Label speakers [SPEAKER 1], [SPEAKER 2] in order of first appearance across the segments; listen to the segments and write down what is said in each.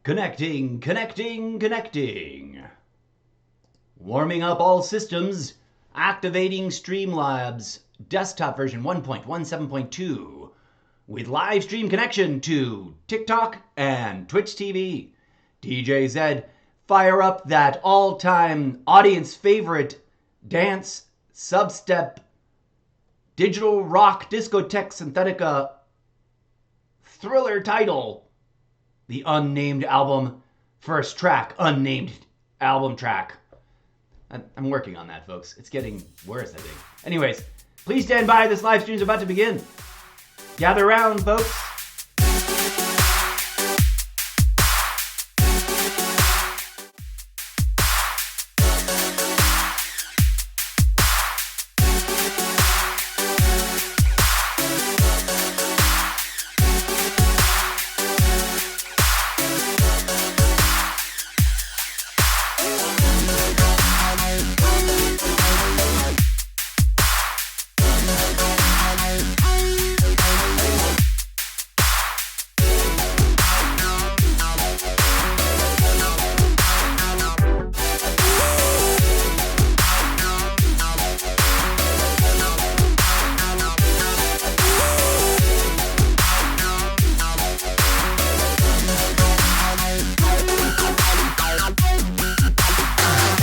[SPEAKER 1] Connecting. Warming up all systems. Activating Streamlabs desktop version 1.17.2 with live stream connection to TikTok and Twitch TV. DJ Zed, fire up that all-time audience favorite dance, substep, digital rock, discotheque, synthetica thriller title. The unnamed album, first track, unnamed album track. I'm working on that, folks. It's getting worse, I think. Anyways, please stand by. This live stream's about to begin. Gather around, folks.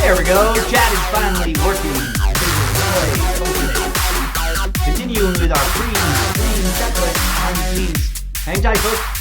[SPEAKER 1] There we go, chat is finally working. Continuing with our free checklist behind the scenes. Hang tight, folks.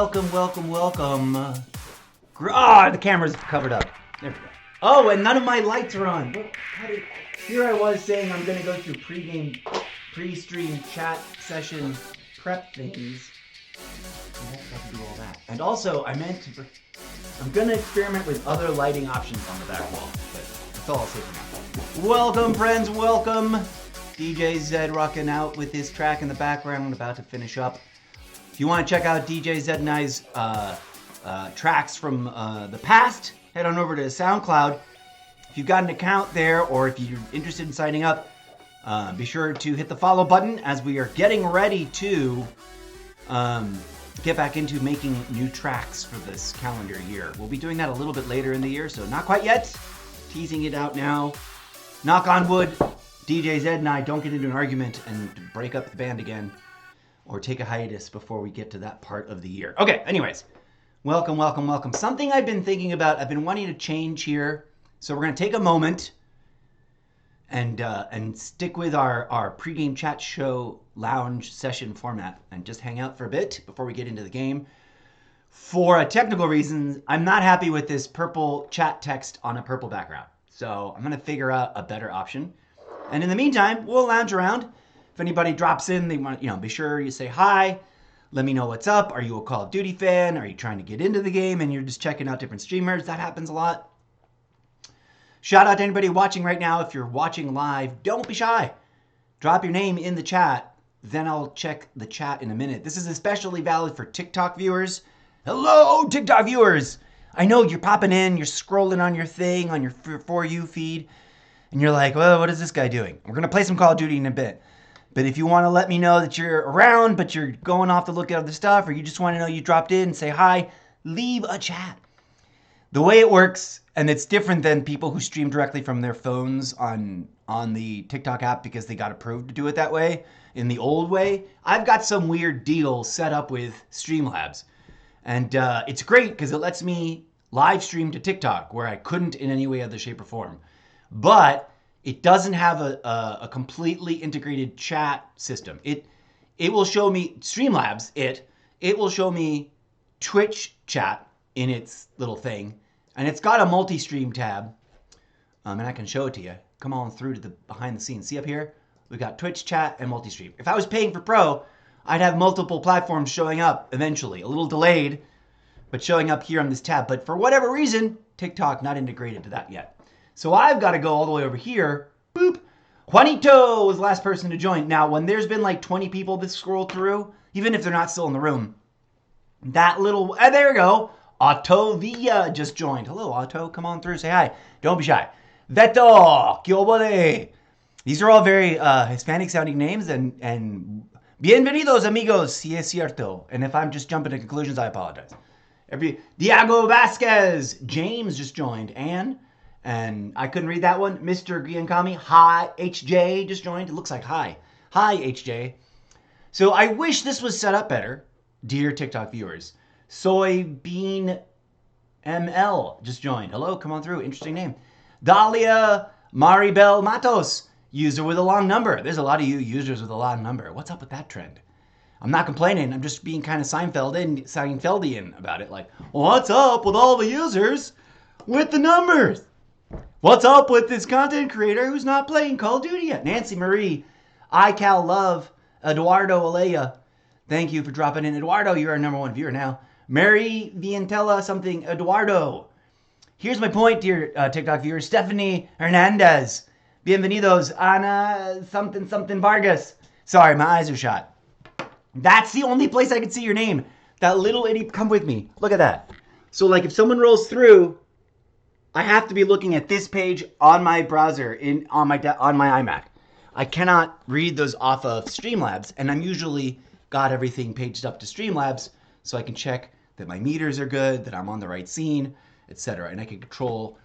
[SPEAKER 1] welcome, welcome, welcome. The camera's covered up. There we go. Oh, and none of my lights are on. Here I was saying I'm going to go through pre-stream chat session prep things. I have to do all that. And also, I'm going to experiment with other lighting options on the back wall. But that's all I'll say for now. Welcome, friends, welcome. DJ Zed rocking out with his track in the background, about to finish up. If you want to check out DJ Zed and I's tracks from the past, head on over to SoundCloud. If you've got an account there, or if you're interested in signing up, be sure to hit the follow button, as we are getting ready to get back into making new tracks for this calendar year. We'll be doing that a little bit later in the year, so not quite yet. Teasing it out now. Knock on wood, DJ Zed and I don't get into an argument and break up the band again, or take a hiatus before we get to that part of the year. Okay, anyways. Welcome, welcome, welcome. Something I've been thinking about, I've been wanting to change here. So we're going to take a moment and stick with our pregame chat show lounge session format and just hang out for a bit before we get into the game. For a technical reason, I'm not happy with this purple chat text on a purple background. So I'm going to figure out a better option. And in the meantime, we'll lounge around. If anybody drops in, they want, be sure you say hi. Let me know what's up. Are you a Call of Duty fan? Are you trying to get into the game and you're just checking out different streamers? That happens a lot. Shout out to anybody watching right now. If you're watching live, don't be shy. Drop your name in the chat. Then I'll check the chat in a minute. This is especially valid for TikTok viewers. Hello, TikTok viewers. I know you're popping in, you're scrolling on your thing, on your For You feed, and you're like, well, what is this guy doing? We're going to play some Call of Duty in a bit. But if you want to let me know that you're around, but you're going off to look at other stuff, or you just want to know you dropped in and say hi, leave a chat. The way it works, and it's different than people who stream directly from their phones on the TikTok app because they got approved to do it that way, in the old way, I've got some weird deal set up with Streamlabs. And it's great because it lets me live stream to TikTok where I couldn't in any way, other shape, or form. But it doesn't have a completely integrated chat system. It will show me Streamlabs. It will show me Twitch chat in its little thing, and it's got a multi-stream tab. And I can show it to you. Come on through to the behind the scenes. See up here? We've got Twitch chat and multi-stream. If I was paying for Pro, I'd have multiple platforms showing up eventually. A little delayed, but showing up here on this tab. But for whatever reason, TikTok not integrated to that yet. So I've got to go all the way over here. Boop. Juanito was the last person to join. Now, when there's been like 20 people that scroll through, even if they're not still in the room, that little, there we go. Otto Villa just joined. Hello, Otto. Come on through. Say hi. Don't be shy. Veto. ¿Qué obole? These are all very Hispanic sounding names, and bienvenidos, amigos. Si es cierto. And if I'm just jumping to conclusions, I apologize. Diego Vasquez. James just joined. And I couldn't read that one. Mr. Giancami. Hi. HJ just joined. It looks like hi. Hi, HJ. So I wish this was set up better, dear TikTok viewers. Soybean ML just joined. Hello, come on through. Interesting name. Dalia Maribel Matos. User with a long number. There's a lot of you users with a long number. What's up with that trend? I'm not complaining. I'm just being kind of Seinfeldian about it. Like, what's up with all the users with the numbers? What's up with this content creator who's not playing Call of Duty yet? Nancy Marie, iCal Love, Eduardo Alea. Thank you for dropping in. Eduardo, you're our #1 viewer now. Mary Vientela something. Eduardo. Here's my point, dear TikTok viewers. Stephanie Hernandez. Bienvenidos. Ana something Vargas. Sorry, my eyes are shut. That's the only place I can see your name. That little itty, come with me. Look at that. So like if someone rolls through, I have to be looking at this page on my browser on my iMac. I cannot read those off of Streamlabs, and I'm usually got everything paged up to Streamlabs so I can check that my meters are good, that I'm on the right scene, etc. And I can control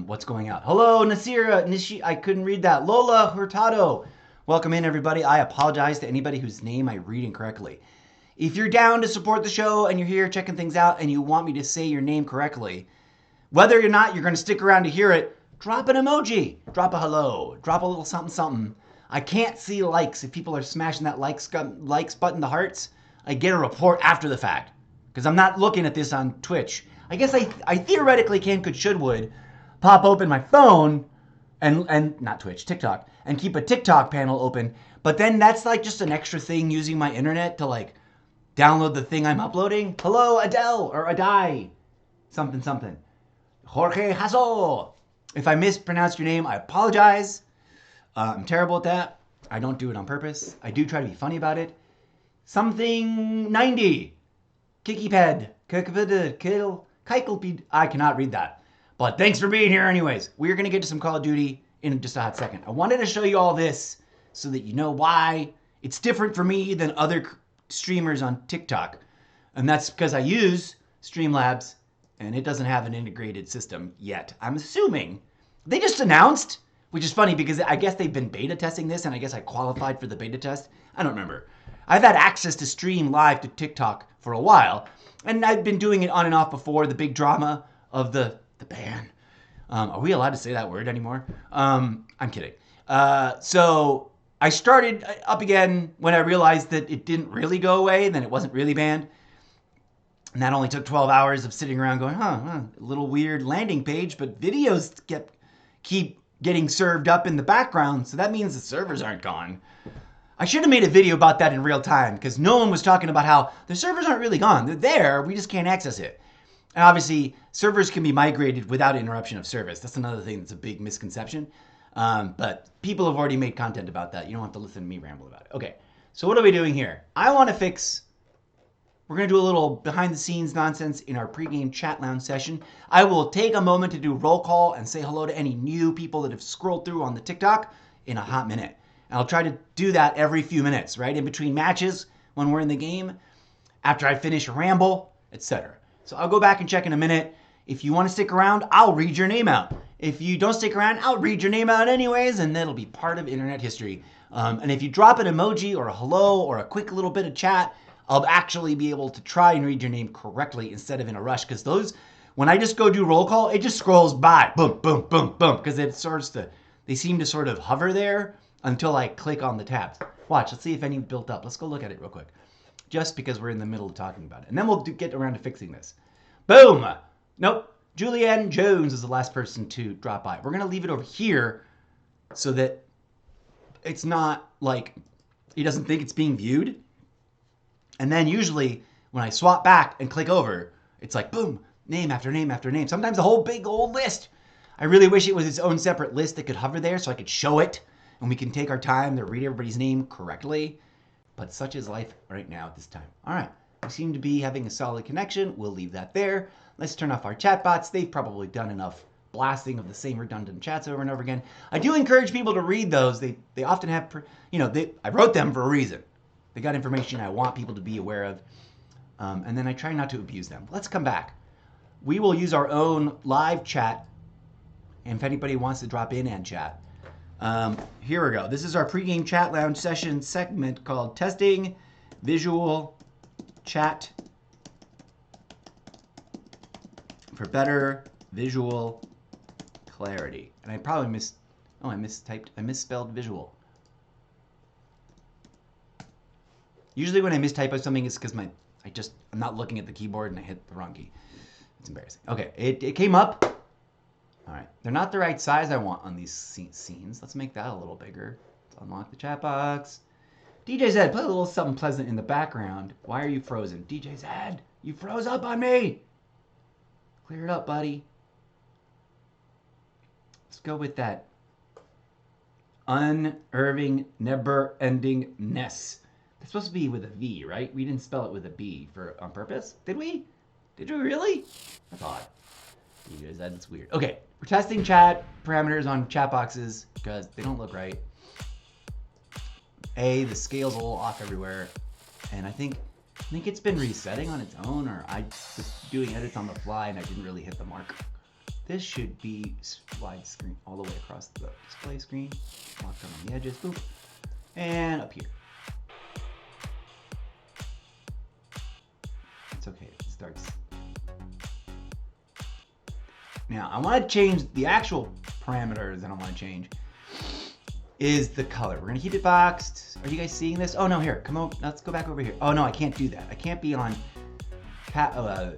[SPEAKER 1] what's going out. Hello, Nasira, I couldn't read that. Lola Hurtado. Welcome in, everybody. I apologize to anybody whose name I read incorrectly. If you're down to support the show and you're here checking things out and you want me to say your name correctly, whether or not you're going to stick around to hear it, drop an emoji, drop a hello, drop a little something. I can't see likes. If people are smashing that likes button, the hearts, I get a report after the fact. because I'm not looking at this on Twitch. I guess I theoretically can, could, should, would pop open my phone and not Twitch, TikTok, and keep a TikTok panel open. But then that's like just an extra thing using my internet to like download the thing I'm uploading. Hello, Adele or Adai, something something. Jorge Hasso. If I mispronounced your name, I apologize. I'm terrible at that. I don't do it on purpose. I do try to be funny about it. Something 90. Kikiped. I cannot read that. But thanks for being here anyways. We're going to get to some Call of Duty in just a hot second. I wanted to show you all this so that you know why it's different for me than other streamers on TikTok. And that's because I use Streamlabs and it doesn't have an integrated system yet. I'm assuming. They just announced, which is funny because I guess they've been beta testing this and I guess I qualified for the beta test. I don't remember. I've had access to stream live to TikTok for a while and I've been doing it on and off before the big drama of the ban. Are we allowed to say that word anymore? I'm kidding. So I started up again when I realized that it didn't really go away, then it wasn't really banned. And that only took 12 hours of sitting around going, a little weird landing page, but videos keep getting served up in the background, so that means the servers aren't gone. I should have made a video about that in real time, because no one was talking about how the servers aren't really gone. They're there, we just can't access it. And obviously, servers can be migrated without interruption of service. That's another thing that's a big misconception. But people have already made content about that. You don't have to listen to me ramble about it. Okay, so what are we doing here? We're going to do a little behind the scenes nonsense in our pregame chat lounge session. I will take a moment to do roll call and say hello to any new people that have scrolled through on the TikTok in a hot minute. And I'll try to do that every few minutes, right? In between matches when we're in the game, after I finish a ramble, etc. So I'll go back and check in a minute. If you want to stick around, I'll read your name out. If you don't stick around, I'll read your name out anyways, and that'll be part of internet history. And if you drop an emoji or a hello or a quick little bit of chat, I'll actually be able to try and read your name correctly instead of in a rush. Because those, when I just go do roll call, it just scrolls by. Boom, boom, boom, boom. Because they seem to sort of hover there until I click on the tabs. Watch, let's see if any built up. Let's go look at it real quick. Just because we're in the middle of talking about it. And then we'll get around to fixing this. Boom! Nope. Julianne Jones is the last person to drop by. We're going to leave it over here so that it's not like he doesn't think it's being viewed. And then usually when I swap back and click over, it's like, boom, name after name after name. Sometimes a whole big old list. I really wish it was its own separate list that could hover there so I could show it and we can take our time to read everybody's name correctly. But such is life right now at this time. All right, we seem to be having a solid connection. We'll leave that there. Let's turn off our chat bots. They've probably done enough blasting of the same redundant chats over and over again. I do encourage people to read those. They often have, I wrote them for a reason. They got information I want people to be aware of. And then I try not to abuse them. Let's come back. We will use our own live chat. And if anybody wants to drop in and chat. Here we go. This is our pregame chat lounge session segment called Testing Visual Chat for better visual clarity. And I probably I misspelled visual. Usually when I mistype something, it's because I'm not looking at the keyboard and I hit the wrong key. It's embarrassing. Okay, it came up. All right, they're not the right size I want on these scenes. Let's make that a little bigger. Let's unlock the chat box. DJ Zed, play a little something pleasant in the background. Why are you frozen? DJ Zed, you froze up on me. Clear it up, buddy. Let's go with that unnerving, never-endingness. It's supposed to be with a V, right? We didn't spell it with a B on purpose. Did we? Did we really? That's odd. You guys, that's weird. Okay, we're testing chat parameters on chat boxes because they don't look right. The scale's a little off everywhere. And I think it's been resetting on its own, or I was doing edits on the fly and I didn't really hit the mark. This should be widescreen all the way across the display screen. Lock them on the edges, boop. And up here. It's okay, it starts. Now, I want to change the actual parameters that I want to change is the color. We're going to keep it boxed. Are you guys seeing this? Oh, no, here. Come on. Let's go back over here. Oh, no, I can't do that. I can't be on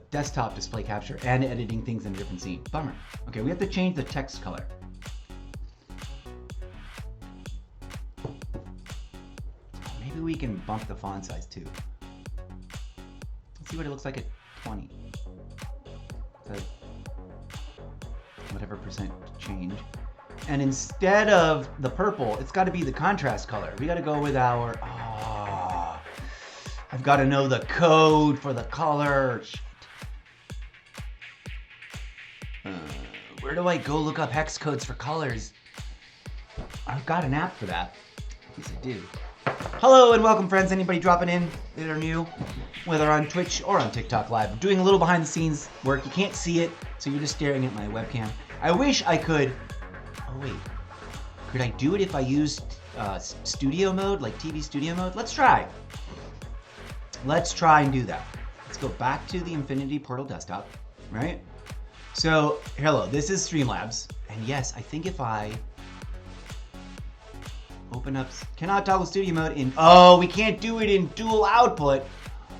[SPEAKER 1] desktop display capture and editing things in a different scene. Bummer. Okay, we have to change the text color. Maybe we can bump the font size too. Let's see what it looks like at 20. So whatever percent change. And instead of the purple, it's got to be the contrast color. We got to go with our... I've got to know the code for the color. Where do I go look up hex codes for colors? I've got an app for that. Yes, I do. Hello and welcome, friends. Anybody dropping in that are new, whether on Twitch or on TikTok Live. I'm doing a little behind the scenes work. You can't see it, so you're just staring at my webcam. I wish I could... Oh, wait. Could I do it if I used studio mode, like TV studio mode? Let's try. Let's try and do that. Let's go back to the Infinity Portal desktop, right? So, hello, this is Streamlabs. And yes, I think if I open up, cannot toggle studio mode in, oh, we can't do it in dual output.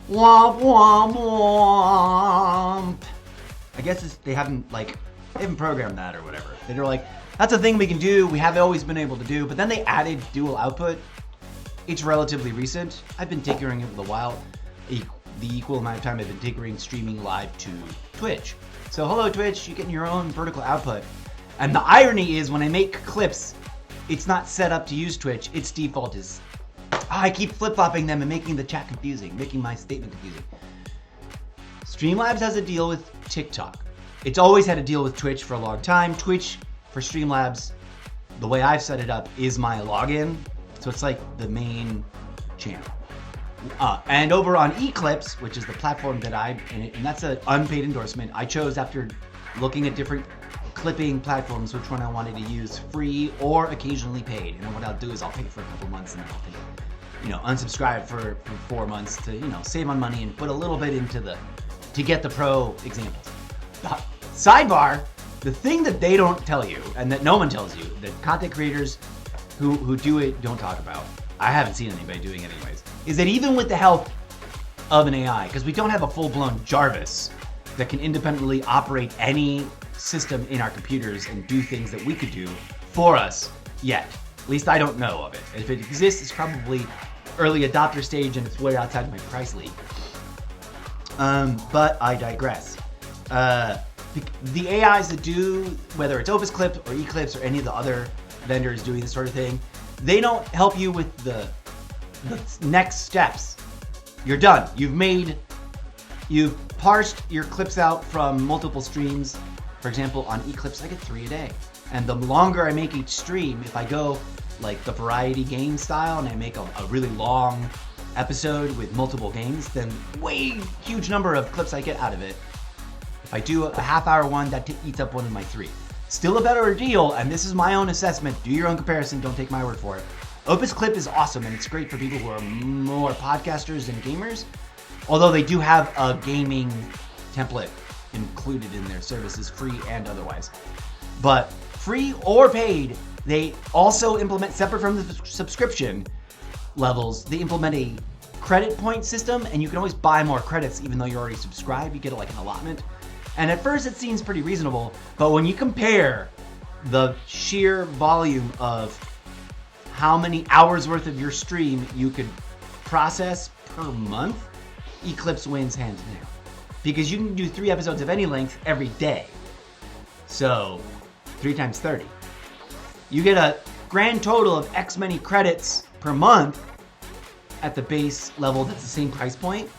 [SPEAKER 1] Womp, womp, womp. I guess they haven't programmed that or whatever. They're like, that's a thing we can do, we have always been able to do, but then they added dual output. It's relatively recent. I've been tinkering it for a while. The equal amount of time I've been tinkering streaming live to Twitch. So hello Twitch, you're getting your own vertical output. And the irony is when I make clips, it's not set up to use Twitch. Its default is, I keep flip-flopping them and making the chat confusing, making my statement confusing. Streamlabs has a deal with TikTok. It's always had a deal with Twitch for a long time. Twitch for Streamlabs, the way I've set it up, is my login. So it's like the main channel. And over on Eclipse, which is the platform that and that's an unpaid endorsement, I chose after looking at different clipping platforms which one I wanted to use, free or occasionally paid. And then what I'll do is I'll pay for a couple months and then I'll unsubscribe for 4 months to, save on money and put a little bit to get the pro examples. Sidebar, the thing that they don't tell you and that no one tells you, that content creators who do it don't talk about, I haven't seen anybody doing it anyways, is that even with the help of an AI, because we don't have a full-blown Jarvis that can independently operate any system in our computers and do things that we could do for us yet. At least I don't know of it. If it exists, it's probably early adopter stage and it's way outside my price league. But I digress. The AIs that do, whether it's Opus Clip or Eclipse or any of the other vendors doing this sort of thing, they don't help you with the next steps. You're done. You've parsed your clips out from multiple streams. For example, on Eclipse, I get 3 a day. And the longer I make each stream, if I go like the variety game style and I make a really long episode with multiple games, then huge number of clips I get out of it. If I do a half-hour one, that eats up one of my 3. Still a better deal, and this is my own assessment. Do your own comparison, don't take my word for it. Opus Clip is awesome, and it's great for people who are more podcasters than gamers, although they do have a gaming template included in their services, free and otherwise. But free or paid, they also implement, separate from the subscription levels, they implement a credit point system, and you can always buy more credits even though you're already subscribed. You get like an allotment. And at first it seems pretty reasonable, but when you compare the sheer volume of how many hours worth of your stream you could process per month, Eclipse wins hands down. Because you can do 3 episodes of any length every day. So 3 times 30. You get a grand total of X many credits per month at the base level that's the same price point.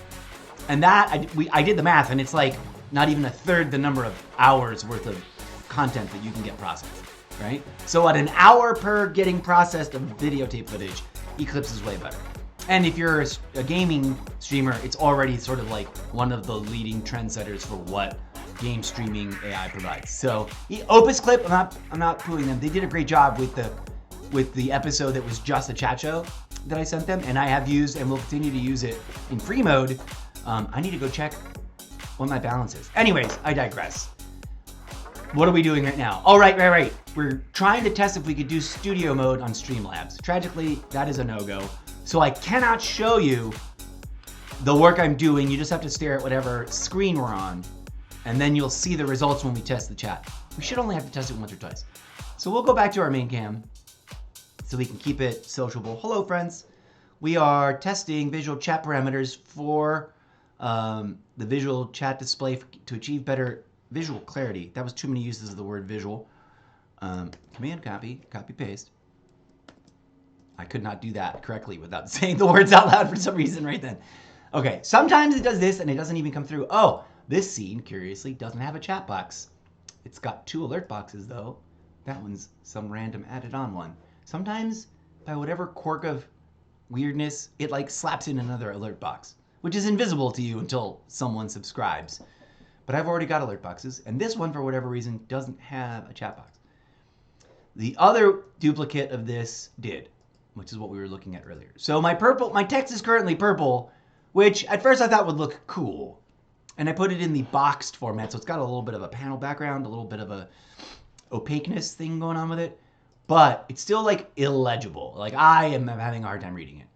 [SPEAKER 1] And that, I did the math, and it's like not even a third the number of hours worth of content that you can get processed, right? So at an hour per getting processed of videotape footage, Eclipse is way better. And if you're a gaming streamer, it's already sort of like one of the leading trendsetters for what game streaming AI provides. So Opus Clip, I'm not pooing them. They did a great job with the episode that was just a chat show that I sent them, and I have used and will continue to use it in free mode. I need to go check what my balance is. Anyways, I digress. What are we doing right now? Oh, right. We're trying to test if we could do studio mode on Streamlabs. Tragically, that is a no-go. So I cannot show you the work I'm doing. You just have to stare at whatever screen we're on, and then you'll see the results when we test the chat. We should only have to test it once or twice. So we'll go back to our main cam so we can keep it sociable. Hello, friends. We are testing visual chat parameters for the visual chat display to achieve better visual clarity. That was too many uses of the word visual. Command copy, copy paste. I could not do that correctly without saying the words out loud for some reason right then. Okay, sometimes it does this and it doesn't even come through. Oh, this scene, curiously, doesn't have a chat box. It's got 2 alert boxes, though. That one's some random added on one. Sometimes, by whatever quirk of weirdness, it like slaps in another alert box, which is invisible to you until someone subscribes. But I've already got alert boxes, and this one, for whatever reason, doesn't have a chat box. The other duplicate of this did, which is what we were looking at earlier. So my text is currently purple, which at first I thought would look cool. And I put it in the boxed format, so it's got a little bit of a panel background, a little bit of a opaqueness thing going on with it, but it's still like illegible. Like I am having a hard time reading it.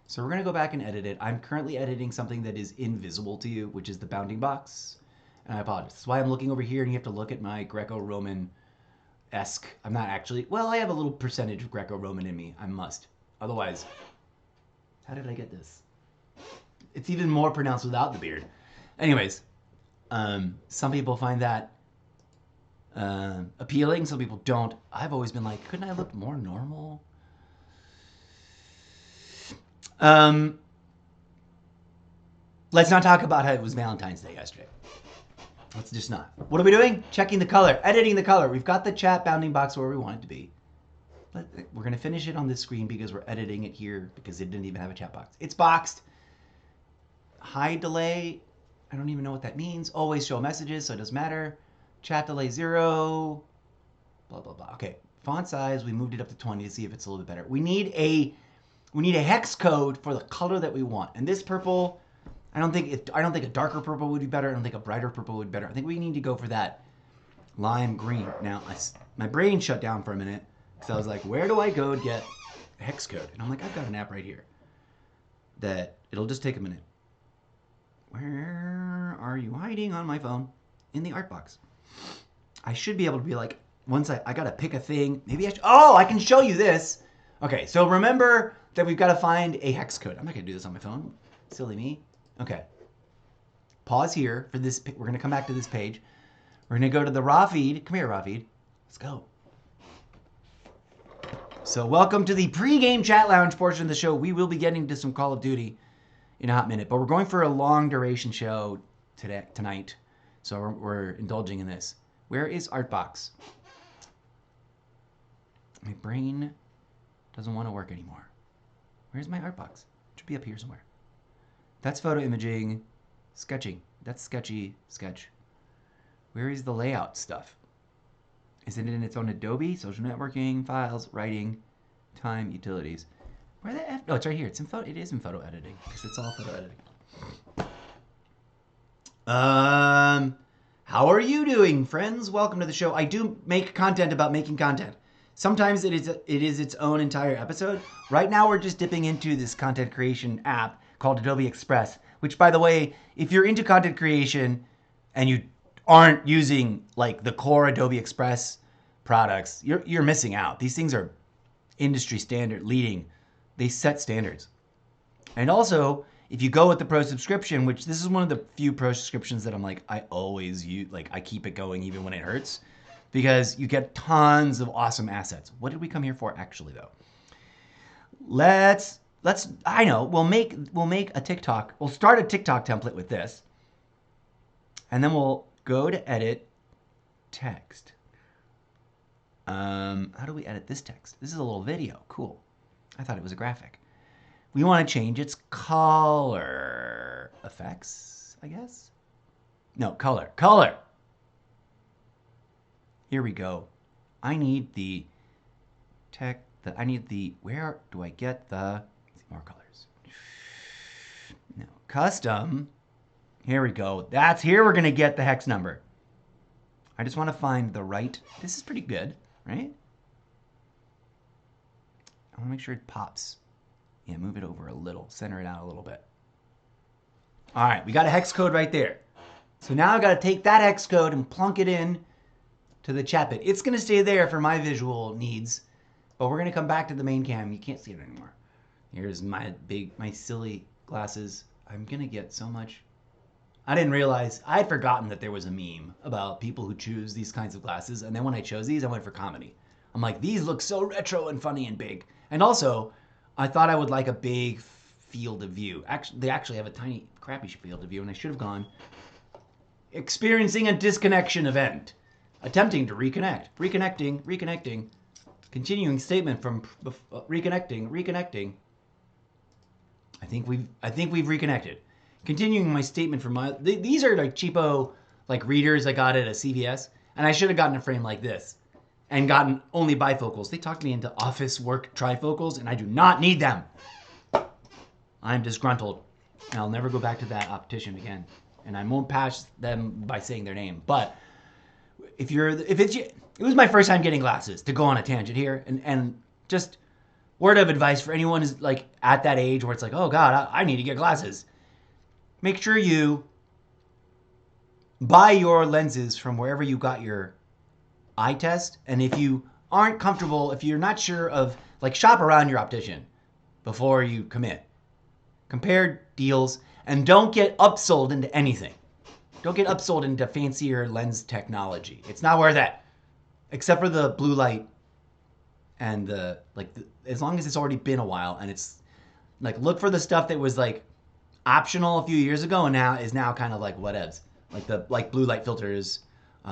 [SPEAKER 1] So we're gonna go back and edit it. I'm currently editing something that is invisible to you, which is the bounding box. And I apologize. That's why I'm looking over here and you have to look at my Greco-Roman-esque. I'm not actually, well, I have a little percentage of Greco-Roman in me. I must. Otherwise, how did I get this? It's even more pronounced without the beard. Anyways, some people find that appealing. Some people don't. I've always been like, couldn't I look more normal? Let's not talk about how it was Valentine's Day yesterday. Let's just not. What are we doing? Checking the color, editing the color. We've got the chat bounding box where we want it to be. We're going to finish it on this screen because we're editing it here because it didn't even have a chat box. It's boxed. High delay. I don't even know what that means. Always show messages, so it doesn't matter. Chat delay 0. Blah, blah, blah. Okay. Font size, we moved it up to 20 to see if it's a little bit better. We need a hex code for the color that we want. And this purple, I don't think a darker purple would be better. I don't think a brighter purple would be better. I think we need to go for that lime green. Now, my brain shut down for a minute because I was like, where do I go to get a hex code? And I'm like, I've got an app right here that it'll just take a minute. Where are you hiding on my phone? In the art box. I should be able to be like, once I got to pick a thing. Maybe I can show you this. Okay, so remember that we've got to find a hex code. I'm not going to do this on my phone. Silly me. Okay. Pause here for this. We're going to come back to this page. We're going to go to the raw feed. Come here, raw feed. Let's go. So welcome to the pre-game chat lounge portion of the show. We will be getting to some Call of Duty in a hot minute, but we're going for a long duration show tonight. So we're indulging in this. Where is Artbox? My brain doesn't want to work anymore. Where's my Artbox? It should be up here somewhere. That's photo imaging, sketching. That's sketchy sketch. Where is the layout stuff? Is it in its own Adobe? Social networking, files, writing, time, utilities. Where the F? Oh, it's right here. It's in photo. It is in photo editing because it's all photo editing. How are you doing, friends? Welcome to the show. I do make content about making content. Sometimes it is its own entire episode. Right now, we're just dipping into this content creation app called Adobe Express, which, by the way, if you're into content creation and you aren't using like the core Adobe Express products, you're missing out. These things are industry standard, leading. They set standards. And also, if you go with the pro subscription, which this is one of the few pro subscriptions that I'm like, I always use, like I keep it going even when it hurts, because you get tons of awesome assets. What did we come here for actually though? I know, we'll make a TikTok. We'll start a TikTok template with this. And then we'll go to edit text. How do we edit this text? This is a little video. Cool. I thought it was a graphic. We want to change its color effects, I guess. No, color. Color. Here we go. I need the tech. I need the. Where do I get the more colors? No, custom. Here we go. That's here. We're gonna get the hex number. I just want to find the right. This is pretty good, right? I want to make sure it pops. Yeah, move it over a little. Center it out a little bit. All right, we got a hex code right there. So now I've got to take that hex code and plunk it in to the chat bit. It's going to stay there for my visual needs, but we're going to come back to the main cam. You can't see it anymore. Here's my silly glasses. I'm going to get so much. I didn't realize, I had forgotten that there was a meme about people who choose these kinds of glasses. And then when I chose these, I went for comedy. I'm like, these look so retro and funny and big. And also, I thought I would like a big field of view. Actually, they actually have a tiny, crappy field of view, and I should have gone. Experiencing a disconnection event. Attempting to reconnect. Reconnecting. Continuing statement from reconnecting. I think we've reconnected. Continuing my statement from these are like cheapo like readers I got at a CVS, and I should have gotten a frame like this and gotten only bifocals. They talked me into office work trifocals, and I do not need them. I'm disgruntled, and I'll never go back to that optician again. And I won't pass them by saying their name. But it was my first time getting glasses, to go on a tangent here, and just word of advice for anyone who's like at that age where it's like, oh God, I need to get glasses. Make sure you buy your lenses from wherever you got your eye test. And if you aren't comfortable, if you're not sure of, like, shop around your optician before you commit. Compare deals, and don't get upsold into anything. Don't get upsold into fancier lens technology. It's not worth it. Except for the blue light and as long as it's already been a while, and it's like, look for the stuff that was like optional a few years ago and now is kind of like whatevs. Like blue light filters.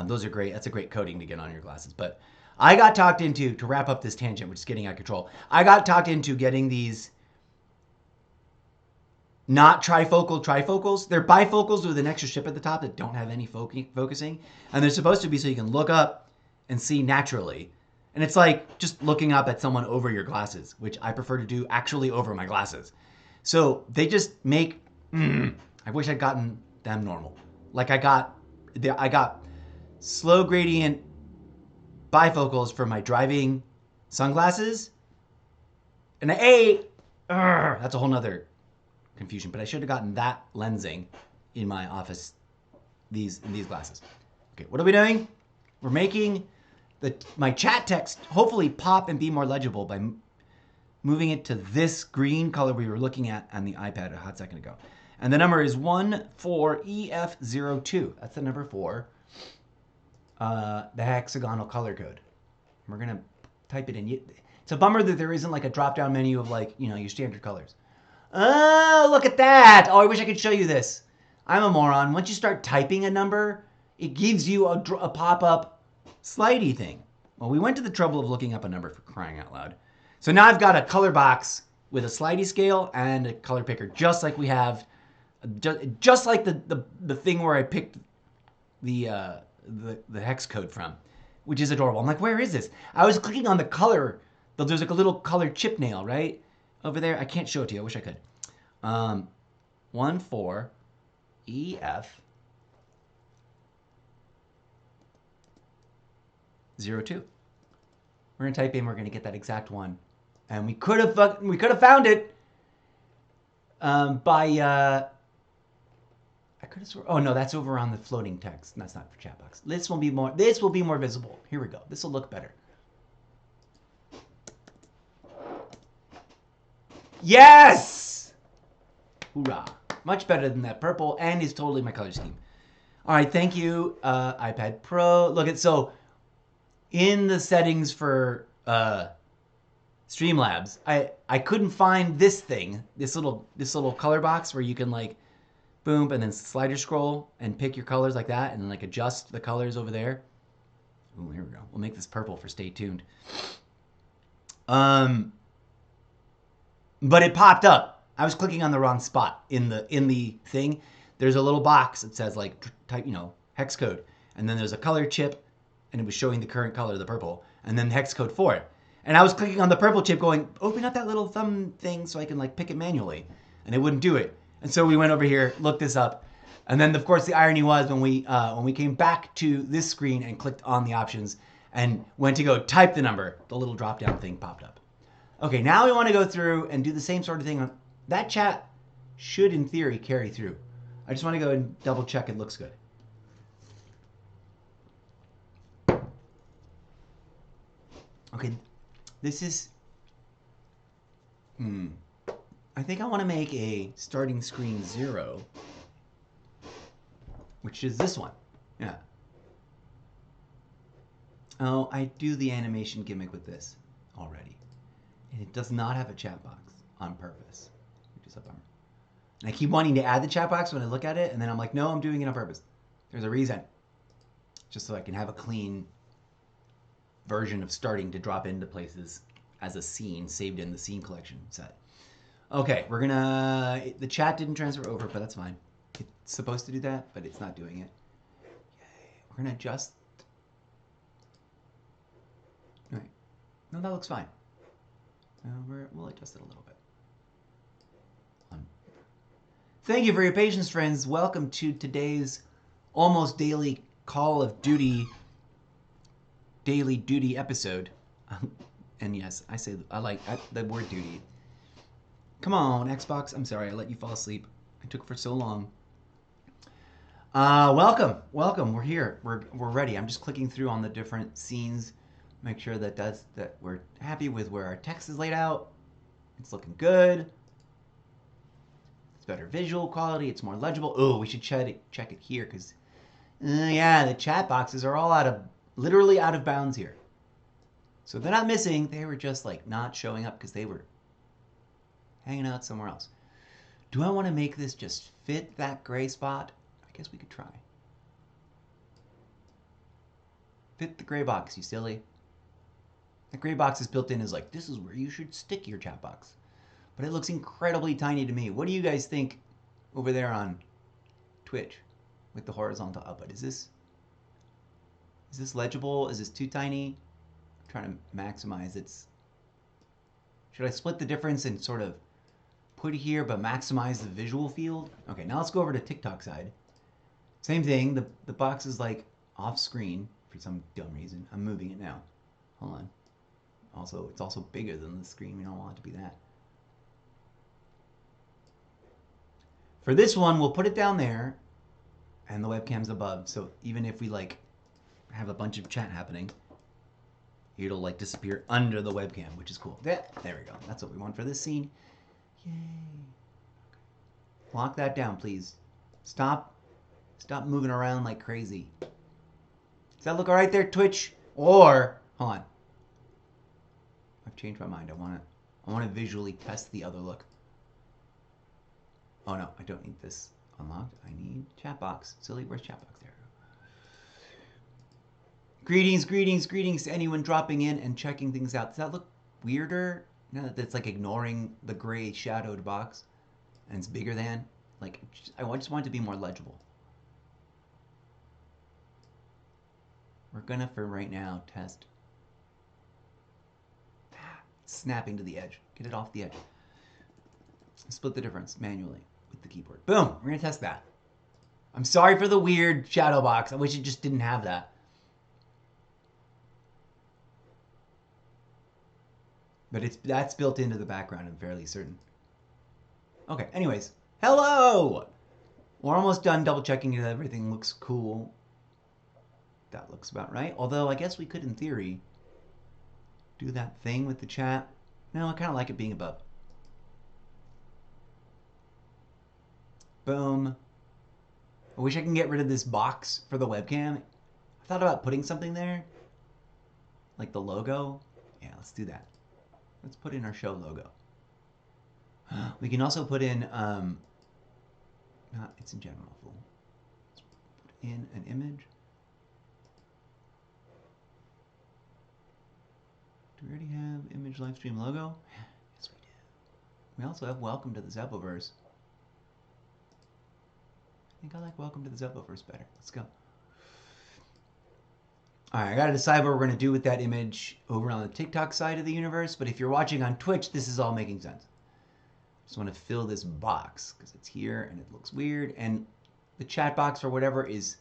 [SPEAKER 1] Those are great. That's a great coating to get on your glasses. But I got talked into, to wrap up this tangent, which is getting out of control, I got talked into getting these not trifocals. They're bifocals with an extra chip at the top that don't have any focusing. And they're supposed to be so you can look up and see naturally. And it's like just looking up at someone over your glasses, which I prefer to do actually over my glasses. So they just make, I wish I'd gotten them normal. Like I got slow gradient bifocals for my driving sunglasses. And that's a whole nother confusion, but I should have gotten that lensing in my office, these glasses. Okay, what are we doing? We're making my chat text hopefully pop and be more legible by moving it to this green color we were looking at on the iPad a hot second ago. And the number is 14EF02. That's the number for the hexagonal color code. We're going to type it in. It's a bummer that there isn't like a drop-down menu of like, your standard colors. Oh, look at that. Oh, I wish I could show you this. I'm a moron. Once you start typing a number, it gives you a pop-up slidey thing. Well, we went to the trouble of looking up a number, for crying out loud. So now I've got a color box with a slidey scale and a color picker, just like we have, just like the thing where I picked the hex code from, which is adorable. I'm like, where is this? I was clicking on the color. There's like a little color chip nail, right? Over there. I can't show it to you. I wish I could. 14EF02. We're gonna type in. We're gonna get that exact one, and we could have found it by. I could have sworn. Oh no, that's over on the floating text. That's not for chat box. This will be more visible. Here we go. This will look better. Yes! Hoorah! Much better than that purple, and is totally my color scheme. All right, thank you, iPad Pro. Look at, so in the settings for Streamlabs, I couldn't find this thing, this little color box where you can like boom and then slider scroll and pick your colors like that, and then like adjust the colors over there. Oh, here we go. We'll make this purple for stay tuned. But it popped up. I was clicking on the wrong spot in the thing. There's a little box that says like type, hex code, and then there's a color chip, and it was showing the current color, the purple, and then the hex code for it. And I was clicking on the purple chip, going, open up that little thumb thing so I can like pick it manually, and it wouldn't do it. And so we went over here, looked this up, and then of course the irony was when we came back to this screen and clicked on the options and went to go type the number, the little drop down thing popped up. Okay, now we want to go through and do the same sort of thing. That chat should, in theory, carry through. I just want to go and double check it looks good. Okay, this is... I think I want to make a starting screen 0, which is this one. Yeah. Oh, I do the animation gimmick with this already. And it does not have a chat box on purpose, which is a bummer. And I keep wanting to add the chat box when I look at it, and then I'm like, no, I'm doing it on purpose. There's a reason. Just so I can have a clean version of starting to drop into places as a scene saved in the scene collection set. Okay, we're gonna... The chat didn't transfer over, but that's fine. It's supposed to do that, but it's not doing it. Yay. We're gonna adjust... All right. No, that looks fine. We'll adjust it a little bit. Thank you for your patience, friends. Welcome to today's almost daily Call of Duty daily duty episode. And yes, I like the word duty. Come on, Xbox. I'm sorry, I let you fall asleep. I took for so long. Welcome. We're here. We're ready. I'm just clicking through on the different scenes. Make sure that we're happy with where our text is laid out. It's looking good. It's better visual quality. It's more legible. Oh, we should check it here because, yeah, the chat boxes are all literally out of bounds here. So they're not missing. They were just like not showing up because they were hanging out somewhere else. Do I want to make this just fit that gray spot? I guess we could try. Fit the gray box, you silly. The gray box is built in as like, this is where you should stick your chat box. But it looks incredibly tiny to me. What do you guys think over there on Twitch with the horizontal output? Is this legible? Is this too tiny? I'm trying to maximize its... Should I split the difference and sort of put it here but maximize the visual field? Okay, now let's go over to TikTok side. Same thing. The box is like off screen for some dumb reason. I'm moving it now. Hold on. Also, it's also bigger than the screen. We don't want it to be that. For this one, we'll put it down there, and the webcam's above. So even if we like have a bunch of chat happening, it'll like disappear under the webcam, which is cool. There we go. That's what we want for this scene. Yay! Lock that down, please. Stop moving around like crazy. Does that look all right there, Twitch? Or hold on. I've changed my mind. I want to visually test the other look. Oh no, I don't need this unlocked. I need chat box. Silly, where's chat box? There. Greetings to anyone dropping in and checking things out. Does that look weirder? Now that it's like ignoring the gray shadowed box and it's bigger than? Like, I just want it to be more legible. We're gonna, for right now, test snapping to the edge. Get it off the edge. Split the difference manually with the keyboard. Boom! We're gonna test that. I'm sorry for the weird shadow box. I wish it just didn't have that. But that's built into the background, I'm fairly certain. Okay, anyways. Hello! We're almost done double checking that everything looks cool. That looks about right. Although, I guess we could, in theory, do that thing with the chat. No, I kind of like it being above. Boom. I wish I can get rid of this box for the webcam. I thought about putting something there. Like the logo. Yeah, let's do that. Let's put in our show logo. We can also put in, it's in general. Let's put in an image. Do we already have image livestream logo? Yes, we do. We also have welcome to the Zeppoverse. I think I like welcome to the Zeppoverse better. Let's go. Alright, I gotta decide what we're gonna do with that image over on the TikTok side of the universe, but if you're watching on Twitch, this is all making sense. Just want to fill this box because it's here and it looks weird, and the chat box or whatever is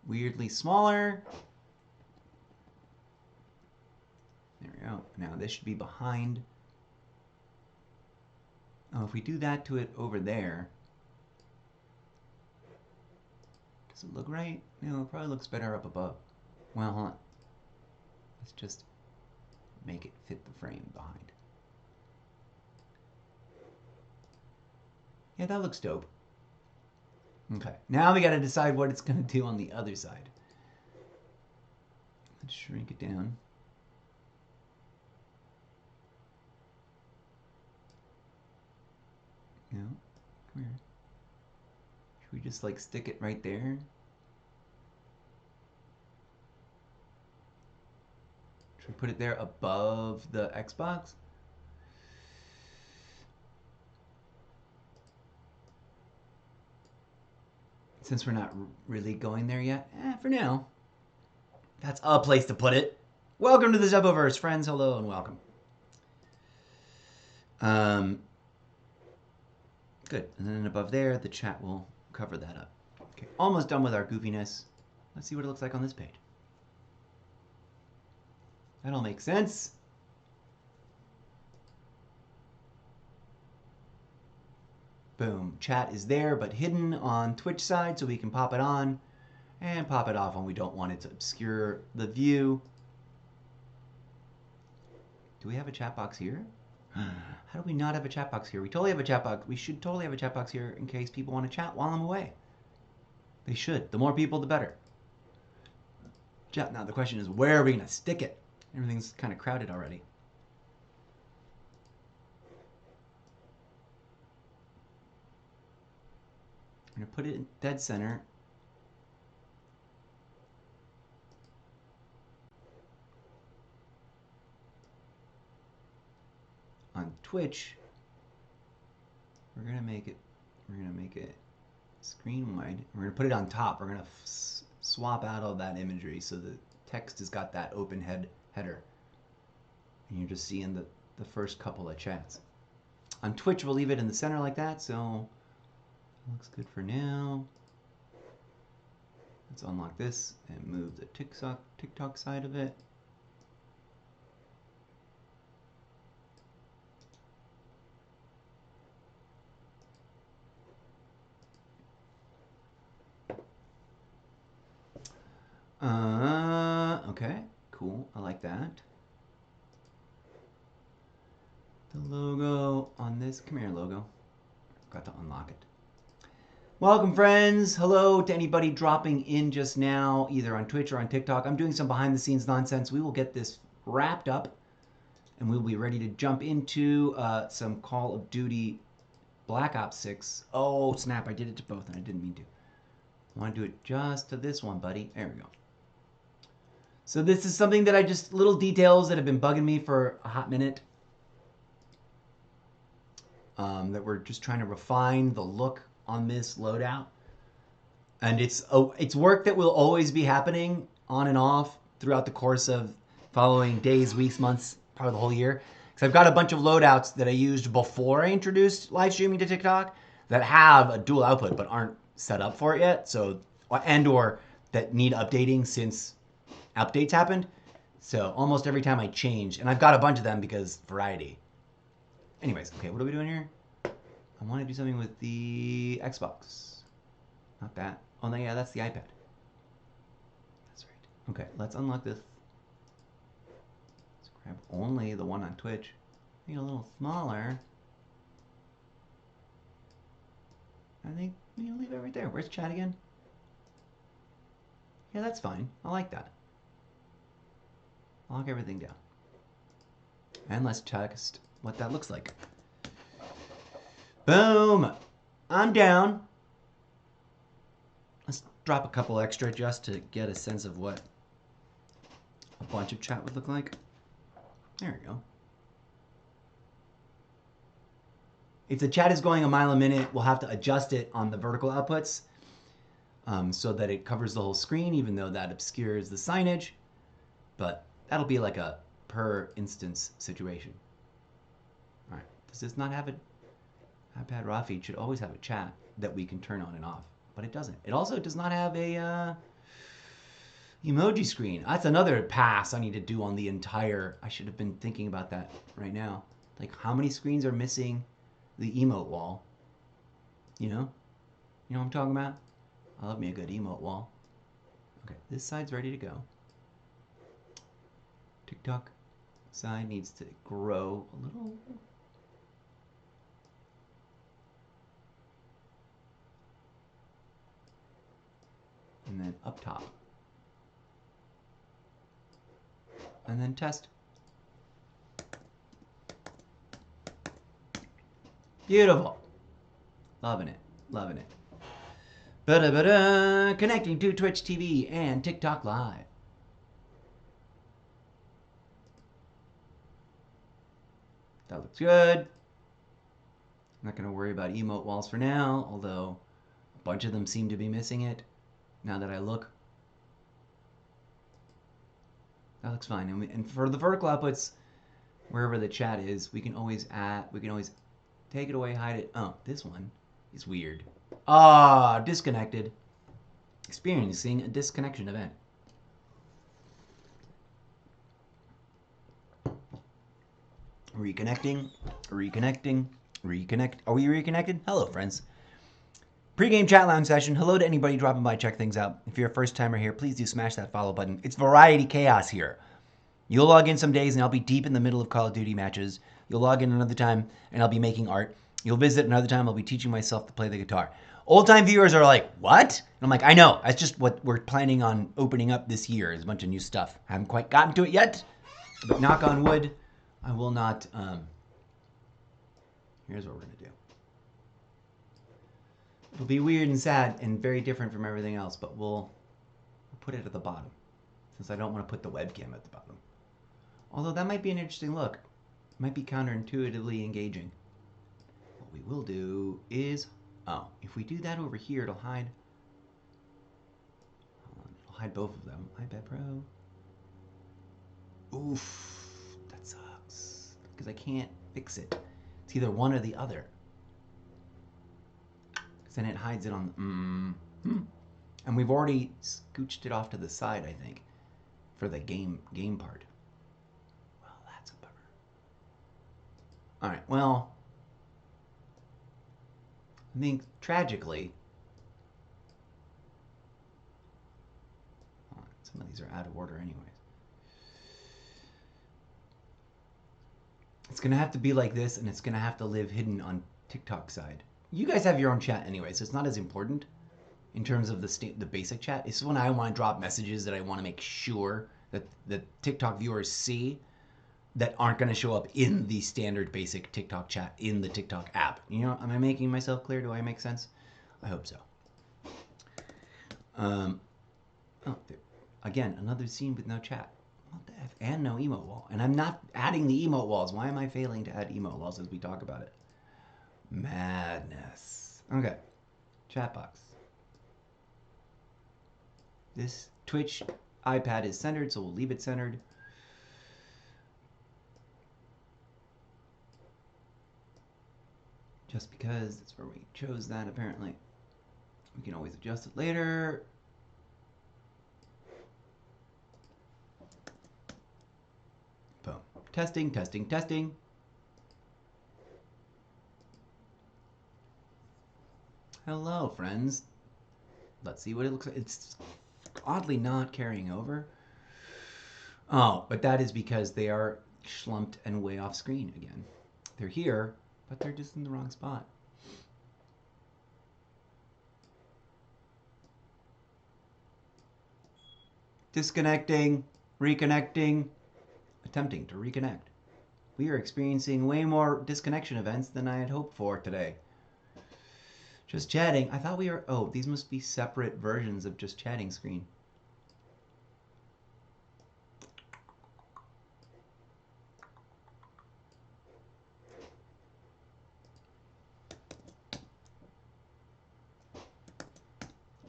[SPEAKER 1] weirdly smaller. There we go. Now this should be behind. Oh, if we do that to it over there, Does it look right? No, it probably looks better up above. Well, hold on. Let's just make it fit the frame behind. Yeah, that looks dope. Okay, now we got to decide what it's going to do on the other side. Let's shrink it down. No, come here. Should we just like stick it right there? Should we put it there above the Xbox? Since we're not really going there yet, for now, that's a place to put it. Welcome to the Zeppoverse, friends. Hello and welcome. Good. And then above there, the chat will cover that up. Okay, almost done with our goofiness. Let's see what it looks like on this page. That'll make sense. Boom. Chat is there, but hidden on Twitch side, so we can pop it on and pop it off when we don't want it to obscure the view. Do we have a chat box here? How do we not have a chat box here? We totally have a chat box. We should totally have a chat box here in case people want to chat while I'm away. They should. The more people, the better. Now the question is, where are we going to stick it? Everything's kind of crowded already. I'm going to put it in dead center. On Twitch, we're going to make it screen wide. We're going to put it on top. We're going to swap out all that imagery so the text has got that open header. And you're just seeing the first couple of chats. On Twitch, we'll leave it in the center like that, so looks good for now. Let's unlock this and move the TikTok side of it. Okay, cool. I like that. The logo on this, come here, logo. Got to unlock it. Welcome, friends. Hello to anybody dropping in just now, either on Twitch or on TikTok. I'm doing some behind-the-scenes nonsense. We will get this wrapped up, and we'll be ready to jump into some Call of Duty Black Ops 6. Oh, snap. I did it to both, and I didn't mean to. I want to do it just to this one, buddy. There we go. So this is something that little details that have been bugging me for a hot minute. That we're just trying to refine the look on this loadout. And it's work that will always be happening on and off throughout the course of following days, weeks, months, probably the whole year. Because I've got a bunch of loadouts that I used before I introduced live streaming to TikTok that have a dual output but aren't set up for it yet. So, or that need updating since updates happened. So almost every time I change, and I've got a bunch of them because variety. Anyways, okay, what are we doing here? I want to do something with the Xbox. Not that. Oh, no, yeah, that's the iPad. That's right. Okay, let's unlock this. Let's grab only the one on Twitch. Make it a little smaller. I think we can leave it right there. Where's chat again? Yeah, that's fine. I like that. Lock everything down. And let's test what that looks like. Boom! I'm down. Let's drop a couple extra just to get a sense of what a bunch of chat would look like. There we go. If the chat is going a mile a minute, we'll have to adjust it on the vertical outputs so that it covers the whole screen, even though that obscures the signage. But that'll be like a per instance situation. All right. Does this not have a iPad raw feed? Should always have a chat that we can turn on and off, but it doesn't. It also does not have a emoji screen. That's another pass I need to do on the entire. I should have been thinking about that right now. Like, how many screens are missing the emote wall? You know what I'm talking about? I love me a good emote wall. Okay, this side's ready to go. TikTok side needs to grow a little. And then up top. And then test. Beautiful. Loving it. Loving it. Ba-da-ba-da. Connecting to Twitch TV and TikTok Live. That looks good. I'm not going to worry about emote walls for now, although a bunch of them seem to be missing it now that I look. That looks fine. And for the vertical outputs, wherever the chat is, we can always take it away, hide it. Oh, this one is weird. Ah, disconnected. Experiencing a disconnection event. Reconnecting, reconnecting, reconnect. Are we reconnected? Hello, friends. Pre-game chat lounge session. Hello to anybody dropping by, check things out. If you're a first timer here, please do smash that follow button. It's variety chaos here. You'll log in some days and I'll be deep in the middle of Call of Duty matches. You'll log in another time and I'll be making art. You'll visit another time, I'll be teaching myself to play the guitar. Old-time viewers are like, what? And I'm like, I know. That's just what we're planning on opening up this year is a bunch of new stuff. I haven't quite gotten to it yet, but knock on wood, I will not. Here's what we're going to do. It'll be weird and sad and very different from everything else, but we'll put it at the bottom since I don't want to put the webcam at the bottom. Although that might be an interesting look. It might be counterintuitively engaging. What we will do is, oh, if we do that over here, it'll hide. Hold on, it'll hide both of them. iPad Pro. Oof, that sucks. Because I can't fix it. It's either one or the other. Because then it hides it on. And we've already scooched it off to the side, I think, for the game part. Well, that's a bummer. All right. Well, I think tragically, some of these are out of order, anyways. It's going to have to be like this, and it's going to have to live hidden on TikTok side. You guys have your own chat anyway, so it's not as important in terms of the basic chat. It's when I want to drop messages that I want to make sure that the TikTok viewers see that aren't going to show up in the standard basic TikTok chat in the TikTok app. You know, am I making myself clear? Do I make sense? I hope so. Again, another scene with no chat. What the F? And no emote wall. And I'm not adding the emote walls. Why am I failing to add emote walls as we talk about it? Madness. Okay. Chat box. This Twitch iPad is centered, so we'll leave it centered. Just because that's where we chose that, apparently. We can always adjust it later. Boom. Testing, testing, testing. Hello, friends. Let's see what it looks like. It's oddly not carrying over. Oh, but that is because they are schlumped and way off screen again. They're here, but they're just in the wrong spot. Disconnecting, reconnecting, attempting to reconnect. We are experiencing way more disconnection events than I had hoped for today. Just chatting. I thought we were... Oh, these must be separate versions of just chatting screen.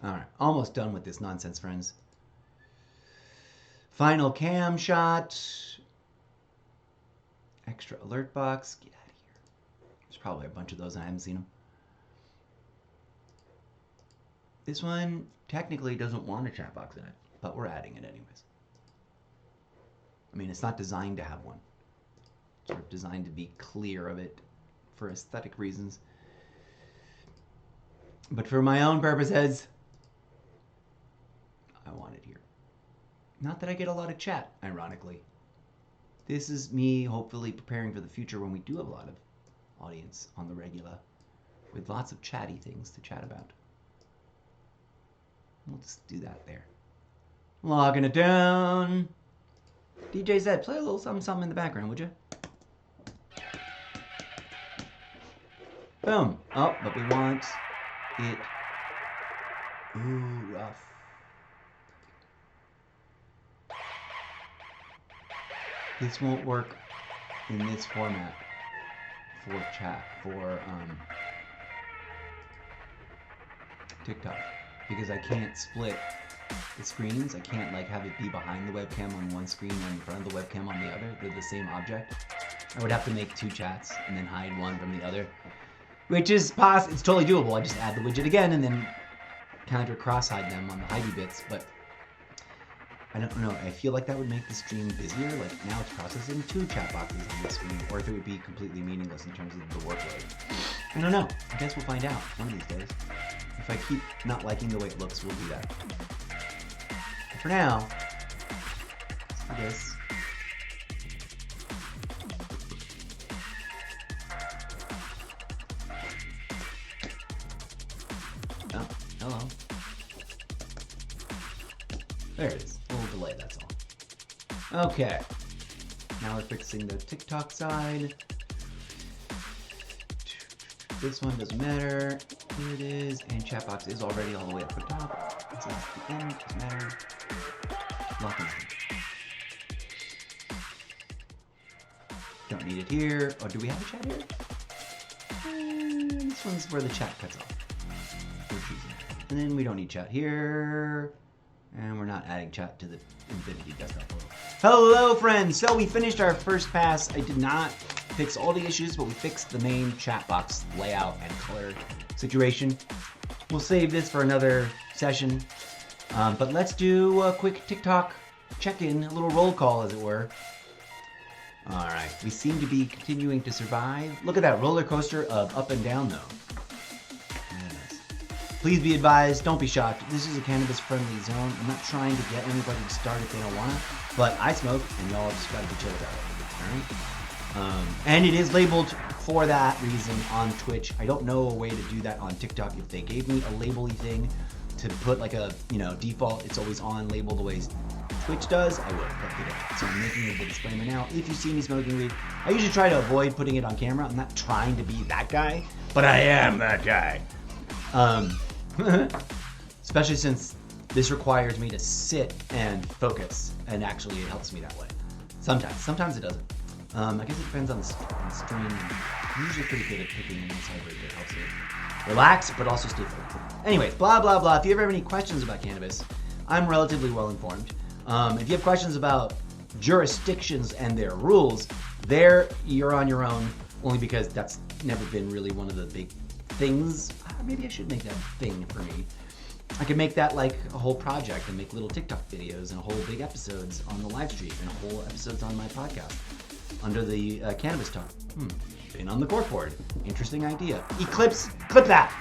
[SPEAKER 1] Alright, almost done with this nonsense, friends. Final cam shot. Extra alert box. Get out of here. There's probably a bunch of those and I haven't seen them. This one technically doesn't want a chat box in it, but we're adding it anyways. I mean, it's not designed to have one. It's sort of designed to be clear of it for aesthetic reasons. But for my own purposes, Not that I get a lot of chat, ironically. This is me hopefully preparing for the future when we do have a lot of audience on the regular, with lots of chatty things to chat about. We'll just do that there. Logging it down. DJ Zed, play a little something in the background, would you? Boom. Oh, but we want it. Ooh, rough. This won't work in this format for chat, for TikTok, because I can't split the screens. I can't like have it be behind the webcam on one screen and in front of the webcam on the other. They're the same object. I would have to make two chats and then hide one from the other, which is it's totally doable. I just add the widget again and then counter cross-hide them on the hidey bits, but I don't know. I feel like that would make the stream busier. Like now it's processing two chat boxes on the screen, or if it would be completely meaningless in terms of the workload. I don't know. I guess we'll find out one of these days. If I keep not liking the way it looks, we'll do that. But for now, let's do this. Oh, hello. There it is. A little delay, that's all. Okay. Now we're fixing the TikTok side. This one doesn't matter. Here it is. And chat box is already all the way up the top. So that's the end. Doesn't matter. Lock and don't need it here. Oh, do we have a chat here? This one's where the chat cuts off. We're choosing. And then we don't need chat here. And we're not adding chat to the Infinity desktop photo. Hello, friends! So we finished our first pass. I did not fix all the issues, but we fixed the main chat box layout and color situation. We'll save this for another session. But let's do a quick TikTok check-in, a little roll call, as it were. All right, we seem to be continuing to survive. Look at that roller coaster of up and down, though. Please be advised, don't be shocked. This is a cannabis-friendly zone. I'm not trying to get anybody to start if they don't want to, but I smoke, and y'all just gotta be chill about it, all right? And it is labeled for that reason on Twitch. I don't know a way to do that on TikTok. If they gave me a label-y thing to put like a, default, it's always on label the way Twitch does, I would, but they don't. So I'm making the disclaimer now. If you see me smoking weed, I usually try to avoid putting it on camera. I'm not trying to be that guy, but I am that guy. Especially since this requires me to sit and focus, and actually it helps me that way. Sometimes it doesn't. I guess it depends on the stream. I'm usually pretty good at picking a nice hybrid that helps me relax, but also stay focused. Anyways, blah, blah, blah. If you ever have any questions about cannabis, I'm relatively well informed. If you have questions about jurisdictions and their rules, you're on your own, only because that's never been really one of the big things. Maybe I should make that a thing for me. I could make that like a whole project and make little TikTok videos and whole big episodes on the live stream and whole episodes on my podcast under the cannabis talk. Been on the corkboard. Interesting idea. Eclipse, clip that.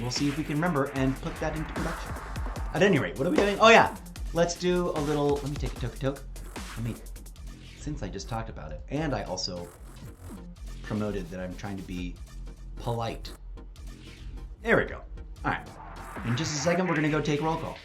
[SPEAKER 1] We'll see if we can remember and put that into production. At any rate, what are we doing? Oh yeah, let's do a little. Let me take a toke. Since I just talked about it, and I also promoted that I'm trying to be polite. There we go. All right. In just a second, we're going to go take roll call.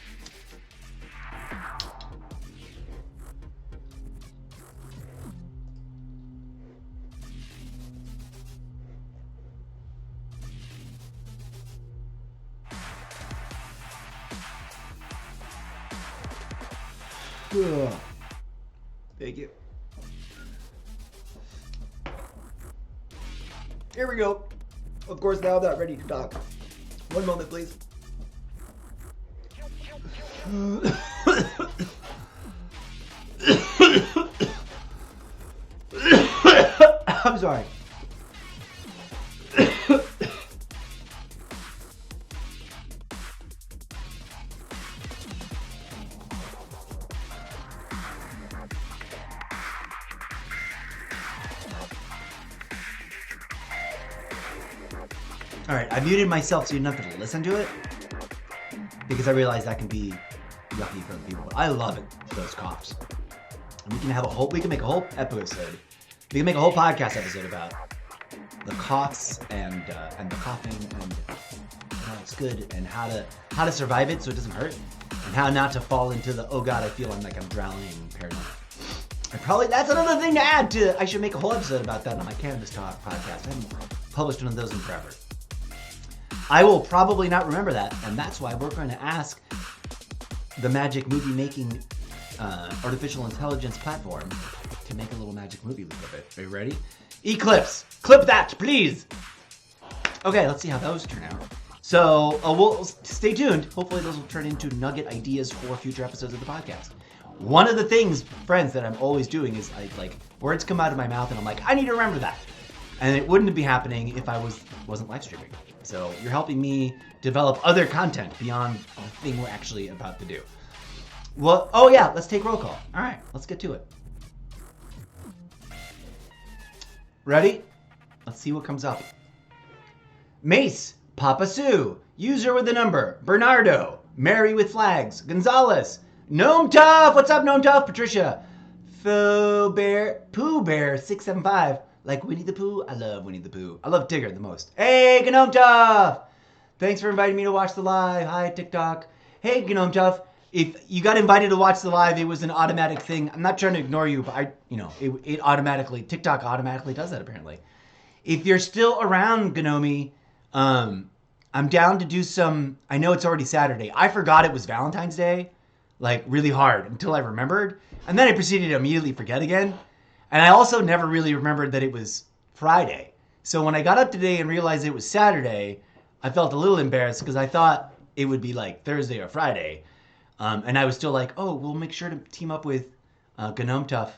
[SPEAKER 1] Thank you. Here we go. Of course, now I'm not ready to talk. One moment, please. I'm sorry. All right, I muted myself so you don't have to listen to it, because I realize that can be yucky for other people, but I love it, those coughs. And we can make a whole episode. We can make a whole podcast episode about the coughs and the coughing and how it's good and how to survive it so it doesn't hurt, and how not to fall into the, oh god, I feel like I'm drowning paranoia. That's another thing to add to. I should make a whole episode about that on my Cannabis Talk podcast. I haven't published one of those in forever. I will probably not remember that, and that's why we're going to ask the magic movie making artificial intelligence platform to make a little magic movie with it. Are you ready? Eclipse, clip that, please. Okay, let's see how those turn out. So we'll stay tuned. Hopefully those will turn into nugget ideas for future episodes of the podcast. One of the things, friends, that I'm always doing is like words come out of my mouth and I'm like, I need to remember that. And it wouldn't be happening if I wasn't live streaming. So you're helping me develop other content beyond the thing we're actually about to do. Well, oh yeah, let's take roll call. All right, let's get to it. Ready? Let's see what comes up. Mace, Papa Sue, user with the number, Bernardo, Mary with flags, Gonzalez, Gnome Tough, what's up Gnome Tough, Patricia, Pooh Bear 675, like Winnie the Pooh, I love Winnie the Pooh, I love Tigger the most. Hey Gnome Tough, thanks for inviting me to watch the live, hi TikTok. Hey Gnome Tough, if you got invited to watch the live, it was an automatic thing. I'm not trying to ignore you, but it automatically, TikTok automatically does that apparently. If you're still around, Gnomi, I'm down to do some, I know it's already Saturday. I forgot it was Valentine's Day, like really hard until I remembered. And then I proceeded to immediately forget again. And I also never really remembered that it was Friday. So when I got up today and realized it was Saturday, I felt a little embarrassed because I thought it would be like Thursday or Friday. And I was still like, oh, we'll make sure to team up with Gnome Tough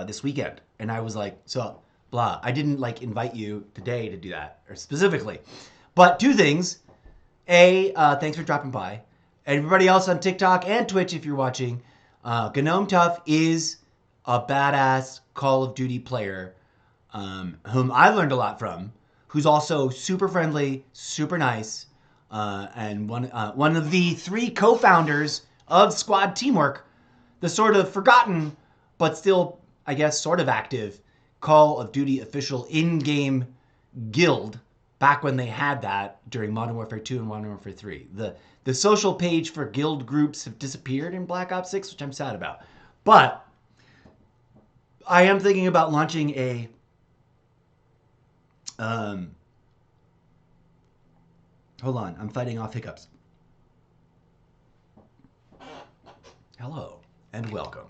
[SPEAKER 1] this weekend. And I was like, so blah. I didn't like invite you today to do that, or specifically. But two things. A, thanks for dropping by. Everybody else on TikTok and Twitch, if you're watching, Gnome Tough is a badass Call of Duty player whom I've learned a lot from, who's also super friendly, super nice, and one of the 3 co-founders of Squad Teamwork, the sort of forgotten but still, I guess, sort of active Call of Duty official in-game guild back when they had that during Modern Warfare 2 and Modern Warfare 3. The social page for guild groups have disappeared in Black Ops 6, which I'm sad about. But I am thinking about launching a hold on, I'm fighting off hiccups. Hello and welcome.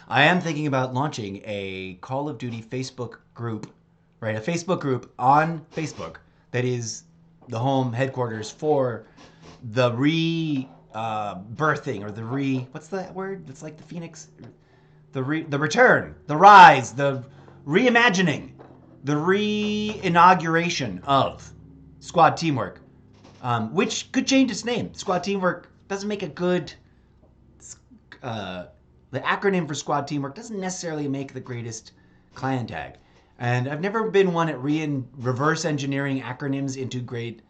[SPEAKER 1] I am thinking about launching a Call of Duty Facebook group, right? A Facebook group on Facebook that is the home headquarters for the birthing, or what's that word? It's like the Phoenix, the return, the rise, the reimagining, the re-inauguration of Squad Teamwork, which could change its name. Squad Teamwork doesn't make a good, the acronym for Squad Teamwork doesn't necessarily make the greatest clan tag. And I've never been one at reverse engineering acronyms into great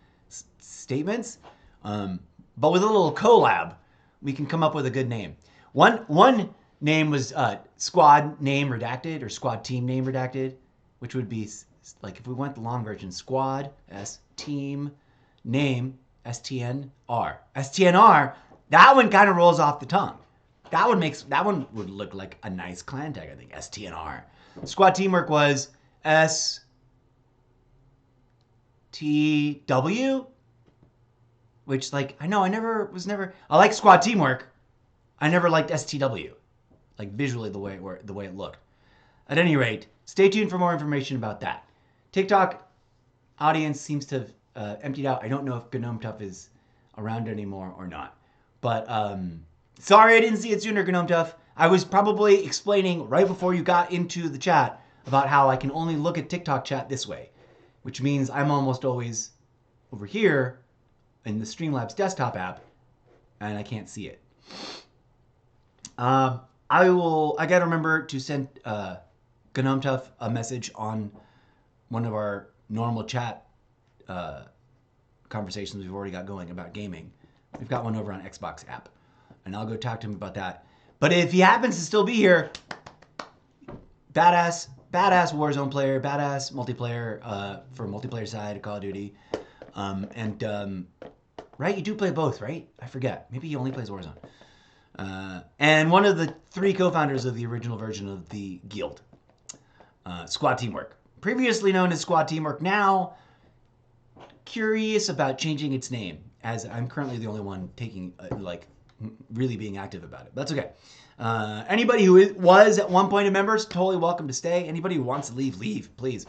[SPEAKER 1] statements. But with a little collab, we can come up with a good name. One name was Squad Name Redacted, or Squad Team Name Redacted, which would be like, if we went the long version, Squad S Team Name STNR. STNR, that one kind of rolls off the tongue. That one would look like a nice clan tag, I think. STNR. Squad Teamwork was STW, which, like, I like Squad Teamwork. I never liked STW, like visually the way it looked. At any rate, stay tuned for more information about that. TikTok audience seems to have emptied out. I don't know if Gnome Tough is around anymore or not. But sorry I didn't see it sooner, Gnome Tough. I was probably explaining right before you got into the chat about how I can only look at TikTok chat this way, which means I'm almost always over here in the Streamlabs desktop app, and I can't see it. I gotta remember to send Gnome Tough a message on one of our normal chat conversations we've already got going about gaming We've got one over on Xbox app. And I'll go talk to him about that. But if he happens to still be here, badass Warzone player, badass multiplayer for multiplayer side of Call of Duty. Right, you do play both, right? I forget. Maybe he only plays Warzone. And one of the 3 co-founders of the original version of the Guild. Squad Teamwork. Previously known as Squad Teamwork, now curious about changing its name, as I'm currently the only one taking, really being active about it. That's okay. Anybody who was at one point a member is totally welcome to stay. Anybody who wants to leave, please.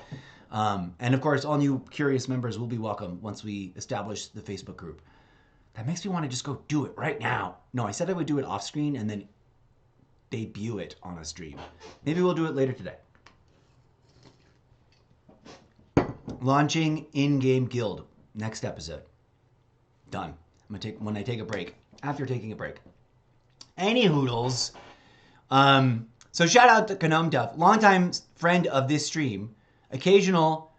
[SPEAKER 1] And of course, all new curious members will be welcome once we establish the Facebook group. That makes me want to just go do it right now. No, I said I would do it off screen and then debut it on a stream. Maybe we'll do it later today. Launching in-game guild. Next episode. Done. I'm gonna when I take a break. After taking a break. Any hoodles. So shout out to Gnome Duff, longtime friend of this stream, occasional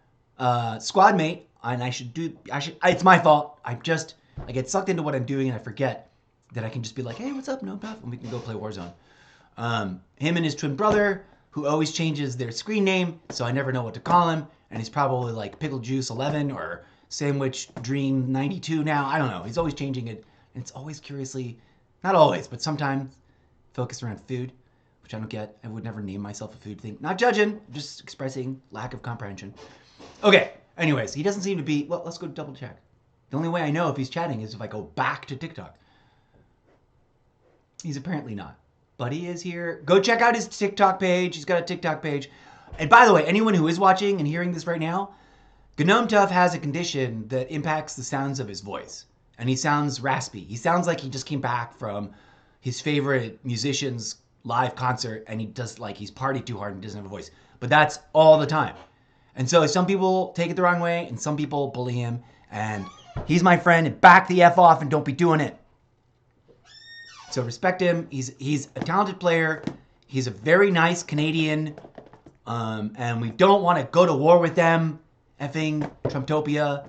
[SPEAKER 1] squad mate, and it's my fault. I get sucked into what I'm doing and I forget that I can just be like, hey, what's up, Gnome Duff? And we can go play Warzone. Him and his twin brother, who always changes their screen name, so I never know what to call him, and he's probably like Pickle Juice 11 or Sandwich Dream 92 now. I don't know. He's always changing it, and it's always curiously, not always, but sometimes focused around food, which I don't get. I would never name myself a food thing. Not judging, just expressing lack of comprehension. Okay, anyways, he doesn't seem to be, well, let's go double check. The only way I know if he's chatting is if I go back to TikTok. He's apparently not. But he is here. Go check out his TikTok page. He's got a TikTok page. And by the way, anyone who is watching and hearing this right now, Gnome Tuff has a condition that impacts the sounds of his voice. And he sounds raspy. He sounds like he just came back from his favorite musician's live concert and he's partied too hard and doesn't have a voice. But that's all the time. And so some people take it the wrong way and some people bully him. And he's my friend, and back the F off and don't be doing it. So respect him. He's a talented player. He's a very nice Canadian. And we don't want to go to war with them. Effing Trumptopia.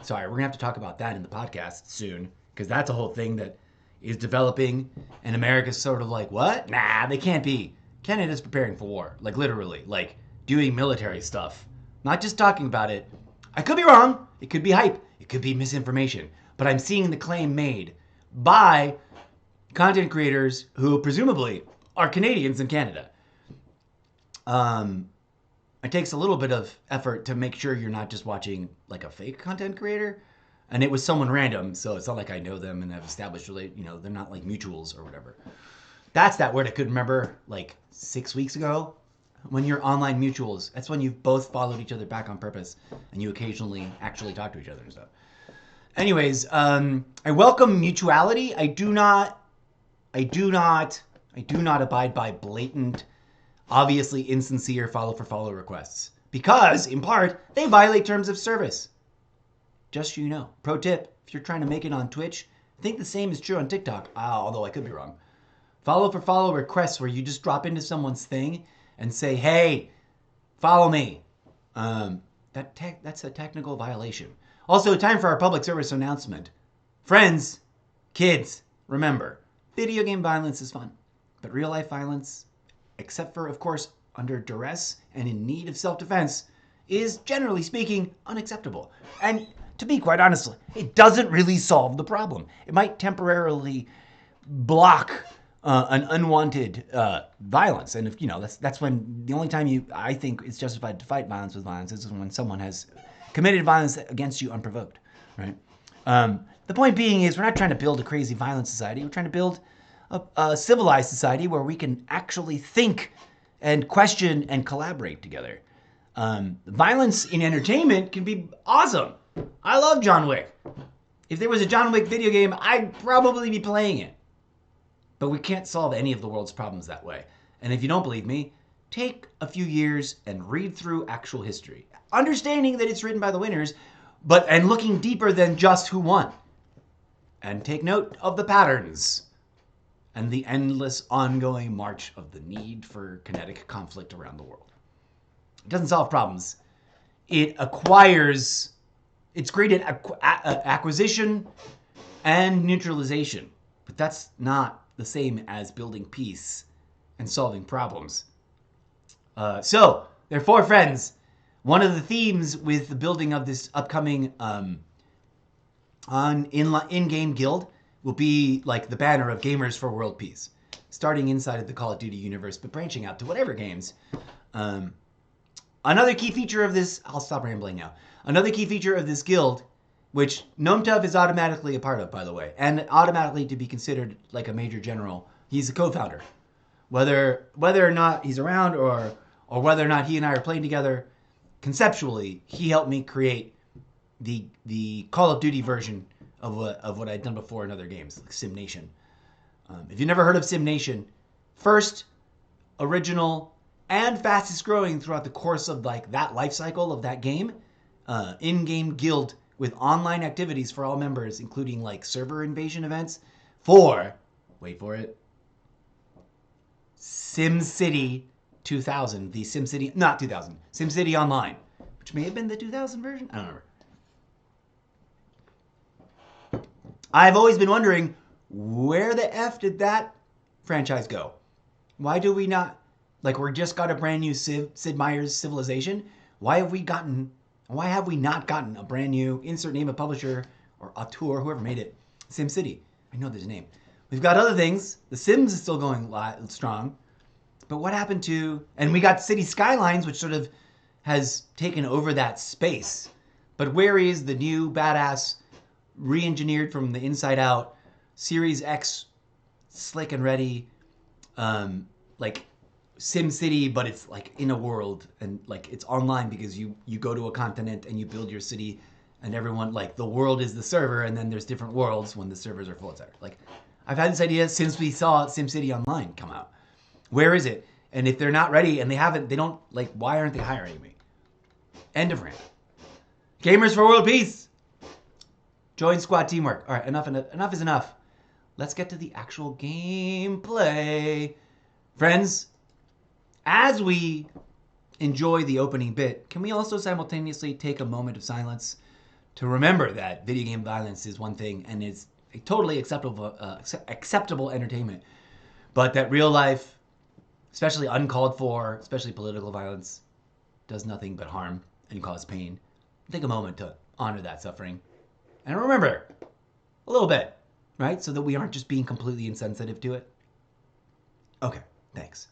[SPEAKER 1] Sorry, we're going to have to talk about that in the podcast soon. Because that's a whole thing that is developing. And America's sort of like, what? Nah, they can't be. Canada's preparing for war. Like literally. Like doing military stuff. Not just talking about it. I could be wrong. It could be hype. It could be misinformation. But I'm seeing the claim made by content creators who presumably are Canadians in Canada. It takes a little bit of effort to make sure you're not just watching like a fake content creator. And it was someone random, so it's not like I know them and have established they're not like mutuals or whatever. That's that word I could remember like 6 weeks ago. When you're online mutuals, that's when you've both followed each other back on purpose and you occasionally actually talk to each other and stuff. Anyways, I welcome mutuality. I do not abide by blatant, obviously insincere follow-for-follow requests because, in part, they violate terms of service. Just so you know. Pro tip, if you're trying to make it on Twitch, I think the same is true on TikTok, although I could be wrong. Follow-for-follow requests where you just drop into someone's thing and say, hey, follow me. That's a technical violation. Also, time for our public service announcement. Friends, kids, remember, video game violence is fun, but real life violence, except for, of course, under duress and in need of self-defense, is, generally speaking, unacceptable. And to be quite honest, it doesn't really solve the problem. It might temporarily block an unwanted violence. And if that's when the only time I think it's justified to fight violence with violence is when someone has committed violence against you unprovoked, right? The point being is we're not trying to build a crazy violent society. We're trying to build a civilized society where we can actually think and question and collaborate together. Violence in entertainment can be awesome. I love John Wick. If there was a John Wick video game, I'd probably be playing it. But we can't solve any of the world's problems that way. And if you don't believe me, take a few years and read through actual history. Understanding that it's written by the winners, and looking deeper than just who won. And take note of the patterns and the endless ongoing march of the need for kinetic conflict around the world. It doesn't solve problems. It's great at acquisition and neutralization. But that's not the same as building peace and solving problems. So, there are 4 friends. One of the themes with the building of this upcoming in-game guild will be like the banner of Gamers for World Peace, starting inside of the Call of Duty universe, but branching out to whatever games. Another key feature of this, I'll stop rambling now. Another key feature of this guild, which GnomeTuff is automatically a part of, by the way, and automatically to be considered like a major general. He's a co-founder. Whether or not he's around or whether or not he and I are playing together, conceptually, he helped me create the Call of Duty version of what I'd done before in other games, like Sim Nation. If you've never heard of Sim Nation, first, original, and fastest growing throughout the course of like that life cycle of that game, in-game guild with online activities for all members, including like server invasion events for, wait for it, SimCity 2000, the SimCity, not 2000, SimCity Online, which may have been the 2000 version, I don't remember. I've always been wondering, where the F did that franchise go? Why do we not, like we're just got a brand new Sid Meier's Civilization, why have we not gotten a brand new, insert name of publisher, or auteur, whoever made it, SimCity? I know there's a name. We've got other things. The Sims is still going strong. But what happened to... And we got City Skylines, which sort of has taken over that space. But where is the new, badass, re-engineered from the inside out, Series X, slick and ready, like SimCity, but it's like in a world and like it's online because you go to a continent and you build your city and everyone, like the world is the server and then there's different worlds when the servers are full, etc. Like I've had this idea since we saw SimCity Online come out. Where is it? And if they're not ready and they don't, like, why aren't they hiring me? End of rant. Gamers for World Peace. Join squad teamwork. All right, enough is enough. Let's get to the actual gameplay. Friends, as we enjoy the opening bit, can we also simultaneously take a moment of silence to remember that video game violence is one thing and is a totally acceptable entertainment, but that real life, especially uncalled for, especially political violence, does nothing but harm and cause pain. Take a moment to honor that suffering. And remember, a little bit, right? So that we aren't just being completely insensitive to it. Okay, thanks.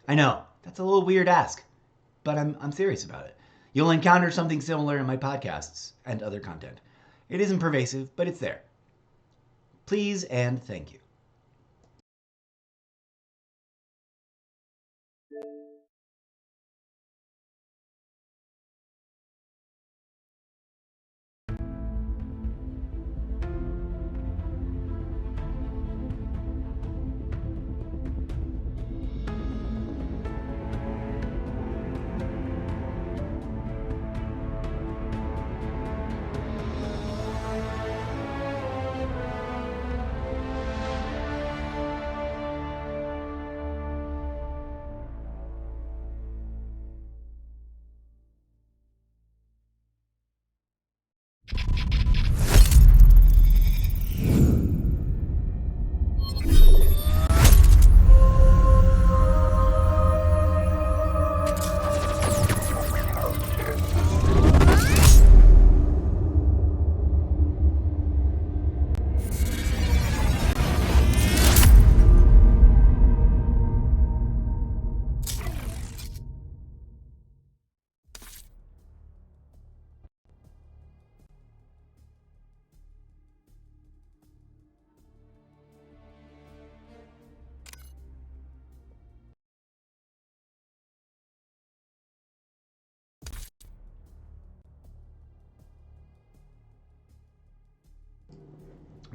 [SPEAKER 1] I know, that's a little weird ask, but I'm serious about it. You'll encounter something similar in my podcasts and other content. It isn't pervasive, but it's there. Please and thank you.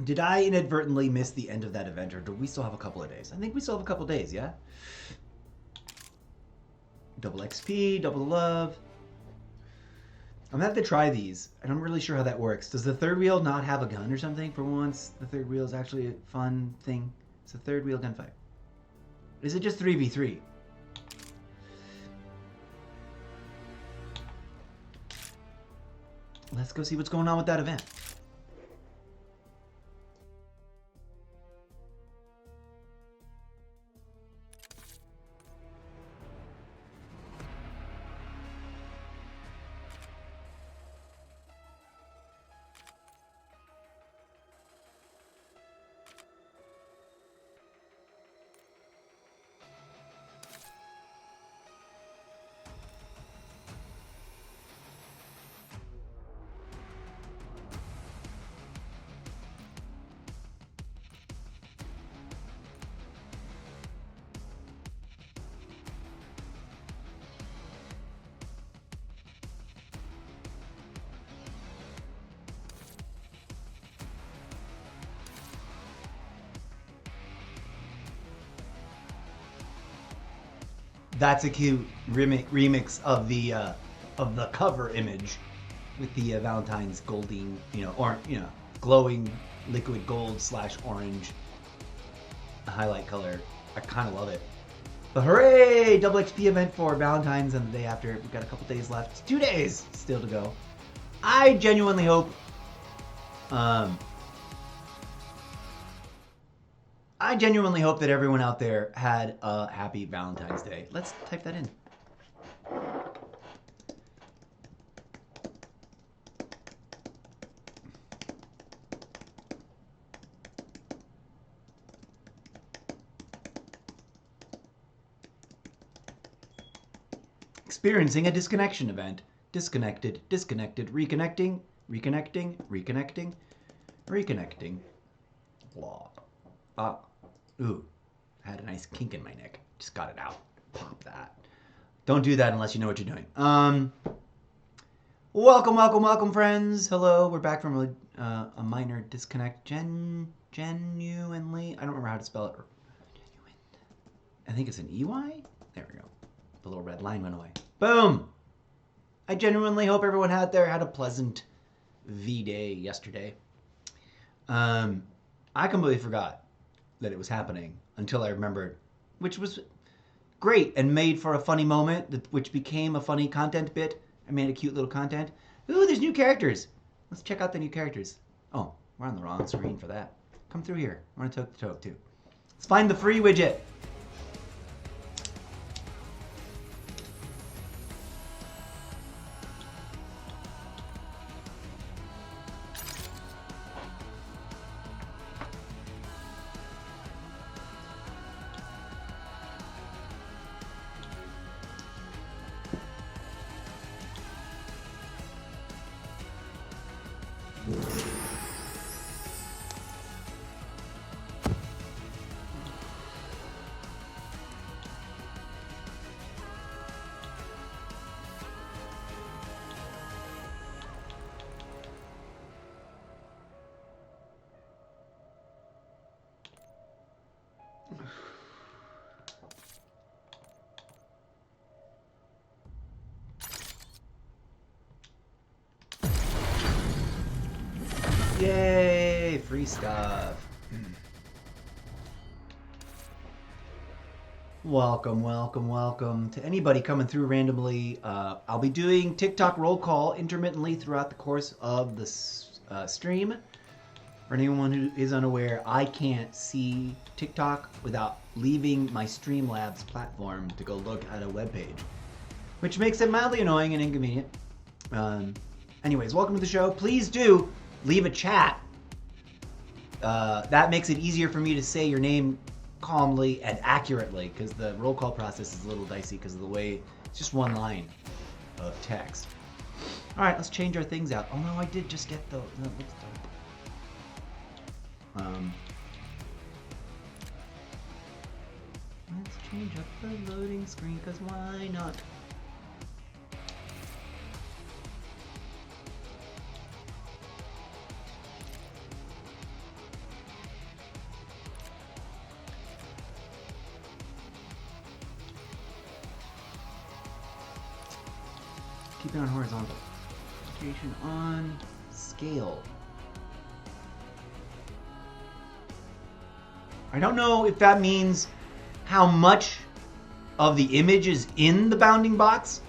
[SPEAKER 1] Did I inadvertently miss the end of that event, or do we still have a couple of days? I think we still have a couple of days, yeah? Double XP, double love. I'm gonna have to try these, and I'm really sure how that works. Does the third wheel not have a gun or something? For once, the third wheel is actually a fun thing. It's a third wheel gunfight. Is it just 3v3? Let's go see what's going on with that event. That's a cute remix of the cover image with the Valentine's golding, or glowing liquid gold / orange highlight color. I kind of love it. But hooray! Double XP event for Valentine's and the day after. We've got a couple days left. 2 days still to go. I genuinely hope that everyone out there had a happy Valentine's Day. Let's type that in. Experiencing a disconnection event. Disconnected, disconnected, reconnecting, reconnecting, reconnecting, reconnecting. Blah. Ooh, I had a nice kink in my neck. Just got it out. Pop that. Don't do that unless you know what you're doing. Welcome, friends. Hello, we're back from a minor disconnect. Genuinely, I don't remember how to spell it. Genuine. I think it's an EY. There we go. The little red line went away. Boom. I genuinely hope everyone had a pleasant V-Day yesterday. I completely forgot that it was happening until I remembered, which was great and made for a funny moment, which became a funny content bit. I made a cute little content. Ooh, there's new characters. Let's check out the new characters. Oh, we're on the wrong screen for that. Come through here. I want to talk to Toke too. Let's find the free widget. Yay! Free stuff. Welcome to anybody coming through randomly. I'll be doing TikTok roll call intermittently throughout the course of the stream. For anyone who is unaware, I can't see TikTok without leaving my Streamlabs platform to go look at a webpage, which makes it mildly annoying and inconvenient. Anyways, welcome to the show. Please do leave a chat. That makes it easier for me to say your name calmly and accurately, because the roll call process is a little dicey because of the way it's just one line of text. All right, let's change our things out. Oh no, I did just get those. No, let's change up the loading screen, because why not? Keep it on horizontal. Location on scale. I don't know if that means how much of the image is in the bounding box,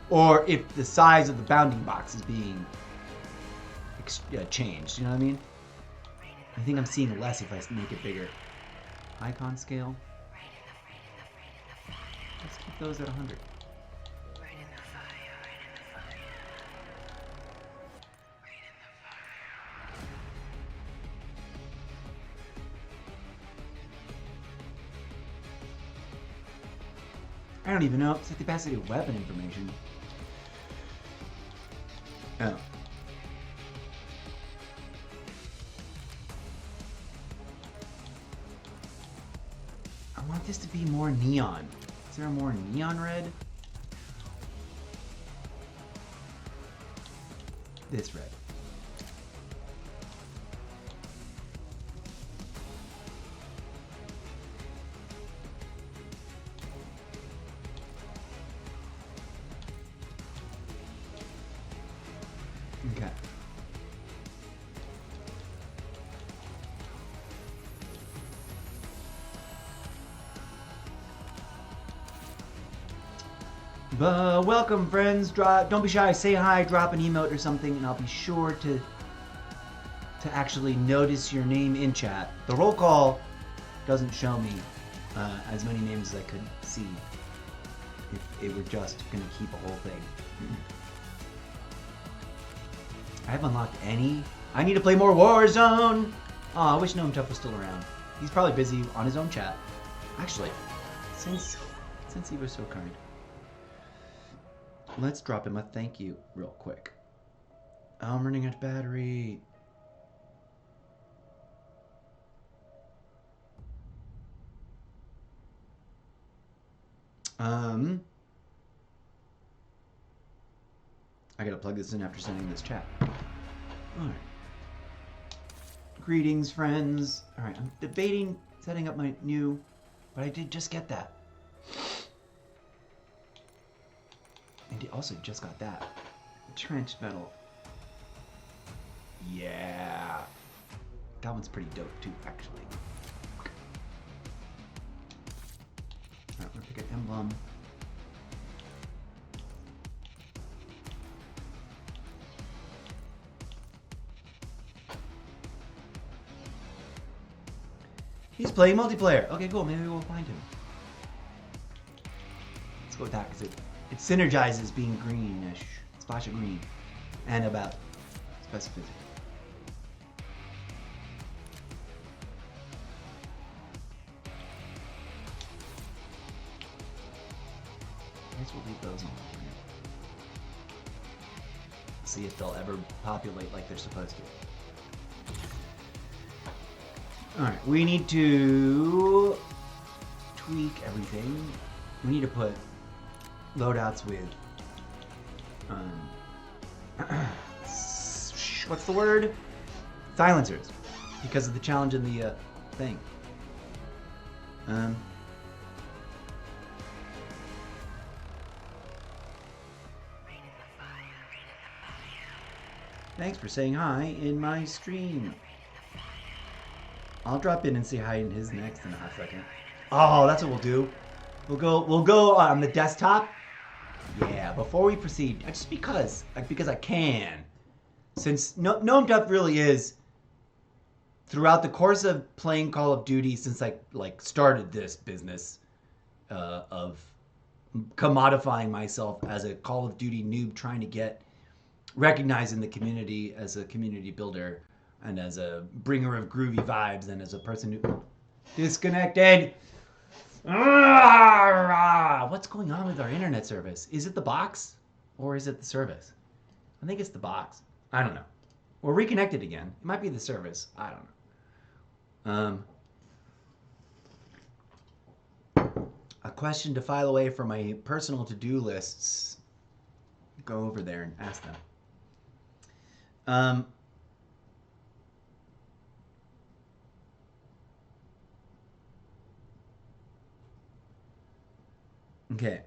[SPEAKER 1] or if the size of the bounding box is being changed. You know what I mean? I think I'm seeing less if I make it bigger. Icon scale. Let's keep those at 100. I don't even know. It's the capacity of weapon information. Oh. I want this to be more neon. Is there a more neon red? This red. Okay. Welcome, friends. Don't be shy. Say hi. Drop an emote or something, and I'll be sure to actually notice your name in chat. The roll call doesn't show me as many names as I could see if it were just going to keep a whole thing. I haven't unlocked any. I need to play more Warzone. Oh, I wish Gnome Tough was still around. He's probably busy on his own chat. Actually, since he was so kind. Let's drop him a thank you real quick. Oh, I'm running out of battery. I gotta plug this in after sending this chat. Alright. Greetings, friends. Alright, I'm debating setting up my new, but I did just get that. And he also just got that. Trench metal. Yeah. That one's pretty dope too, actually. Alright, we're gonna pick an emblem. He's playing multiplayer. Okay, cool. Maybe we'll find him. Let's go with that because it synergizes being greenish, splash of green, and about specificity. I guess we'll leave those on. See if they'll ever populate like they're supposed to. Alright, we need to tweak everything. We need to put loadouts with what's the word? Silencers. Because of the challenge in the thing. Thanks for saying hi in my stream. I'll drop in and say hi in his next in a hot second. Oh, that's what we'll do. We'll go on the desktop. Yeah, before we proceed, just because I can. Since Gnome Tough really is, throughout the course of playing Call of Duty since I started this business of commodifying myself as a Call of Duty noob, trying to get recognized in the community as a community builder and as a bringer of groovy vibes and as a person who disconnected. What's going on with our internet service? Is it the box or is it the service? I think it's the box. I don't know. We're reconnected again. It might be the service. I don't know. A question to file away for my personal to-do lists. Go over there and ask them. Okay.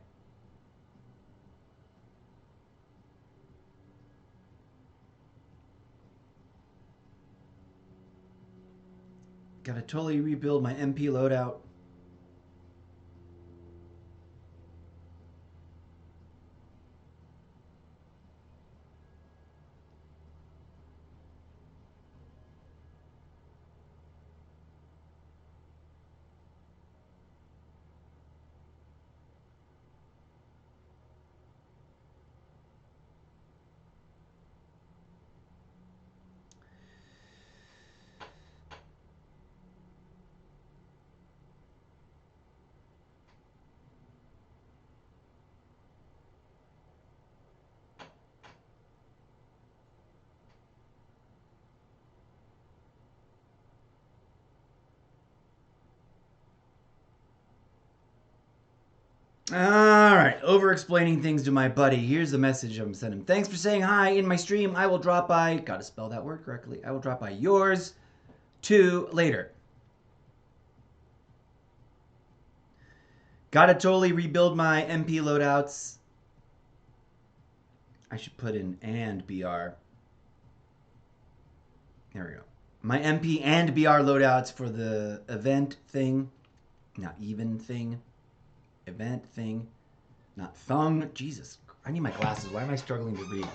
[SPEAKER 1] Gotta totally rebuild my MP loadout. Alright, over-explaining things to my buddy. Here's the message I'm sending. Thanks for saying hi in my stream. I will drop by, gotta spell that word correctly, I will drop by yours too later. Gotta totally rebuild my MP loadouts. I should put in and BR. There we go. My MP and BR loadouts for the event thing. Not even thing. Event thing. Not thung. Jesus. I need my glasses. Why am I struggling to read?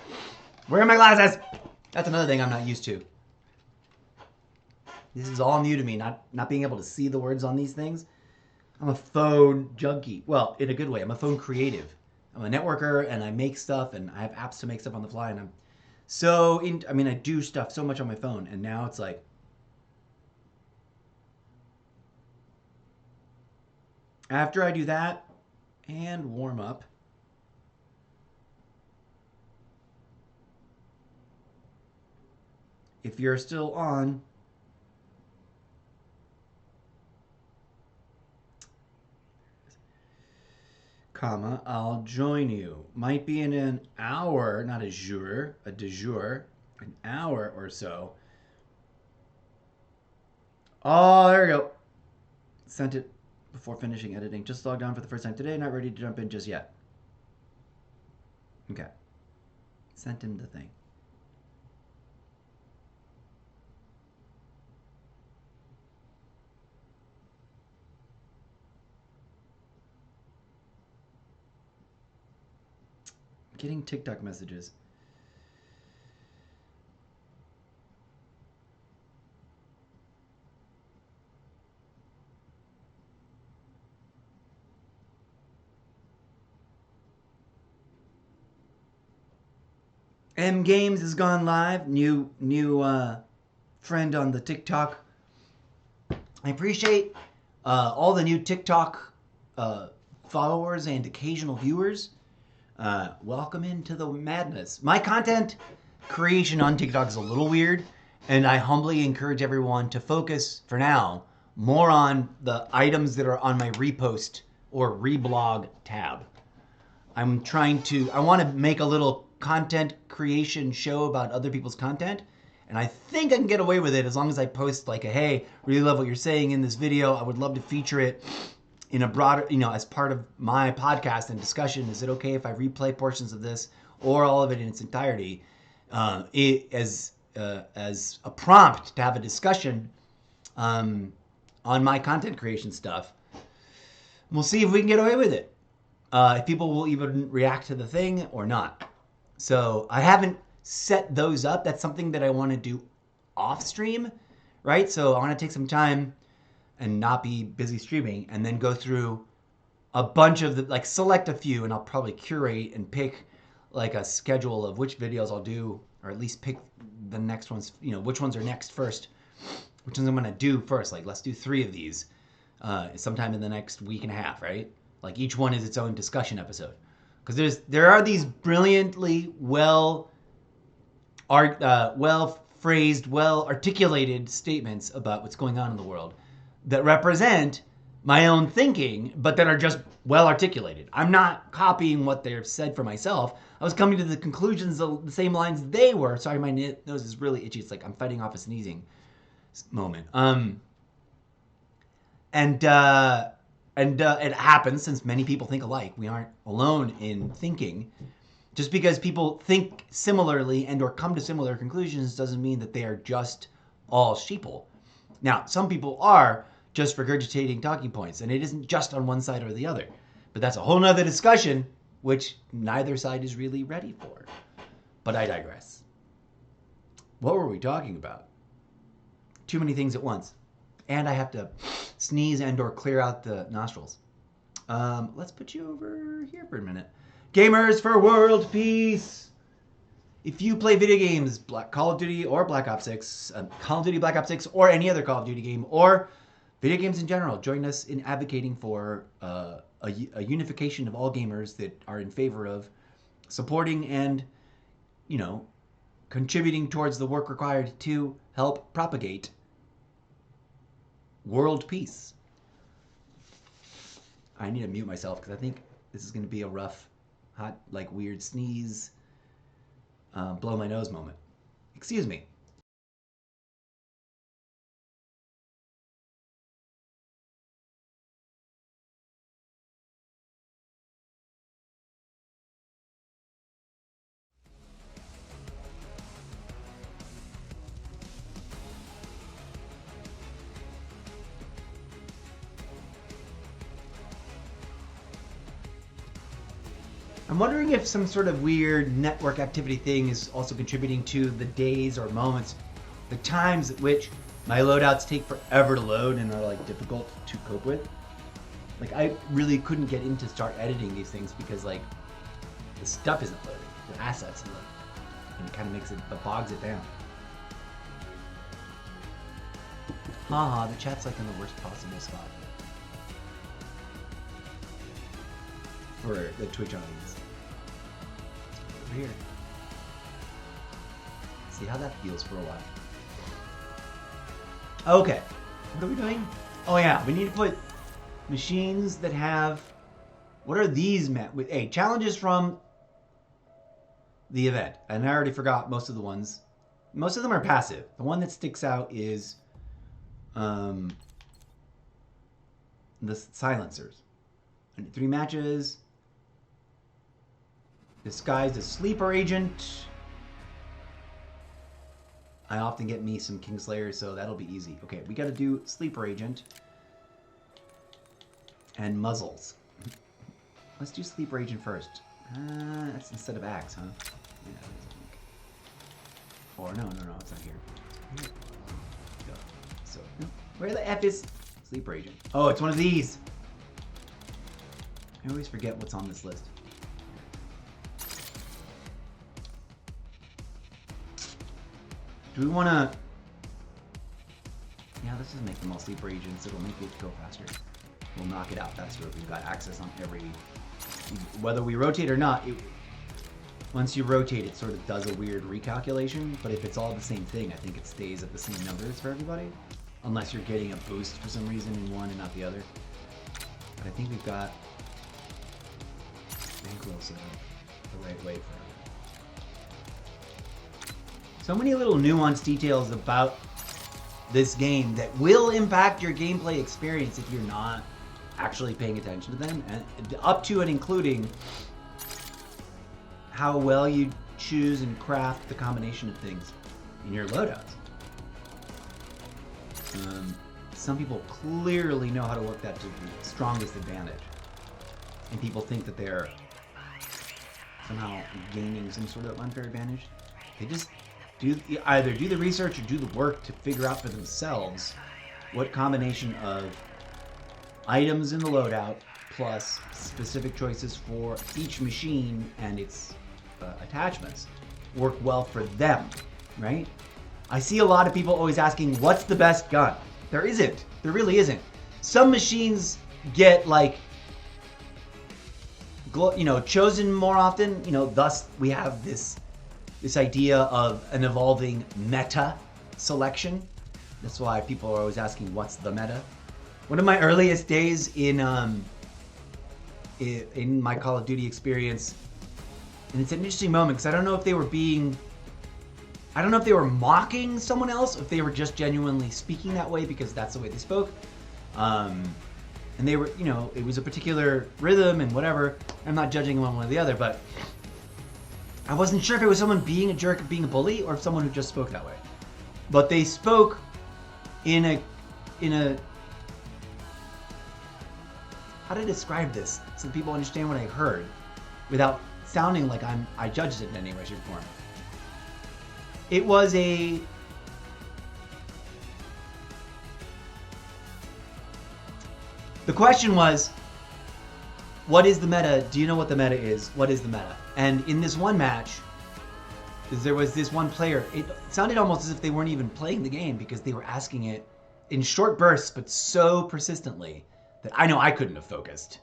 [SPEAKER 1] Where are my glasses? That's another thing I'm not used to. This is all new to me, not being able to see the words on these things. I'm a phone junkie. Well, in a good way. I'm a phone creative. I'm a networker, and I make stuff, and I have apps to make stuff on the fly, and I'm so I do stuff so much on my phone, and now it's like after I do that and warm up, if you're still on, comma, I'll join you. Might be in an hour, not a jour, a de jour, an hour or so. Oh, there we go. Sent it before finishing editing. Just logged on for the first time today. Not ready to jump in just yet. Okay. Sent him the thing. Getting TikTok messages. M Games has gone live. New friend on the TikTok. I appreciate all the new TikTok followers and occasional viewers. Welcome into the madness. My content creation on TikTok is a little weird, and I humbly encourage everyone to focus, for now, more on the items that are on my repost or reblog tab. I want to make a little content creation show about other people's content, and I think I can get away with it as long as I post like a, hey, really love what you're saying in this video. I would love to feature it in a broader, as part of my podcast and discussion. Is it okay if I replay portions of this or all of it in its entirety as a prompt to have a discussion on my content creation stuff? We'll see if we can get away with it. If people will even react to the thing or not. So I haven't set those up. That's something that I want to do off stream, right? So I want to take some time and not be busy streaming and then go through a bunch of select a few, and I'll probably curate and pick like a schedule of which videos I'll do, or at least pick the next ones, which ones are next first, which ones I'm going to do first. Like, let's do 3 of these sometime in the next week and a half, right? Like each one is its own discussion episode. Because there are these brilliantly well phrased, well articulated statements about what's going on in the world that represent my own thinking, but that are just well articulated. I'm not copying what they've said for myself. I was coming to the conclusions of the same lines they were. Sorry, my nose is really itchy. It's like I'm fighting off a sneezing moment. It happens, since many people think alike. We aren't alone in thinking. Just because people think similarly and or come to similar conclusions doesn't mean that they are just all sheeple. Now, some people are just regurgitating talking points, and it isn't just on one side or the other. But that's a whole nother discussion, which neither side is really ready for. But I digress. What were we talking about? Too many things at once. And I have to sneeze and or clear out the nostrils. Let's put you over here for a minute. Gamers for world peace. If you play video games, Call of Duty or Black Ops 6, Call of Duty Black Ops 6 or any other Call of Duty game, or video games in general, join us in advocating for a unification of all gamers that are in favor of supporting and, contributing towards the work required to help propagate world peace. I need to mute myself because I think this is going to be a rough, hot, weird sneeze, blow my nose moment. Excuse me. I'm wondering if some sort of weird network activity thing is also contributing to the days or moments, the times at which my loadouts take forever to load and are like difficult to cope with. Like I really couldn't get into start editing these things because like the stuff isn't loading, the assets, and it kind of makes it, bogs it down. Haha, the chat's like in the worst possible spot for the Twitch audience. Over here. See how that feels for a while. Okay, what are we doing? Oh yeah, we need to put machines that have, what are these with challenges from the event. And I already forgot most of the ones. Most of them are passive. The one that sticks out is the silencers. 3 matches. Disguised as sleeper agent. I often get me some Kingslayer, so that'll be easy. Okay, we gotta do sleeper agent. And muzzles. Let's do sleeper agent first. That's instead of axe, huh? Yeah. Or no, it's not here. Go. So, where the F is sleeper agent? Oh, it's one of these. I always forget what's on this list. Do we want to... Yeah, let's just make them all sleeper agents. It'll make it go faster. We'll knock it out faster if we've got access on every... Whether we rotate or not, once you rotate, it sort of does a weird recalculation. But if it's all the same thing, I think it stays at the same numbers for everybody. Unless you're getting a boost for some reason in one and not the other. But I think we've got bankroll set up the right way for it. So many little nuanced details about this game that will impact your gameplay experience if you're not actually paying attention to them, and up to and including how well you choose and craft the combination of things in your loadouts. Some people clearly know how to work that to the strongest advantage, and people think that they're somehow gaining some sort of unfair advantage. They just either do the research or do the work to figure out for themselves what combination of items in the loadout plus specific choices for each machine and its attachments work well for them, right? I see a lot of people always asking, what's the best gun? There isn't. There really isn't. Some machines get like, chosen more often, thus we have this idea of an evolving meta selection. That's why people are always asking, what's the meta? One of my earliest days in my Call of Duty experience, and it's an interesting moment because I don't know if they were mocking someone else, or if they were just genuinely speaking that way because that's the way they spoke. And they were, it was a particular rhythm and whatever. I'm not judging one or the other, but I wasn't sure if it was someone being a jerk, being a bully, or if someone who just spoke that way. But they spoke in a how to describe this so that people understand what I heard without sounding like I judged it in any way, shape, or form. It was the question was, what is the meta? Do you know what the meta is? What is the meta? And in this one match, there was this one player, it sounded almost as if they weren't even playing the game because they were asking it in short bursts, but so persistently that I know I couldn't have focused.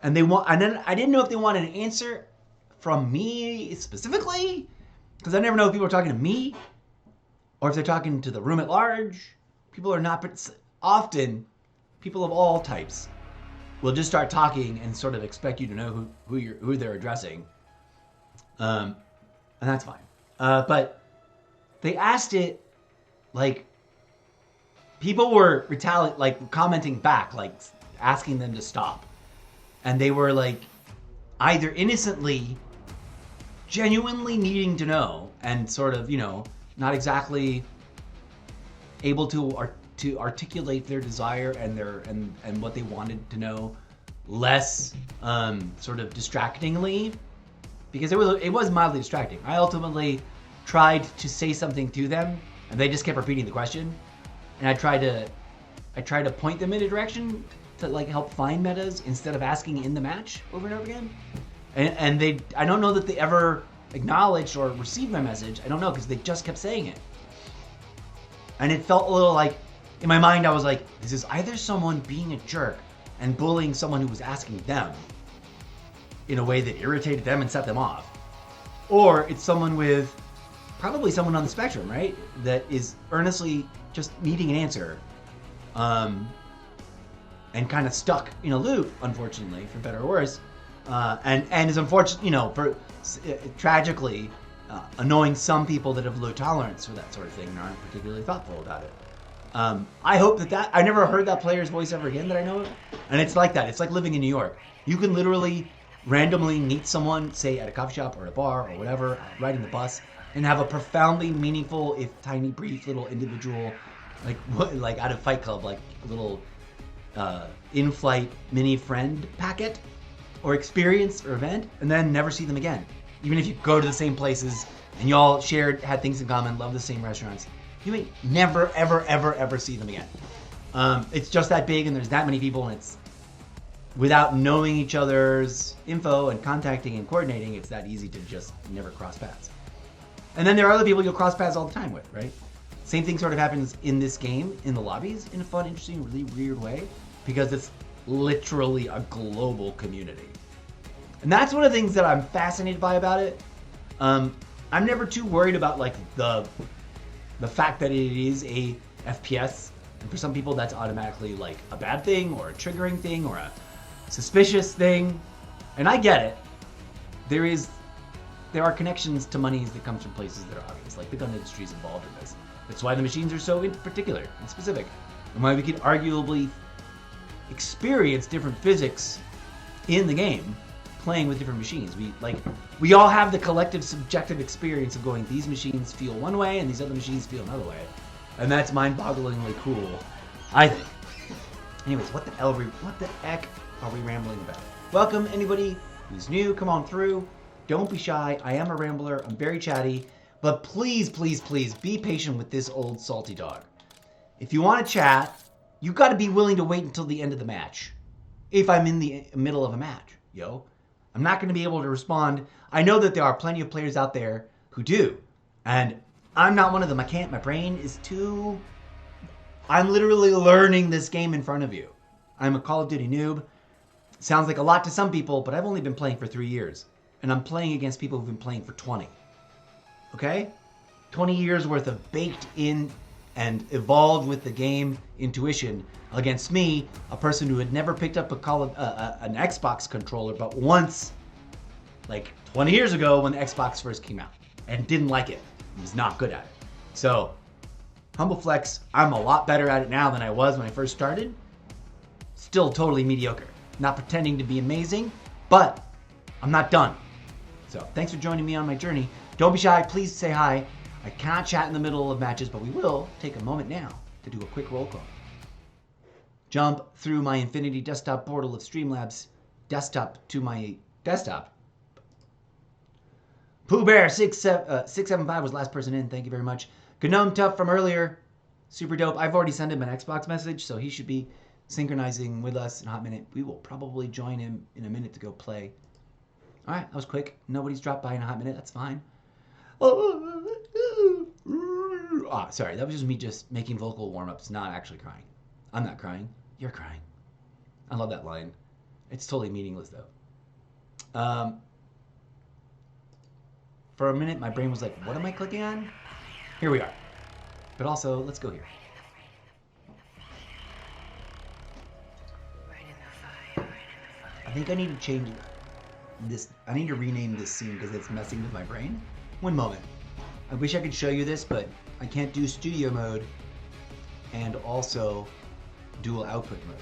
[SPEAKER 1] And then I didn't know if they wanted an answer from me specifically, because I never know if people are talking to me or if they're talking to the room at large. People are not, but often people of all types will just start talking and sort of expect you to know who they're addressing. And that's fine. But they asked it like people were commenting back, like asking them to stop. And they were like either innocently, genuinely needing to know and sort of, not exactly able to articulate their desire and what they wanted to know less sort of distractingly, because it was mildly distracting. I ultimately tried to say something to them, and they just kept repeating the question, and I tried to point them in a direction to like help find metas instead of asking in the match over and over again. And I don't know that they ever acknowledged or received my message. I don't know, because they just kept saying it. And it felt a little like, in my mind I was like, this is either someone being a jerk and bullying someone who was asking them in a way that irritated them and set them off, or it's probably someone on the spectrum, right, that is earnestly just needing an answer, and kind of stuck in a loop, unfortunately, for better or worse, and is unfortunate, for tragically annoying some people that have low tolerance for that sort of thing and aren't particularly thoughtful about it. I hope that I never heard that player's voice ever again that I know of, and it's like that. It's like living in New York. You can literally randomly meet someone, say at a coffee shop or at a bar or whatever, riding the bus, and have a profoundly meaningful, if tiny, brief, little individual, like out of Fight Club, like a little in-flight mini friend packet or experience or event, and then never see them again. Even if you go to the same places and you all had things in common, love the same restaurants, you may never, ever, ever, ever see them again. It's just that big, and there's that many people, and it's without knowing each other's info and contacting and coordinating, it's that easy to just never cross paths. And then there are other people you'll cross paths all the time with, right? Same thing sort of happens in this game, in the lobbies, in a fun, interesting, really weird way, because it's literally a global community. And that's one of the things that I'm fascinated by about it. I'm never too worried about like the fact that it is a FPS, and for some people that's automatically like a bad thing or a triggering thing or a suspicious thing. And I get it. There are connections to monies that comes from places that are obvious, like the gun industry is involved in this. That's why the machines are so in particular and specific, and why we could arguably experience different physics in the game playing with different machines. We all have the collective subjective experience of going, these machines feel one way and these other machines feel another way, and that's mind-bogglingly cool, I think. Anyways, what the heck are we rambling about? Welcome anybody who's new, come on through. Don't be shy. I am a rambler. I'm very chatty. But please, please, please be patient with this old salty dog. If you want to chat, you got to be willing to wait until the end of the match. If I'm in the middle of a match, yo. I'm not going to be able to respond. I know that there are plenty of players out there who do. And I'm not one of them. I can't. My brain is too... I'm literally learning this game in front of you. I'm a Call of Duty noob. Sounds like a lot to some people, but I've only been playing for 3 years. And I'm playing against people who've been playing for 20. Okay? 20 years worth of baked in and evolved with the game intuition against me, a person who had never picked up an Xbox controller but once, like 20 years ago when the Xbox first came out, and didn't like it. He was not good at it. So, humble flex, I'm a lot better at it now than I was when I first started. Still totally mediocre. Not pretending to be amazing, but I'm not done. So, thanks for joining me on my journey. Don't be shy, please say hi. I cannot chat in the middle of matches, but we will take a moment now to do a quick roll call. Jump through my Infinity desktop portal of Streamlabs desktop to my desktop. Pooh Bear 675 was last person in. Thank you very much. Gnome Tough from earlier. Super dope. I've already sent him an Xbox message, so he should be synchronizing with us in a hot minute. We will probably join him in a minute to go play. All right, that was quick. Nobody's dropped by in a hot minute. That's fine. Sorry, that was just me just making vocal warm-ups, not actually crying. I'm not crying. You're crying. I love that line. It's totally meaningless, though. For a minute, my brain was like, what am I clicking on? Here we are. But also, let's go here. I think I need to change this. I need to rename this scene because it's messing with my brain. One moment. I wish I could show you this, but I can't do studio mode and also dual output mode.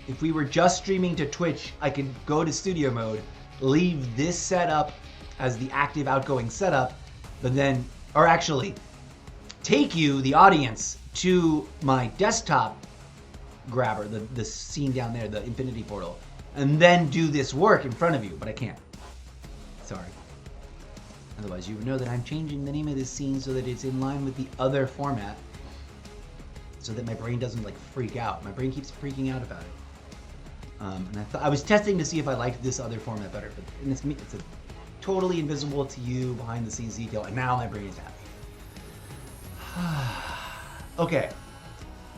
[SPEAKER 1] If we were just streaming to Twitch, I could go to studio mode, leave this setup as the active outgoing setup, but then, or actually, take you, the audience, to my desktop grabber, the scene down there, the Infinity portal, and then do this work in front of you, but I can't. Sorry. Otherwise, you would know that I'm changing the name of this scene so that it's in line with the other format, so that my brain doesn't like freak out. My brain keeps freaking out about it. And I was testing to see if I liked this other format better, but it's a totally invisible to you behind the scenes detail, and now my brain is happy. Okay,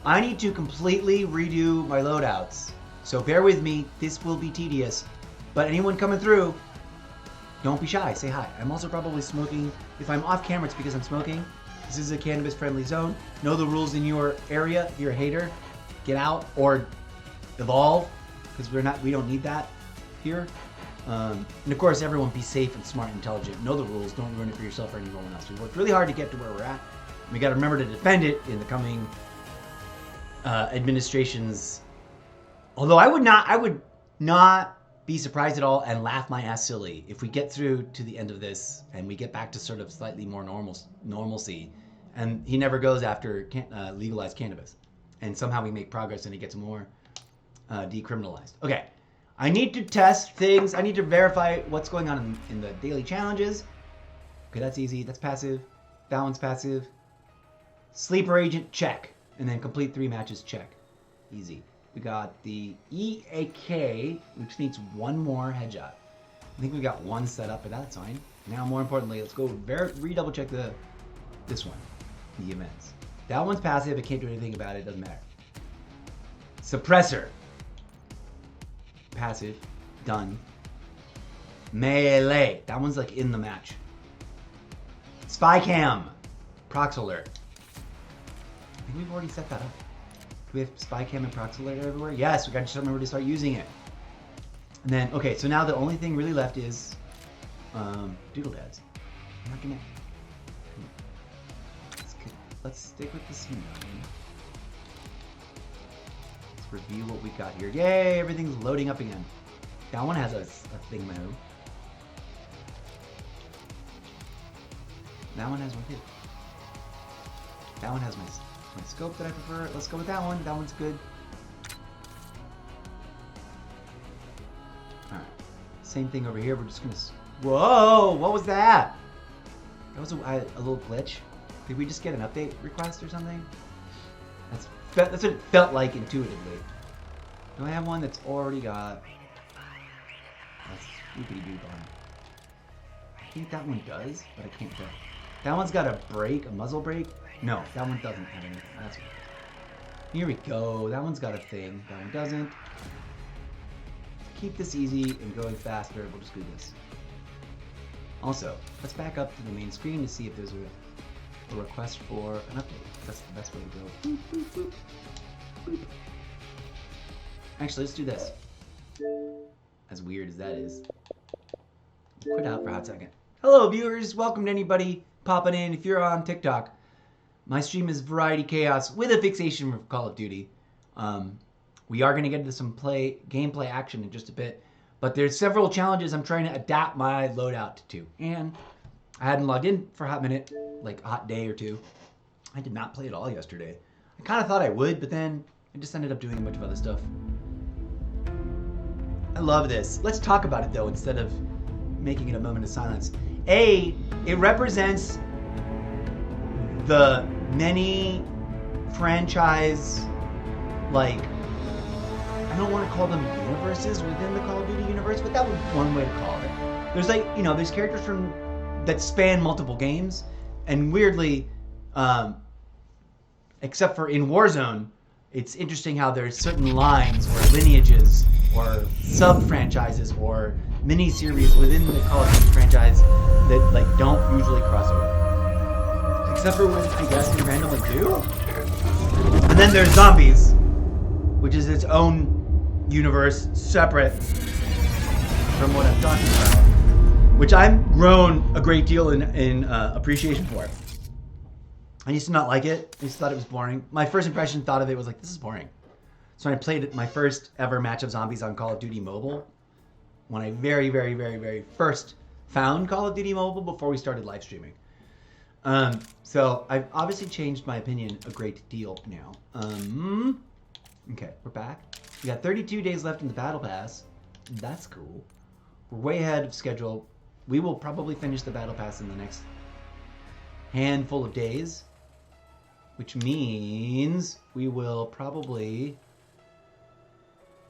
[SPEAKER 1] I need to completely redo my loadouts, so bear with me. This will be tedious, but anyone coming through, don't be shy, say hi. I'm also probably smoking. If I'm off camera, it's because I'm smoking. This is a cannabis-friendly zone. Know the rules in your area. If you're a hater, get out or evolve, because we don't need that here. And of course, everyone be safe and smart and intelligent. Know the rules. Don't ruin it for yourself or anyone else. We worked really hard to get to where we're at. We got to remember to defend it in the coming administrations. Although I would not be surprised at all and laugh my ass silly if we get through to the end of this and we get back to sort of slightly more normalcy, and he never goes after legalized cannabis, and somehow we make progress and it gets more decriminalized. Okay, I need to test things. I need to verify what's going on in the daily challenges. Okay, that's easy. That's passive. That one's passive. Sleeper agent, check. And then complete 3 matches, check. Easy. We got the EAK, which needs one more headshot. I think we got one set up, but that's fine. Now, more importantly, let's go re-double check this one, the events. That one's passive. I can't do anything about it. Doesn't matter. Suppressor. Passive. Done. Melee. That one's like in the match. Spy cam. Prox alert. I think we've already set that up. Do we have spy cam and prox alert everywhere? Yes, we got to just remember to start using it. And then, okay, so now the only thing really left is doodle dads. I'm not gonna. Let's stick with this one. Let's review what we got here. Yay, everything's loading up again. That one has a thing mode. That one has one too. That one has my scope that I prefer. Let's go with that one. That one's good. Alright. Same thing over here. We're just gonna... Whoa! What was that? That was a little glitch. Did we just get an update request or something? That's what it felt like intuitively. Do I have one that's already got... That's spoopy-doo on. I think that one does, but I can't tell. That one's got a brake, a muzzle brake. No, that one doesn't have anything. That's right. Here we go. That one's got a thing. That one doesn't. To keep this easy and going faster, we'll just do this. Also, let's back up to the main screen to see if there's a request for an update. That's the best way to go. Boop, boop, boop. Boop. Actually, let's do this. As weird as that is. Quit out for a hot second. Hello, viewers. Welcome to anybody popping in. If you're on TikTok, my stream is Variety Chaos with a fixation for Call of Duty. We are going to get into some gameplay action in just a bit, but there's several challenges I'm trying to adapt my loadout to. And I hadn't logged in for a hot minute, like a hot day or two. I did not play at all yesterday. I kind of thought I would, but then I just ended up doing a bunch of other stuff. I love this. Let's talk about it though, instead of making it a moment of silence. It represents the many franchise, like, I don't want to call them universes within the Call of Duty universe, but that would be one way to call it. There's like, you know, there's characters that span multiple games, and weirdly, except for in Warzone, it's interesting how there's certain lines or lineages or sub-franchises or mini-series within the Call of Duty franchise that like don't usually cross over. Except for when I guess we randomly do. And then there's Zombies, which is its own universe, separate from what I'm talking about, which I've grown a great deal in appreciation for. I used to not like it. I just thought it was boring. My first impression thought of it was like, this is boring. So I played my first ever match of Zombies on Call of Duty Mobile when I very, very, very, very first found Call of Duty Mobile before we started live streaming. So I've obviously changed my opinion a great deal now. Okay, we're back. We got 32 days left in the Battle Pass. That's cool. We're way ahead of schedule. we will probably finish the battle pass in the next handful of days, which means we will probably,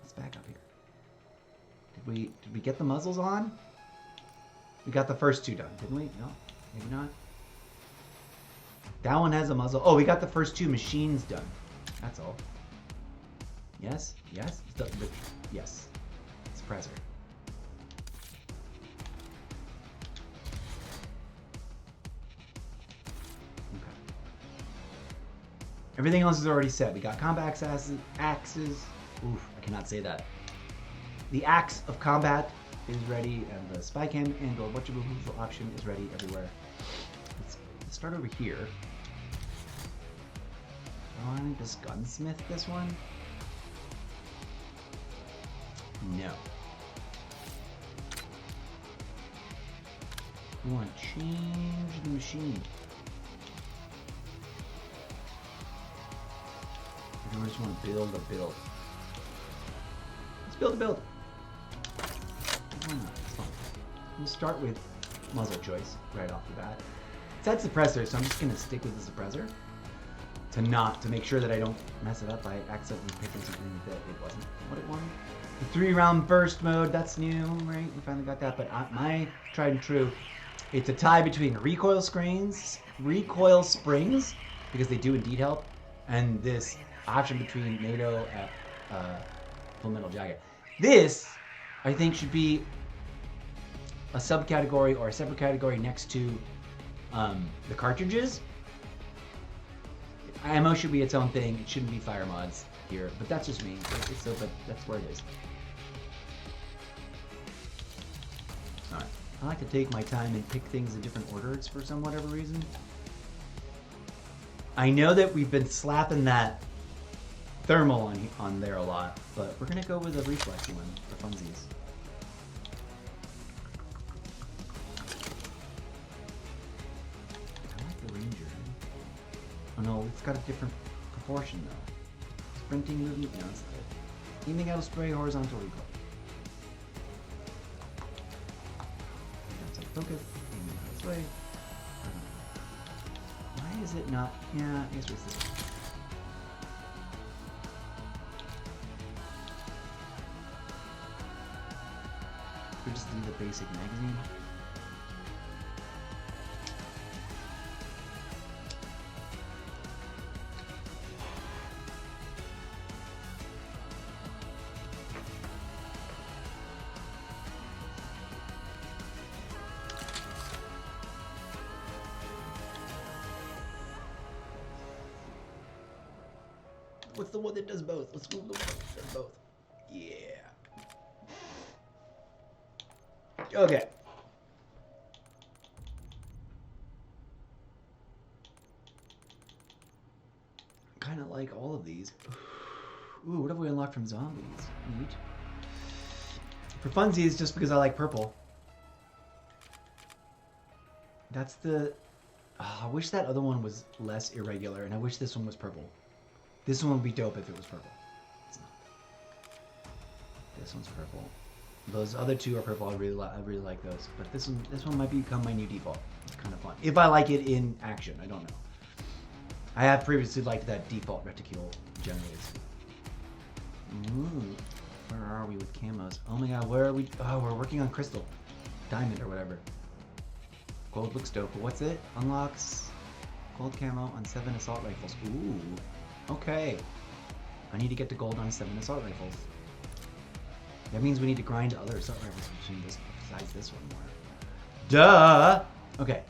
[SPEAKER 1] let's back up here. Did we get the muzzles on? We got the first two done, didn't we? No, maybe not. That one has a muzzle. Oh, we got the first two machines done. That's all. Yes, yes, yes. Suppressor. Okay. Everything else is already set. We got combat axes. Oof, I cannot say that. The axe of combat is ready, and the spy cam and or watchable option is ready everywhere. Let's start over here. Oh, I need this gunsmith this one. No. We want to change the machine. Or do we just want to build a build? Let's build a build. Why not? It's fun. We'll start with muzzle choice right off the bat. It's that suppressor, so I'm just gonna stick with the suppressor to make sure that I don't mess it up by accidentally picking something that it wasn't what it wanted. The 3-round burst mode, that's new, right? We finally got that, but my tried and true, it's a tie between recoil springs, because they do indeed help, and this option between NATO and Full Metal Jacket. This, I think, should be a subcategory or a separate category next to the cartridges. Ammo should be its own thing. It shouldn't be fire mods here, but that's just me. But that's where it is. Alright. I like to take my time and pick things in different orders for some whatever reason. I know that we've been slapping that thermal on there a lot, but we're gonna go with a reflex one for funsies. I like the Ranger. Oh no, it's got a different proportion though. Sprinting movement, no, it's good. Aiming out of spray, horizontal recoil. Outside focus, aiming out of spray. Why is it not? Yeah, I guess it's this one. We just do the basic magazine. What's the one that does both? Let's go with the one that does both. Yeah. Okay. Kind of like all of these. Ooh, what have we unlocked from zombies? Neat. For funsies, just because I like purple. That's the... Oh, I wish that other one was less irregular, and I wish this one was purple. This one would be dope if it was purple. It's not. This one's purple. Those other two are purple. I really like those. But this one might become my new default. It's kind of fun. If I like it in action, I don't know. I have previously liked that default reticule generally. Ooh, where are we with camos? Oh my god, where are we? Oh, we're working on crystal, diamond or whatever. Gold looks dope, but what's it? Unlocks gold camo on 7 assault rifles. Ooh. Okay. I need to get to gold on 7 assault rifles. That means we need to grind other assault rifles besides this one more. Duh! Okay.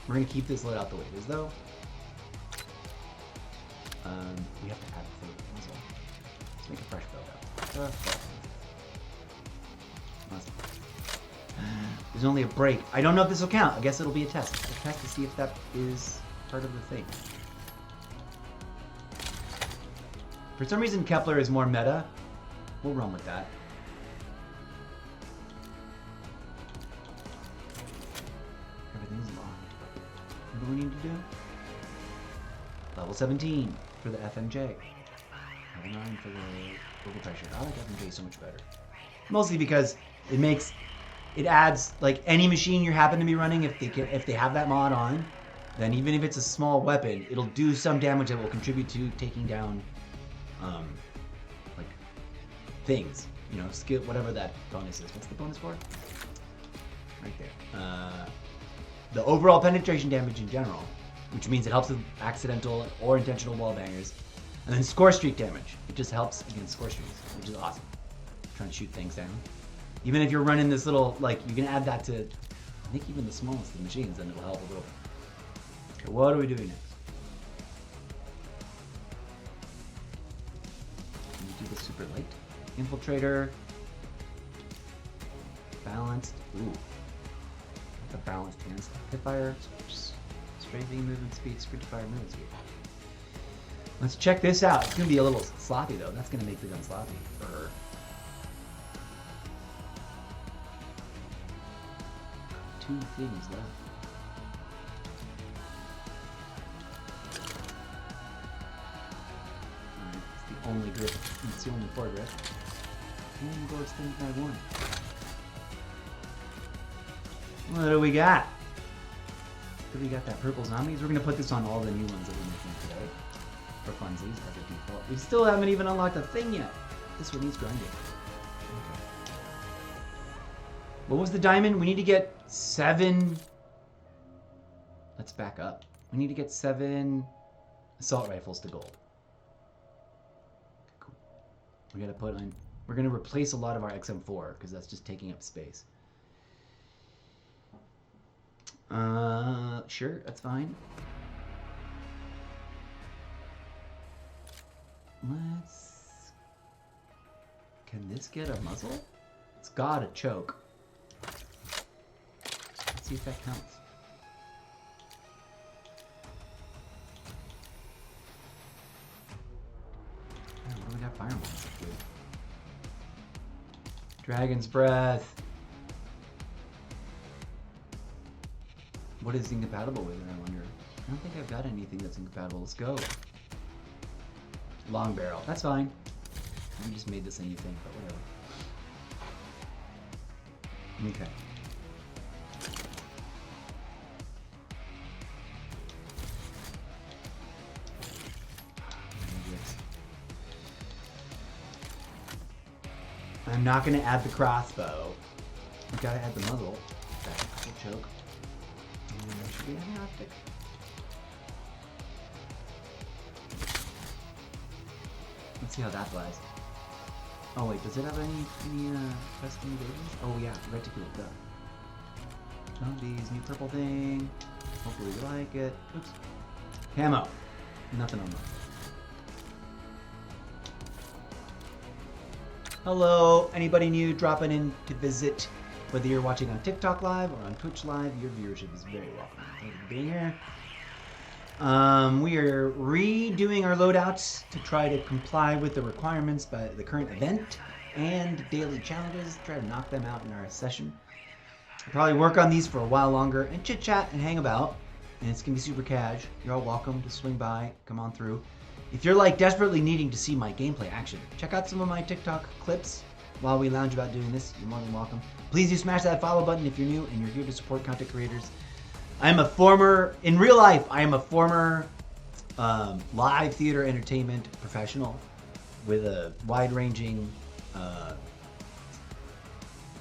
[SPEAKER 1] We're gonna keep this lit out the way it is though. We have to add a third muzzle. Let's make a fresh build out. There's only a break. I don't know if this will count. I guess it'll be a test. A test to see if that is part of the thing. For some reason, Kepler is more meta. We'll run with that. Everything's locked. What do we need to do? Level 17 for the FMJ. Level 9 for the global pressure. I like FMJ so much better. Mostly because it makes it adds, like, any machine you happen to be running, if they have that mod on, then even if it's a small weapon, it'll do some damage that will contribute to taking down, like, things. You know, skill, whatever that bonus is. What's the bonus for? Right there. The overall penetration damage in general, which means it helps with accidental or intentional wall bangers. And then score streak damage. It just helps against score streaks, which is awesome. Trying to shoot things down. Even if you're running this little, like, you can add that to, I think, even the smallest of machines, and it'll help a little bit. Okay, what are we doing next? Can we do the super light? Infiltrator. Balanced. Ooh. The balanced hands. Hipfire. Strafing movement speed. Sprint fire movement speed. Let's check this out. It's going to be a little sloppy, though. That's going to make the gun sloppy for her. Two things left. Alright, it's the only grip. It's the only four grip. And we'll go extend by one. What do we got? Do we got that purple zombies? We're going to put this on all the new ones that we're making today. For funsies, as a default. We still haven't even unlocked a thing yet. This one needs grinding. Okay. What was the diamond? We need to get 7... Let's back up. We need to get 7 assault rifles to gold. Cool. We gotta put on... We're gonna replace a lot of our XM4, because that's just taking up space. Sure, that's fine. Let's... Can this get a muzzle? It's got a choke. Let's see if that counts. Oh, what do we got? Fireballs. Dragon's Breath. What is incompatible with it, I wonder? I don't think I've got anything that's incompatible. Let's go. Long barrel. That's fine. We just made this a new thing, but whatever. Okay. I'm not going to add the crossbow. We gotta add the muzzle. That choke. And that should be an optic. Let's see how that flies. Oh wait, does it have any custom engagements? Oh yeah, reticule, duh. Zombies, new purple thing. Hopefully you like it. Oops. Camo. Nothing on that. Hello, anybody new dropping in to visit? Whether you're watching on TikTok Live or on Twitch Live, your viewership is very welcome. Thank you for being here. We are redoing our loadouts to try to comply with the requirements by the current event and daily challenges. Try to knock them out in our session. We'll probably work on these for a while longer and chit chat and hang about. And it's gonna be super cash. You're all welcome to swing by, come on through. If you're like desperately needing to see my gameplay action, check out some of my TikTok clips while we lounge about doing this. You're more than welcome. Please do smash that follow button if you're new and you're here to support content creators. I'm a former, in real life, I am a former live theater entertainment professional with a wide-ranging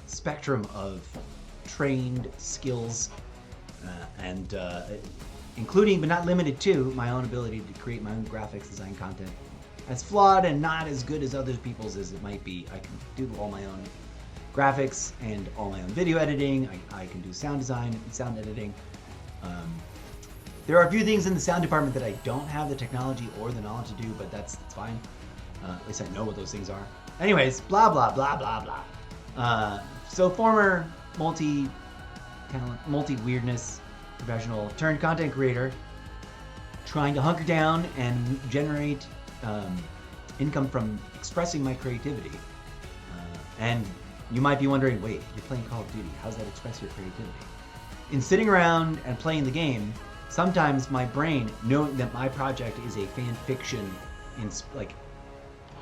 [SPEAKER 1] spectrum of trained skills and including, but not limited to, my own ability to create my own graphics design content. As flawed and not as good as other people's as it might be, I can do all my own graphics and all my own video editing. I can do sound design and sound editing. There are a few things in the sound department that I don't have the technology or the knowledge to do, but that's fine. At least I know what those things are. Anyways, blah, blah, blah, blah, blah. So former multi-talent, multi-weirdness professional turned content creator, trying to hunker down and generate income from expressing my creativity. And you might be wondering, wait, you're playing Call of Duty. How does that express your creativity? In sitting around and playing the game, sometimes my brain, knowing that my project is a fan fiction,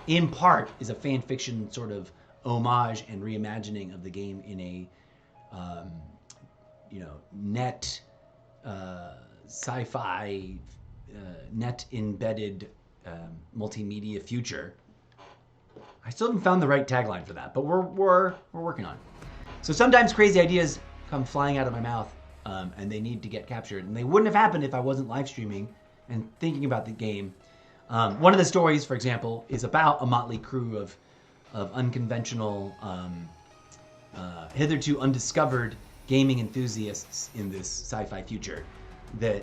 [SPEAKER 1] in part is a fan fiction sort of homage and reimagining of the game in a net sci-fi, net embedded multimedia future. I still haven't found the right tagline for that, but we're working on it. So sometimes crazy ideas come flying out of my mouth, and they need to get captured. And they wouldn't have happened if I wasn't live streaming and thinking about the game. One of the stories, for example, is about a motley crew of unconventional, hitherto undiscovered gaming enthusiasts in this sci-fi future that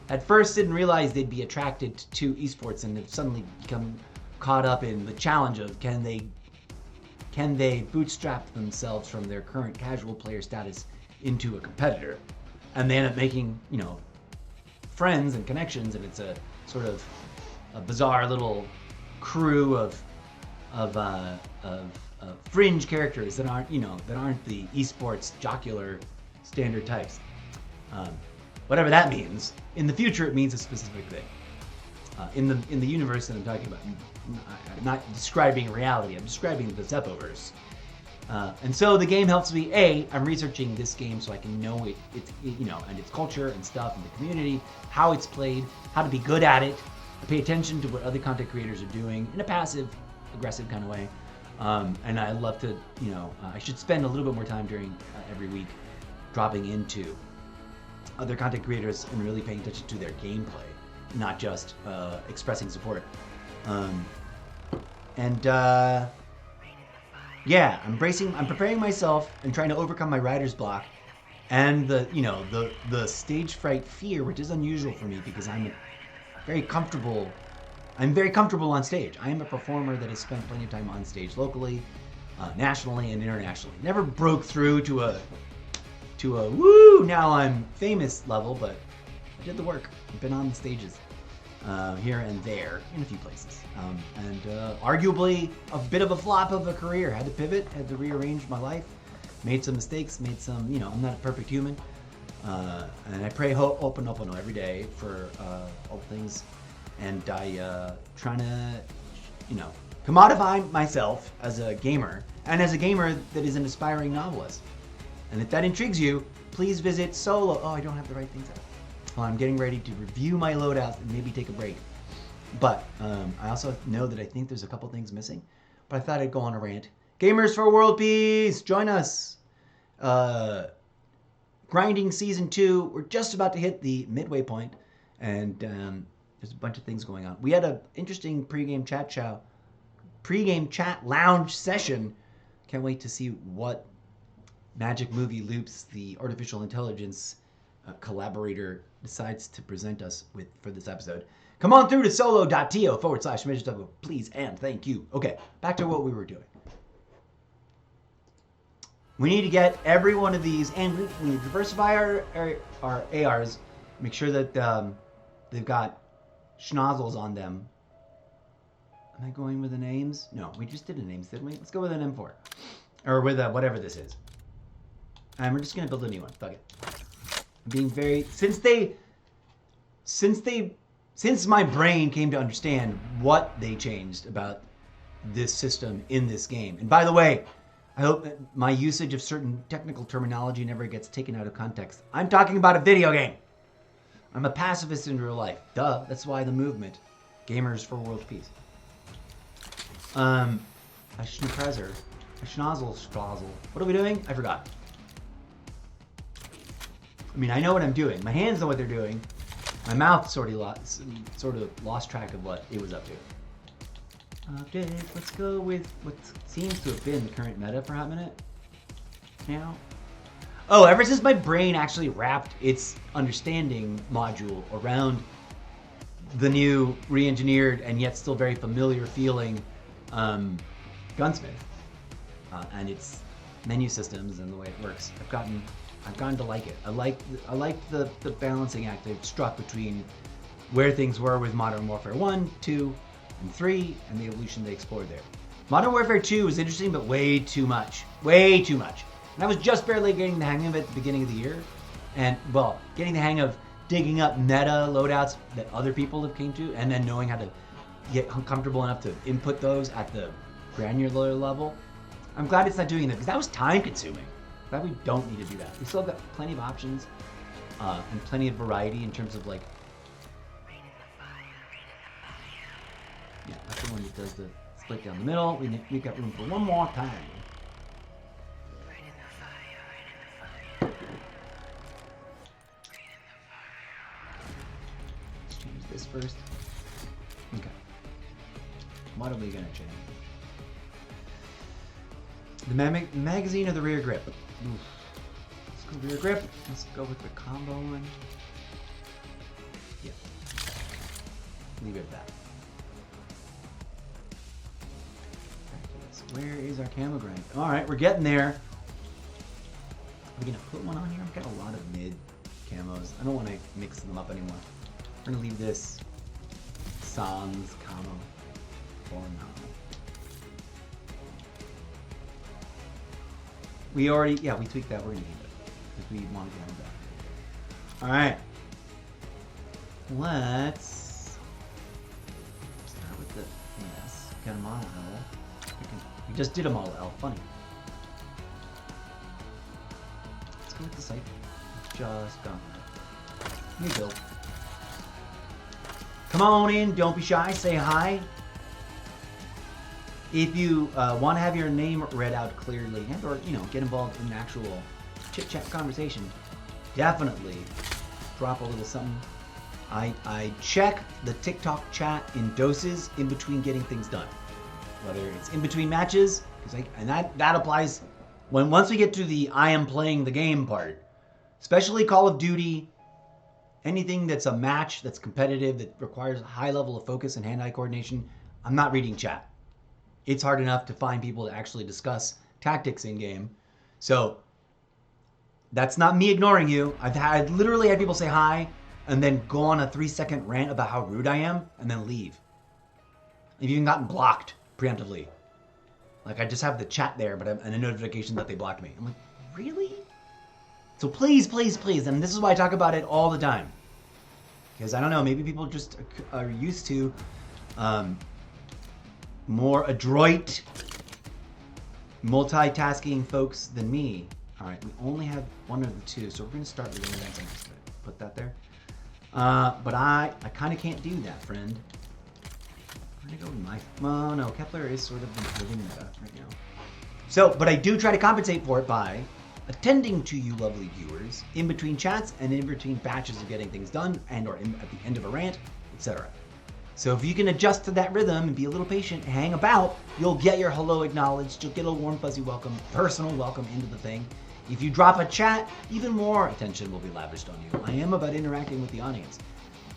[SPEAKER 1] at first didn't realize they'd be attracted to esports and have suddenly become caught up in the challenge of can they bootstrap themselves from their current casual player status into a competitor, and they end up making friends and connections, and it's a sort of a bizarre little crew of fringe characters that aren't the esports jocular standard types. Whatever that means. In the future, it means a specific thing. In the universe that I'm talking about, I'm not describing reality. I'm describing the Zeppoverse. And so the game helps me. I'm researching this game so I can know and its culture and stuff and the community, how it's played, how to be good at it. I pay attention to what other content creators are doing in a passive, aggressive kind of way. And I love to, I should spend a little bit more time during every week dropping into other content creators and really paying attention to their gameplay, not just expressing support. I'm preparing myself and trying to overcome my writer's block and the stage fright fear, which is unusual for me because I'm very comfortable on stage. I am a performer that has spent plenty of time on stage locally, nationally, and internationally. Never broke through to a woo, now I'm famous level, but I did the work. I've been on the stages here and there in a few places. And arguably a bit of a flop of a career. Had to pivot, had to rearrange my life, made some mistakes, I'm not a perfect human. And I pray Ho'oponopono every day for all things. And I trying to, commodify myself as a gamer and as a gamer that is an aspiring novelist. And if that intrigues you, please visit Solo. Oh, I don't have the right things up. Well, I'm getting ready to review my loadouts and maybe take a break. But I also know that I think there's a couple things missing. But I thought I'd go on a rant. Gamers for World Peace, join us. Grinding Season 2. We're just about to hit the midway point. And there's a bunch of things going on. We had an interesting pregame chat lounge session. Can't wait to see what Magic Movie Loops, the artificial intelligence collaborator, decides to present us with for this episode. Come on through to solo.to/Midget, please and thank you. Okay, back to what we were doing. We need to get every one of these, and we need to diversify our ARs. Make sure that they've got schnozzles on them. Am I going with the names? No, we just did the names, didn't we? Let's go with an M4. Or with whatever this is. And we're just going to build a new one. Fuck it. I'm being very... Since my brain came to understand what they changed about this system in this game. And by the way, I hope that my usage of certain technical terminology never gets taken out of context. I'm talking about a video game. I'm a pacifist in real life. Duh. That's why the movement. Gamers for World Peace. A schnozzle. What are we doing? I forgot. I mean, I know what I'm doing. My hands know what they're doing. My mouth sort of lost track of what it was up to. Update. Let's go with what seems to have been the current meta for a hot minute. Now. Oh, ever since my brain actually wrapped its understanding module around the new re-engineered and yet still very familiar feeling Gunsmith and its menu systems and the way it works, I've gotten to like it. I like the balancing act they've struck between where things were with Modern Warfare 1, 2, and 3, and the evolution they explored there. Modern Warfare 2 was interesting, but way too much. Way too much. And I was just barely getting the hang of it at the beginning of the year. And, well, getting the hang of digging up meta loadouts that other people have came to, and then knowing how to get comfortable enough to input those at the granular level. I'm glad it's not doing that, because that was time consuming. Glad we don't need to do that. We still got plenty of options and plenty of variety in terms of like. Yeah, that's the one that does the split down the middle. We've got room for one more time. Let's change this first. Okay. What are we gonna change? The magazine or the rear grip? Oof. Let's go rear grip. Let's go with the combo one. Yeah. Leave it at that. Where is our camo grind? All right, we're getting there. Are we gonna put one on here? I've got a lot of mid camos. I don't want to mix them up anymore. We're gonna leave this sans camo for now. We already, yeah, we tweaked that. We're gonna keep it because we want to get it back. All right. Let's start with the yes. Got a model L. We just did a model L. Funny. Let's go with the site. Just gone. New build. Come on in. Don't be shy. Say hi. If you want to have your name read out clearly and or, get involved in an actual chit-chat conversation, definitely drop a little something. I check the TikTok chat in doses in between getting things done. Whether it's in between matches, and that applies once we get to the I am playing the game part, especially Call of Duty, anything that's a match that's competitive, that requires a high level of focus and hand-eye coordination, I'm not reading chat. It's hard enough to find people to actually discuss tactics in game. So that's not me ignoring you. I've literally had people say hi and then go on a 3-second rant about how rude I am and then leave. I've even gotten blocked preemptively. Like I just have the chat there, but and a notification that they blocked me. I'm like, really? So please, please, please, and this is why I talk about it all the time. Because I don't know, maybe people just are used to more adroit, multitasking folks than me. All right, we only have one of the two, so we're gonna start with the next one. Put that there. But I kind of can't do that, friend. I'm gonna go with my. Well, no, Kepler is sort of living meta right now. So, but I do try to compensate for it by attending to you lovely viewers in between chats and in between batches of getting things done and or at the end of a rant, etc. So if you can adjust to that rhythm and be a little patient, hang about, you'll get your hello acknowledged, you'll get a warm fuzzy welcome, personal welcome into the thing. If you drop a chat, even more attention will be lavished on you. I am about interacting with the audience.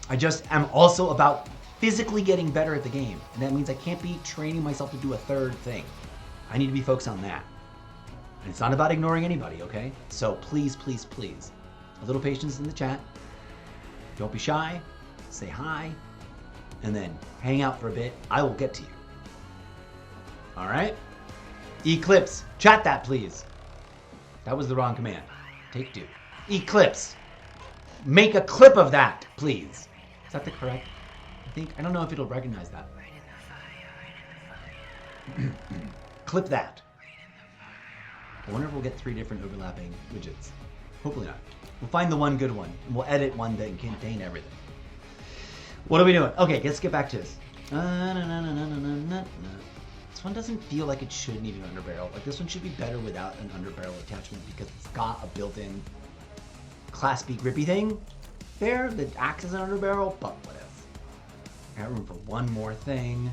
[SPEAKER 1] I just am also about physically getting better at the game. And that means I can't be training myself to do a third thing. I need to be focused on that. And it's not about ignoring anybody, okay? So please, please, please, a little patience in the chat. Don't be shy, say hi, and then hang out for a bit. I will get to you. All right? Eclipse, chat that, please. That was the wrong command. Take 2. Eclipse, make a clip of that, please. Is that the correct? I don't know if it'll recognize that. Clip that. I wonder if we'll get 3 different overlapping widgets. Hopefully not. We'll find the one good one, and we'll edit one that can contain everything. What are we doing? Okay, let's get back to this. This one doesn't feel like it should need an underbarrel. Like this one should be better without an underbarrel attachment because it's got a built-in Class B grippy thing there that acts as an underbarrel, but what if? I got room for one more thing.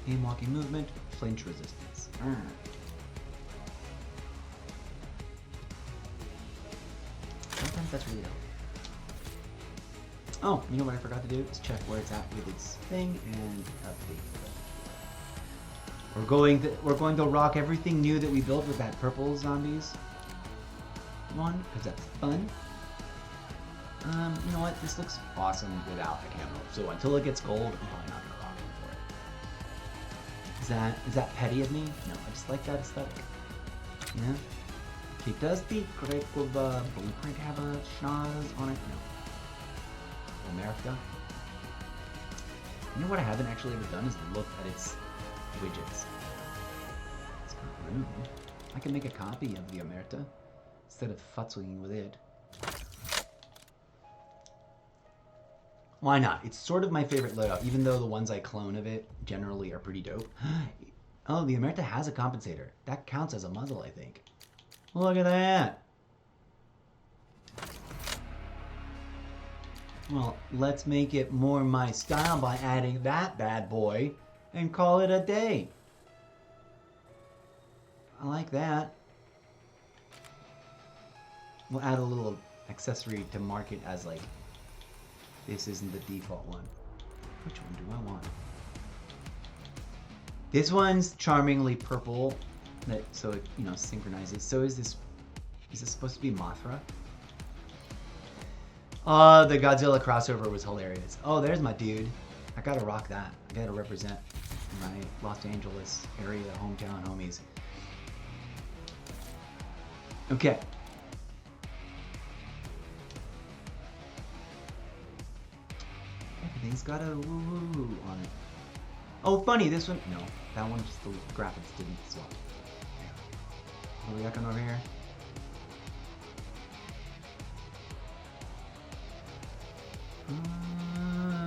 [SPEAKER 1] Aim walking movement, flinch resistance. Sometimes that's really helpful. Oh, you know what I forgot to do? Is check where it's at with its thing and update it. We're going to rock everything new that we built with that purple zombies one, because that's fun. You know what? This looks awesome without a camo. So until it gets gold, I'm probably not gonna rock it for it. Is that petty of me? No, I just like that aesthetic. Yeah. Okay, does the Greco blueprint have a schnoz on it? No. America? You know what I haven't actually ever done is look at its widgets. It's got room. I can make a copy of the Omerta instead of futzing with it. Why not? It's sort of my favorite layout, even though the ones I clone of it generally are pretty dope. Oh, the Omerta has a compensator. That counts as a muzzle, I think. Look at that. Well, let's make it more my style by adding that bad boy and call it a day. I like that. We'll add a little accessory to mark it as like, this isn't the default one. Which one do I want? This one's charmingly purple, so it, you know, synchronizes. So is this supposed to be Mothra? Oh, the Godzilla crossover was hilarious. Oh, there's my dude. I gotta rock that. I gotta represent my Los Angeles area hometown homies. Okay. Everything's got a woo-woo on it. Oh, funny, this one. No, that one just the graphics didn't swap. What are we looking over here?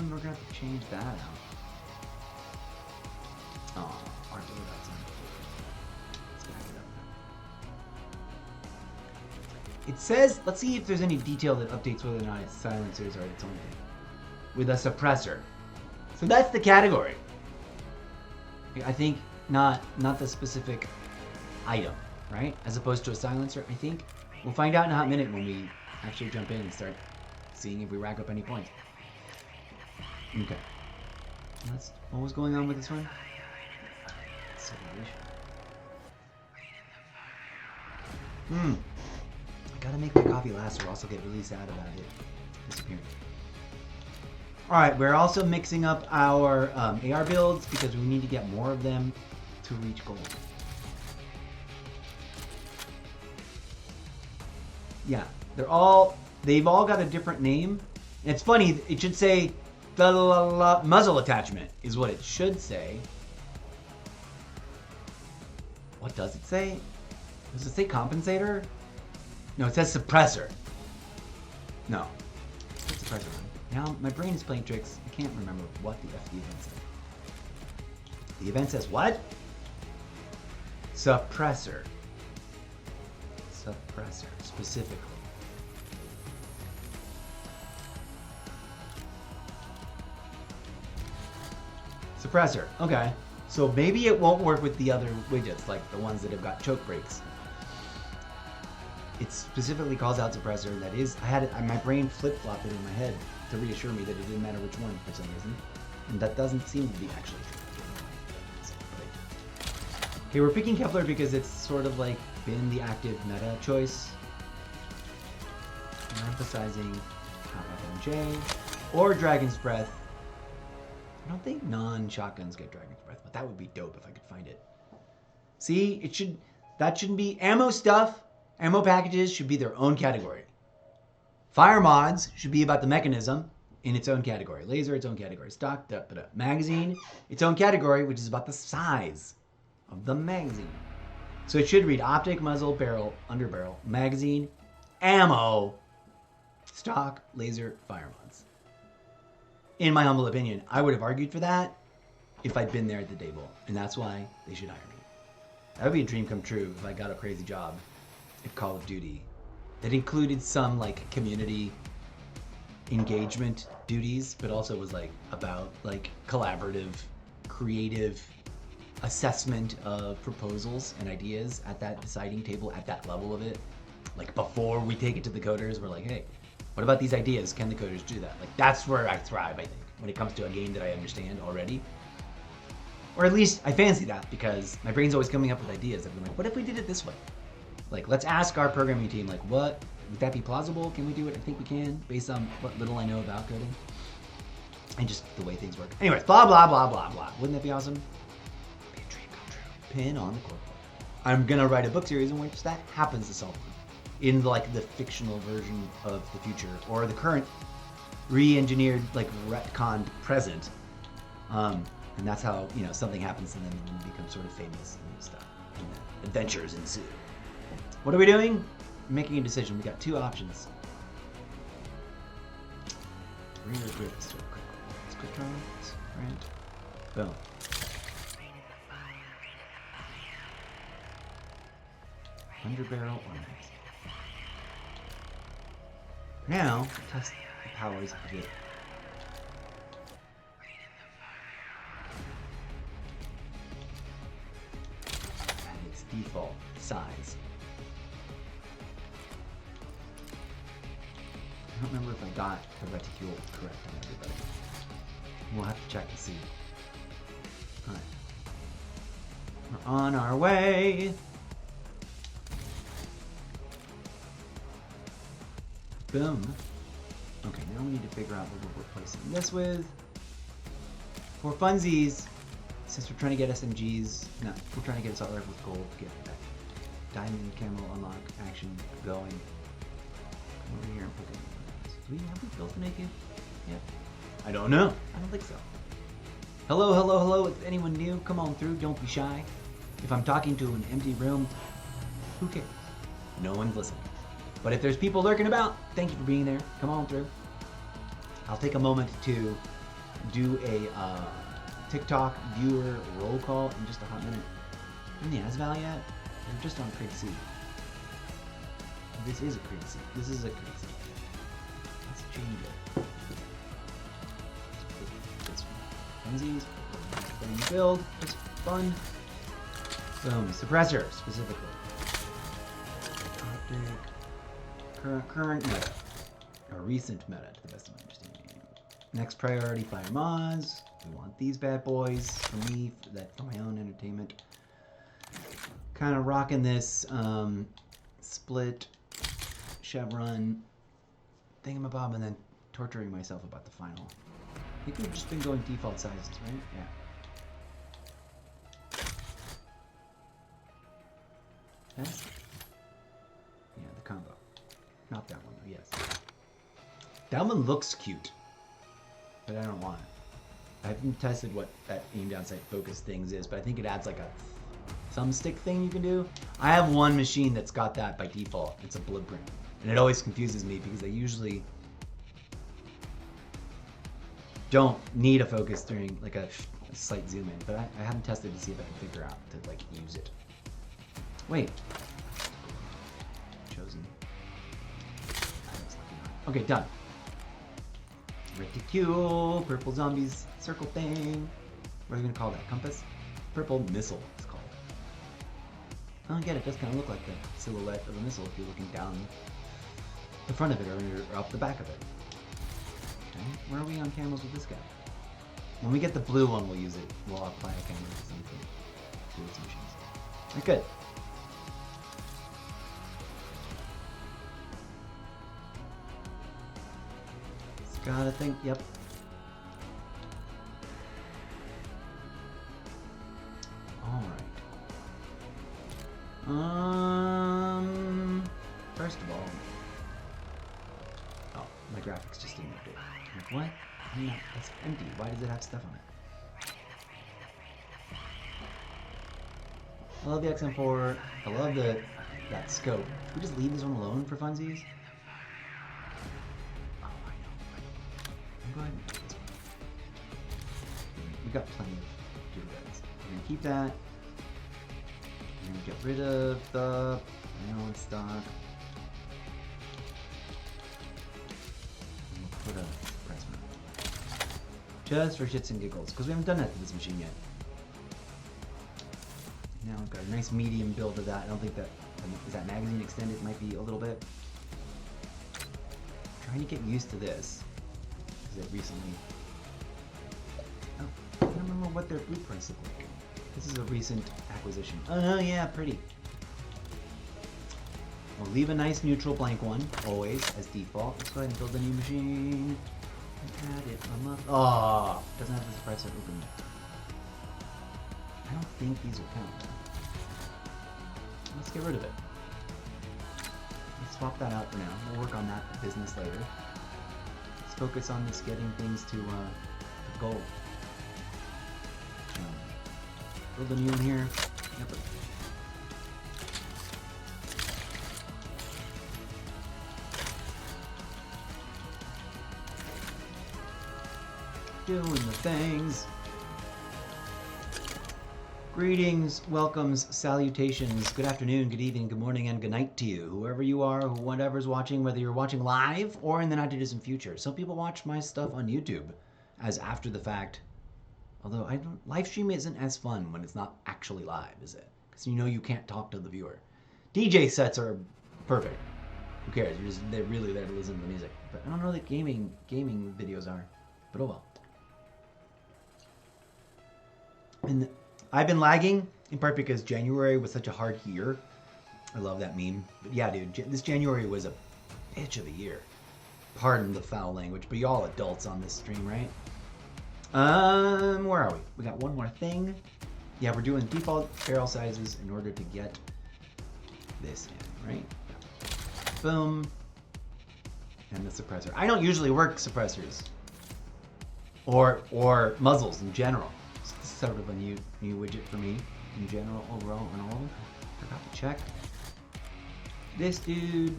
[SPEAKER 1] We're gonna have to change that out. Oh, our that's not. Let's back it up. It says, let's see if there's any detail that updates whether or not it's silencers or its own thing. With a suppressor. So that's the category. I think not the specific item, right? As opposed to a silencer, I think. We'll find out in a hot minute when we actually jump in and start seeing if we rack up any points. Okay. What was going on with this one? I gotta make my coffee last or else I'll get really sad about it disappearing. Alright, we're also mixing up our AR builds because we need to get more of them to reach gold. Yeah, they've all got a different name. And it's funny, it should say muzzle attachment is what it should say. What does it say? Does it say compensator? No, it says suppressor. No, it's suppressor. Now my brain is playing tricks. I can't remember what the F the event said. The event says what? Suppressor. Suppressor, specifically. Suppressor, okay. So maybe it won't work with the other widgets, like the ones that have got choke breaks. It specifically calls out suppressor, and that is, my brain flip-flopped it in my head to reassure me that it didn't matter which one for some reason. And that doesn't seem to be actually true. Okay, we're picking Kepler because it's sort of like been the active meta choice. We're emphasizing FMJ or Dragon's Breath. I don't think non-shotguns get Dragon's Breath, but that would be dope if I could find it. See, that shouldn't be ammo stuff. Ammo packages should be their own category. Fire mods should be about the mechanism in its own category. Laser, its own category. Stock, magazine, its own category, which is about the size of the magazine. So it should read optic, muzzle, barrel, underbarrel, magazine, ammo, stock, laser, fire mods. In my humble opinion, I would have argued for that if I'd been there at the table, and that's why they should hire me. That would be a dream come true if I got a crazy job at Call of Duty that included some like community engagement duties, but also was like about like collaborative, creative assessment of proposals and ideas at that deciding table at that level of it. Like before we take it to the coders, we're like, hey, what about these ideas? Can the coders do that? Like that's where I thrive, I think, when it comes to a game that I understand already. Or at least I fancy that because my brain's always coming up with ideas. I'm like, what if we did it this way? Like, let's ask our programming team, like, what, would that be plausible? Can we do it? I think we can, based on what little I know about coding. And just the way things work. Anyways, blah, blah, blah, blah, blah. Wouldn't that be awesome? Be a dream come true. Pin on the corkboard. I'm gonna write a book series in which that happens to solve in like the fictional version of the future, or the current re-engineered, like retconned present. And that's how, you know, something happens and then you become sort of famous and stuff. And then adventures ensue. What are we doing? Making a decision. We got two options. Rear grip is so quick. Let's quick try this. Right. Boom. Under barrel or max. Now, test the powers of it. And its default size. I don't remember if I got the reticule correct on everybody. We'll have to check to see. Alright. We're on our way. Boom. Okay, now we need to figure out what we're replacing this with. For funsies, since we're trying to get SMGs, no, we're trying to get assault rifles gold to get that diamond camo unlock action going. Come over here and put it. Have we built an AK? Yep. I don't know. I don't think so. Hello, hello, hello. If anyone new, come on through. Don't be shy. If I'm talking to an empty room, who cares? No one's listening. But if there's people lurking about, thank you for being there. Come on through. I'll take a moment to do a TikTok viewer roll call in just a hot minute. In the ASVAL yet? We're just on Craig C. This is a Craig C. This is a Craig C. Let's change it. Let's put this funsies. Build. Just fun. Boom. Suppressor specifically. Optic. Current meta. Or recent meta to the best of my understanding. Next priority, fire mods. We want these bad boys for me, for my own entertainment. Kind of rocking this split chevron thingamabob and then torturing myself about the final. I think we've just been going default sizes, right? Yeah. Yes? Yeah, the combo. Not that one, though, yes. That one looks cute, but I don't want it. I haven't tested what that aim down sight focus things is, but I think it adds like a thumbstick thing you can do. I have one machine that's got that by default. It's a blueprint. And it always confuses me because I usually don't need a focus during like a slight zoom in, but I haven't tested to see if I can figure out to like use it. Wait. Chosen. Okay, done. Reticule, purple zombies, circle thing. What are we gonna call that? Compass? Purple missile, it's called. Oh, again, it does kind of look like the silhouette of a missile if you're looking down the front of it or up the back of it. Okay, where are we on camos with this guy? When we get the blue one, we'll use it. We'll apply a camera to something to its machines. Right, good. It's gotta think, yep. First of all, oh, my graphics just didn't update. Like, what? That's empty. Why does it have stuff on it? I love the XM4. I love that scope. Can we just leave this one alone for funsies? Oh, I know. I'm going to this one. We got plenty of dudes. We're gonna keep that. We're gonna get rid of the in stock. And we'll put a press mount. Just for shits and giggles, because we haven't done that to this machine yet. Now I've got a nice medium build of that. I don't think that is that magazine extended. Might be a little bit. I'm trying to get used to this. Because it recently. Oh, I don't remember what their blueprints look like. This is a recent acquisition. Oh yeah, pretty. We'll leave a nice neutral blank one, always, as default. Let's go ahead and build a new machine. Add it. Oh, doesn't have the suppressor open. I don't think these will count. Let's get rid of it. Let's swap that out for now. We'll work on that business later. Let's focus on this getting things to gold. Build a new one here. Yep. Doing the things. Greetings, welcomes, salutations. Good afternoon, good evening, good morning, and good night to you. Whoever you are, whatever's watching, whether you're watching live or in the not too distant future. Some people watch my stuff on YouTube as after the fact. Although live stream isn't as fun when it's not actually live, is it? Because you know you can't talk to the viewer. DJ sets are perfect. Who cares? They're really there to listen to the music. But I don't know that gaming videos are. But oh well. And I've been lagging in part because January was such a hard year. I love that meme. But yeah, dude, this January was a bitch of a year. Pardon the foul language, but y'all adults on this stream, right? Where are we? We got one more thing. Yeah, we're doing default barrel sizes in order to get this in, right? Boom. And the suppressor. I don't usually work suppressors. Or muzzles in general. It's sort of a new widget for me in general, overall, and all. Forgot to check. This dude,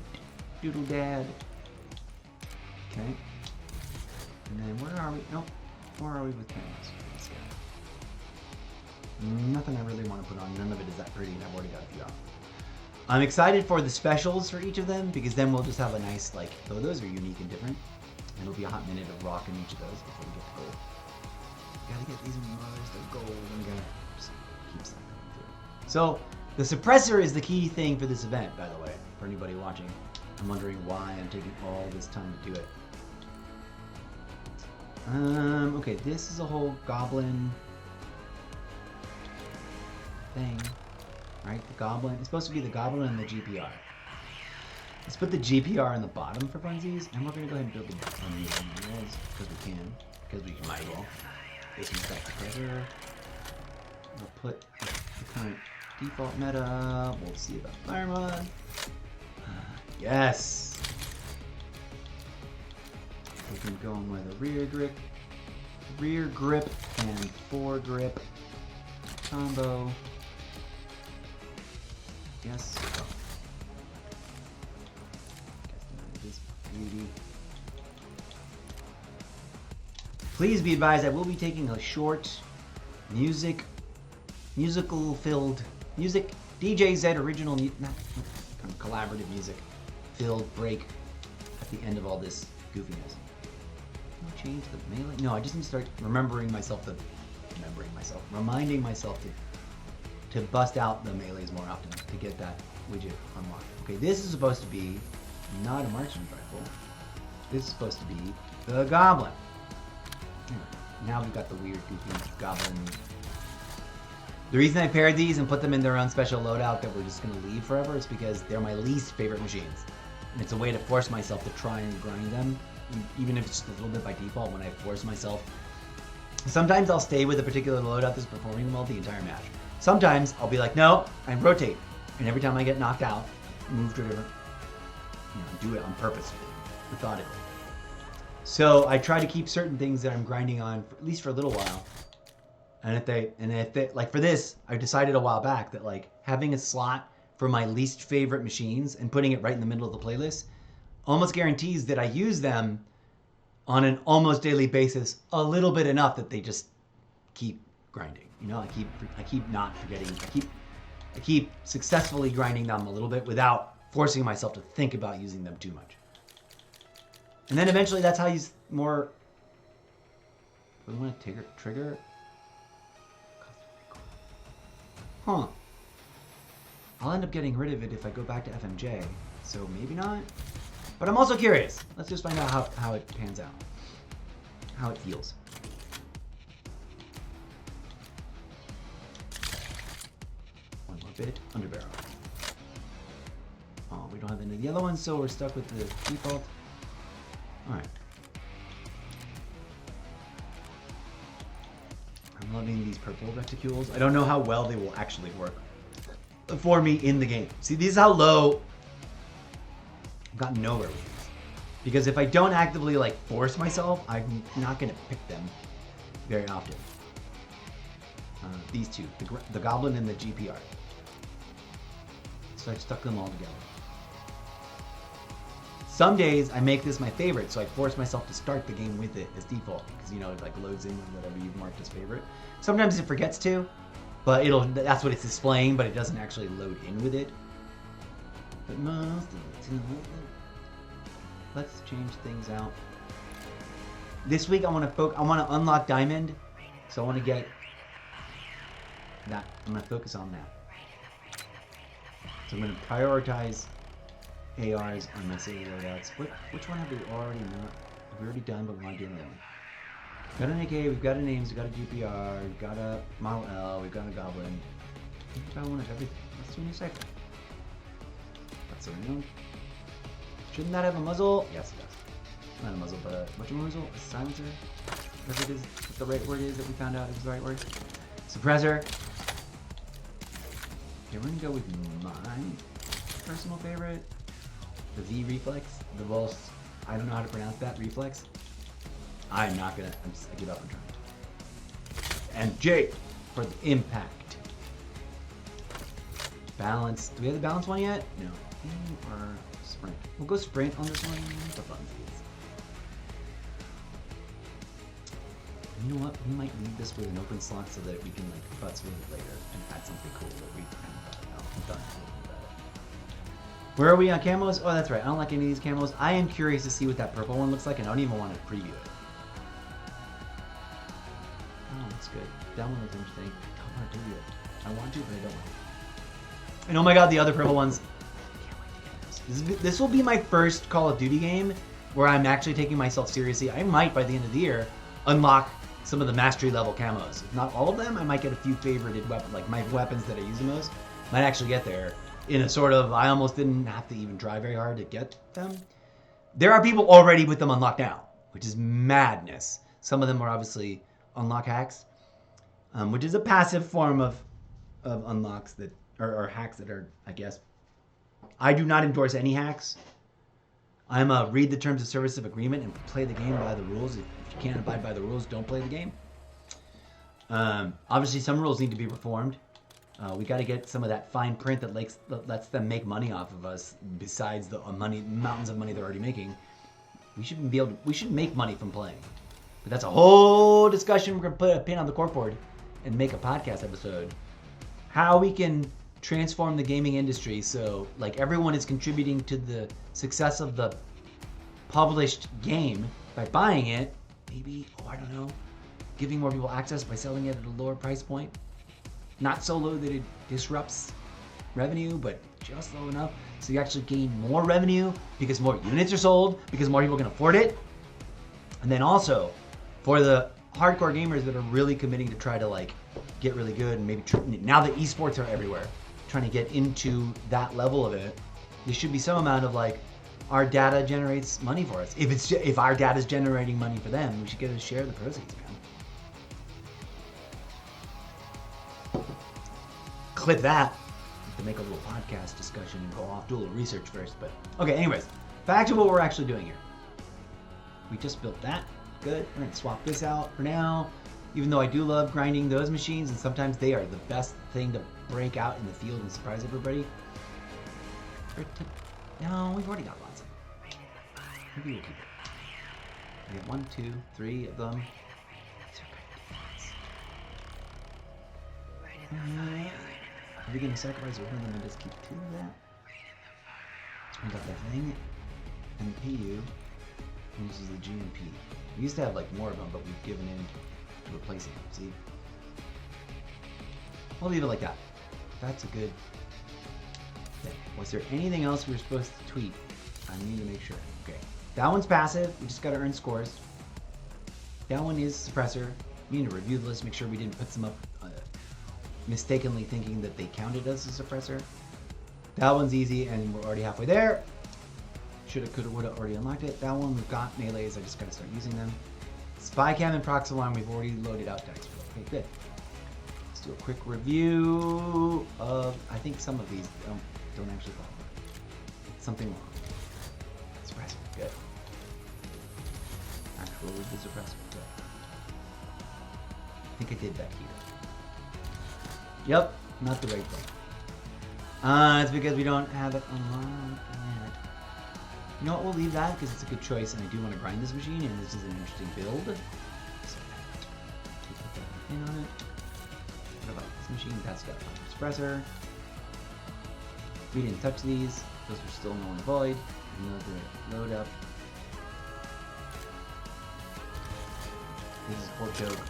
[SPEAKER 1] Doodle Dad. Okay. And then where are we? Nope. Where are we with panels? Nothing I really want to put on. None of it is that pretty, and I've already got a few out. I'm excited for the specials for each of them, because then we'll just have a nice, like, though those are unique and different. And it'll be a hot minute of rocking each of those before we get to gold. Gotta get these mothers to gold, and gotta just keep cycling through. So, the suppressor is the key thing for this event, by the way, for anybody watching. I'm wondering why I'm taking all this time to do it. Okay, this is a whole goblin thing, right? The goblin, it's supposed to be the goblin and the GPR. Let's put the GPR on the bottom for funsies, and we're gonna go ahead and build the walls, because we can, because we might as well. This one's got the pressure. We'll put the current default meta, we'll see about fire mod. Yes! We can go in with a rear grip and foregrip combo. Yes. Oh. Guess this beauty. Please be advised, I will be taking a short music DJZ original, not kind of collaborative music filled break at the end of all this goofiness. Change the melee? No, I just need to start reminding myself to bust out the melees more often to get that widget unlocked. Okay, this is supposed to be not a marksman rifle. This is supposed to be the goblin. Now we've got the weird goofy goblin. The reason I paired these and put them in their own special loadout that we're just going to leave forever is because they're my least favorite machines. And it's a way to force myself to try and grind them. Even if it's just a little bit by default, when I force myself. Sometimes I'll stay with a particular loadout that's performing well the entire match. Sometimes I'll be like, no, I rotate. And every time I get knocked out, move to a different, do it on purpose, methodically. So I try to keep certain things that I'm grinding on, at least for a little while. And if they, like for this, I decided a while back that like having a slot for my least favorite machines and putting it right in the middle of the playlist almost guarantees that I use them on an almost daily basis a little bit enough that they just keep grinding. I keep not forgetting. I keep successfully grinding them a little bit without forcing myself to think about using them too much. And then eventually that's how you more. We want to trigger. Huh. I'll end up getting rid of it if I go back to FMJ. So maybe not. But I'm also curious. Let's just find out how it pans out. How it feels. One more bit. Underbarrel. Oh, we don't have any of the other ones, so we're stuck with the default. Alright. I'm loving these purple reticules. I don't know how well they will actually work for me in the game. See, this is how low I've gotten nowhere with these. Because if I don't actively like force myself, I'm not gonna pick them very often. These two, the Goblin and the GPR. So I stuck them all together. Some days I make this my favorite, so I force myself to start the game with it as default, because you know it like loads in with whatever you've marked as favorite. Sometimes it forgets to, but that's what it's displaying, but it doesn't actually load in with it. But most of the time, let's change things out. This week I want to unlock Diamond, so I want to get that. I'm going to focus on that. So I'm going to prioritize ARs on my city loadouts. Which one have we already not? Have we already done, but we want to do another one? We've got an AK, we've got a names, we've got a GPR, we've got a Model L, we've got a Goblin. We've got one of everything. Let's do a new cypher. That's around. Shouldn't that have a muzzle? Yes, it does. Not a muzzle, but what's a muzzle? A silencer? Whatever it is, what the right word is that we found out is the right word. Suppressor. Okay, we're gonna go with my personal favorite. The V reflex. The Volst. I don't know how to pronounce that. Reflex. I'm not gonna. I give up on trying. And J for the impact. Balance. Do we have the balance one yet? No. Or sprint. We'll go sprint on this one. For fun. You know what? We might leave this with an open slot so that we can like futz with it later and add something cool that we haven't thought about. I'm done thinking about it. Where are we on camos? Oh, that's right. I don't like any of these camos. I am curious to see what that purple one looks like, and I don't even want to preview it. Oh, that's good. That one looks interesting. I don't want to do it. I want to, but I don't want to. And oh my god, the other purple ones. I can't wait to get this. This will be my first Call of Duty game where I'm actually taking myself seriously. I might, by the end of the year, unlock some of the mastery level camos. If not all of them, I might get a few favorited weapons, like my weapons that I use the most, might actually get there in a sort of, I almost didn't have to even try very hard to get them. There are people already with them unlocked now, which is madness. Some of them are obviously unlock hacks, which is a passive form of unlocks that, or hacks that are, I guess. I do not endorse any hacks. I'm a read the terms of service of agreement and play the game by the rules. If you can't abide by the rules, don't play the game. Obviously, some rules need to be reformed. We got to get some of that fine print that lets them make money off of us. Besides the mountains of money they're already making, we should make money from playing. But that's a whole discussion. We're gonna put a pin on the corkboard and make a podcast episode. How we can transform the gaming industry so like everyone is contributing to the success of the published game by buying it, maybe, I don't know, giving more people access by selling it at a lower price point. Not so low that it disrupts revenue, but just low enough so you actually gain more revenue because more units are sold, because more people can afford it. And then also for the hardcore gamers that are really committing to try to like get really good and maybe now that esports are everywhere, trying to get into that level of it, there should be some amount of like, our data generates money for us. If our data is generating money for them, we should get a share of the proceeds, man. Clip that to make a little podcast discussion and go off, do a little research first. But okay, anyways, back to what we're actually doing here. We just built that. Good. We're gonna swap this out for now. Even though I do love grinding those machines, and sometimes they are the best thing to break out in the field and surprise everybody. No, we've already got lots of them. Maybe we'll keep it. We have 1, 2, 3 of them. These are good defense. Are we going to sacrifice one of them and just keep 2 of that? We got that thing and the PU. And this is the GMP. We used to have like more of them, but we've given in to replacing them. See? We'll leave it like that. That's a good thing. Was there anything else we were supposed to tweet? I need to make sure. Okay. That one's passive. We just got to earn scores. That one is suppressor. We need to review the list, make sure we didn't put some up mistakenly thinking that they counted as a suppressor. That one's easy, and we're already halfway there. Shoulda, coulda, woulda already unlocked it. That one we've got melees. I just got to start using them. Spy cam and prox alarm we've already loaded out decks for. Okay, good. Let's do a quick review of. I think some of these don't actually follow. Something wrong. Suppressor, good. Actual with the suppressor, good. I think I did that here. Yep, not the right thing. It's because we don't have it unlocked yet. You know what, we'll leave that because it's a good choice and I do want to grind this machine and this is an interesting build. So, put that in on it. What about this machine? That's got a suppressor. We didn't touch these. Those are still null and void. And those are load up. This is port choke.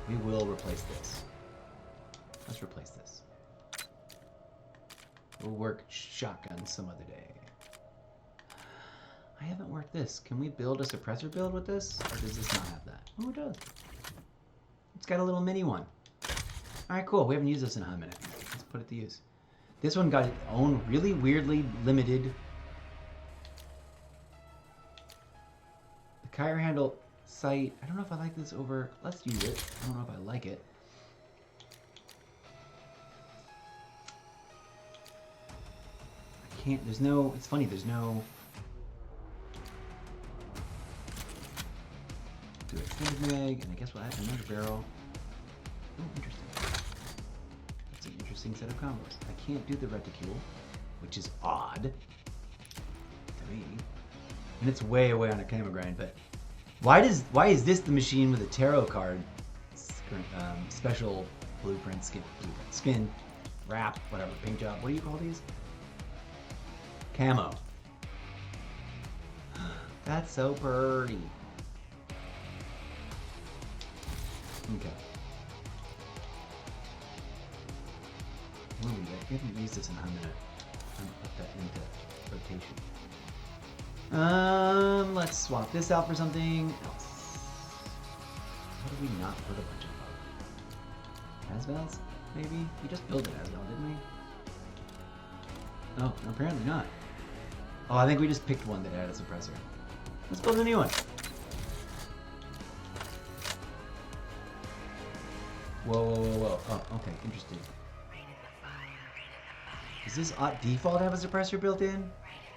[SPEAKER 1] We will replace this. Let's replace this. We'll work shotgun some other day. I haven't worked this. Can we build a suppressor build with this? Or does this not have that? Oh, it does. It's got a little mini one. Alright, cool. We haven't used this in a hot minute. Let's put it to use. This one got its own really weirdly limited. The Kyre handle sight. I don't know if I like this over. Let's use it. I don't know if I like it. I can't. There's no. It's funny. There's no. Do extended mag, and I guess we'll add another barrel. Oh, interesting. That's an interesting set of combos. I can't do the reticule, which is odd to me. And it's way away on a camera grind, but why is this the machine with a tarot card special blueprint skin wrap, whatever, paint job, what do you call these? Camo. That's so pretty. Okay. We'll leave it. We haven't used this in a minute. I'm gonna put that into rotation. Let's swap this out for something else. How do we not put a bunch of Asvals? Maybe? We just built an Asval, didn't we? Oh, apparently not. Oh, I think we just picked one that had a suppressor. Let's build a new one. Whoa, whoa, whoa, whoa. Oh, okay, interesting. Does this default have a suppressor built in?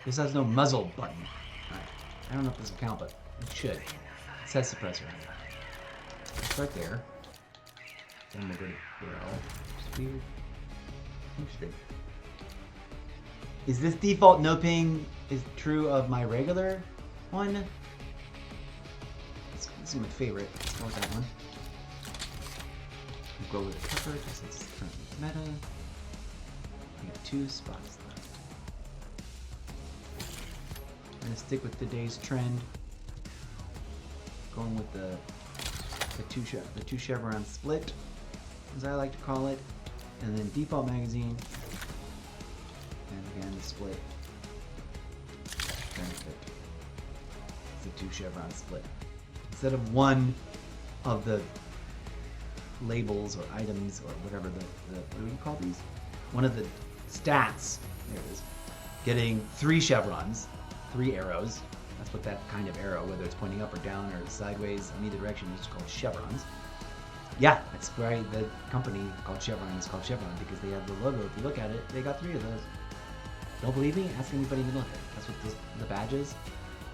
[SPEAKER 1] This has no muzzle button. Alright. I don't know if this will count, but it should. It says suppressor on it. It's right there. Then we'll go to barrel. It's weird. Interesting. Is this default no ping is true of my regular one? This is my favorite. Let's go with that one. We'll go with the cover because it's currently meta. We have 2 spots left. I'm gonna stick with today's trend. Going with the two chevron split, as I like to call it, and then default magazine, and again the split. Benefit. It's a 2 chevron split instead of one of the labels or items or whatever the what do you call these? One of the stats, there it is, getting 3 chevrons, 3 arrows. That's what that kind of arrow, whether it's pointing up or down or sideways in either direction, is called chevrons. Yeah, that's why the company called Chevron is called Chevron, because they have the logo. If you look at it, they got 3 of those. Don't believe me? Ask anybody who look at it. That's what the badges,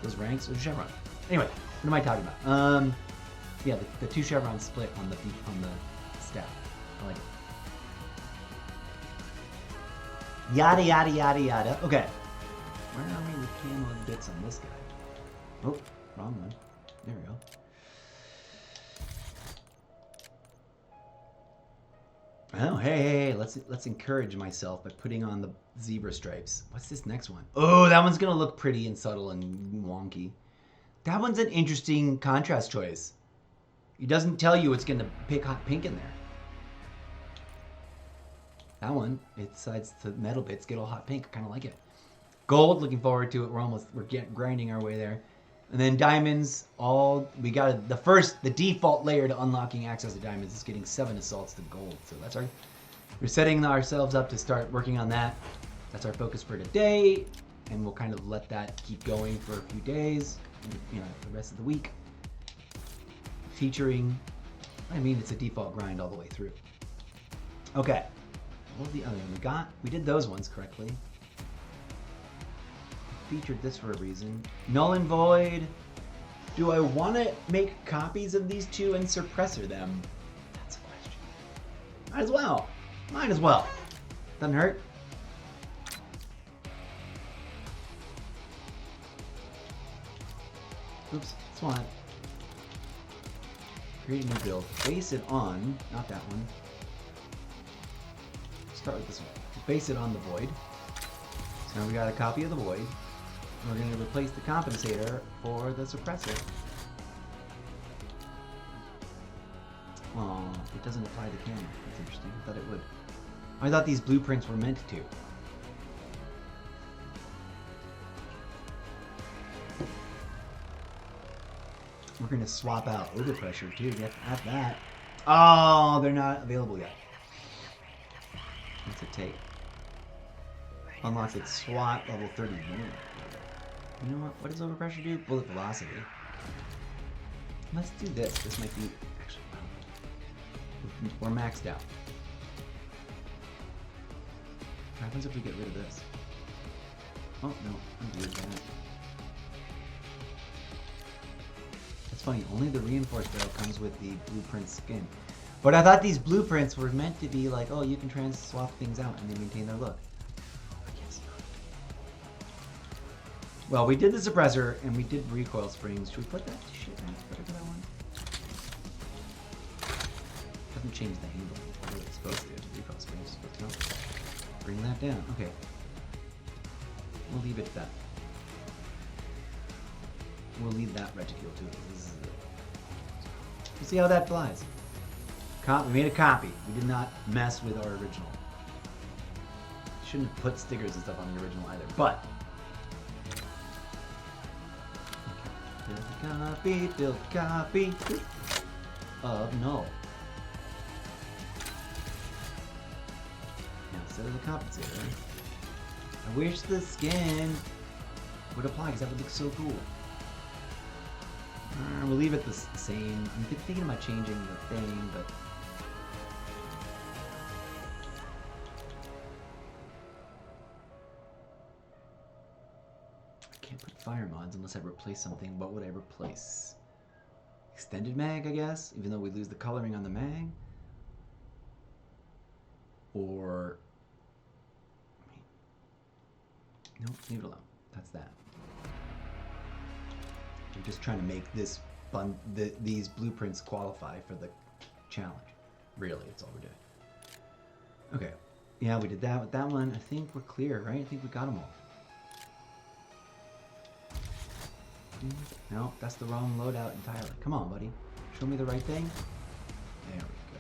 [SPEAKER 1] those ranks, are chevron. Anyway, what am I talking about? Yeah, the 2 chevrons split on the staff. I like it. Yada yada yada yada. Okay. Where are we with camo bits on this guy? Oh, wrong one. There we go. Oh, hey, let's encourage myself by putting on the zebra stripes. What's this next one? Oh, that one's gonna look pretty and subtle and wonky. That one's an interesting contrast choice. It doesn't tell you it's gonna pick hot pink in there. That one, it decides the metal bits get all hot pink. I kind of like it. Gold, looking forward to it. We're grinding our way there. And then diamonds, we got the default layer to unlocking access to diamonds is getting 7 assaults to gold. So that's we're setting ourselves up to start working on that. That's our focus for today. And we'll kind of let that keep going for a few days, the rest of the week. Featuring, it's a default grind all the way through. Okay. What was the other one? We did those ones correctly. Featured this for a reason. Null and void. Do I want to make copies of these 2 and suppressor them? That's a question. Might as well. Might as well. Doesn't hurt. Oops, swat. Create a new build. Base it on, not that one. Start with this one. Base it on the void. So now we got a copy of the void. We're going to replace the compensator for the suppressor. Oh, it doesn't apply to the camera. That's interesting. I thought it would. I thought these blueprints were meant to. We're going to swap out overpressure too. Get at that. Oh, they're not available yet. What's it take? Unlocks its SWAT level 31. You know what? What does overpressure do? Bullet velocity. Let's do this. This might be actually we're maxed out. What happens if we get rid of this? Oh no, undo that. It's funny, only the reinforced barrel comes with the blueprint skin. But I thought these blueprints were meant to be like, oh, you can swap things out and they maintain their look. I guess not. Well, we did the suppressor and we did recoil springs. Should we put that to shit? That's better than that one. Doesn't change the handle. What it's supposed to. Recoil springs is supposed to help. Bring that down. Okay. We'll leave it at that. We'll leave that reticule too. We'll see how that flies. We made a copy. We did not mess with our original. Shouldn't have put stickers and stuff on the original either, but. Build a copy of null. Now instead of the compensator, I wish the skin would apply because that would look so cool. We'll leave it the same. I'm thinking about changing the thing, but I can't put fire mods unless I replace something. What would I replace? Extended mag, I guess, even though we lose the coloring on the mag. Or nope, leave it alone. That's that. We're just trying to make this these blueprints qualify for the challenge. Really, it's all we're doing. Okay. Yeah, we did that with that one. I think we're clear, right? I think we got them all. No, that's the wrong loadout entirely. Come on, buddy. Show me the right thing. There we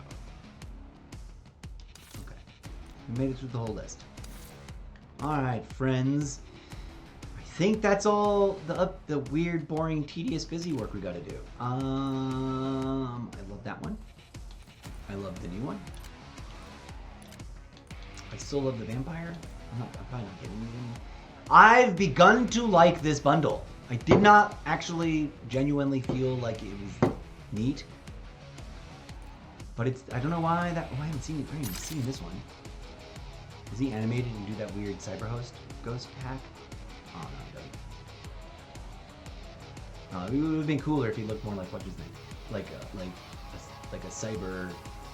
[SPEAKER 1] go. Okay. We made it through the whole list. Alright, friends. I think that's all the weird, boring, tedious, busy work we gotta do. I love that one. I love the new one. I still love the vampire. I'm probably not getting anything. I've begun to like this bundle. I did not actually genuinely feel like it was neat. But it's, I don't know why that, I haven't seen it. I haven't seen this one. Is he animated and do that weird cyberhost ghost hack? Oh, no, he doesn't. It would have been cooler if he looked more like, what's his name? Like a cyber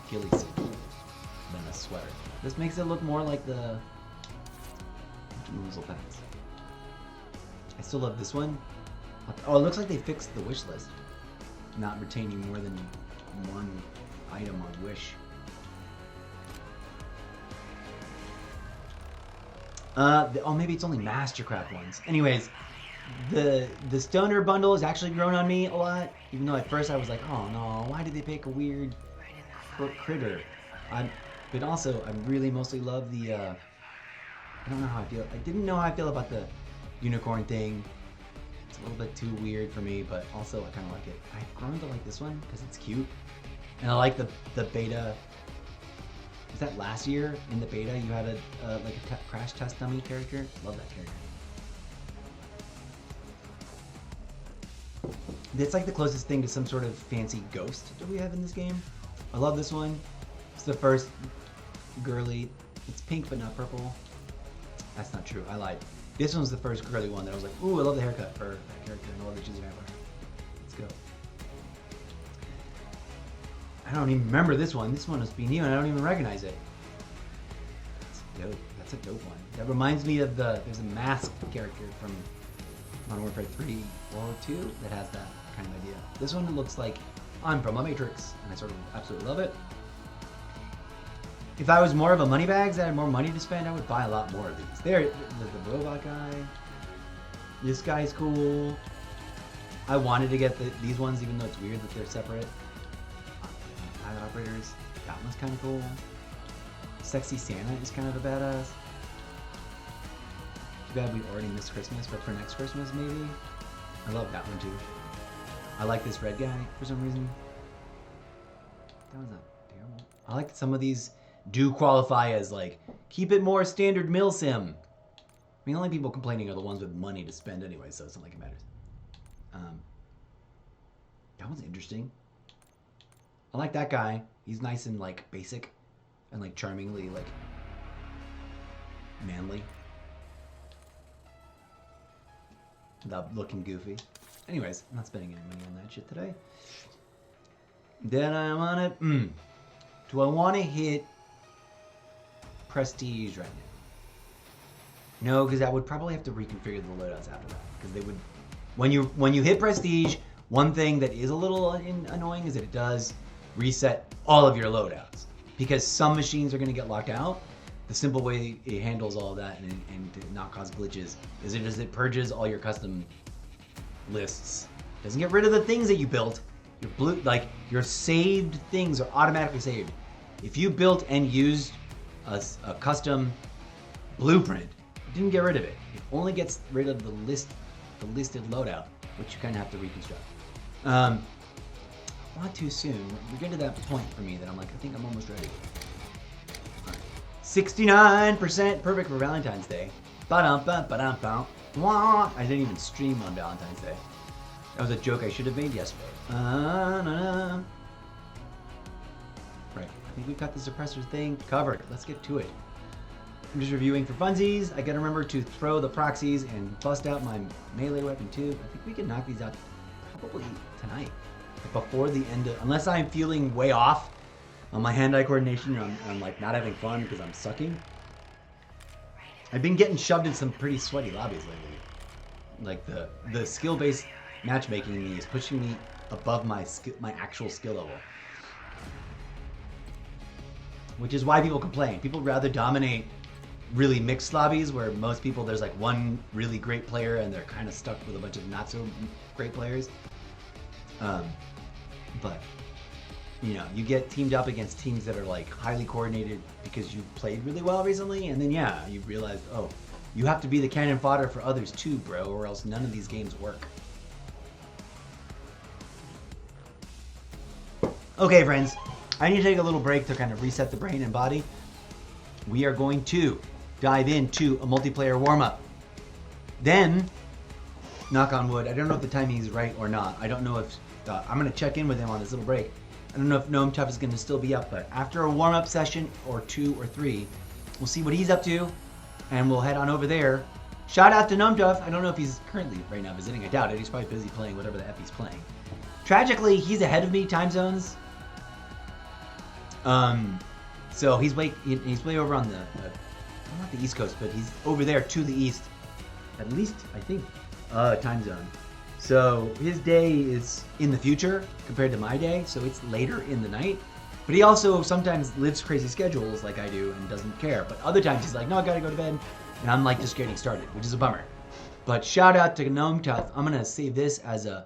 [SPEAKER 1] ghillie suit than a sweater. This makes it look more like the Moozle pants. I still love this one. Oh, it looks like they fixed the wish list. Not retaining more than one item on Wish. Oh, maybe it's only Mastercraft ones. Anyways, the Stoner bundle has actually grown on me a lot. Even though at first I was like, oh no, why did they pick a weird critter? But also, I really mostly love the, I don't know how I feel. I didn't know how I feel about the unicorn thing. It's a little bit too weird for me, but also I kind of like it. I've grown to like this one because it's cute. And I like the beta. Was that last year in the beta you had a crash test dummy character? Love that character. It's like the closest thing to some sort of fancy ghost that we have in this game. I love this one. It's the first girly. It's pink but not purple. That's not true. I lied. This one's the first girly one that I was like, ooh, I love the haircut for that character, and I love that she's a vampire. Let's go. I don't even remember this one. This one was being new, and I don't even recognize it. dope. That's a dope one. That reminds me of there's a masked character from Modern Warfare 3 or 2 that has that kind of idea. This one looks like I'm from a Matrix, and I sort of absolutely love it. If I was more of a moneybags, I had more money to spend, I would buy a lot more of these. There's the robot guy. This guy's cool. I wanted to get these ones, even though it's weird that they're separate. Pilot operators. That one's kind of cool. Sexy Santa is kind of a badass. Too bad we already missed Christmas, but for next Christmas maybe. I love that one too. I like this red guy for some reason. That was a terrible. I like that some of these do qualify as like, keep it more standard milsim. I mean, the only people complaining are the ones with money to spend anyway, so it's not like it matters. That one's interesting. I like that guy. He's nice and like basic and like charmingly like manly without looking goofy. Anyways, I'm not spending any money on that shit today. Then I want to... Do I want to hit Prestige right now? No, because I would probably have to reconfigure the loadouts after that. Because they would... When you hit Prestige, one thing that is a little annoying is that it does reset all of your loadouts. Because some machines are going to get locked out. The simple way it handles all of that and to not cause glitches is it purges all your custom lists. Doesn't get rid of the things that you built. Your saved things are automatically saved. If you built and used a custom blueprint, it didn't get rid of it. It only gets rid of the listed loadout, which you kind of have to reconstruct. Not too soon. We're getting to that point for me that I'm like, I think I'm almost ready. Right. 69% perfect for Valentine's Day. Ba-dum-ba-ba-dum-bum. I didn't even stream on Valentine's Day. That was a joke I should have made yesterday. Right, I think we've got the suppressor thing covered. Let's get to it. I'm just reviewing for funsies. I gotta remember to throw the proxies and bust out my melee weapon too. I think we can knock these out probably tonight. Before the end of, unless I'm feeling way off on my hand-eye coordination, or I'm like not having fun because I'm sucking. I've been getting shoved in some pretty sweaty lobbies lately. Like the skill-based matchmaking in me is pushing me above my actual skill level. Which is why people complain. People rather dominate really mixed lobbies where most people, there's like one really great player and they're kind of stuck with a bunch of not so great players. But you know, you get teamed up against teams that are like highly coordinated because you played really well recently, and then yeah, you realize, oh, you have to be the cannon fodder for others too, bro, or else none of these games work. Okay, friends, I need to take a little break to kind of reset the brain and body. We are going to dive into a multiplayer warm-up. Then, knock on wood, I don't know if the timing is right or not. I don't know if I'm going to check in with him on this little break. I don't know if Gnome Tough is going to still be up, but after a warm-up session or 2 or 3, we'll see what he's up to, and we'll head on over there. Shout out to Gnome Tough. I don't know if he's currently right now visiting. I doubt it. He's probably busy playing whatever the F he's playing. Tragically, he's ahead of me time zones. So he's way over on the not the East Coast, but he's over there to the east, at least I think, time zone. So his day is in the future compared to my day, so it's later in the night. But he also sometimes lives crazy schedules like I do and doesn't care. But other times he's like, no, I gotta go to bed, and I'm like just getting started, which is a bummer. But shout out to Gnome Tough. I'm gonna save this as a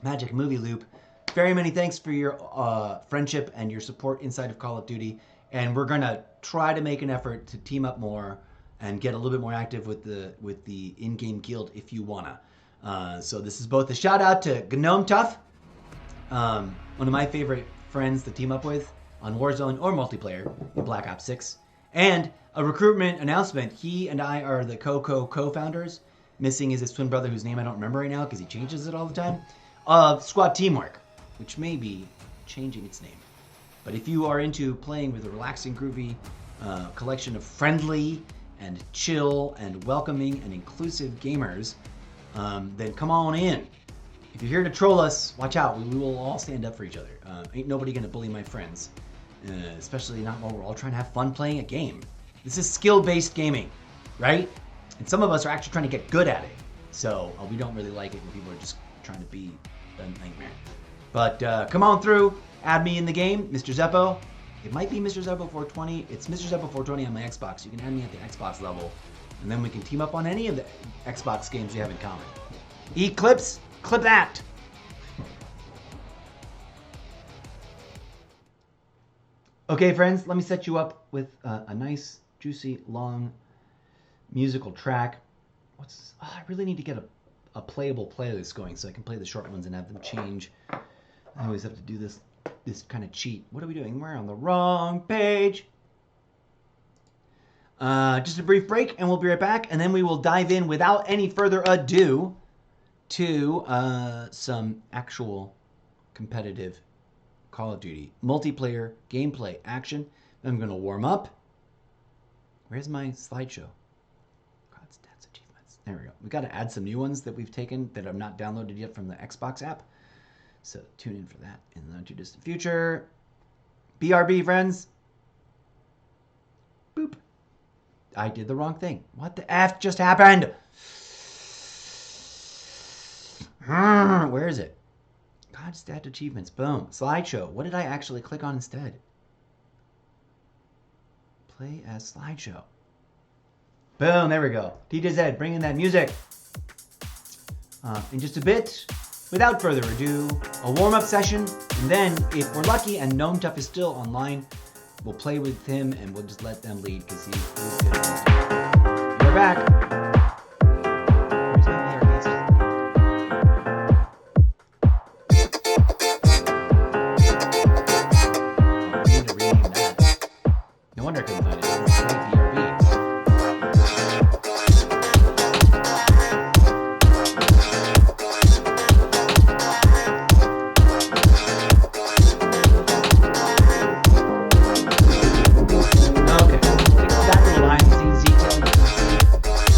[SPEAKER 1] magic movie loop. Very many thanks for your friendship and your support inside of Call of Duty. And we're gonna try to make an effort to team up more and get a little bit more active with the in-game guild if you wanna. So this is both a shout out to Gnome Tough, one of my favorite friends to team up with on Warzone or multiplayer in Black Ops 6, and a recruitment announcement. He and I are the co-founders. Missing is his twin brother, whose name I don't remember right now because he changes it all the time, of Squad Teamwork, which may be changing its name. But if you are into playing with a relaxing, groovy collection of friendly and chill and welcoming and inclusive gamers, then come on in. If you're here to troll us, watch out. We will all stand up for each other. Ain't nobody gonna bully my friends, especially not while we're all trying to have fun playing a game. This is skill-based gaming, right? And some of us are actually trying to get good at it. So we don't really like it when people are just trying to be a nightmare. But come on through, add me in the game, Mr. Zeppo. It might be Mr. Zeppo 420. It's Mr. Zeppo 420 on my Xbox. You can add me at the Xbox level, and then we can team up on any of the Xbox games we have in common. Eclipse, clip that. Okay, friends, let me set you up with a nice, juicy, long musical track. I really need to get a playable playlist going so I can play the short ones and have them change. I always have to do this kind of cheat. What are we doing? We're on the wrong page. Just a brief break, and we'll be right back, and then we will dive in without any further ado to some actual competitive Call of Duty multiplayer gameplay action. I'm going to warm up. Where's my slideshow? God, stats achievements. There we go. We got to add some new ones that we've taken that I've not downloaded yet from the Xbox app. So tune in for that in the not too distant future. BRB, friends. Boop. I did the wrong thing. What the F just happened? Where is it? God, stat achievements. Boom. Slideshow. What did I actually click on instead? Play as slideshow. Boom. There we go. TJZ, bring in that music. In just a bit, without further ado, a warm-up session. And then, if we're lucky and Gnome Tough is still online, we'll play with him and we'll just let them lead because he's good at it. You're back. No wonder I couldn't find it.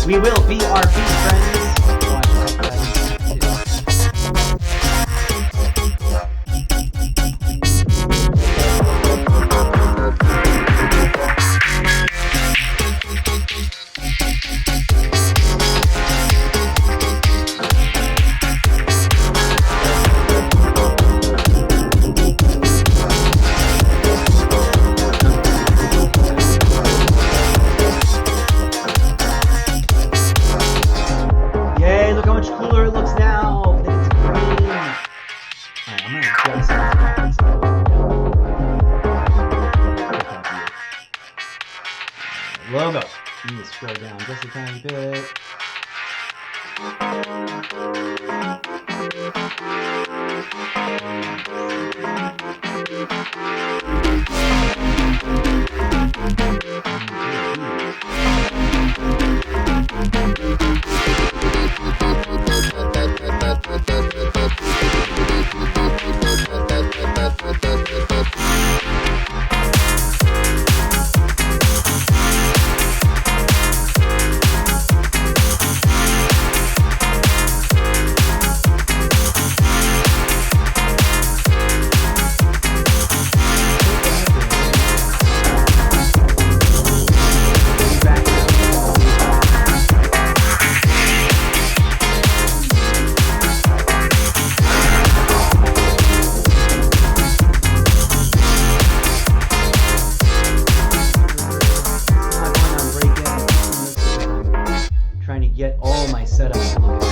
[SPEAKER 1] We will be our friends. Logo. You need to scroll down just a tiny bit. Get all my setups to look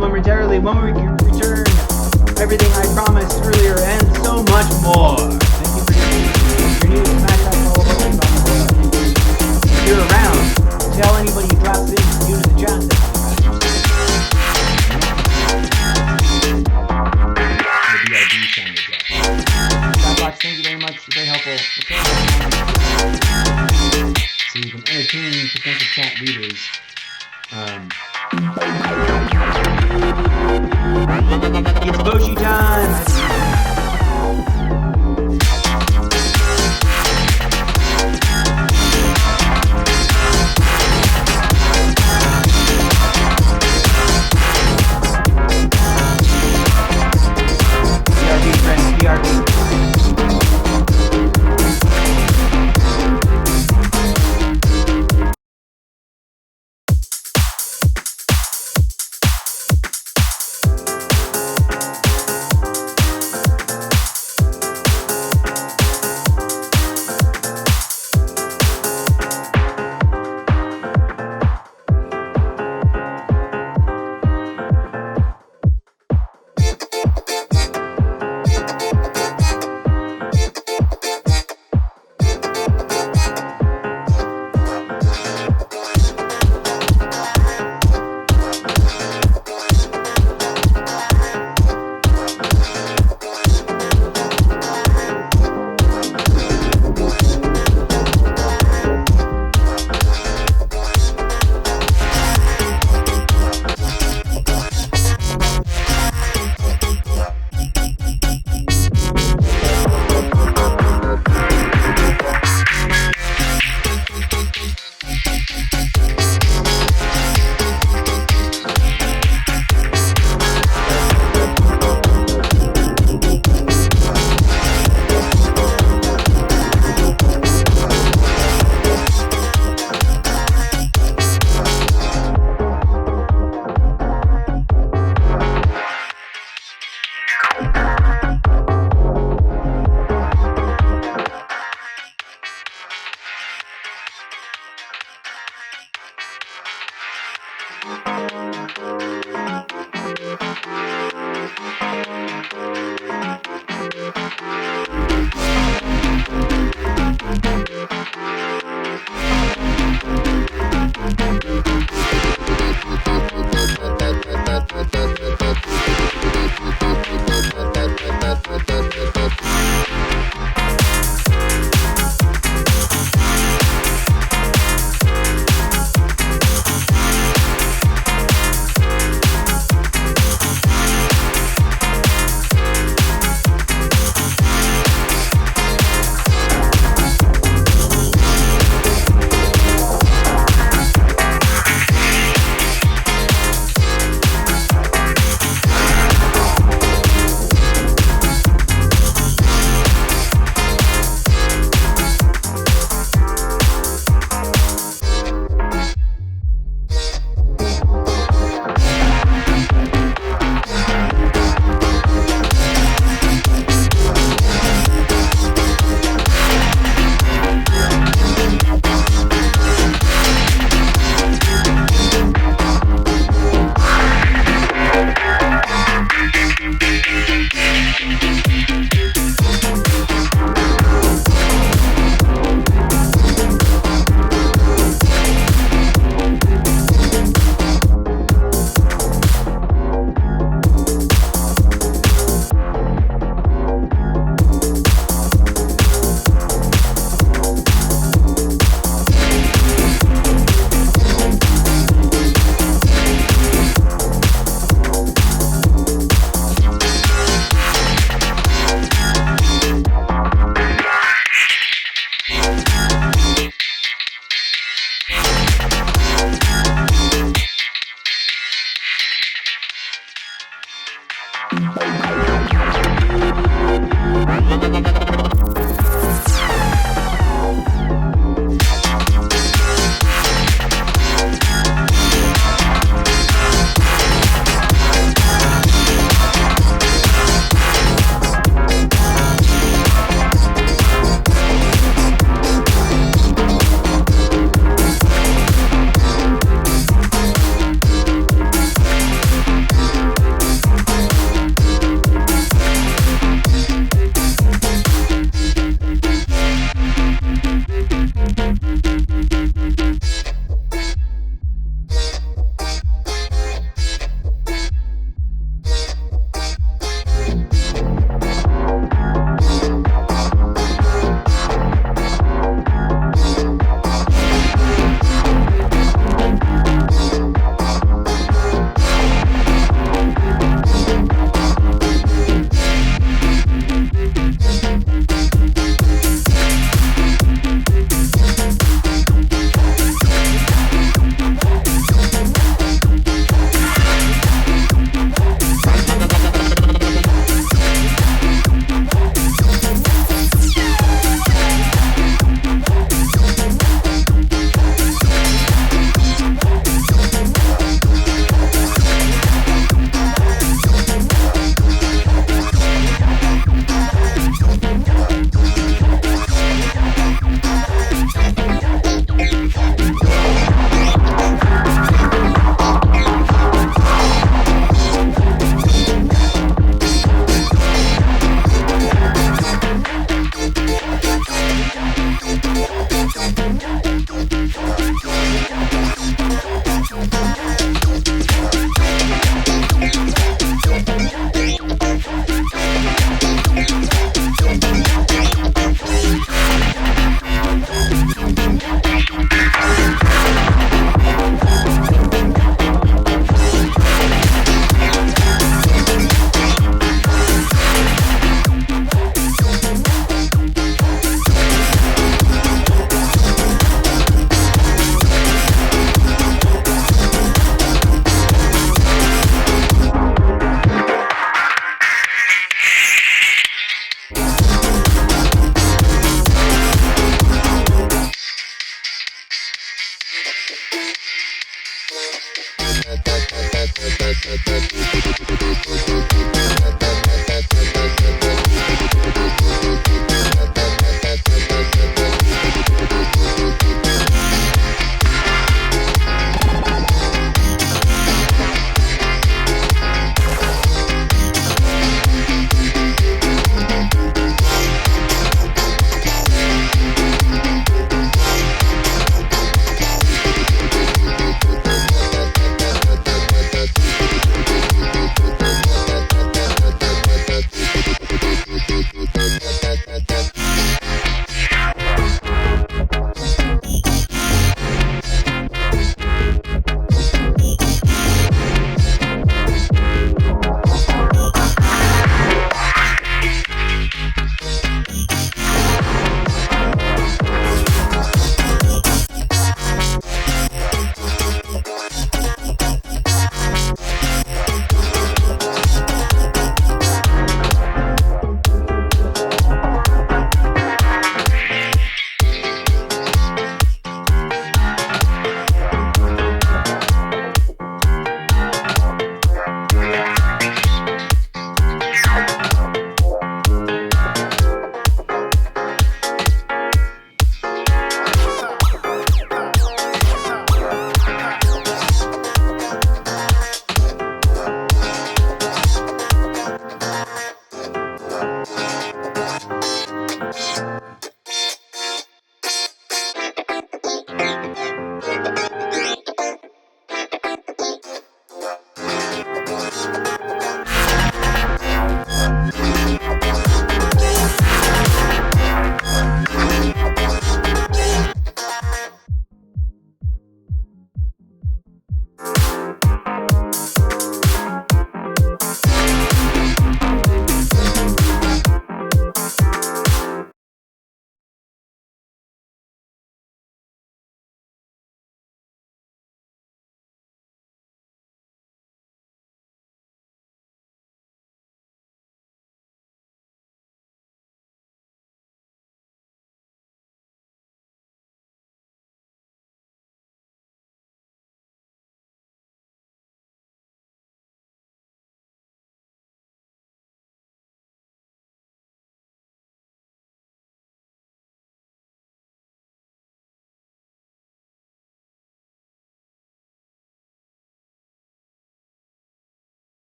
[SPEAKER 1] momentarily when we return. Everything I promised earlier and so much more. Thank you for joining me. If you're new to Smash That Follow button. If you're around, tell anybody who drops in new to the chat that the BRB sound is up.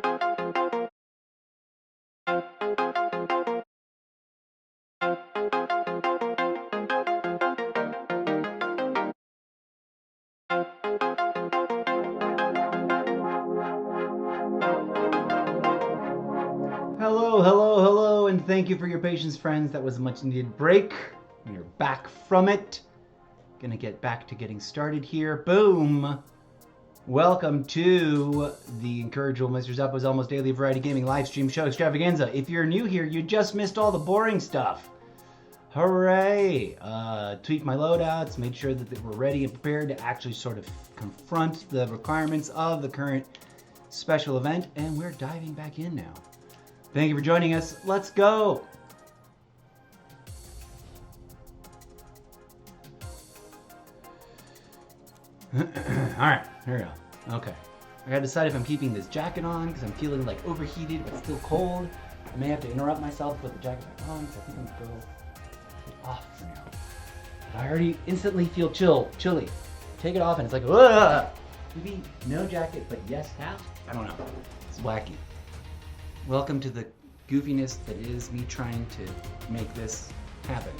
[SPEAKER 1] Hello, hello, hello, and thank you for your patience, friends. That was a much needed break. We're back from it. Gonna get back to getting started here. Boom! Welcome to the incorrigible Mr. Zeppo's almost daily variety gaming live stream show Extravaganza. If you're new here, you just missed all the boring stuff. Hooray! Tweaked my loadouts, made sure that we're ready and prepared to actually sort of confront the requirements of the current special event, and we're diving back in now. Thank you for joining us. Let's go! Alright, here we go. Okay. I gotta decide if I'm keeping this jacket on because I'm feeling like overheated but still cold. I may have to interrupt myself to put the jacket back on because I think I'm gonna go it off for now. But I already instantly feel chilly. Take it off and it's like, ugh! Maybe no jacket but yes hat? I don't know. It's wacky. Welcome to the goofiness that is me trying to make this happen.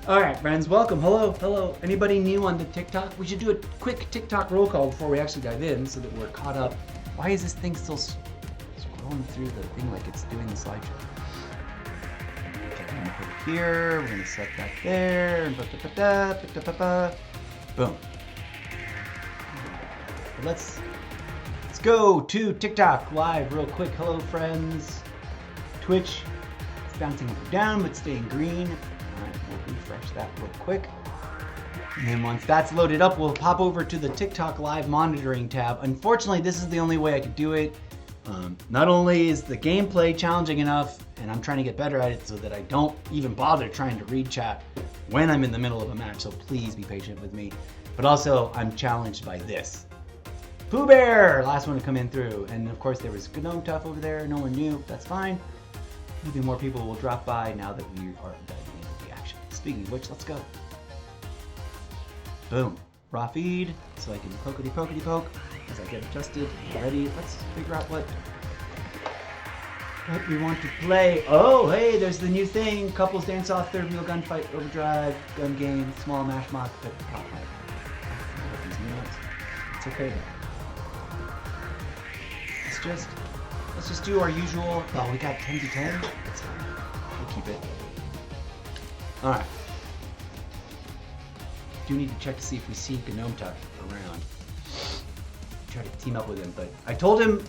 [SPEAKER 1] Alright, friends, welcome. Hello, hello. Anybody new on the TikTok? We should do a quick TikTok roll call before we actually dive in so that we're caught up. Why is this thing still scrolling through the thing like it's doing the slideshow? Okay, I'm gonna put it here. We're gonna set that there. Boom. Let's go to TikTok live real quick. Hello, friends. Twitch, it's bouncing up and down, but staying green. All right, we'll refresh that real quick. And then once that's loaded up, we'll pop over to the TikTok live monitoring tab. Unfortunately, this is the only way I could do it. Not only is the gameplay challenging enough, and I'm trying to get better at it so that I don't even bother trying to read chat when I'm in the middle of a match, so please be patient with me. But also, I'm challenged by this. Pooh Bear, last one to come in through. And of course there was Gnome Tough over there, no one knew, that's fine. Maybe more people will drop by now that we are diving into the action. Speaking of which, let's go. Boom, raw feed, so I can pokety poke as I get adjusted, ready. Let's figure out what we want to play. Oh, hey, there's the new thing. Couples dance off, third wheel, gunfight, overdrive, gun game, small mash mock, but pop mic. It's okay though. Let's just do our usual. Oh, we got 10 to 10. That's fine. We'll keep it. All right. Do need to check to see if we see Gnome Tuck around. Try to team up with him, but I told him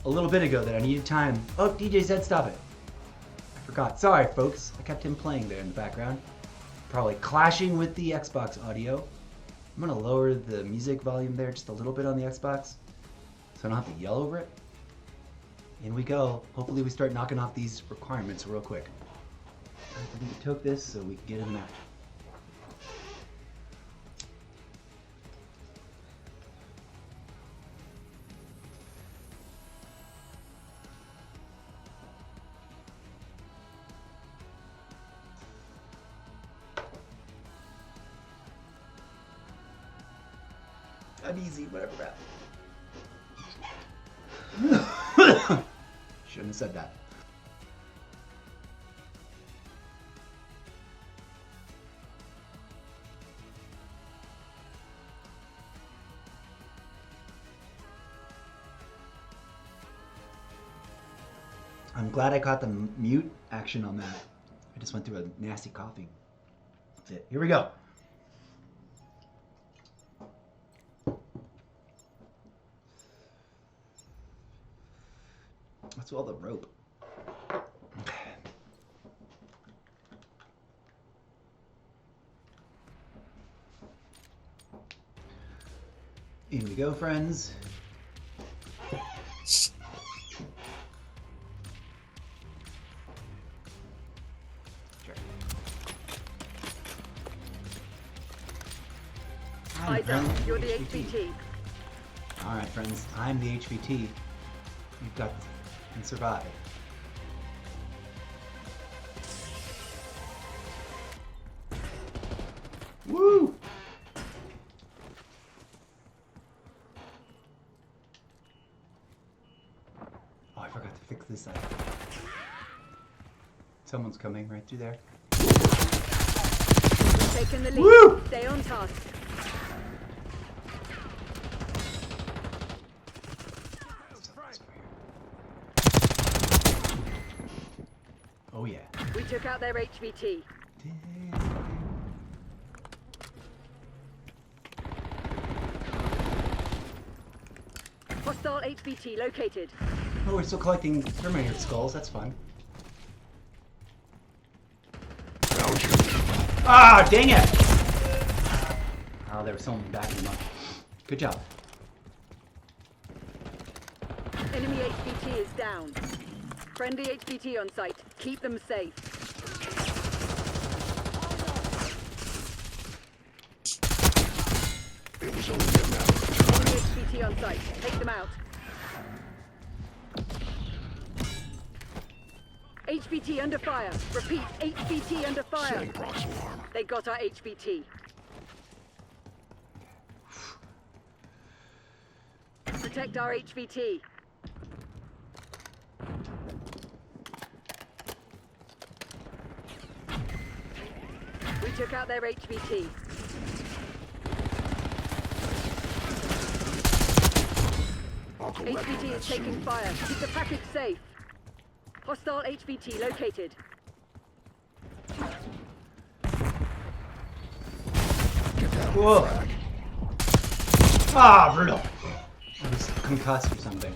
[SPEAKER 1] a little bit ago that I needed time. Oh, DJ said stop it. I forgot. Sorry, folks. I kept him playing there in the background. Probably clashing with the Xbox audio. I'm gonna lower the music volume there just a little bit on the Xbox, so I don't have to yell over it. In we go. Hopefully we start knocking off these requirements real quick. I think we took this so we can get in the match. Uneasy, whatever, Brad. Shouldn't have said that. I'm glad I caught the mute action on that. I just went through a nasty coughing. That's it. Here we go. That's all the rope. In we go, friends.
[SPEAKER 2] You're the HVT.
[SPEAKER 1] Alright, friends, I'm the HVT. You've got and survive. Woo! forgot to fix this side. Someone's coming right through there.
[SPEAKER 2] Taking the lead.
[SPEAKER 1] Woo!
[SPEAKER 2] Stay on task.
[SPEAKER 1] Oh yeah.
[SPEAKER 2] We took out their HVT. Hostile HVT located.
[SPEAKER 1] Oh, we're still collecting Terminator skulls. That's fun. Ah, dang it! Oh, there was someone backing him up. Good job.
[SPEAKER 2] Enemy HVT is down. Friendly HVT on site. Keep them safe.
[SPEAKER 3] It was only a matter of time.
[SPEAKER 2] Enemy HVT on site. Take them out. HVT under fire. Repeat, HVT under fire.
[SPEAKER 3] Setting prox alarm.
[SPEAKER 2] They got our HVT. Protect our HVT. We took out their HVT.
[SPEAKER 3] I'll collect on
[SPEAKER 2] HVT
[SPEAKER 3] that
[SPEAKER 2] is taking
[SPEAKER 3] soon.
[SPEAKER 2] fire. Keep the package safe. Hostile HVT located.
[SPEAKER 3] Get that
[SPEAKER 1] Whoa.
[SPEAKER 3] frag.
[SPEAKER 1] Ah, brutal. I was concussed or something.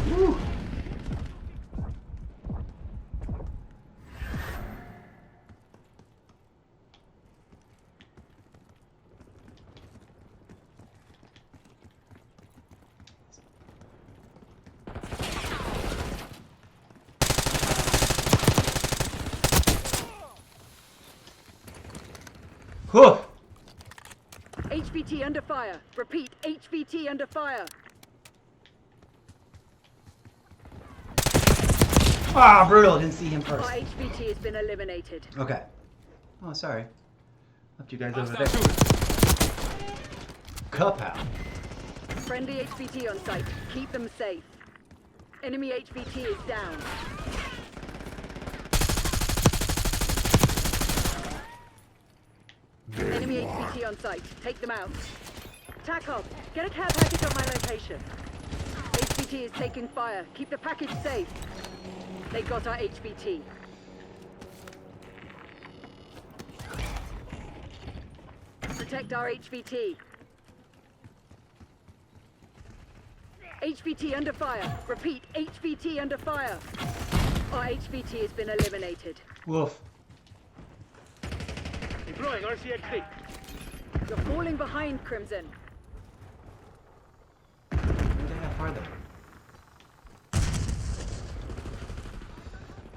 [SPEAKER 1] Woo. Whew.
[SPEAKER 2] HVT under fire. Repeat, HVT under fire.
[SPEAKER 1] Ah, brutal. Didn't see him
[SPEAKER 2] Our
[SPEAKER 1] first.
[SPEAKER 2] HVT has been eliminated.
[SPEAKER 1] Okay. Oh, sorry. Left you guys over there. Cup out.
[SPEAKER 2] Friendly HVT on site. Keep them safe. Enemy HVT is down. Enemy HVT on site. Take them out. TACOM, get a care package on my location. HVT is taking fire. Keep the package safe. They got our HVT. Protect our HVT. HVT under fire. Repeat, HVT under fire. Our HVT has been eliminated.
[SPEAKER 1] Woof.
[SPEAKER 4] Deploying RCXD.
[SPEAKER 2] You're falling behind, Crimson.
[SPEAKER 1] Where the hell are they?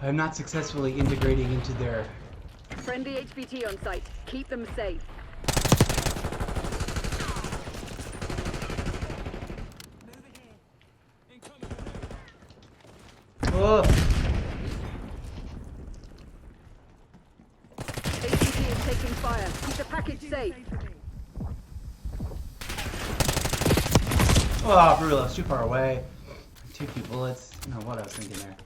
[SPEAKER 1] I'm not successfully integrating into their...
[SPEAKER 2] Friendly HVT on site. Keep them safe.
[SPEAKER 1] Oh!
[SPEAKER 2] HVT is taking fire. Keep the package safe.
[SPEAKER 1] Oh, brutal. It's too far away. Too few bullets. I don't know what I was thinking there.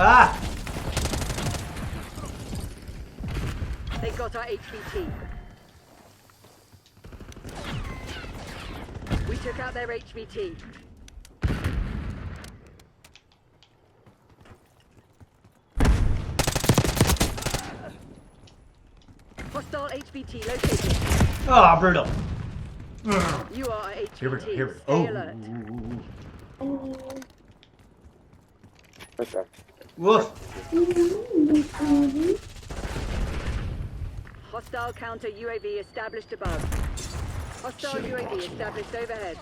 [SPEAKER 1] Ah!
[SPEAKER 2] They got our HVT. We took out their HVT. Hostile HVT located.
[SPEAKER 1] Oh, brutal.
[SPEAKER 2] You are our HVT.
[SPEAKER 1] Here we go. Here we go.
[SPEAKER 2] Stay
[SPEAKER 1] Oh.
[SPEAKER 2] alert.
[SPEAKER 5] Okay.
[SPEAKER 1] Woof.
[SPEAKER 2] Hostile counter UAV established above. Hostile
[SPEAKER 3] Setting
[SPEAKER 2] UAV
[SPEAKER 3] prox
[SPEAKER 2] established overhead.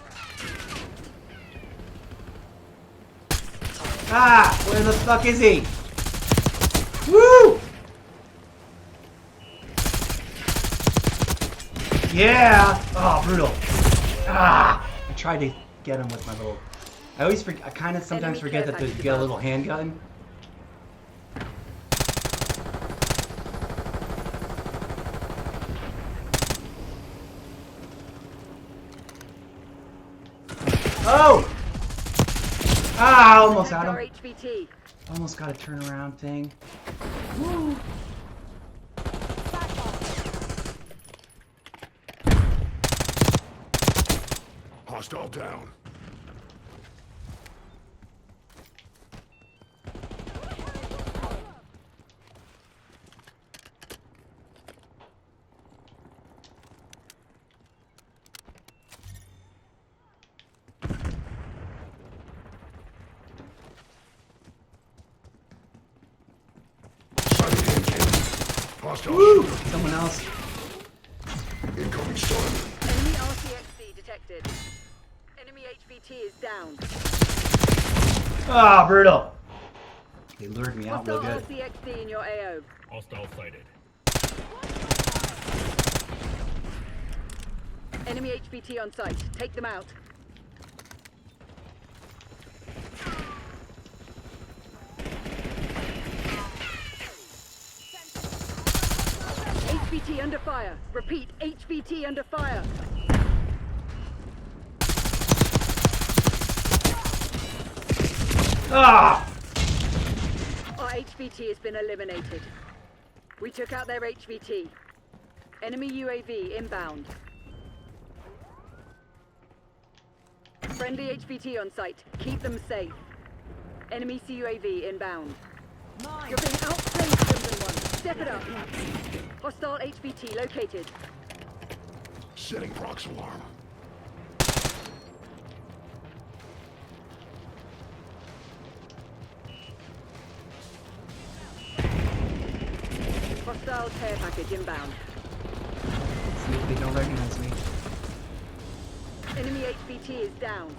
[SPEAKER 1] Ah! Where the fuck is he? Woo! Yeah! Oh, brutal. Ah! I tried to get him with my little I kind of sometimes forget that you get a little handgun. Oh! Ah, almost had him.
[SPEAKER 2] HVT.
[SPEAKER 1] Almost got a turnaround thing. Woo.
[SPEAKER 3] Hostile down.
[SPEAKER 1] Woo! Someone else.
[SPEAKER 3] Incoming storm.
[SPEAKER 2] Enemy RCXD detected. Enemy HVT is down.
[SPEAKER 1] Ah, brutal. They lured me out real
[SPEAKER 2] Hostile
[SPEAKER 1] good.
[SPEAKER 2] RCXD in your AO.
[SPEAKER 4] Hostile sighted.
[SPEAKER 2] Enemy HVT on site. Take them out. HVT under fire. Repeat, HVT under fire.
[SPEAKER 1] Ah!
[SPEAKER 2] Our HVT has been eliminated. We took out their HVT. Enemy UAV inbound. Friendly HVT on site. Keep them safe. Enemy CUAV inbound. You're being outplayed, Crimson One. Step it up. Hostile HVT located.
[SPEAKER 3] Setting prox alarm.
[SPEAKER 2] Hostile care package inbound.
[SPEAKER 1] See if they don't recognize me.
[SPEAKER 2] Enemy HVT is down.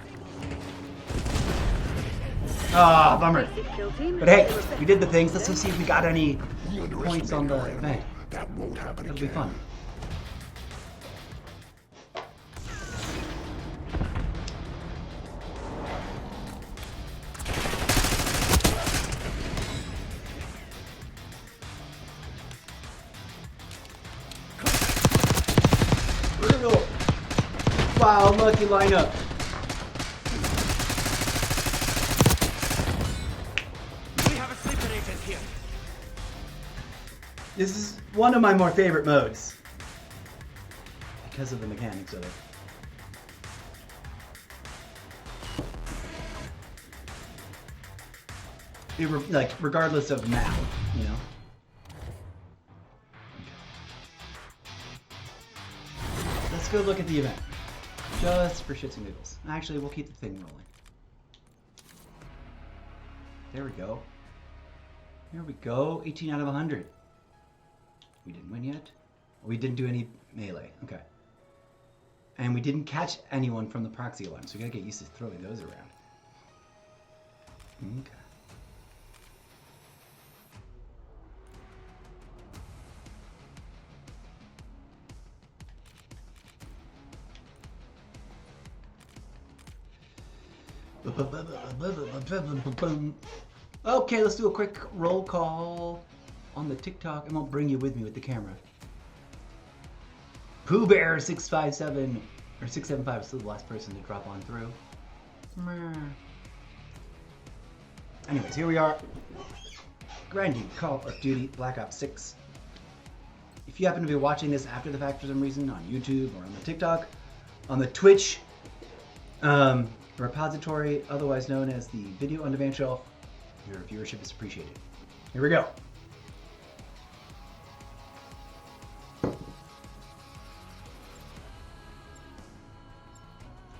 [SPEAKER 1] Ah, bummer.
[SPEAKER 2] Basic kill team.
[SPEAKER 1] But hey, we did the things. Let's go see if we got any
[SPEAKER 3] We
[SPEAKER 1] points on the
[SPEAKER 3] underestimated
[SPEAKER 1] event.
[SPEAKER 3] That won't happen
[SPEAKER 1] That'll
[SPEAKER 3] again.
[SPEAKER 1] be fun. Brutal. Wow, lucky lineup.
[SPEAKER 4] We have a sleeper agent here.
[SPEAKER 1] This is one of my more favorite modes because of the mechanics of it. Like regardless of map, you know. Let's go look at the event, just for shits and giggles. Actually, we'll keep the thing rolling. There we go. Here we go. 18 out of 100. We didn't win yet. We didn't do any melee. Okay. And we didn't catch anyone from the proxy alarm, so we gotta get used to throwing those around. Okay. Okay, let's do a quick roll call on the TikTok, and I'll bring you with me with the camera. Pooh Bear 657 or 675 is still the last person to drop on through. Anyways, here we are. Grinding Call of Duty Black Ops 6. If you happen to be watching this after the fact for some reason on YouTube or on the TikTok, on the Twitch repository, otherwise known as the Video on Demand shelf, your viewership is appreciated. Here we go.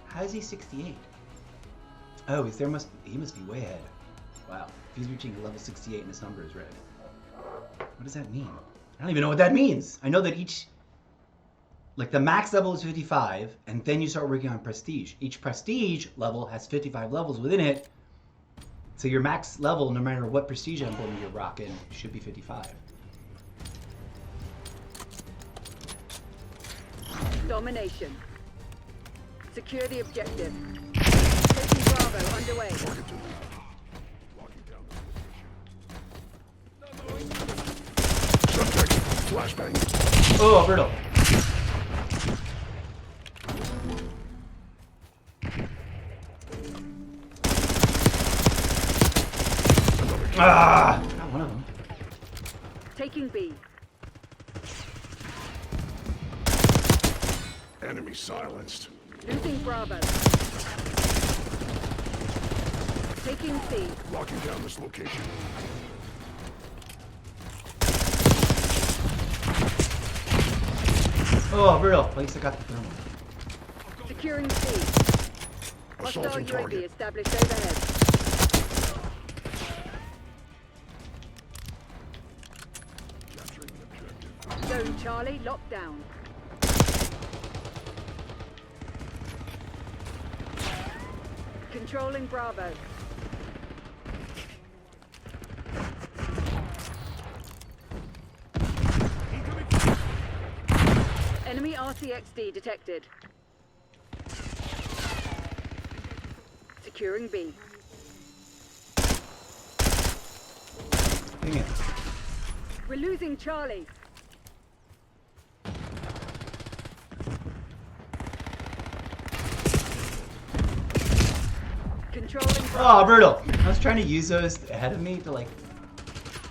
[SPEAKER 1] How is he 68? Oh, he must be way ahead. Wow, if he's reaching level 68 and his number is red. What does that mean? I don't even know what that means. I know that like the max level is 55, and then you start working on prestige. Each prestige level has 55 levels within it. So your max level, no matter what prestige emblem you're rocking, should be 55.
[SPEAKER 2] Domination. Secure the objective. Taking Bravo underway.
[SPEAKER 1] Oh, brutal. Ah! Got one of them.
[SPEAKER 2] Taking B.
[SPEAKER 3] Enemy silenced.
[SPEAKER 2] Losing Bravo. Taking C.
[SPEAKER 3] Locking down this location.
[SPEAKER 1] Oh, brutal. At least I got the thermal.
[SPEAKER 2] Securing C. Hostile
[SPEAKER 3] Assaulting
[SPEAKER 2] UAV
[SPEAKER 3] target.
[SPEAKER 2] established overhead.
[SPEAKER 3] Capturing the objective.
[SPEAKER 2] Zone Charlie locked down. Controlling Bravo. Enemy RCXD detected. Securing B.
[SPEAKER 1] Dang it.
[SPEAKER 2] We're losing Charlie. Controlling Bravo.
[SPEAKER 1] Oh, brutal. I was trying to use those ahead of me to like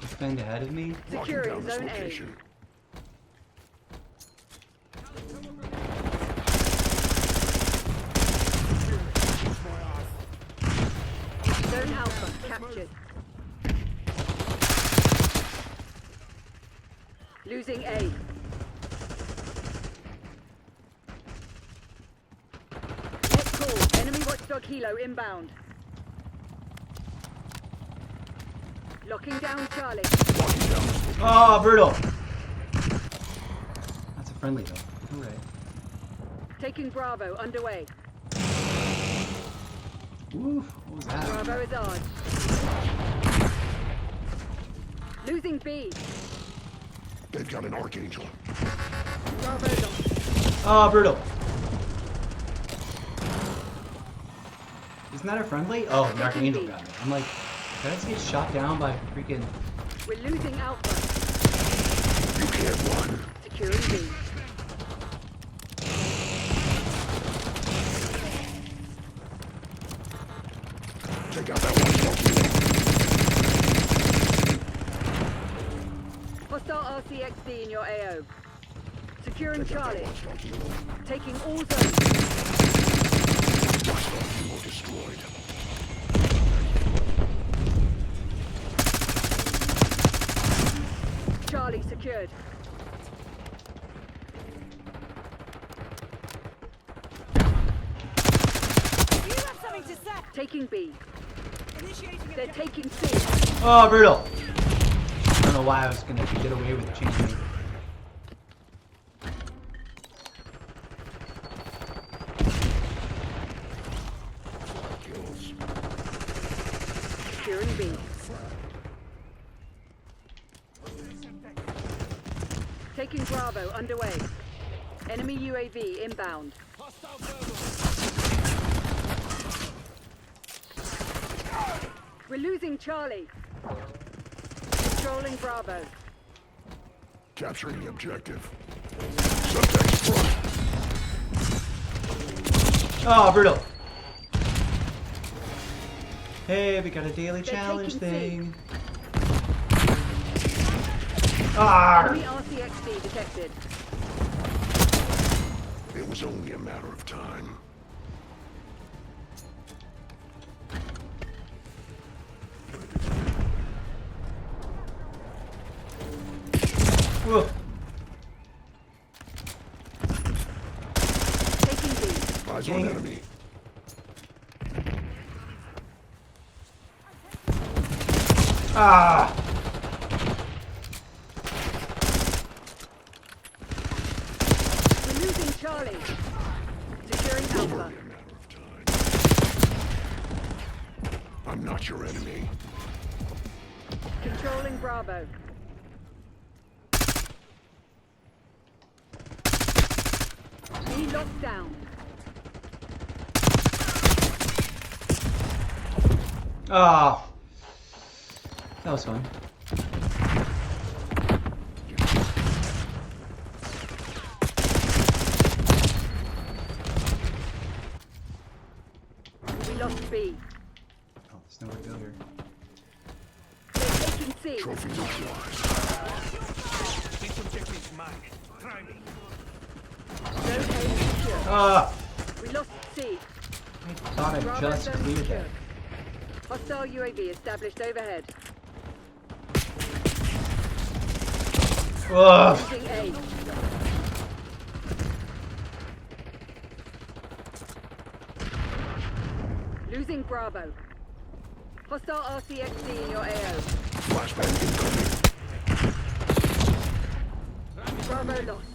[SPEAKER 1] defend ahead of me.
[SPEAKER 3] Locking
[SPEAKER 2] Securing
[SPEAKER 3] down this
[SPEAKER 2] Zone A.
[SPEAKER 3] location.
[SPEAKER 2] Zone Alpha captured. Losing A. Net call. Enemy watchdog helo inbound. Locking down Charlie.
[SPEAKER 3] Locking down this location.
[SPEAKER 1] Oh, brutal. That's a friendly though. Hooray.
[SPEAKER 2] Taking Bravo underway.
[SPEAKER 1] Oof, what was that?
[SPEAKER 2] Bravo is ours. Losing B.
[SPEAKER 3] They've got an Archangel.
[SPEAKER 2] Bravo lost.
[SPEAKER 1] Oh, brutal. Isn't that a friendly? Oh, the Archangel got me. I'm like, did I just get shot down by freaking...
[SPEAKER 2] We're losing Alpha.
[SPEAKER 3] You can't run.
[SPEAKER 2] Securing B.
[SPEAKER 3] Take out that one smoke.
[SPEAKER 2] Hostile RCXD in your AO. Securing
[SPEAKER 3] Take out that
[SPEAKER 2] Charlie.
[SPEAKER 3] one smoke.
[SPEAKER 2] Taking all zones.
[SPEAKER 3] Watchdog helo destroyed.
[SPEAKER 2] Charlie secured.
[SPEAKER 5] You have something to say.
[SPEAKER 2] Taking B.
[SPEAKER 5] Initiating
[SPEAKER 2] They're
[SPEAKER 5] objective.
[SPEAKER 2] taking C.
[SPEAKER 1] Oh, brutal. I don't know why I was gonna get away with changing.
[SPEAKER 3] Kills.
[SPEAKER 2] Securing B. Taking Bravo underway. Enemy UAV inbound.
[SPEAKER 4] Hostile thermal.
[SPEAKER 2] We're losing Charlie. Controlling Bravo.
[SPEAKER 3] Capturing the objective. Subject front.
[SPEAKER 1] Oh, brutal. Hey, we got a daily
[SPEAKER 2] They're
[SPEAKER 1] challenge
[SPEAKER 2] taking
[SPEAKER 1] thing. Ah!
[SPEAKER 2] Enemy RCXD detected.
[SPEAKER 3] It was only a matter of time.
[SPEAKER 1] Whoa.
[SPEAKER 2] Taking B.
[SPEAKER 3] Eyes
[SPEAKER 1] Dang
[SPEAKER 3] on
[SPEAKER 1] it.
[SPEAKER 3] enemy.
[SPEAKER 1] Ah!
[SPEAKER 2] We're losing Charlie. Securing
[SPEAKER 3] Only
[SPEAKER 2] Alpha.
[SPEAKER 3] a matter of time. I'm not your enemy.
[SPEAKER 2] Controlling Bravo. B locked down.
[SPEAKER 1] Ah! That was fun.
[SPEAKER 2] B.
[SPEAKER 1] Oh, there's nowhere to go here.
[SPEAKER 2] They're taking C.
[SPEAKER 3] Trophy neutralized.
[SPEAKER 4] This objective is mine. Try me.
[SPEAKER 2] Zone A secure.
[SPEAKER 1] Ah!
[SPEAKER 2] We lost C.
[SPEAKER 1] I thought I
[SPEAKER 2] Bravo
[SPEAKER 1] just
[SPEAKER 2] zone
[SPEAKER 1] cleared
[SPEAKER 2] secure.
[SPEAKER 1] that.
[SPEAKER 2] Hostile UAV established overhead.
[SPEAKER 1] Ugh!
[SPEAKER 2] Losing A. Losing Bravo. Hostile RCXD in your AO.
[SPEAKER 3] Flashbang incoming.
[SPEAKER 2] Bravo lost.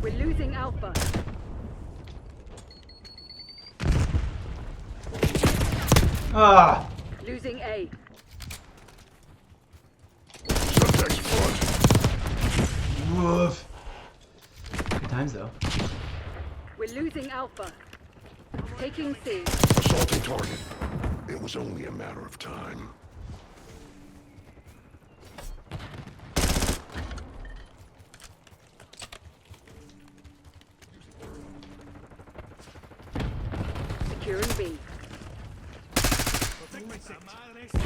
[SPEAKER 2] We're losing Alpha.
[SPEAKER 1] Ah!
[SPEAKER 2] Losing A.
[SPEAKER 3] Subject's front.
[SPEAKER 1] Woof. Good times though.
[SPEAKER 2] We're losing Alpha. Taking C.
[SPEAKER 3] Assaulting target. It was only a matter of time.
[SPEAKER 2] Securing B.
[SPEAKER 4] Protect my six.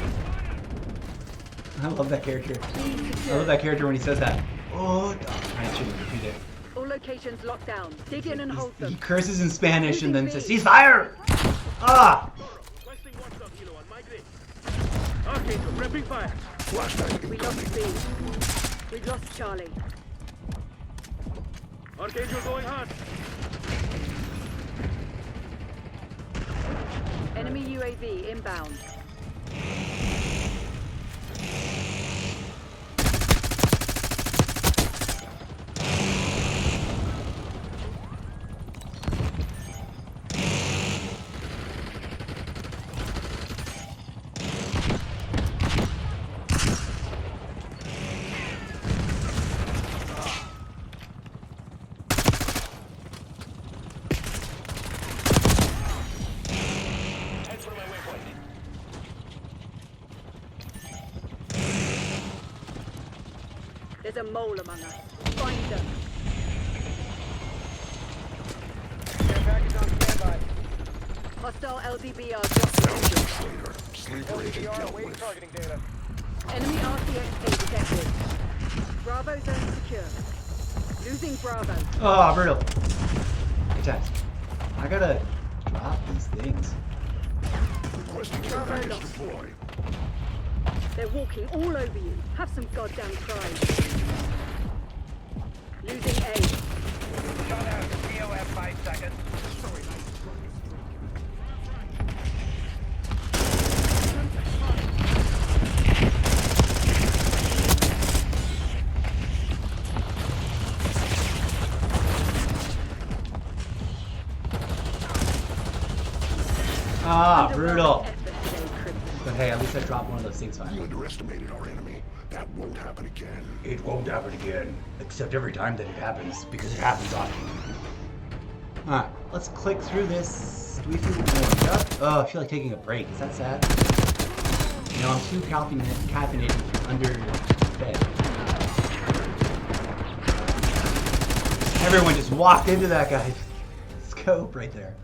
[SPEAKER 1] I love that character.
[SPEAKER 2] B
[SPEAKER 1] I
[SPEAKER 2] secure.
[SPEAKER 1] love that character when he says that. Oh, I shouldn't repeat it.
[SPEAKER 2] All locations locked down. Dig in and hold
[SPEAKER 1] He
[SPEAKER 2] them.
[SPEAKER 1] curses in Spanish and then says, "Ceasefire!" Ah!
[SPEAKER 4] Requesting 1 kilo on my grid. Archangel, prepping fire.
[SPEAKER 3] Flashbang
[SPEAKER 2] We lost
[SPEAKER 3] incoming.
[SPEAKER 2] B. We lost Charlie.
[SPEAKER 4] Archangel going hard.
[SPEAKER 2] Enemy UAV inbound.
[SPEAKER 4] Head for my waypoint.
[SPEAKER 2] There's a mole among us. Find them.
[SPEAKER 6] Care package on standby.
[SPEAKER 2] Hostile LDBR dropping.
[SPEAKER 3] Belgium Slater. Sleeper agent
[SPEAKER 6] LDR
[SPEAKER 3] dealt
[SPEAKER 6] awaiting
[SPEAKER 3] with.
[SPEAKER 6] targeting data.
[SPEAKER 2] Enemy RCXD detected. Bravo zone secure. Losing Bravo.
[SPEAKER 1] Oh, brutal. Good times. I gotta drop these things.
[SPEAKER 3] Requesting care
[SPEAKER 2] Bravo
[SPEAKER 3] package
[SPEAKER 2] lost.
[SPEAKER 3] deploy.
[SPEAKER 2] They're walking all over you. Have some goddamn pride. Losing A.
[SPEAKER 6] Shot out. POF 5 seconds.
[SPEAKER 1] Ah,
[SPEAKER 2] Underwhelming
[SPEAKER 1] brutal.
[SPEAKER 2] effort today, Crimson.
[SPEAKER 1] But hey, at least I dropped one of those things
[SPEAKER 3] You
[SPEAKER 1] finally.
[SPEAKER 3] underestimated our enemy. That won't happen again.
[SPEAKER 1] It won't happen again. Except every time that it happens, because it happens often. Alright, let's click through this. Do we feel warmed up? Oh, I feel like taking a break. Is that sad? You know, I'm too caffeinated under bed. Everyone just walked into that guy. Scope right there.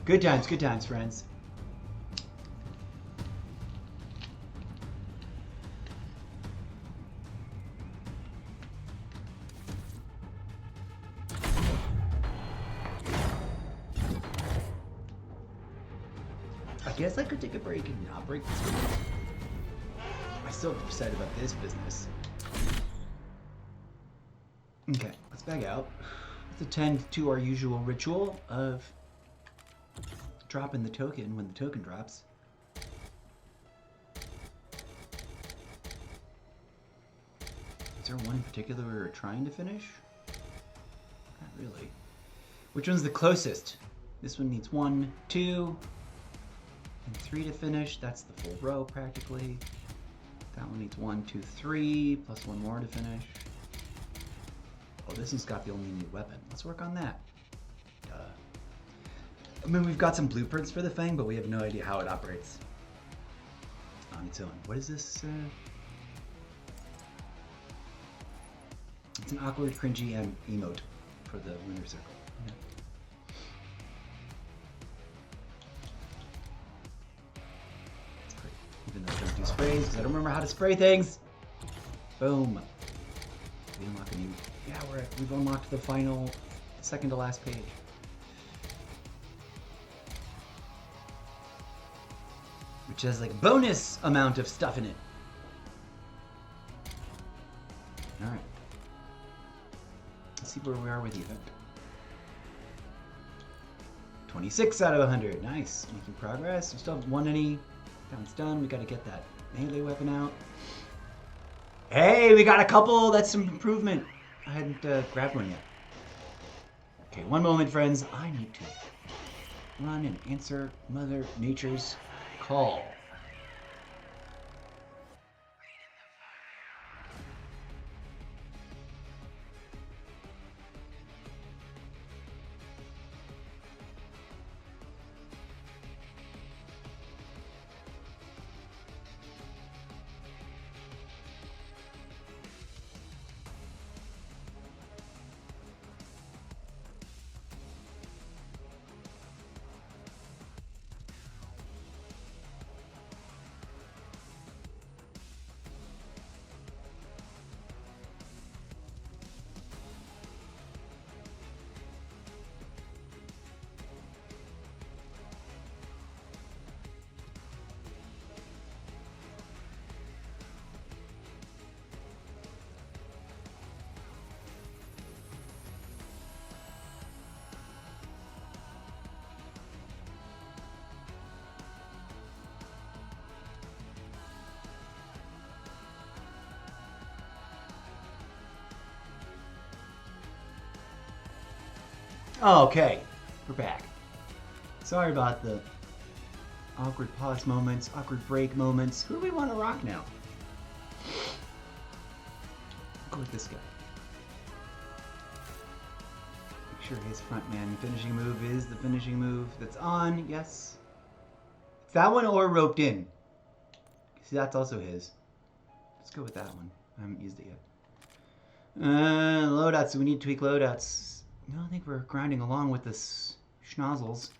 [SPEAKER 1] Good times, friends. I guess I could take a break and not break this video. I'm still excited about this business. Okay, let's back out. Let's attend to our usual ritual of dropping the token when the token drops. Is there one in particular we're trying to finish? Not really. Which one's the closest? This one needs 1, 2, and 3 to finish. That's the full row practically. That one needs 1, 2, 3, plus 1 more to finish. Oh, this one's got the only new weapon. Let's work on that. I mean, we've got some blueprints for the thing, but we have no idea how it operates on its own. What is this? It's an awkward, cringy emote for the lunar circle. Yeah. That's great. Even though I don't do sprays, because I don't remember how to spray things. Boom. We unlock a new. Yeah, we've unlocked the final, second to last page. Which has like bonus amount of stuff in it. Alright. Let's see where we are with the event. 26 out of 100. Nice. Making progress. We still haven't won any. That one's done. We gotta get that melee weapon out. Hey, we got a couple. That's some improvement. I hadn't grabbed one yet. Okay, one moment, friends. I need to run and answer Mother Nature's call. Okay, we're back. Sorry about the awkward pause moments, awkward break moments. Who do we want to rock now? Go with this guy. Make sure his front man finishing move is the finishing move that's on. Yes. It's that one or roped in. See, that's also his. Let's go with that one. I haven't used it yet. Loadouts. So we need to tweak loadouts. No, I think we're grinding along with this schnozzles.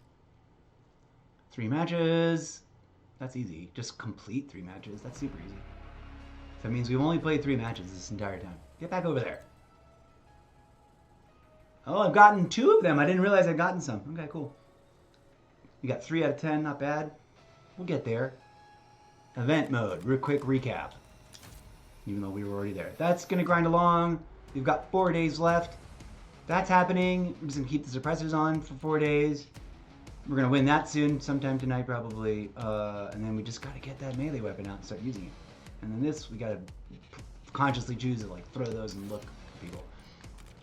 [SPEAKER 1] 3 matches. That's easy. Just complete 3 matches. That's super easy. That means we've only played 3 matches this entire time. Get back over there. Oh, I've gotten 2 of them. I didn't realize I'd gotten some. Okay, cool. You got 3 out of 10. Not bad. We'll get there. Event mode. Real quick recap. Even though we were already there. That's going to grind along. We've got 4 days left. That's happening. We're just going to keep the suppressors on for 4 days. We're going to win that soon, sometime tonight probably. And then we just got to get that melee weapon out and start using it. And then this, we got to consciously choose to like throw those and look for people.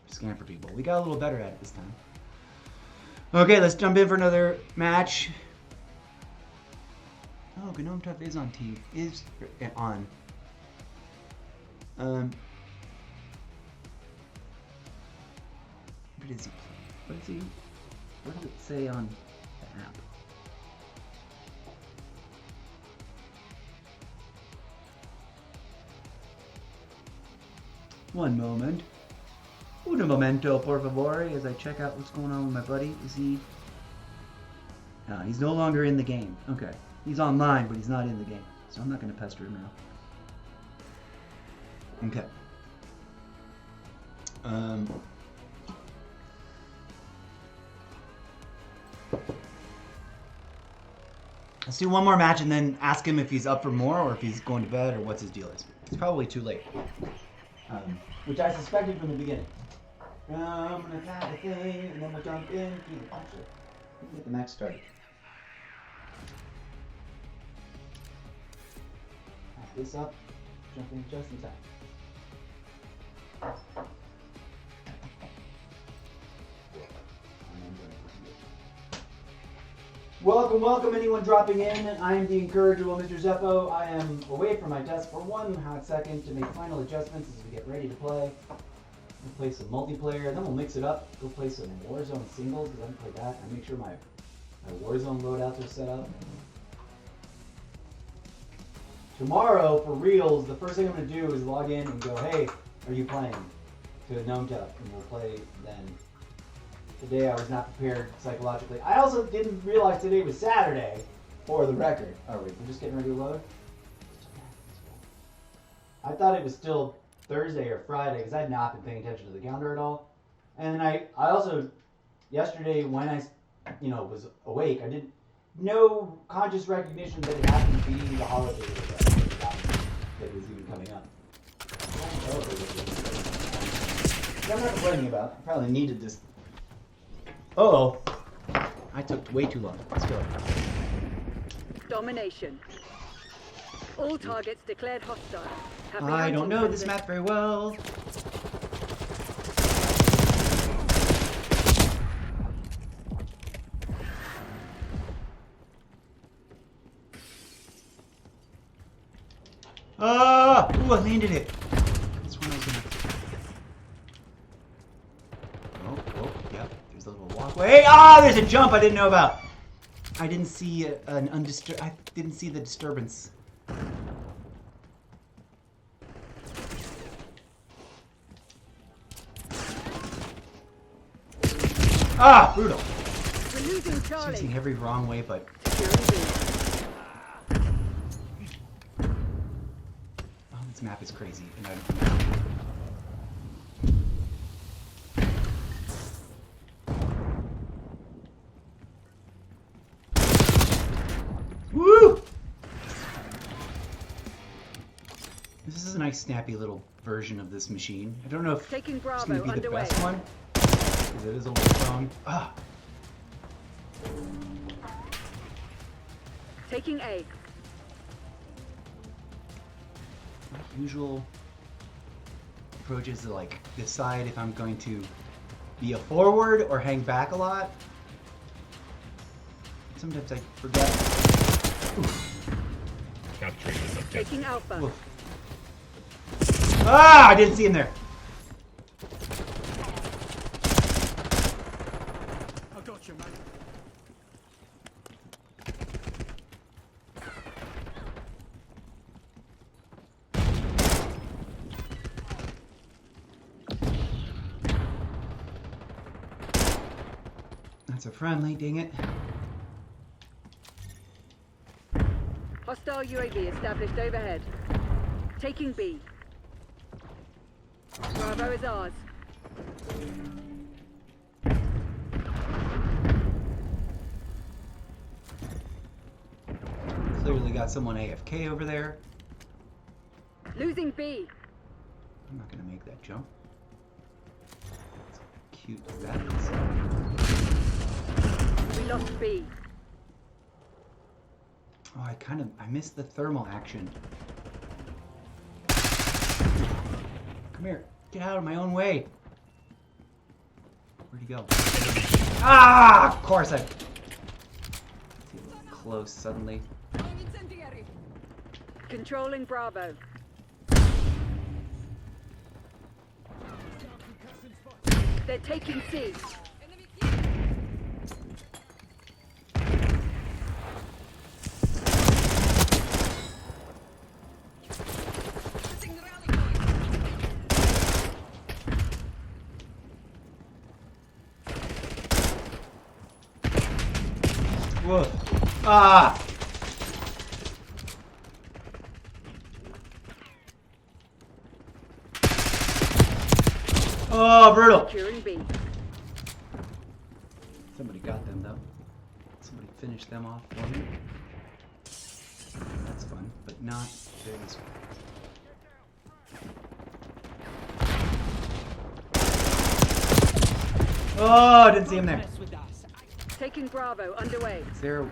[SPEAKER 1] Scan for people. We got a little better at it this time. Okay, let's jump in for another match. Oh, Gnome Tough is on team. Is on. What is he playing? What is he? What does it say on the app? One moment. Un momento, por favor, as I check out what's going on with my buddy. Is he? No, he's no longer in the game. Okay. He's online, but he's not in the game. So I'm not going to pester him now. Okay. Let's do one more match and then ask him if he's up for more or if he's going to bed or what's his deal is. It's probably too late. Which I suspected from the beginning. I'm gonna attack a thing and then we'll jump in. Actually, we can get the match started. Pack this up, jump in just in time. Welcome, welcome anyone dropping in. I am the incorrigible Mr. Zeppo. I am away from my desk for 1 hot second to make final adjustments as we get ready to play. We'll play some multiplayer, then we'll mix it up. Go play some Warzone singles, because I haven't played that. And make sure my My Warzone loadouts are set up. Tomorrow, for reals, the first thing I'm going to do is log in and go, hey, are you playing? To Gnome Tuck, and we'll play then. Today I was not prepared psychologically. I also didn't realize today was Saturday, for the record. Oh wait, we're just getting ready to load? I thought it was still Thursday or Friday, because I had not been paying attention to the calendar at all. And I also, yesterday when I was awake, I didn't, no conscious recognition that it happened to be the holiday that was even coming up. I'm not complaining about. I probably needed this. Uh-oh. I took way too long. Let's go.
[SPEAKER 2] Domination. All targets declared hostile. Happy
[SPEAKER 1] I don't
[SPEAKER 2] hunting,
[SPEAKER 1] know this
[SPEAKER 2] Princess.
[SPEAKER 1] map very well. Ah! Ooh, I landed it. This one I was gonna... Oh, yep. There's a little walkway. Ah, there's a jump I didn't know about. I didn't see I didn't see the disturbance. Ah, brutal.
[SPEAKER 2] We're losing Charlie.
[SPEAKER 1] Using every wrong way, but this map is crazy, and I don't. Woo! This is a nice, snappy little version of this machine. I don't know if
[SPEAKER 2] Taking
[SPEAKER 1] it's
[SPEAKER 2] Bravo
[SPEAKER 1] going to be the
[SPEAKER 2] underway.
[SPEAKER 1] best one, because it is a little strong. Ah!
[SPEAKER 2] Taking A.
[SPEAKER 1] My usual approach is to like decide if I'm going to be a forward or hang back a lot. Sometimes I forget.
[SPEAKER 3] Capturing the subject.
[SPEAKER 2] Taking Alpha.
[SPEAKER 1] Oof. Ah! I didn't see him there.
[SPEAKER 3] I got you, man.
[SPEAKER 1] That's a friendly, dang it.
[SPEAKER 2] Hostile UAV established overhead. Taking B. Bravo is ours.
[SPEAKER 1] Clearly got someone AFK over there.
[SPEAKER 2] Losing B.
[SPEAKER 1] I'm not gonna make that jump. As cute as that is.
[SPEAKER 2] We lost B.
[SPEAKER 1] Oh, I missed the thermal action. Come here. Get out of my own way. Where'd he go? Ah! Of course I... Close suddenly.
[SPEAKER 2] Controlling Bravo. They're taking C.
[SPEAKER 1] Whoa. Ah! Oh, brutal.
[SPEAKER 2] Securing B.
[SPEAKER 1] Somebody got them, though. Somebody finished them off for me. That's fun, but not very useful. Oh, I didn't see him there.
[SPEAKER 2] Taking Bravo underway.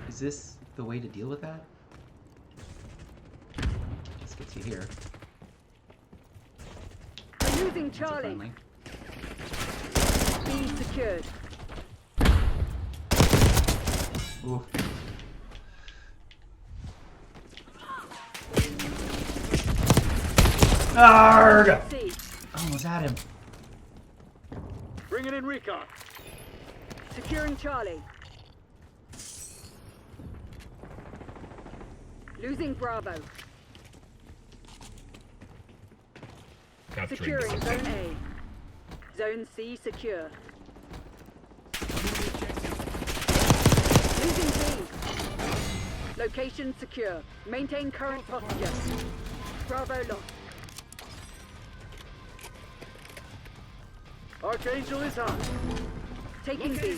[SPEAKER 1] Is this the way to deal with that? This gets you here.
[SPEAKER 2] We're losing
[SPEAKER 1] That's a
[SPEAKER 2] Charlie.
[SPEAKER 1] friendly.
[SPEAKER 2] B secured.
[SPEAKER 1] Oof. Arrgh!
[SPEAKER 2] C.
[SPEAKER 1] Almost had him.
[SPEAKER 4] Bringing in recon.
[SPEAKER 2] Securing Charlie. Losing Bravo.
[SPEAKER 3] Capturing
[SPEAKER 2] Securing
[SPEAKER 3] the
[SPEAKER 2] Zone A. Zone C secure. Losing B. Location secure. Maintain current posture. Bravo lost.
[SPEAKER 4] Archangel is on.
[SPEAKER 2] Taking B.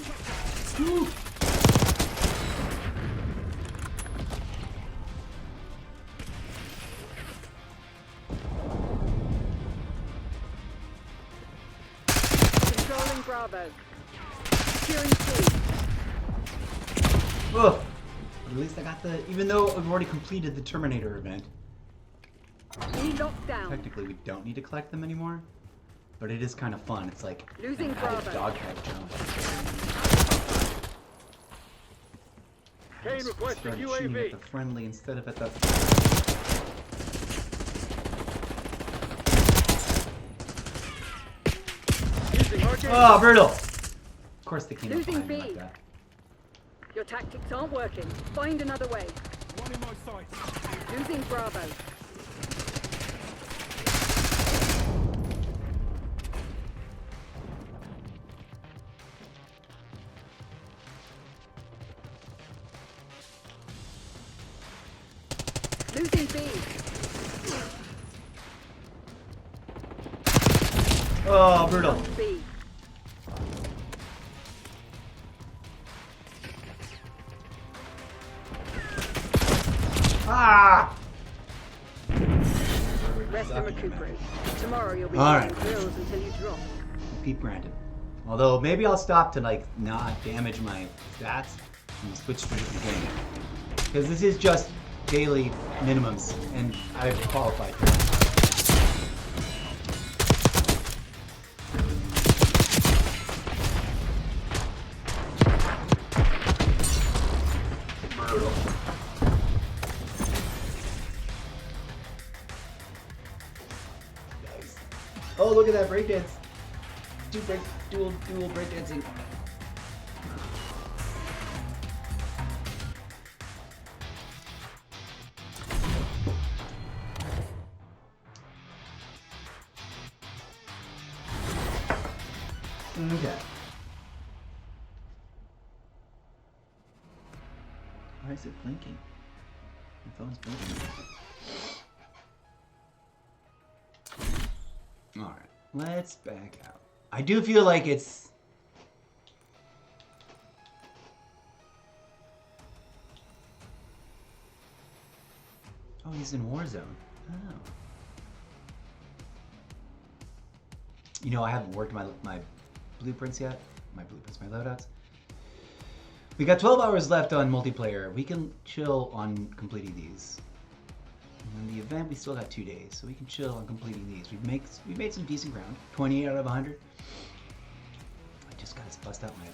[SPEAKER 2] Controlling Bravo. Securing C.
[SPEAKER 1] Ugh. At least I got the. Even though I've already completed the Terminator event,
[SPEAKER 2] B locked down.
[SPEAKER 1] technically we don't need to collect them anymore. But it is kind of fun. It's like
[SPEAKER 2] Losing
[SPEAKER 1] an added
[SPEAKER 2] Bravo.
[SPEAKER 1] dog tag challenge.
[SPEAKER 4] Kane requesting
[SPEAKER 1] Started shooting
[SPEAKER 4] UAV.
[SPEAKER 1] at the friendly instead of at the.
[SPEAKER 4] Using Archangel.
[SPEAKER 1] Oh, brutal! Of course they came up
[SPEAKER 2] Losing
[SPEAKER 1] behind me like
[SPEAKER 2] B.
[SPEAKER 1] that.
[SPEAKER 2] Your tactics aren't working. Find another way.
[SPEAKER 3] One in my sights.
[SPEAKER 2] Losing Bravo. Losing B.
[SPEAKER 1] Oh, brutal.
[SPEAKER 2] B.
[SPEAKER 1] Ah!
[SPEAKER 2] Rest and recuperate. Tomorrow you'll be
[SPEAKER 1] All
[SPEAKER 2] doing
[SPEAKER 1] right.
[SPEAKER 2] drills until you drop.
[SPEAKER 1] Keep granted. Although maybe I'll stop to like not damage my stats and switch to the game. Because this is just daily minimums and I've qualified for it. Brutal. Nice. Oh, look at that breakdance. Dual breakdancing. Okay. Why is it blinking? My phone's blinking. Alright, let's back out. I do feel like it's... Oh, he's in Warzone. Oh. You know, I haven't worked my blueprints yet. My loadouts. We got 12 hours left on multiplayer. We can chill on completing these. And then the event, we still got 2 days, so we can chill on completing these. We've made some decent ground. 28 out of 100. I just gotta bust out my...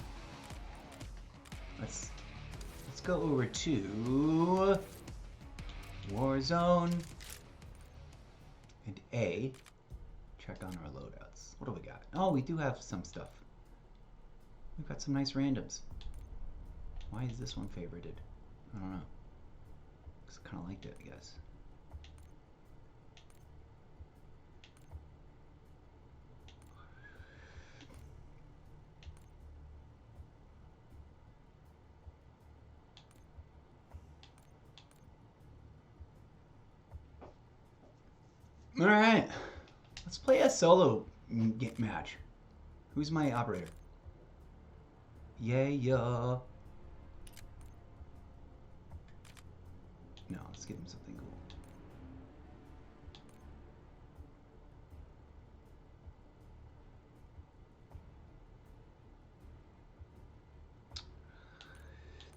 [SPEAKER 1] Let's go over to Warzone and A. Check on our loadouts. What do we got? Oh, we do have some stuff. We've got some nice randoms. Why is this one favorited? I don't know. Just kind of liked it, I guess. All right, let's play a solo match. Who's my operator? Yeah. No, let's give him something cool.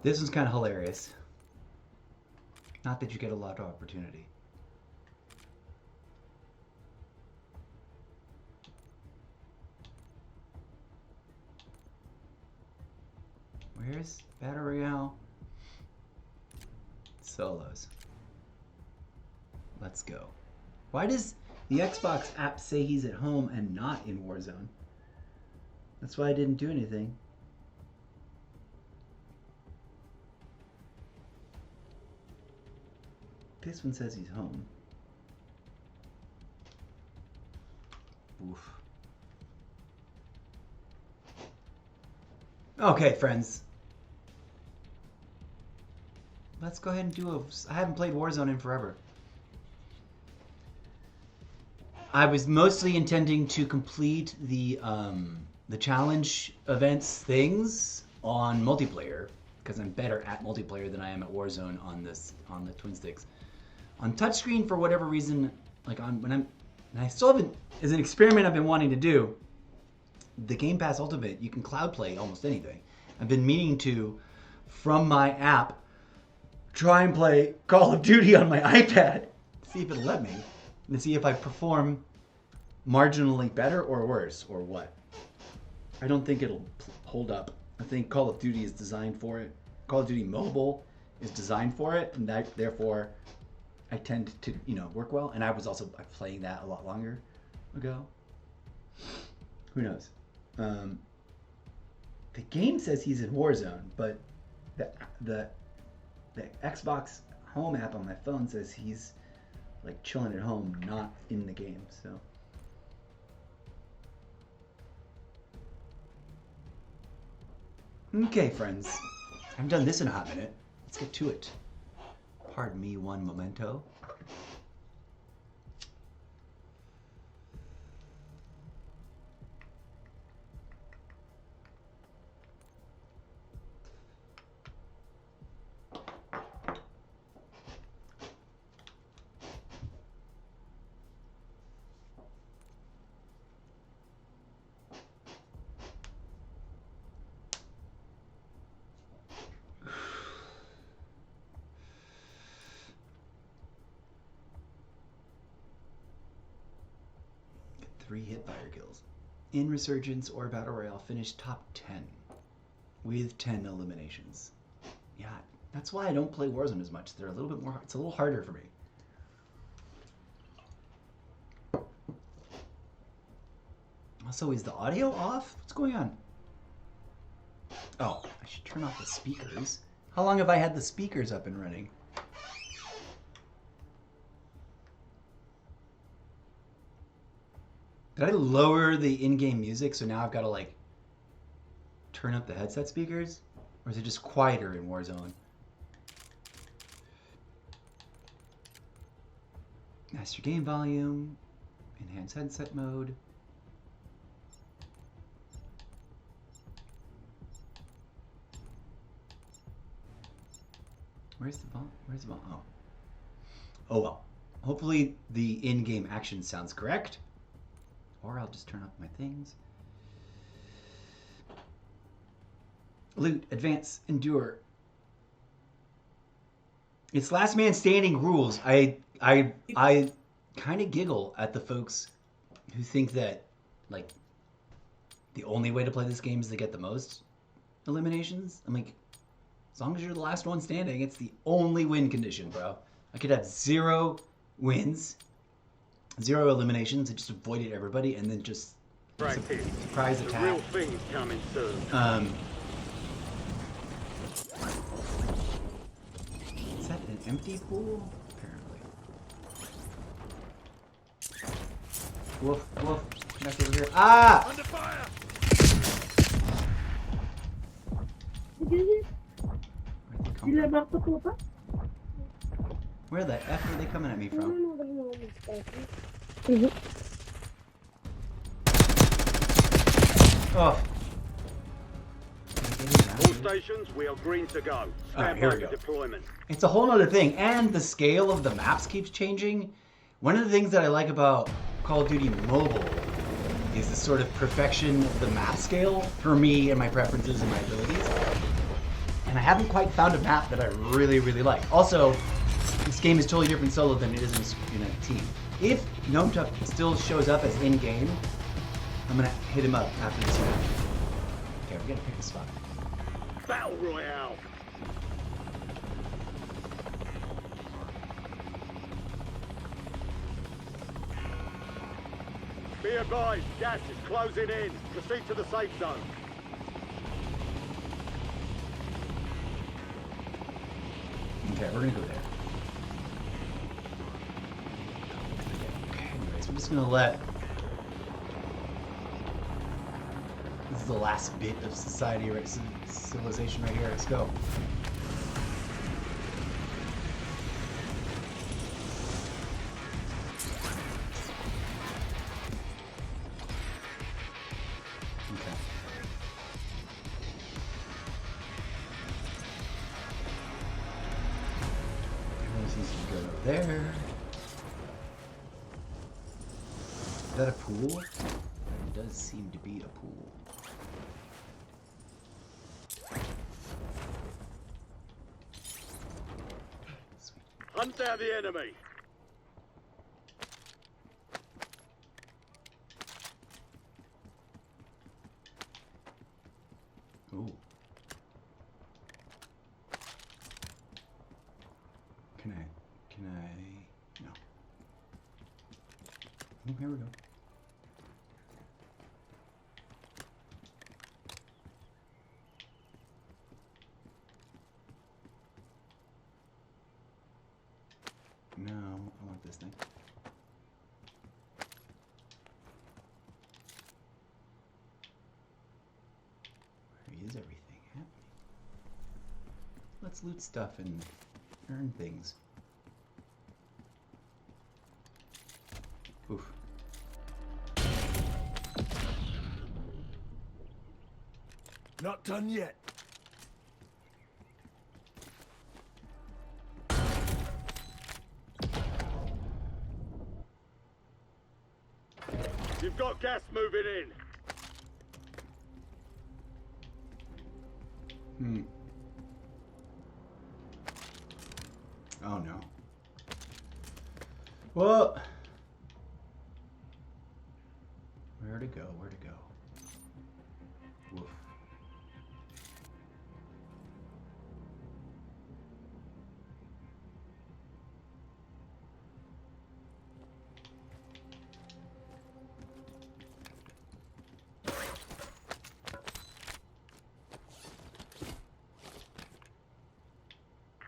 [SPEAKER 1] This one's kind of hilarious. Not that you get a lot of opportunity. Where's Battle Royale? Solos. Let's go. Why does the Xbox app say he's at home and not in Warzone? That's why I didn't do anything. This one says he's home. Oof. Okay, friends. Let's go ahead and do a... I haven't played Warzone in forever. I was mostly intending to complete the challenge events things on multiplayer, because I'm better at multiplayer than I am at Warzone on the twin sticks. On touchscreen, for whatever reason, like and I still haven't, as an experiment I've been wanting to do, the Game Pass Ultimate, you can cloud play almost anything. I've been meaning to, from my app, try and play Call of Duty on my iPad, see if it'll let me, and to see if I perform marginally better or worse, or what. I don't think it'll hold up. I think Call of Duty is designed for it. Call of Duty Mobile is designed for it, and that, therefore I tend to, work well. And I was also playing that a lot longer ago. Who knows? The game says he's in Warzone, but the Xbox Home app on my phone says he's like chilling at home, not in the game. So. Okay, friends. I haven't done this in a hot minute. Let's get to it. Pardon me one momento. Three hipfire kills. In Resurgence or Battle Royale, finished top 10 with 10 eliminations. Yeah, that's why I don't play Warzone as much. They're a little bit more, it's a little harder for me. Also, is the audio off? What's going on? Oh, I should turn off the speakers. How long have I had the speakers up and running? Did I lower the in-game music so now I've got to like turn up the headset speakers? Or is it just quieter in Warzone? Master game volume, enhance headset mode. Where's the volume? Where's the volume? Oh. Oh well. Hopefully the in-game action sounds correct. Or I'll just turn up my things. Loot, advance, endure. It's last man standing rules. I kind of giggle at the folks who think that like the only way to play this game is to get the most eliminations. I'm like, as long as you're the last one standing, it's the only win condition, bro. I could have 0 wins. 0 eliminations, and just avoided everybody, and then just surprise attack.
[SPEAKER 4] The real thing's coming soon.
[SPEAKER 1] Is that an empty pool? Apparently. Woof, woof. Back over here. Ah!
[SPEAKER 4] Under fire!
[SPEAKER 1] Where the F are they coming at me from? Oh.
[SPEAKER 4] All stations, we are green to go. Stand
[SPEAKER 1] here
[SPEAKER 4] by
[SPEAKER 1] we
[SPEAKER 4] for
[SPEAKER 1] go.
[SPEAKER 4] deployment.
[SPEAKER 1] It's a whole other thing, and the scale of the maps keeps changing. One of the things that I like about Call of Duty Mobile is the sort of perfection of the map scale for me and my preferences and my abilities. And I haven't quite found a map that I really, really like. Also, this game is totally different solo than it is in a team. If Gnome Tuck still shows up as in-game, I'm gonna hit him up after this match. Okay, we gotta pick a spot.
[SPEAKER 4] Battle Royale! Be advised, gas is closing in. Proceed to the safe zone.
[SPEAKER 1] Okay, we're gonna go there. I'm just gonna let... This is the last bit of society, right? Civilization right here. Let's go. Okay. Everyone seems to be good over there. Is that a pool? It does seem to be a pool.
[SPEAKER 4] Hunt down the enemy.
[SPEAKER 1] Ooh. Can I? No. Oh, here we go. No, I want this thing. Where is everything happening? Let's loot stuff and earn things. Oof.
[SPEAKER 3] Not done yet.
[SPEAKER 4] You've got gas moving in.
[SPEAKER 1] Oh no. Well, where to go? Where to go? Woof.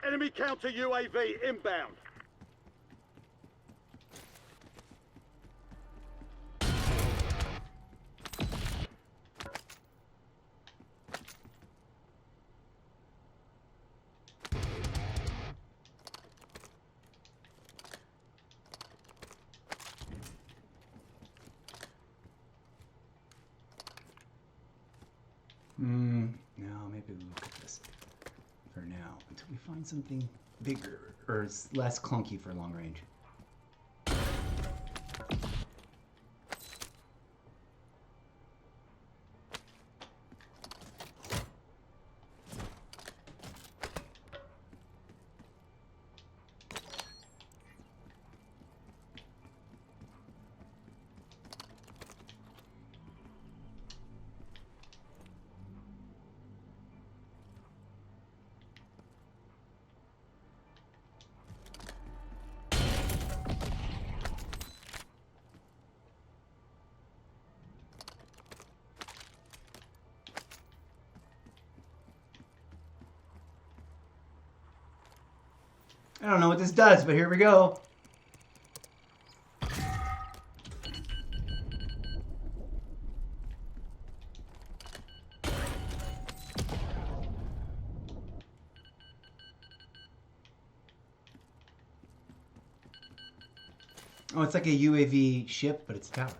[SPEAKER 4] Enemy counter UAV inbound.
[SPEAKER 1] No, maybe we'll look at this for now until we find something bigger or less clunky for long range. I don't know what this does, but here we go. Oh, it's like a UAV ship, but it's a tower.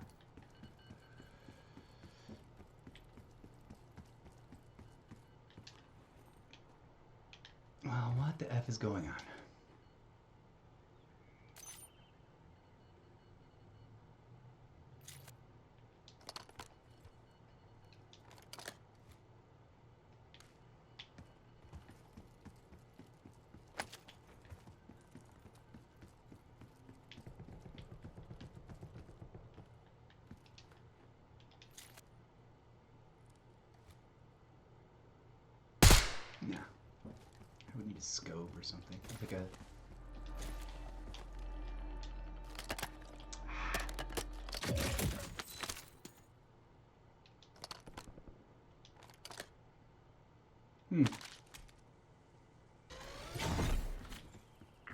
[SPEAKER 1] Well, what the F is going on? Yeah. I would need a scope or something. Like a...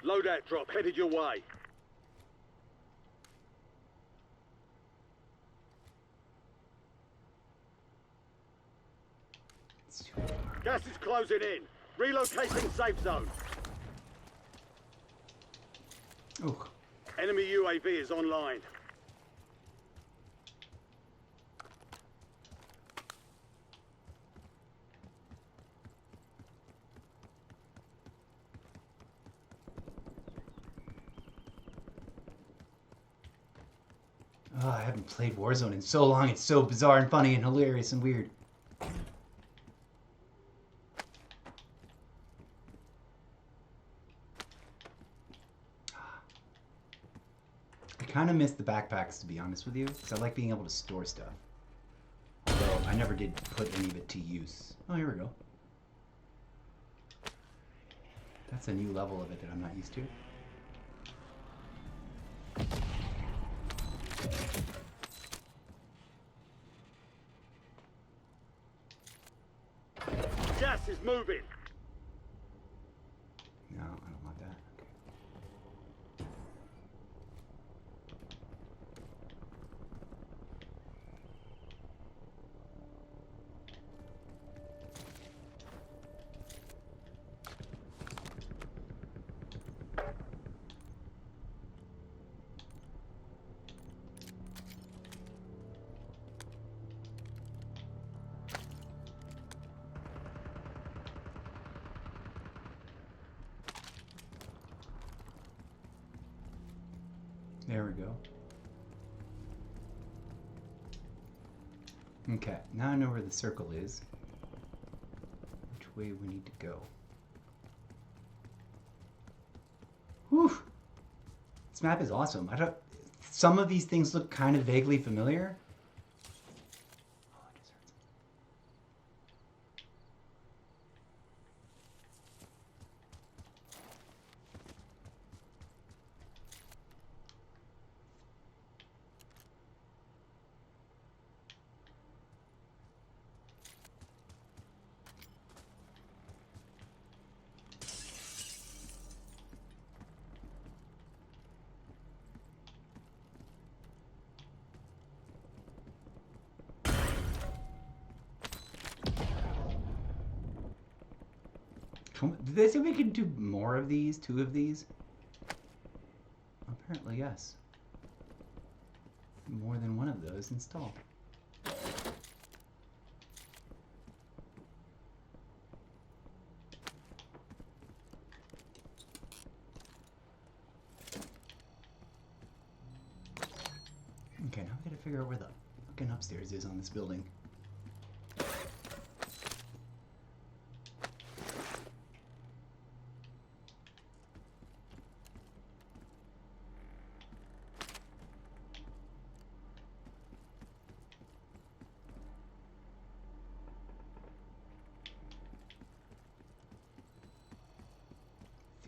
[SPEAKER 4] Loadout drop headed your way. Gas is closing in. Relocating safe zone.
[SPEAKER 1] Oh,
[SPEAKER 4] Enemy UAV is online.
[SPEAKER 1] I haven't played Warzone in so long. It's so bizarre and funny and hilarious and weird. I kind of miss the backpacks, to be honest with you, because I like being able to store stuff. Although I never did put any of it to use. Oh, here we go. That's a new level of it that I'm not used to.
[SPEAKER 4] Gas is moving.
[SPEAKER 1] No, I don't want that. Okay. There we go. Okay, now I know where the circle is. Which way we need to go. Whew! This map is awesome. Some of these things look kind of vaguely familiar. Oh, it just hurts. Did they say we could do more of these? 2 of these? Apparently, yes. More than one of those installed. Okay, now we gotta figure out where the fucking upstairs is on this building.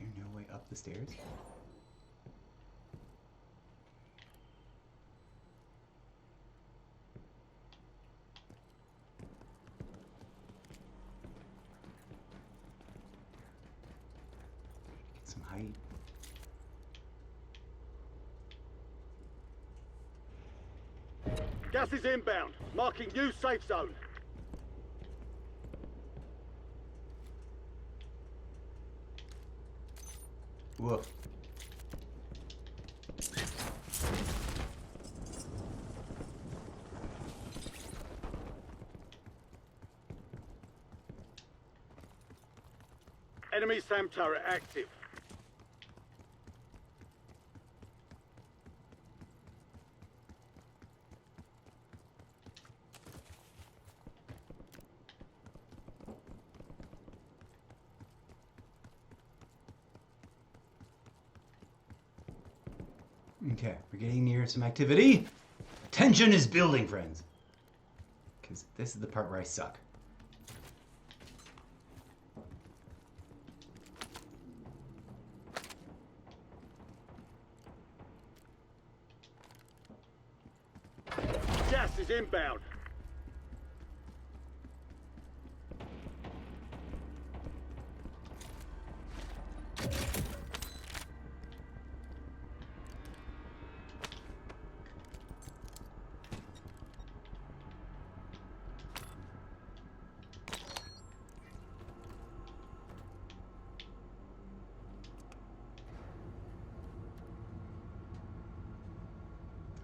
[SPEAKER 1] Is there no way up the stairs? Get some height.
[SPEAKER 4] Gas is inbound. Marking new safe zone.
[SPEAKER 1] Whoa.
[SPEAKER 4] Enemy SAM turret active.
[SPEAKER 1] Okay, we're getting near some activity. Tension is building, friends. Because this is the part where I suck.
[SPEAKER 4] Gas is inbound.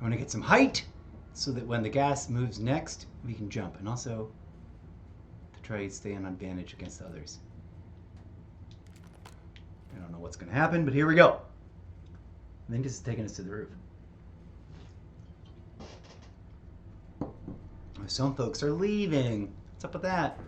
[SPEAKER 1] want to get some height so that when the gas moves next, we can jump. And also to try to stay on advantage against others. I don't know what's going to happen, but here we go. I think this is taking us to the roof. Some folks are leaving. What's up with that?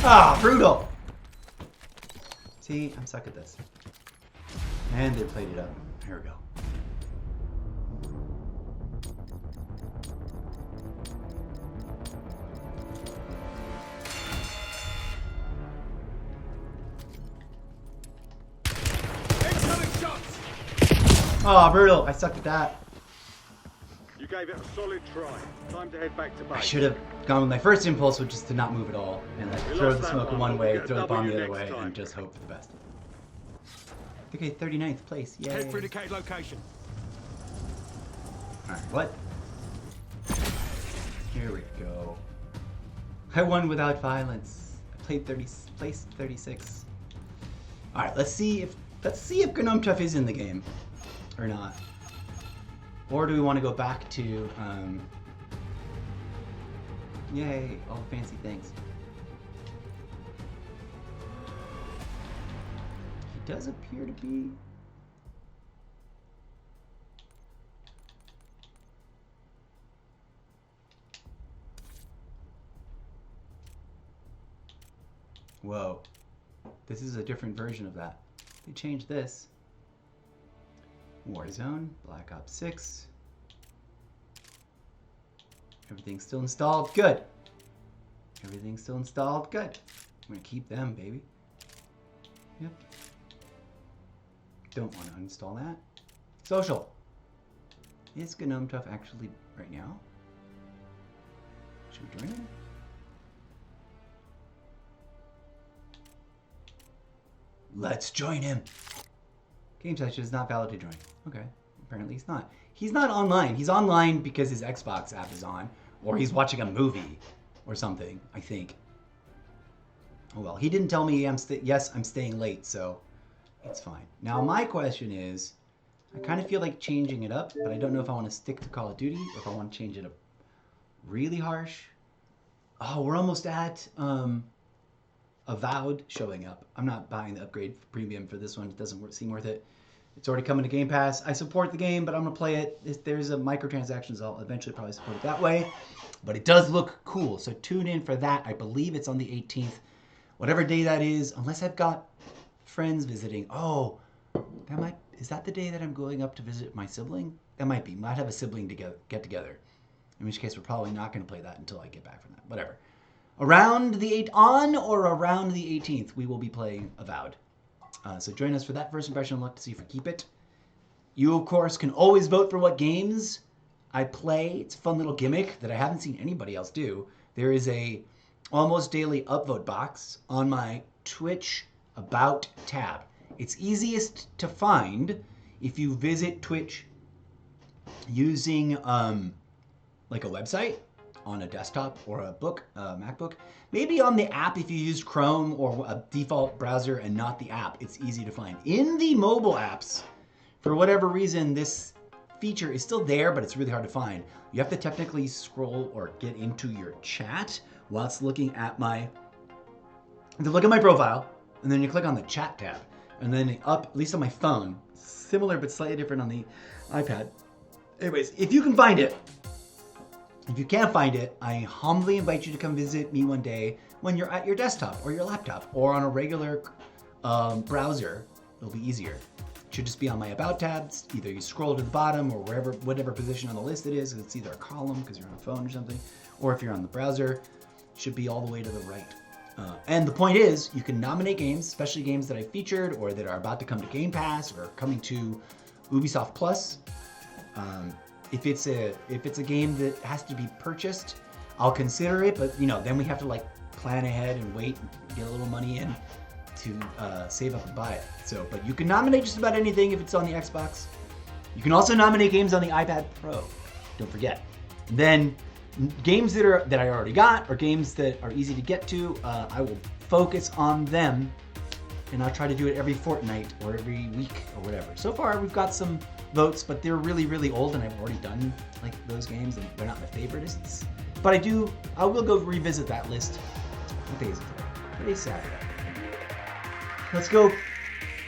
[SPEAKER 1] Ah, brutal! See, I'm stuck at this. And they played it up. Here we go.
[SPEAKER 3] Incoming shots!
[SPEAKER 1] Oh, brutal! I sucked at that.
[SPEAKER 4] You gave it a solid try. Time to head back to base.
[SPEAKER 1] I should have gone with my first impulse, which is to not move at all, and like
[SPEAKER 4] We
[SPEAKER 1] throw
[SPEAKER 4] lost
[SPEAKER 1] the
[SPEAKER 4] that
[SPEAKER 1] smoke
[SPEAKER 4] one,
[SPEAKER 1] one
[SPEAKER 4] but
[SPEAKER 1] way,
[SPEAKER 4] we'll get a
[SPEAKER 1] throw the bomb the
[SPEAKER 4] W
[SPEAKER 1] other way,
[SPEAKER 4] next time.
[SPEAKER 1] and just hope for the best. Okay, 39th place. Yay!
[SPEAKER 3] Head for indicated location.
[SPEAKER 1] Alright, what? Here we go. I won without violence. I played placed 36. Alright, let's see if Gnome Tough is in the game. Or not. Or do we want to go back to yay, all the fancy things. He does appear to be whoa. This is a different version of that. They changed this. Warzone, Black Ops 6. Everything's still installed. Good. Everything's still installed. Good. I'm going to keep them, baby. Yep. Don't want to uninstall that. Social. Is Gnome Tough actually right now? Should we join him? Let's join him. Game session is not valid to join. Okay, apparently he's not. He's not online. He's online because his Xbox app is on, or he's watching a movie or something, I think. Oh well, he didn't tell me yes, I'm staying late, so it's fine. Now my question is, I kind of feel like changing it up, but I don't know if I want to stick to Call of Duty or if I want to change it up really harsh. Oh, we're almost at Avowed showing up. I'm not buying the upgrade premium for this one. It doesn't seem worth it. It's already coming to Game Pass. I support the game, but I'm going to play it. If there's a microtransactions, I'll eventually probably support it that way. But it does look cool, so tune in for that. I believe it's on the 18th. Whatever day that is, unless I've got friends visiting. Oh, is that the day that I'm going up to visit my sibling? That might be. Might have a sibling get together. In which case, we're probably not going to play that until I get back from that. Whatever. Around the around the 18th, we will be playing Avowed. So join us for that first impression look to see if we keep it. You, of course, can always vote for what games I play. It's a fun little gimmick that I haven't seen anybody else do. There is a almost daily upvote box on my Twitch About tab. It's easiest to find if you visit Twitch using like a website on a desktop or a MacBook. Maybe on the app if you use Chrome or a default browser and not the app. It's easy to find. In the mobile apps, for whatever reason, this feature is still there, but it's really hard to find. You have to technically scroll or get into your chat whilst looking at my profile, and then you click on the chat tab. And then up, at least on my phone, similar but slightly different on the iPad. Anyways, if you can find it, if you can't find it, I humbly invite you to come visit me one day when you're at your desktop or your laptop or on a regular browser. It'll be easier. should just be on my About tabs. Either you scroll to the bottom or whatever position on the list it is. It's either a column because you're on a phone or something, or if you're on the browser, it should be all the way to the right. And the point is, you can nominate games, especially games that I featured or that are about to come to Game Pass or coming to Ubisoft Plus. If it's a game that has to be purchased, I'll consider it, but then we have to like plan ahead and wait and get a little money in to save up and buy it. So, but you can nominate just about anything if it's on the Xbox. You can also nominate games on the iPad Pro. Don't forget. And then games that I already got or games that are easy to get to, I will focus on them, and I'll try to do it every fortnight or every week or whatever. So far, we've got some votes, but they're really, really old, and I've already done like those games, and they're not my favorites. But I will go revisit that list. What day is it today? Today's Saturday. Let's go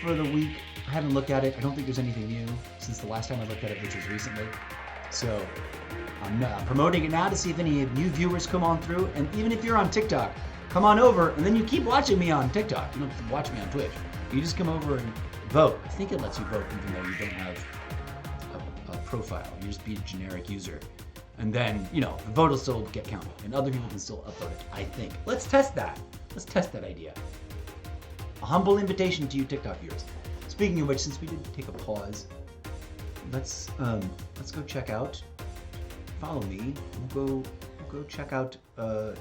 [SPEAKER 1] for the week. I haven't looked at it. I don't think there's anything new since the last time I looked at it, which was recently. So I'm promoting it now to see if any new viewers come on through. And even if you're on TikTok, come on over, and then you keep watching me on TikTok. You don't have to watch me on Twitch. You just come over and vote. I think it lets you vote even though you don't have a profile. You just be a generic user. And then, the vote will still get counted, and other people can still upvote it, I think. Let's test that. Let's test that idea. A humble invitation to you TikTok viewers. Speaking of which, since we did take a pause, let's go check out. Follow me. We'll go check out the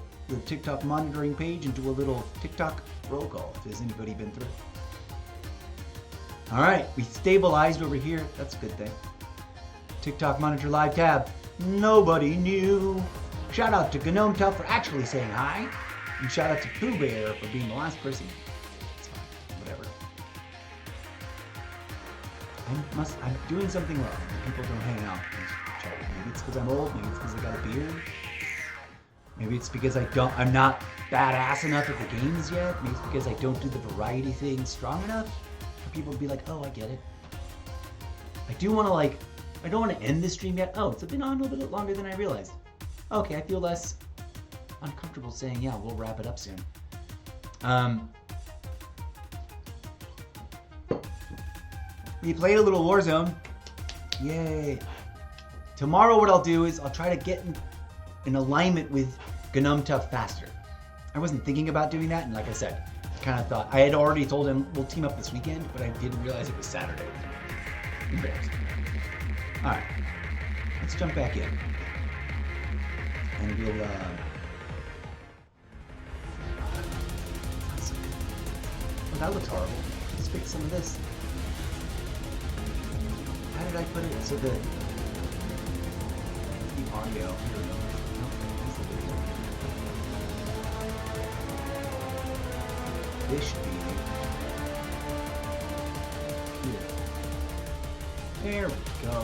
[SPEAKER 1] TikTok monitoring page and do a little TikTok roll call. If there's anybody been through. All right, we stabilized over here. That's a good thing. TikTok monitor live tab. Nobody knew. Shout out to Gnome Tuff for actually saying hi, and shout out to Pooh Bear for being the last person. It's fine. Whatever. I'm doing something wrong. People don't hang out. Maybe it's because I'm old. Maybe it's because I got a beard. Maybe it's because I'm not badass enough at the games yet. Maybe it's because I don't do the variety thing strong enough for people to be like, oh, I get it. I don't want to end this stream yet. Oh, it's been on a little bit longer than I realized. Okay, I feel less uncomfortable saying, yeah, we'll wrap it up soon. We played a little Warzone. Yay. Tomorrow what I'll do is I'll try to get in alignment with Gnome Tuff faster. I wasn't thinking about doing that, and like I said, I kind of thought, I had already told him we'll team up this weekend, but I didn't realize it was Saturday. Embarrassing. Alright, let's jump back in. And we'll, oh, that looks horrible. Let's fix some of this. How did I put it so that the audio, here we go. This should be here. There we go.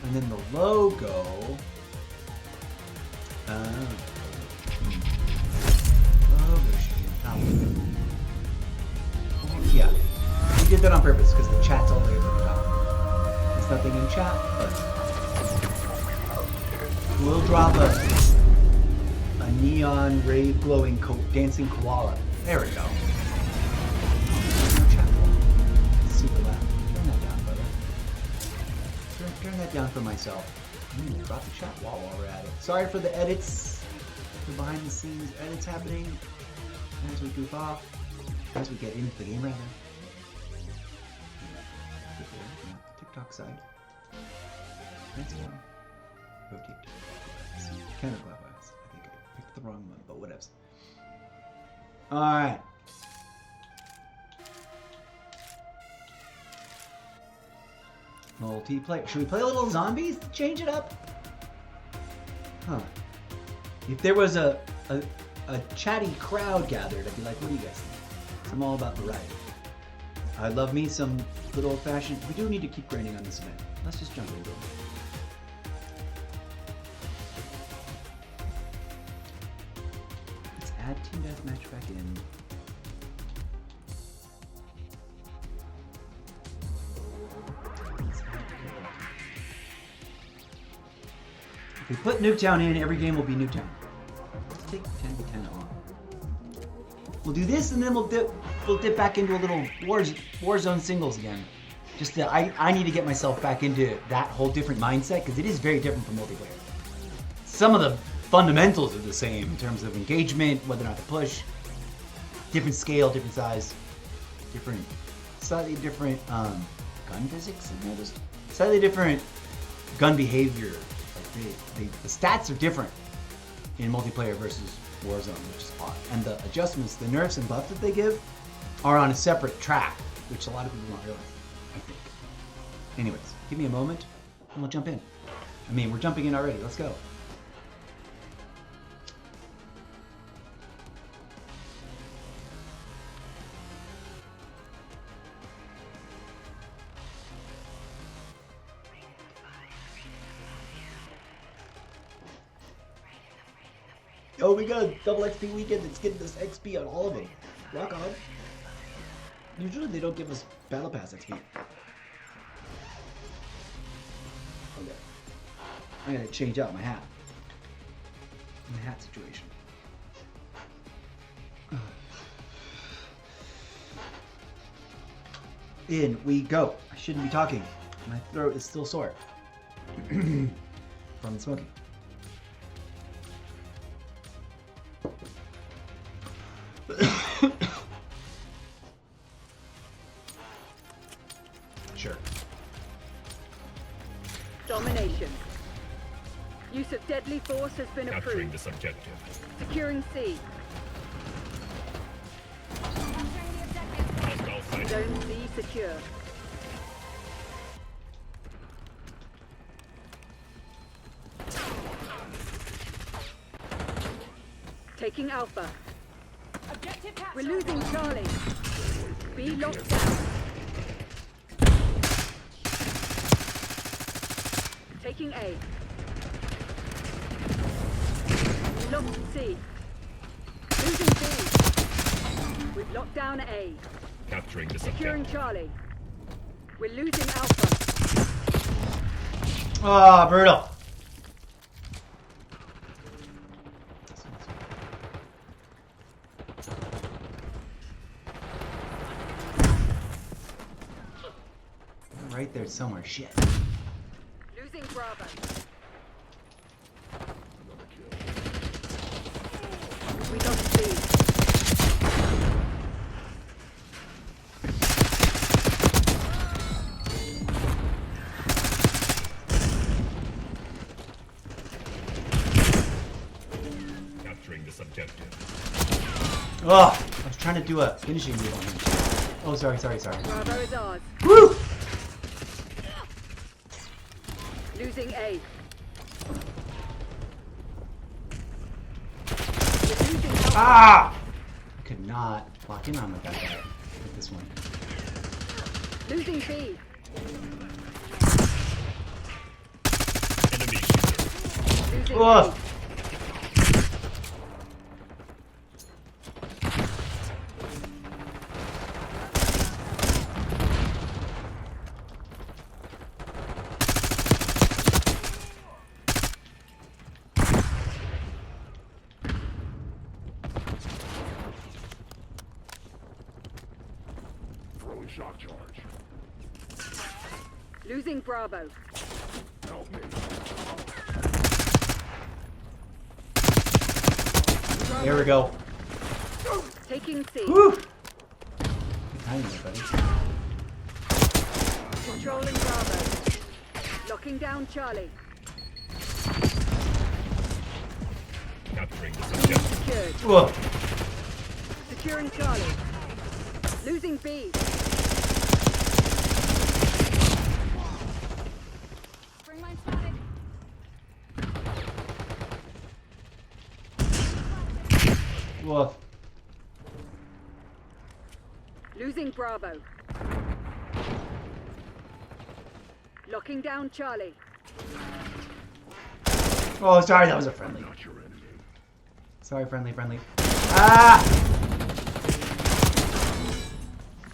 [SPEAKER 1] And then the logo. Yeah, we did that on purpose because the chat's all the way over the top. There's nothing in chat, but we'll drop a neon ray glowing dancing koala. There we go. Super loud. Turn that down, brother. Turn that down for myself. Drop the chat while we're at it. Sorry for the edits. The behind the scenes edits happening as we goof off. As we get into the game, rather. TikTok side. That's one. Rotate. Counterclockwise. I think I picked the wrong one, but whatevs. Alright. Multiplayer. Should we play a little zombies to change it up? Huh. If there was a chatty crowd gathered, I'd be like, what do you guys think? I'm all about variety. I love me some good old-fashioned... We do need to keep grinding on this event. Let's just jump into it. Let's add Team Deathmatch back in. If we put Nuketown in, every game will be Nuketown. Let's take 10v10 on. We'll do this, and then we'll dip back into a little Warzone singles again. Just that I need to get myself back into that whole different mindset because it is very different from multiplayer. Some of the fundamentals are the same in terms of engagement, whether or not to push, different scale, different size, slightly different gun physics in there. Just slightly different gun behavior. Like the stats are different in multiplayer versus Warzone, which is odd. And the adjustments, the nerfs and buffs that they give are on a separate track, which a lot of people don't realize, I think. Anyways, give me a moment and we'll jump in. I mean, we're jumping in already. Let's go. Oh, we got a double XP weekend. It's getting us XP on all of them. Rock on. Usually they don't give us Battle Pass XP. Okay. I gotta change out my hat. My hat situation. In we go. I shouldn't be talking. My throat is still sore. From the smoking. Sure.
[SPEAKER 2] Domination. Use of deadly force has been
[SPEAKER 3] Capturing
[SPEAKER 2] approved.
[SPEAKER 3] this objective.
[SPEAKER 2] Securing C.
[SPEAKER 3] Hostile sighted.
[SPEAKER 2] Zone C secure. Taking Alpha.
[SPEAKER 5] Objective capture.
[SPEAKER 2] We're losing Charlie. B locked down. Taking A. We lost C. Losing B. We've locked down A.
[SPEAKER 3] Capturing this
[SPEAKER 2] Securing
[SPEAKER 3] objective.
[SPEAKER 2] Charlie. We're losing Alpha.
[SPEAKER 1] Ah, brutal. Right there somewhere. Shit.
[SPEAKER 2] Losing Bravo. We lost B.
[SPEAKER 3] Capturing this objective.
[SPEAKER 1] Oh, I was trying to do a finishing move on him. Oh, sorry.
[SPEAKER 2] Bravo is ours.
[SPEAKER 1] Woo!
[SPEAKER 2] Losing A. We're losing Alpha.
[SPEAKER 1] Ah! I could not lock in on with that guy with this one.
[SPEAKER 2] Losing B.
[SPEAKER 3] Enemy shooter.
[SPEAKER 2] Losing
[SPEAKER 1] Ugh.
[SPEAKER 2] A.
[SPEAKER 3] Throwing shock charge.
[SPEAKER 2] Losing Bravo.
[SPEAKER 3] Help me.
[SPEAKER 1] There we go.
[SPEAKER 2] Taking C.
[SPEAKER 1] Woo! Good timing there, buddy.
[SPEAKER 2] Controlling Bravo. Locking down Charlie.
[SPEAKER 3] Capturing this objective.
[SPEAKER 2] Secured.
[SPEAKER 1] Whoa.
[SPEAKER 2] Securing Charlie. Losing B.
[SPEAKER 5] Bring mine spotted.
[SPEAKER 1] Woof.
[SPEAKER 2] Losing Bravo. Locking down Charlie.
[SPEAKER 1] Oh, sorry, that was a friendly.
[SPEAKER 3] Not your enemy.
[SPEAKER 1] Sorry, friendly. Ah!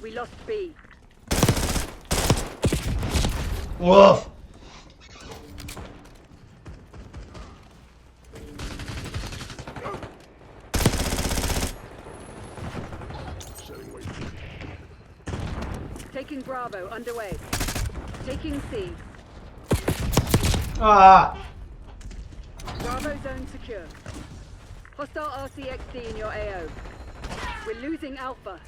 [SPEAKER 2] We lost B.
[SPEAKER 1] Woof.
[SPEAKER 3] Setting wait.
[SPEAKER 2] Taking Bravo, underway. Taking C.
[SPEAKER 1] Ah!
[SPEAKER 2] Bravo zone secure. Hostile RCXD in your AO. We're losing Alpha.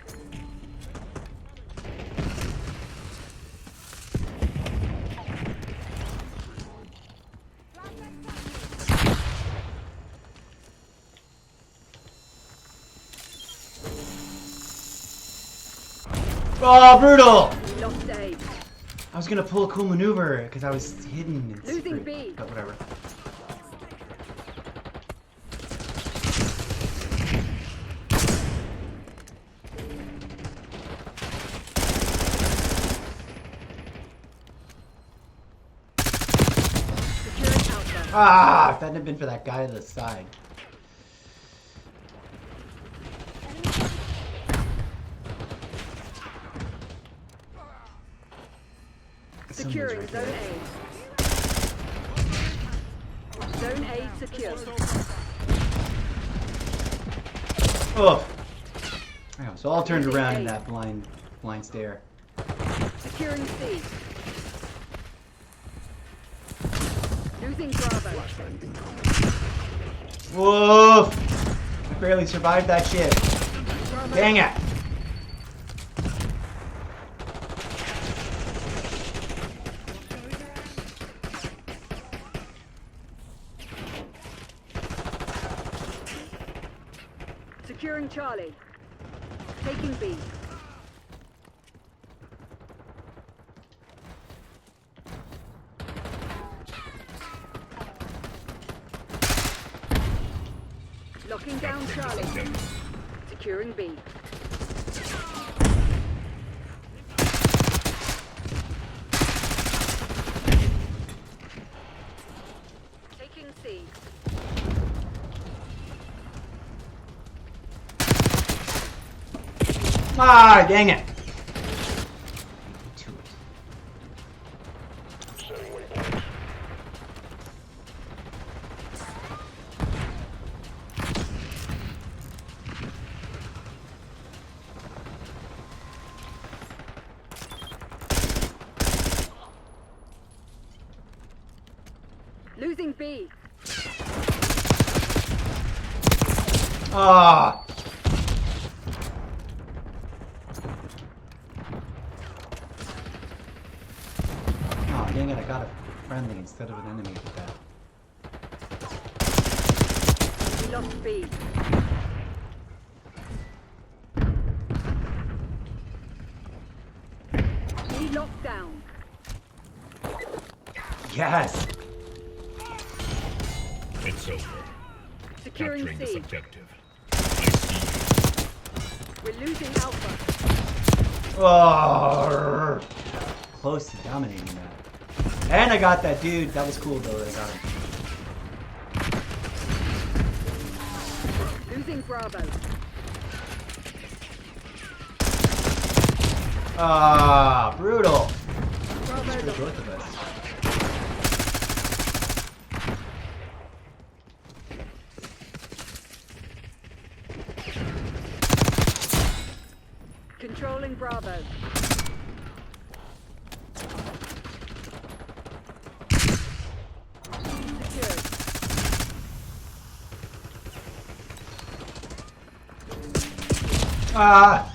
[SPEAKER 1] Oh, brutal!
[SPEAKER 2] We lost A.
[SPEAKER 1] I was gonna pull a cool maneuver because I was hidden in
[SPEAKER 2] Losing
[SPEAKER 1] secret,
[SPEAKER 2] B.
[SPEAKER 1] but whatever.
[SPEAKER 2] Securing Alpha.
[SPEAKER 1] Ah! If that hadn't been for that guy to the side.
[SPEAKER 2] Securing
[SPEAKER 1] Someone's right
[SPEAKER 2] Zone A. Zone A secure.
[SPEAKER 1] Oh! Yeah, so all turned around in that blind stare.
[SPEAKER 2] Securing C. Losing Bravo.
[SPEAKER 1] Whoa! I barely survived that shit.
[SPEAKER 2] Bravo.
[SPEAKER 1] Dang it!
[SPEAKER 2] Securing Charlie. Taking B. Locking down Charlie. Securing B. Taking C.
[SPEAKER 1] Ah, dang it!
[SPEAKER 2] Losing B.
[SPEAKER 1] Ah! Oh, dang it, I got a friendly instead of an enemy with that.
[SPEAKER 2] We lost B. B locked down.
[SPEAKER 1] Yes!
[SPEAKER 3] It's over.
[SPEAKER 2] Securing
[SPEAKER 3] Capturing this
[SPEAKER 2] C.
[SPEAKER 3] objective. I see you.
[SPEAKER 2] We're losing Alpha.
[SPEAKER 1] Oh, close to dominating that. And I got that dude. That was cool though that I got him.
[SPEAKER 2] Losing Bravo.
[SPEAKER 1] Ah, brutal.
[SPEAKER 2] Bravo
[SPEAKER 1] For
[SPEAKER 2] locked.
[SPEAKER 1] both of us.
[SPEAKER 2] Controlling Bravo. Secured.
[SPEAKER 1] Ah!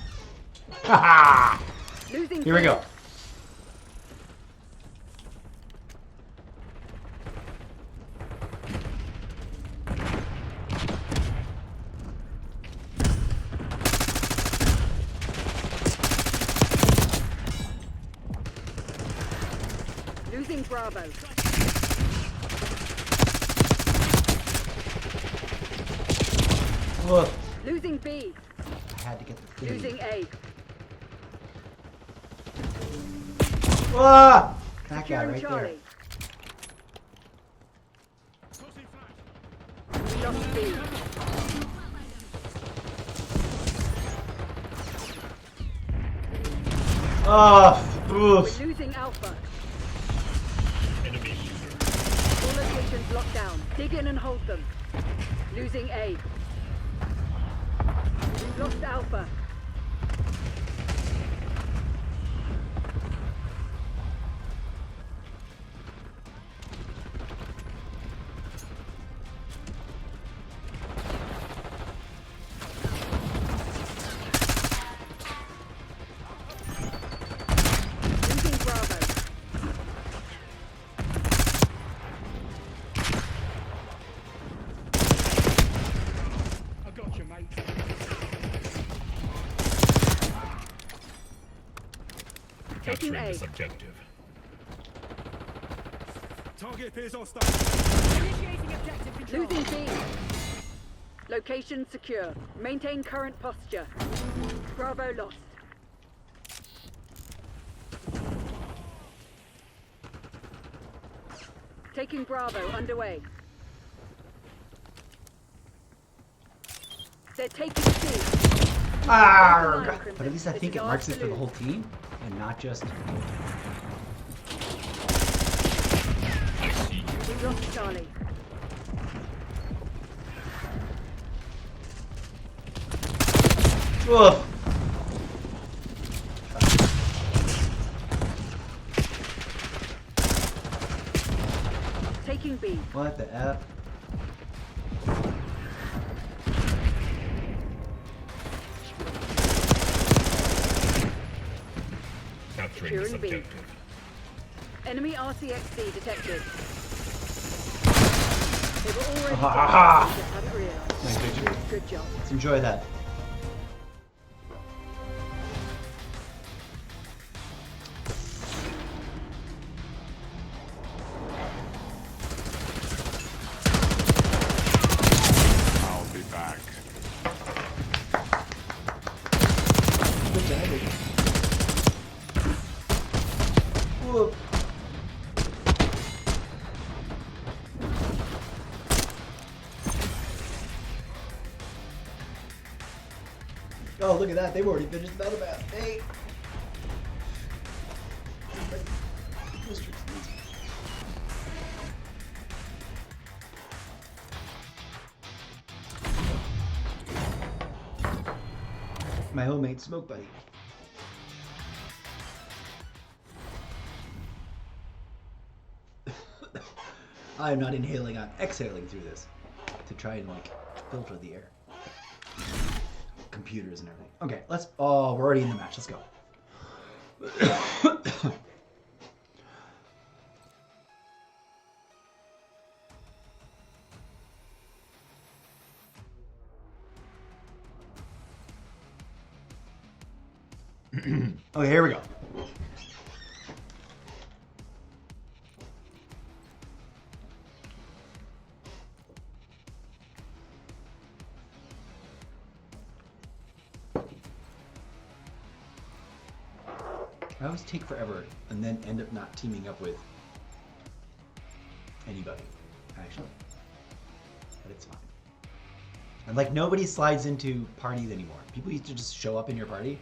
[SPEAKER 1] Haha!
[SPEAKER 2] Losing
[SPEAKER 1] Here we
[SPEAKER 2] B.
[SPEAKER 1] go.
[SPEAKER 2] Losing Bravo.
[SPEAKER 1] Look,
[SPEAKER 2] Losing B.
[SPEAKER 1] I had to get the thing.
[SPEAKER 2] Losing A.
[SPEAKER 1] Ah! That guy
[SPEAKER 2] Securing
[SPEAKER 1] right
[SPEAKER 2] Charlie.
[SPEAKER 1] there.
[SPEAKER 2] We lost B.
[SPEAKER 1] Oh,
[SPEAKER 2] We're
[SPEAKER 1] oof.
[SPEAKER 2] losing Alpha.
[SPEAKER 3] Enemy
[SPEAKER 2] All locations locked down. Dig in and hold them. Losing A. We've lost Alpha. Taking A.
[SPEAKER 3] This objective.
[SPEAKER 4] Target appears hostile.
[SPEAKER 5] Initiating objective control.
[SPEAKER 2] Losing B. Location secure. Maintain current posture. Bravo lost. Taking Bravo underway. They're taking C.
[SPEAKER 1] Ah, but at least I think it marks it for the whole team and not just.
[SPEAKER 2] We lost Charlie.
[SPEAKER 1] Ugh.
[SPEAKER 2] Taking B.
[SPEAKER 1] What the F?
[SPEAKER 3] Capturing this
[SPEAKER 2] Securing B.
[SPEAKER 3] objective.
[SPEAKER 2] Enemy RCXD detected. They were already
[SPEAKER 1] Ha, ha, ha.
[SPEAKER 2] dead. Just hadn't realized.
[SPEAKER 1] Nice victory.
[SPEAKER 2] Good job.
[SPEAKER 1] Let's enjoy that.
[SPEAKER 3] I'll be back.
[SPEAKER 1] Good job. Whoop. Oh, look at that. They've already finished the battle map. Hey. My homemade smoke buddy. I'm not inhaling, I'm exhaling through this to try and like filter the air. Computers and everything. Okay, let's. Oh, we're already in the match. Let's go. Okay, here we go. I always take forever and then end up not teaming up with anybody, actually. But it's fine. And like nobody slides into parties anymore. People used to just show up in your party,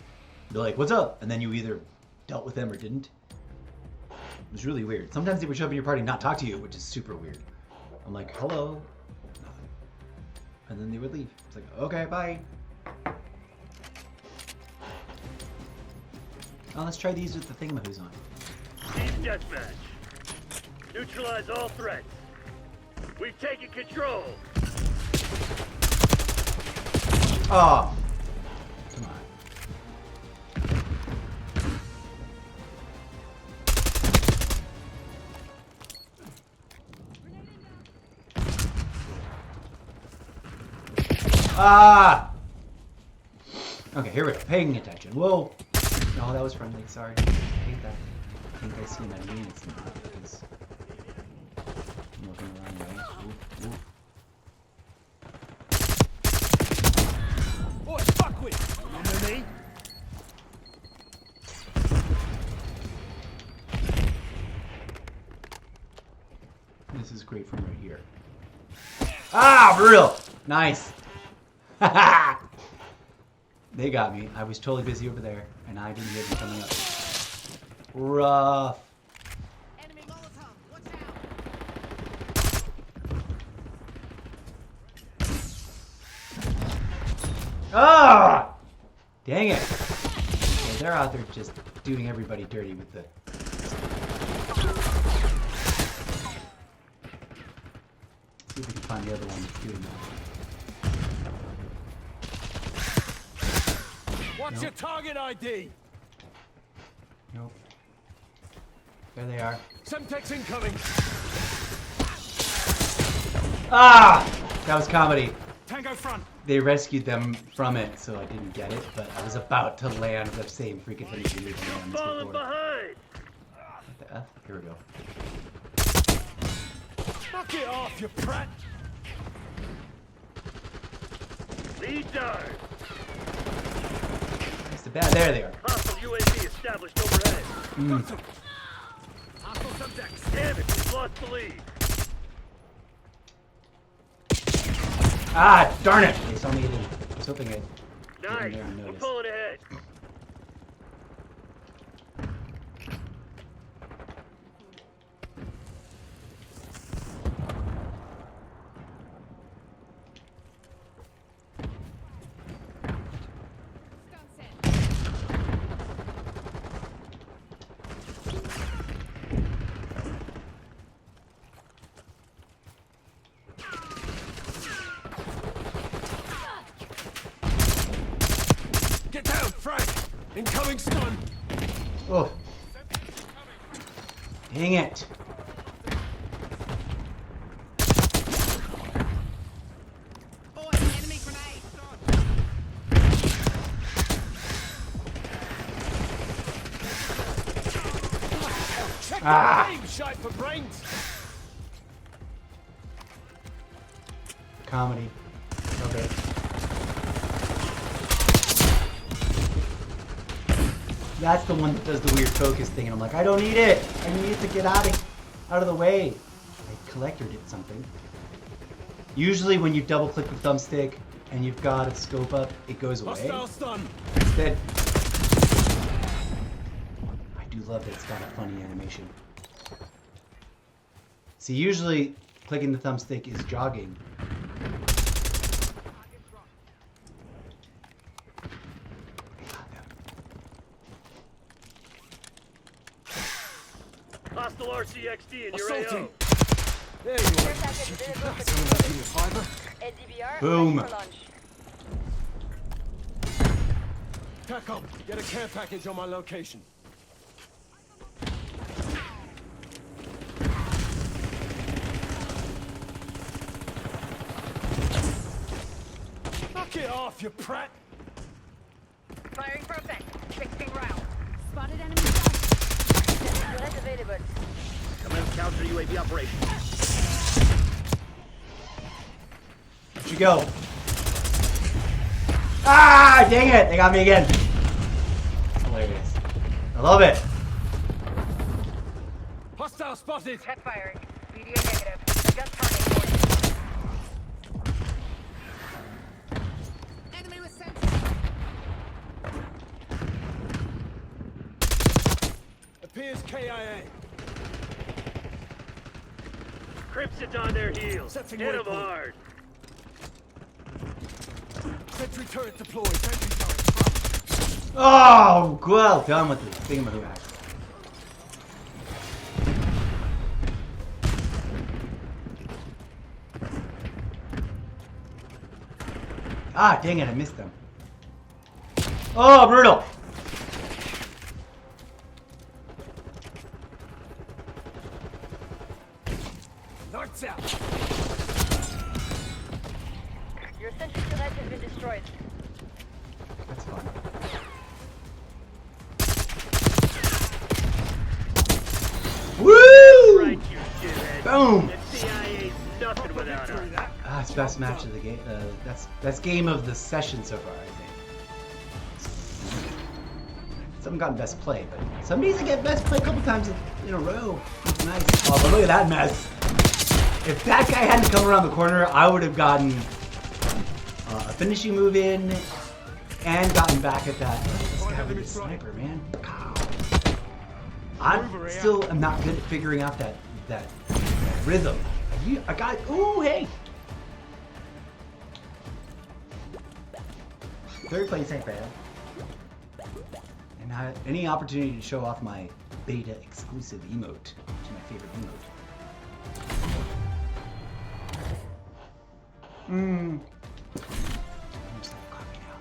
[SPEAKER 1] be like, "What's up?" And then you either dealt with them or didn't. It was really weird. Sometimes they would show up in your party and not talk to you, which is super weird. I'm like, "Hello." Nothing. And then they would leave. It's like, "Okay, bye." Oh, let's try these with the thingamaboos on.
[SPEAKER 4] Team deathmatch. Neutralize all threats. We've taken control.
[SPEAKER 1] Oh, come on. Ah! Okay, here we go. Paying attention. Whoa. No, that was friendly. Sorry. I hate that. I think I see an enemy and it's not because I'm looking around way. Oof, oof.
[SPEAKER 4] Boy, fuck with. Remember me?
[SPEAKER 1] This is great from right here. Ah, for real. Nice. They got me. I was totally busy over there, and I didn't hear them coming up. Rough.
[SPEAKER 5] Enemy Molotov. Watch out.
[SPEAKER 1] Ah! Dang it. Yeah, they're out there just doing everybody dirty with the... See if we can find the other one that's doing that.
[SPEAKER 4] What's
[SPEAKER 1] Nope.
[SPEAKER 4] your target ID?
[SPEAKER 1] Nope. There they are.
[SPEAKER 4] Semtex incoming.
[SPEAKER 1] Ah! That was comedy.
[SPEAKER 4] Tango front.
[SPEAKER 1] they rescued them from it, so I didn't get it. But I was about to land the same freaking finishing move on this
[SPEAKER 4] Falling
[SPEAKER 1] before.
[SPEAKER 4] behind.
[SPEAKER 1] What the F? Here we go.
[SPEAKER 3] Knock it off, you prat!
[SPEAKER 4] Lead dart.
[SPEAKER 1] It's the bad. There they are.
[SPEAKER 4] Hostile UAV established overhead.
[SPEAKER 3] Got him! Hostile subjects!
[SPEAKER 4] Damn it, we've lost the lead.
[SPEAKER 1] Ah, darn it! They saw me in. I was hoping I'd get in
[SPEAKER 4] Nice.
[SPEAKER 1] there and
[SPEAKER 4] We're
[SPEAKER 1] notice.
[SPEAKER 4] pulling ahead.
[SPEAKER 3] Get down, Frank! Incoming stun!
[SPEAKER 1] Oh. Dang it.
[SPEAKER 5] Oh, an enemy grenade.
[SPEAKER 3] Check
[SPEAKER 1] Ah.
[SPEAKER 3] the game, shite for brains!
[SPEAKER 1] Comedy. Okay. That's the one that does the weird focus thing, and I'm like, I don't need it. I need it to get out of the way. I collector did something. Usually, when you double click the thumbstick and you've got a scope up, it goes away.
[SPEAKER 3] Hostile stun!
[SPEAKER 1] Instead, I do love that it's got a funny animation. See, usually clicking the thumbstick is jogging.
[SPEAKER 4] Hostile RCXD in your
[SPEAKER 3] Assaulting!
[SPEAKER 4] AO.
[SPEAKER 3] There you are, you cheeky bastard! I'll give you fiber.
[SPEAKER 1] Boom.
[SPEAKER 3] Tack up! Get a care package on my location. Knock it off, you prat!
[SPEAKER 2] Firing for effect. 16 rounds.
[SPEAKER 5] Spotted enemy down.
[SPEAKER 2] Unit available.
[SPEAKER 4] Commence counter UAV operation.
[SPEAKER 1] Where'd you go? Ah, dang it! They got me again. Hilarious. I love it.
[SPEAKER 3] Hostile spotted!
[SPEAKER 2] Check firing. BDA negative. Just target
[SPEAKER 5] Enemy with sentry.
[SPEAKER 3] Appears KIA.
[SPEAKER 4] Crimson's on their heels.
[SPEAKER 3] Setting
[SPEAKER 4] Hit them
[SPEAKER 3] waypoint.
[SPEAKER 4] hard.
[SPEAKER 3] Sentry turret deployed. Sentry turret.
[SPEAKER 1] Oh, well done with the thingamahoo. Ah, dang it, I missed them. Oh, brutal.
[SPEAKER 3] Lights out!
[SPEAKER 2] Your sentry turret has been destroyed.
[SPEAKER 1] That's fun. Woo!
[SPEAKER 4] Right, you shithead.
[SPEAKER 1] Boom!
[SPEAKER 4] The CIA's nothing without us.
[SPEAKER 1] Ah, it's best match of the game. That's game of the session so far, I think. Some gotten best play, but some days I get best play a couple times in a row. It's nice. Oh, but look at that mess. If that guy hadn't come around the corner, I would have gotten a finishing move in and gotten back at that. This guy with the sniper, man. God. I still am not good at figuring out that rhythm. I got. Ooh, hey. Third place ain't bad. And any opportunity to show off my beta exclusive emote, which is my favorite emote. I'm just have coffee now.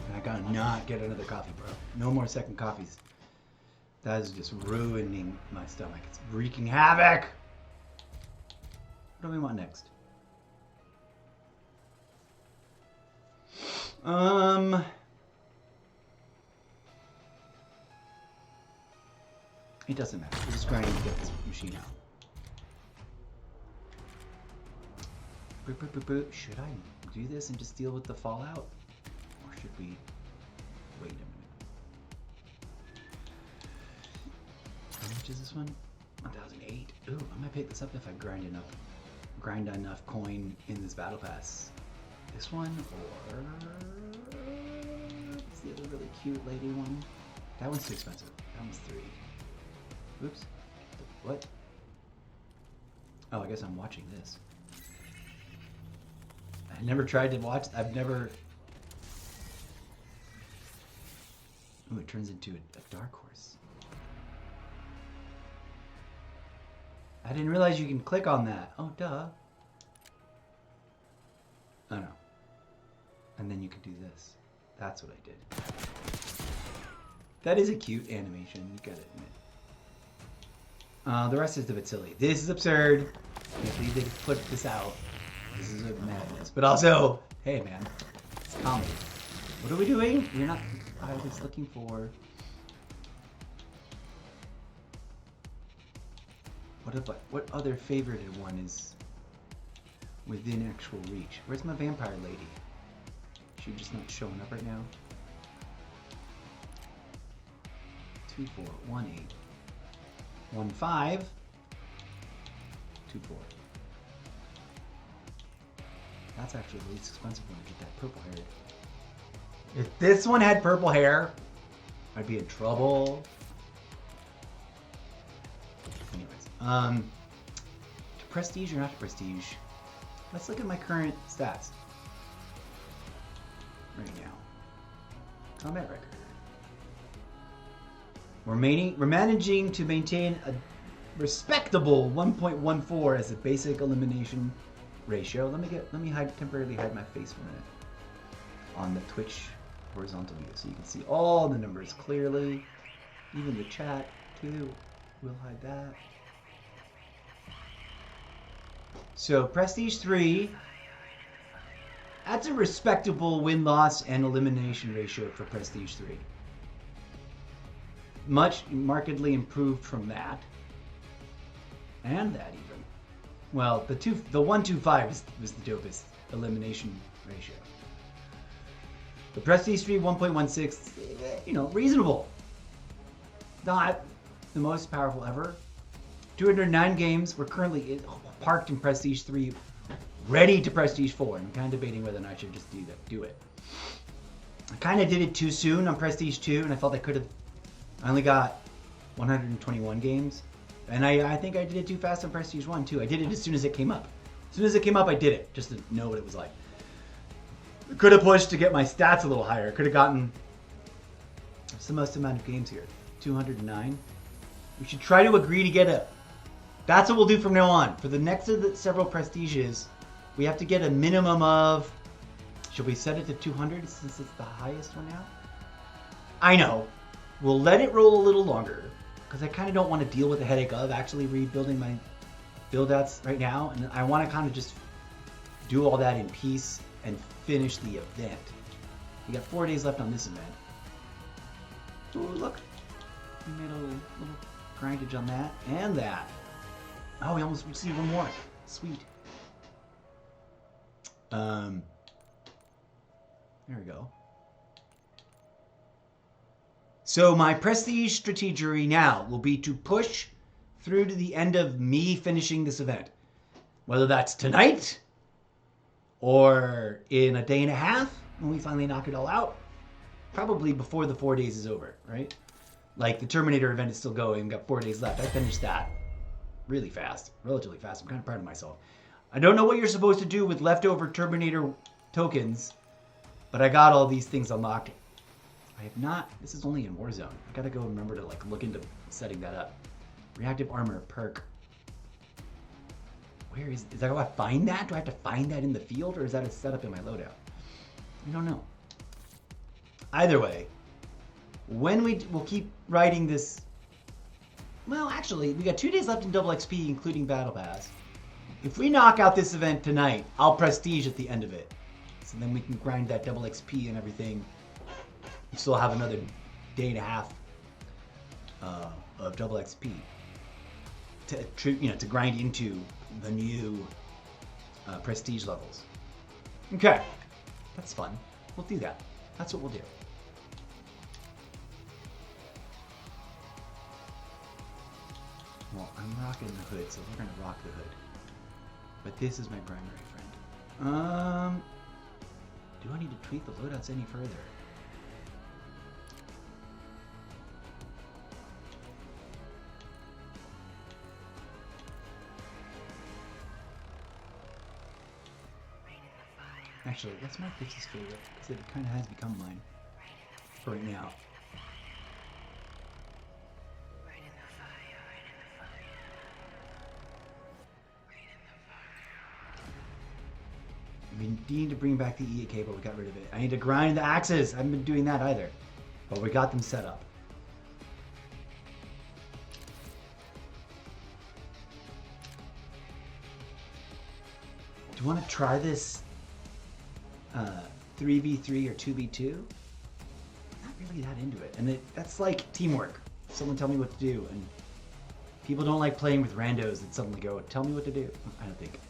[SPEAKER 1] And I gotta not get another coffee, bro. No more second coffees. That is just ruining my stomach. It's wreaking havoc. What do we want next? It doesn't matter. We're just grinding to get this machine out. Should I do this and just deal with the fallout? Or should we wait a minute? How much is this one? 1008. Ooh, I might pick this up if I grind enough coin in this battle pass. This one or what's the other really cute lady one? That one's too expensive. That one's 3. Oops. What? Oh, I guess I'm watching this. I never tried to watch. I've never. Ooh, it turns into a dark horse. I didn't realize you can click on that. Oh, duh. Oh, no. And then you can do this. That's what I did. That is a cute animation, you gotta admit. The rest is a bit silly. This is absurd. I can't believe they put this out. This is a madness. But also, hey man, it's comedy. What are we doing? We're not. I was looking for. What other favorited one is within actual reach? Where's my vampire lady? Is she just not showing up right now? 2418 15 24. That's actually the least expensive one to get that purple hair. If this one had purple hair, I'd be in trouble. Anyways, to prestige or not to prestige? Let's look at my current stats right now. Combat record. We're managing to maintain a respectable 1.14 as a basic elimination ratio. Let me temporarily hide my face for a minute on the Twitch horizontal view so you can see all the numbers clearly. Even the chat too. We'll hide that. So Prestige 3. That's a respectable win-loss and elimination ratio for Prestige 3. Markedly improved from that. And that even. Well, the 125 was the dopest elimination ratio. The Prestige 3 1.16, reasonable. Not the most powerful ever. 209 games. We're currently parked in Prestige 3, ready to Prestige 4. And I'm kind of debating whether or not I should just do it. I kind of did it too soon on Prestige 2, and I felt I could have. I only got 121 games. And I think I did it too fast on Prestige 1 too. I did it as soon as it came up. As soon as it came up, I did it, just to know what it was like. Could have pushed to get my stats a little higher. Could have gotten... What's the most amount of games here? 209? We should try to agree to get a... That's what we'll do from now on. For the next of the several Prestiges, we have to get a minimum of... Should we set it to 200 since it's the highest one now? I know. We'll let it roll a little longer. Because I kind of don't want to deal with the headache of actually rebuilding my build-outs right now. And I want to kind of just do all that in peace and finish the event. We got 4 days left on this event. Ooh, look. We made a little grindage on that. And that. Oh, we almost received one more. Sweet. There we go. So my prestige strategy now will be to push through to the end of me finishing this event. Whether that's tonight or in a day and a half when we finally knock it all out. Probably before the 4 days is over, right? Like the Terminator event is still going, got 4 days left. I finished that really fast, relatively fast. I'm kind of proud of myself. I don't know what you're supposed to do with leftover Terminator tokens, but I got all these things unlocked. I have not, this is only in Warzone. I gotta go remember to look into setting that up. Reactive armor perk. Where is that? Do I find that? Do I have to find that in the field, or is that a setup in my loadout? I don't know. Either way, we'll keep writing this. Well, actually, we got 2 days left in double XP, including Battle Pass. If we knock out this event tonight, I'll prestige at the end of it. and then we can grind that double XP and everything. You still have another day and a half of double XP to grind into the new prestige levels. Okay, that's fun. We'll do that. That's what we'll do. Well, I'm rocking the hood, so we're gonna rock the hood. But this is my primary friend. Do I need to tweak the loadouts any further? Actually, let's mark this as favorite, because it kind of has become mine for right now. We need to bring back the EA cable, we got rid of it. I need to grind the axes, I haven't been doing that either. But we got them set up. Do you want to try this 3v3 or 2v2? I'm not really that into it. And that's like teamwork. Someone tell me what to do. And people don't like playing with randos that suddenly go, tell me what to do. I don't think.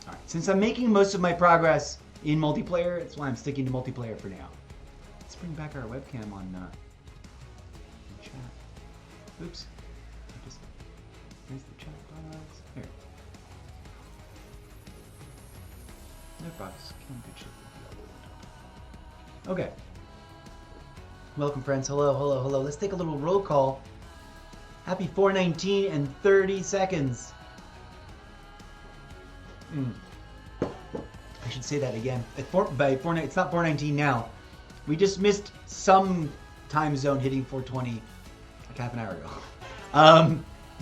[SPEAKER 1] Alright, since I'm making most of my progress in multiplayer, that's why I'm sticking to multiplayer for now. Let's bring back our webcam on chat. Oops. Where's the chat box? Here. No box. Good shit. Okay. Welcome, friends. Hello, hello, hello. Let's take a little roll call. Happy 4:19 and 30 seconds. I should say that again. By 4, it's not 4:19 now. We just missed some time zone hitting 4:20 like half an hour ago.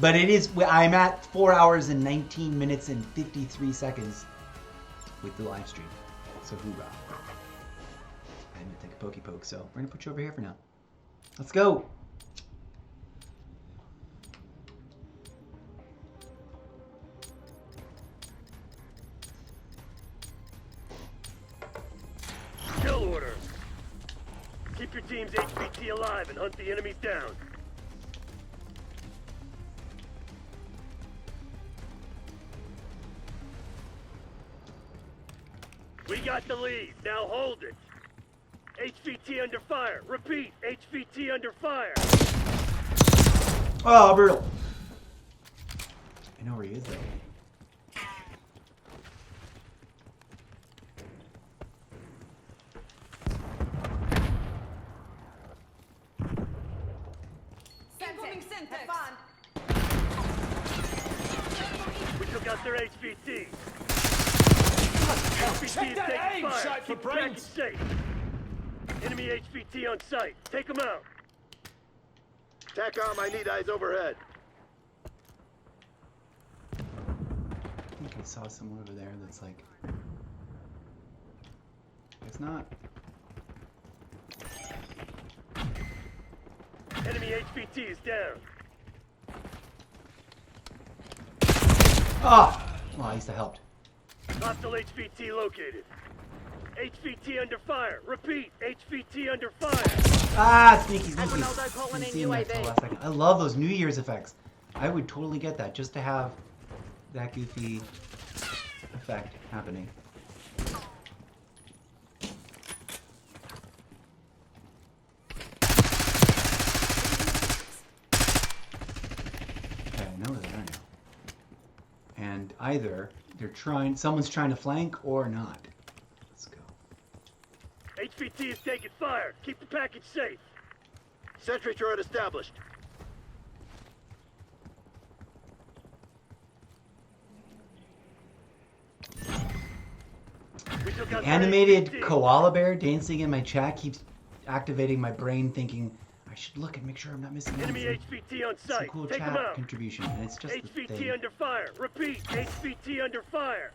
[SPEAKER 1] But it is, I'm at 4 hours and 19 minutes and 53 seconds with the live stream. So hoorah. I had to take a pokey poke, so we're going to put you over here for now. Let's go.
[SPEAKER 4] Kill order. Keep your team's HVT alive and hunt the enemies down. We got the lead. Now hold it. HVT under fire. Repeat. HVT under fire.
[SPEAKER 1] Oh, brutal. I know where he is, though.
[SPEAKER 4] We took out their HVT. HVT is taking fire. Keep the package safe. Enemy HVT on site. Take them out.
[SPEAKER 3] TACOM, I need eyes overhead.
[SPEAKER 1] I think I saw someone over there that's like... It's not.
[SPEAKER 4] Enemy HVT is down.
[SPEAKER 1] Ah! Well, at least I helped.
[SPEAKER 4] Hostile HVT located. HVT under fire. Repeat. HVT under fire.
[SPEAKER 1] Ah, sneaky, sneaky.
[SPEAKER 2] Ronaldo calling
[SPEAKER 1] Didn't
[SPEAKER 2] in
[SPEAKER 1] see him there
[SPEAKER 2] UAV.
[SPEAKER 1] till the last second. I love those New Year's effects. I would totally get that just to have that goofy effect happening. Okay, I know where they are now. And either someone's trying to flank or not. Let's go.
[SPEAKER 4] HVT is taking fire. Keep the package safe.
[SPEAKER 3] Sentry turret established.
[SPEAKER 4] We took
[SPEAKER 1] The
[SPEAKER 4] out their
[SPEAKER 1] animated
[SPEAKER 4] HVT.
[SPEAKER 1] koala bear dancing in my chat keeps activating my brain thinking I should look and make sure I'm not missing
[SPEAKER 4] Enemy
[SPEAKER 1] anything.
[SPEAKER 4] HVT on
[SPEAKER 1] Some
[SPEAKER 4] site.
[SPEAKER 1] cool
[SPEAKER 4] Take them
[SPEAKER 1] chat
[SPEAKER 4] out.
[SPEAKER 1] contribution, and it's just the
[SPEAKER 4] HVT
[SPEAKER 1] thing.
[SPEAKER 4] under fire. Repeat. HVT under fire.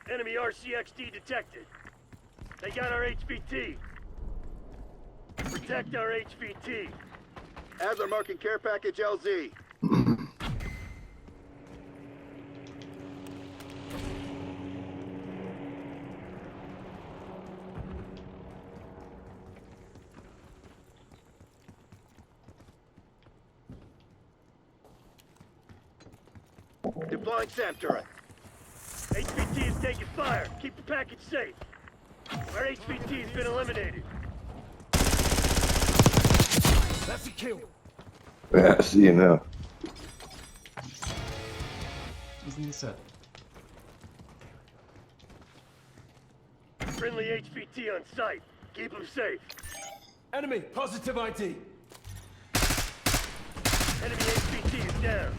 [SPEAKER 4] Enemy RCXD detected. They got our HVT. Protect our HVT.
[SPEAKER 3] Adler marking care package LZ.
[SPEAKER 4] Deploying SAM turret. HVT is taking fire. Keep the package safe. Our HVT has been eliminated.
[SPEAKER 3] That's a kill.
[SPEAKER 7] Yeah, I see you now.
[SPEAKER 1] Isn't this a...
[SPEAKER 4] Friendly HVT on site. Keep them safe.
[SPEAKER 3] Enemy, positive ID.
[SPEAKER 4] Enemy HVT is down.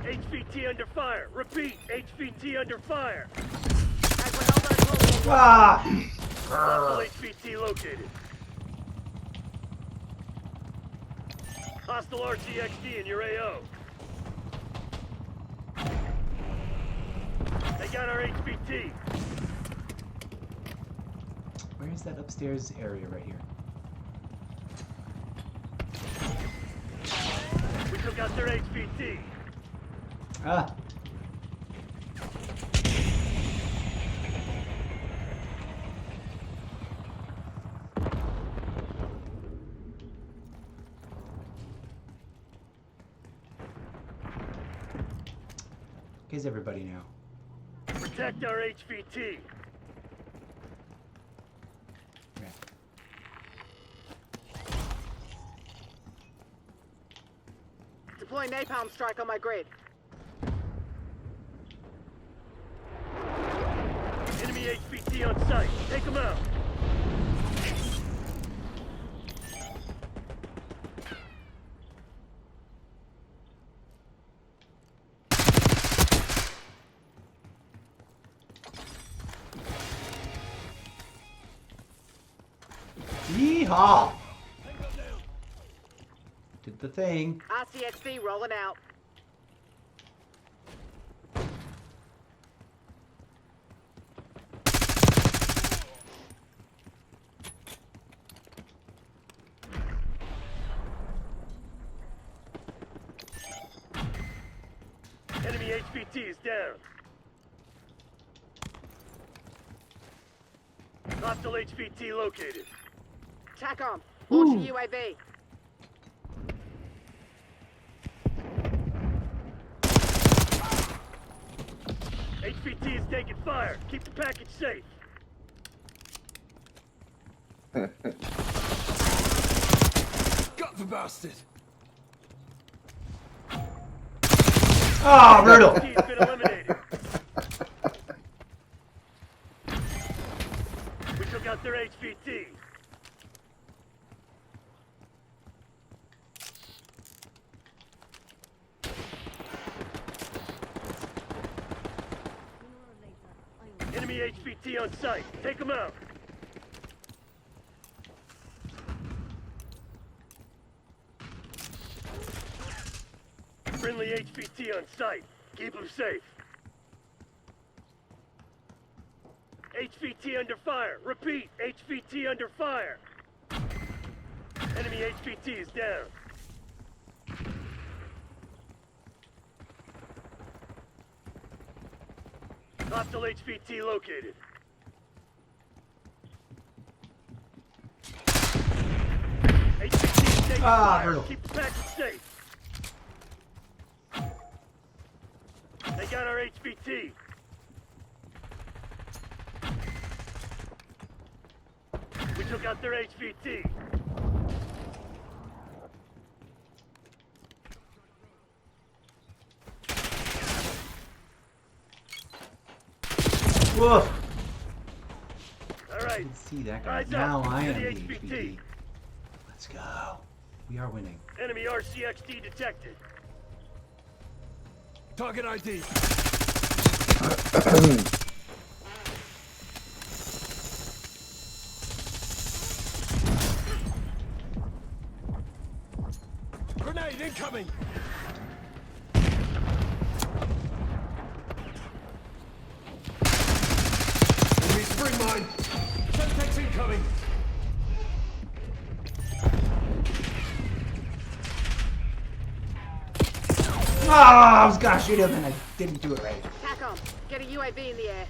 [SPEAKER 4] HVT under fire. Repeat, HVT under fire.
[SPEAKER 2] As we're held on a close
[SPEAKER 1] Ah!
[SPEAKER 4] Hostile HVT located. Hostile RCXD in your AO. They got our HVT.
[SPEAKER 1] Where is that upstairs area right here?
[SPEAKER 4] We took out their HVT.
[SPEAKER 1] Ah! Here's everybody now.
[SPEAKER 4] Protect our HVT.
[SPEAKER 1] Okay.
[SPEAKER 2] Deploy napalm strike on my grid.
[SPEAKER 4] Enemy HVT on site. Take them out.
[SPEAKER 1] Yeehaw! Did the thing.
[SPEAKER 2] RCXD rolling out.
[SPEAKER 4] Enemy HVT is down. Hostile HVT located.
[SPEAKER 2] TACOM, launching UAV.
[SPEAKER 4] HVT is taking fire. Keep the package safe.
[SPEAKER 3] Got the bastard.
[SPEAKER 1] Oh, brutal!
[SPEAKER 4] HVT has been eliminated. We took out their HVT. Enemy HVT on site. Take them out. Friendly HVT on site. Keep them safe. HVT under fire. Repeat, HVT under fire. Enemy HVT is down. Hostile HVT located. HVT is taking fire.
[SPEAKER 1] brutal.
[SPEAKER 4] Keep the package safe. They got our HVT. We took out their HVT.
[SPEAKER 1] Woof!
[SPEAKER 4] All
[SPEAKER 1] I
[SPEAKER 4] right.
[SPEAKER 1] didn't see that guy.
[SPEAKER 4] Eyes up.
[SPEAKER 1] Now I am
[SPEAKER 4] To
[SPEAKER 1] the
[SPEAKER 4] the
[SPEAKER 1] HVT.
[SPEAKER 4] HVT.
[SPEAKER 1] Let's go. We are winning.
[SPEAKER 4] Enemy RCXD detected.
[SPEAKER 3] Target ID. Grenade incoming. Enemy spring mine. Semtex incoming.
[SPEAKER 1] Oh, I was gonna shoot him and I didn't do it right.
[SPEAKER 2] TACOM, get a UAV in the air.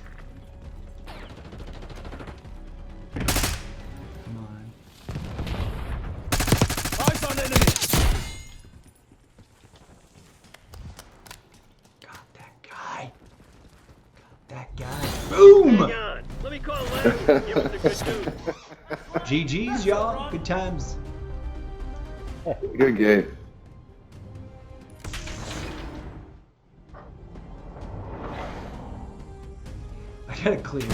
[SPEAKER 1] Come on.
[SPEAKER 3] Eyes on enemy.
[SPEAKER 1] God damn
[SPEAKER 4] Give us the good news.
[SPEAKER 1] GG's, y'all. Good times.
[SPEAKER 7] Good game.
[SPEAKER 1] I gotta clear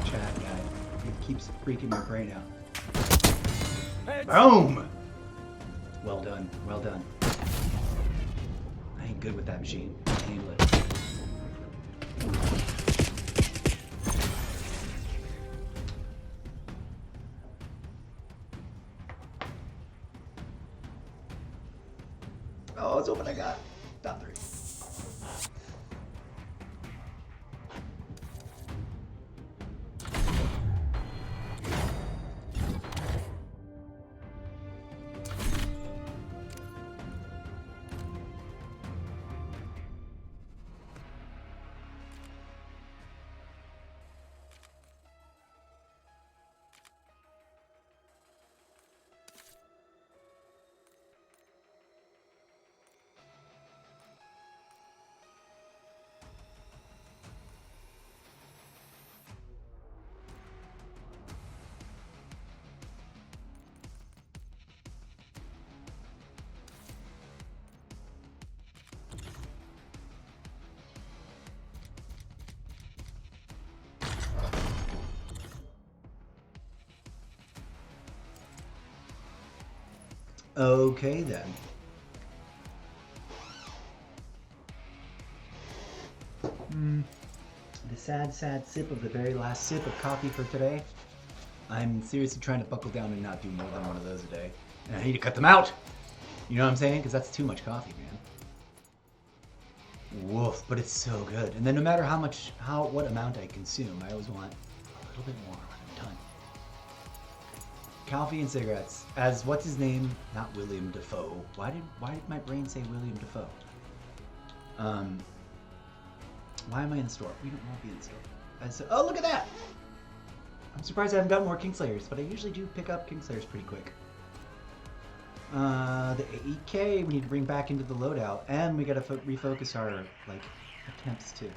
[SPEAKER 1] chat guy. It keeps freaking my brain out. Boom! Well done. Well done. I ain't good with that machine. Handle it. Oh, it's open. I got top 3. Okay then. The sad sip of the very last sip of coffee for today. I'm seriously trying to buckle down and not do more than one of those a day. And I need to cut them out. You know what I'm saying? Because that's too much coffee, man. Woof, but it's so good. And then no matter what amount I consume, I always want a little bit more when I'm done. Coffee and cigarettes. As what's his name? Not William Dafoe. Why did my brain say William Dafoe? Why am I in the store? We won't be in the store. Oh, look at that! I'm surprised I haven't gotten more Kingslayers, but I usually do pick up Kingslayers pretty quick. The 8K we need to bring back into the loadout, and we gotta refocus our attempts to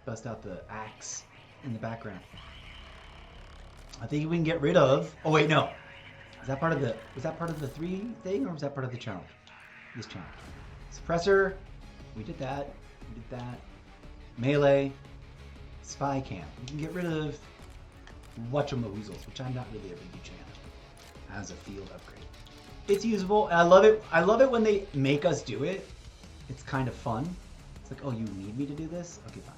[SPEAKER 1] bust out the axe in the background. I think we can get rid of. Oh wait, no. Was that part of the 3 thing, or was that part of the challenge? This challenge. Suppressor. We did that. We did that. Melee. Spy cam. We can get rid of whatchamaweasels, which I'm not really a big fan of as a field upgrade. It's usable. I love it. I love it when they make us do it. It's kind of fun. It's like, oh, you need me to do this? Okay, fine.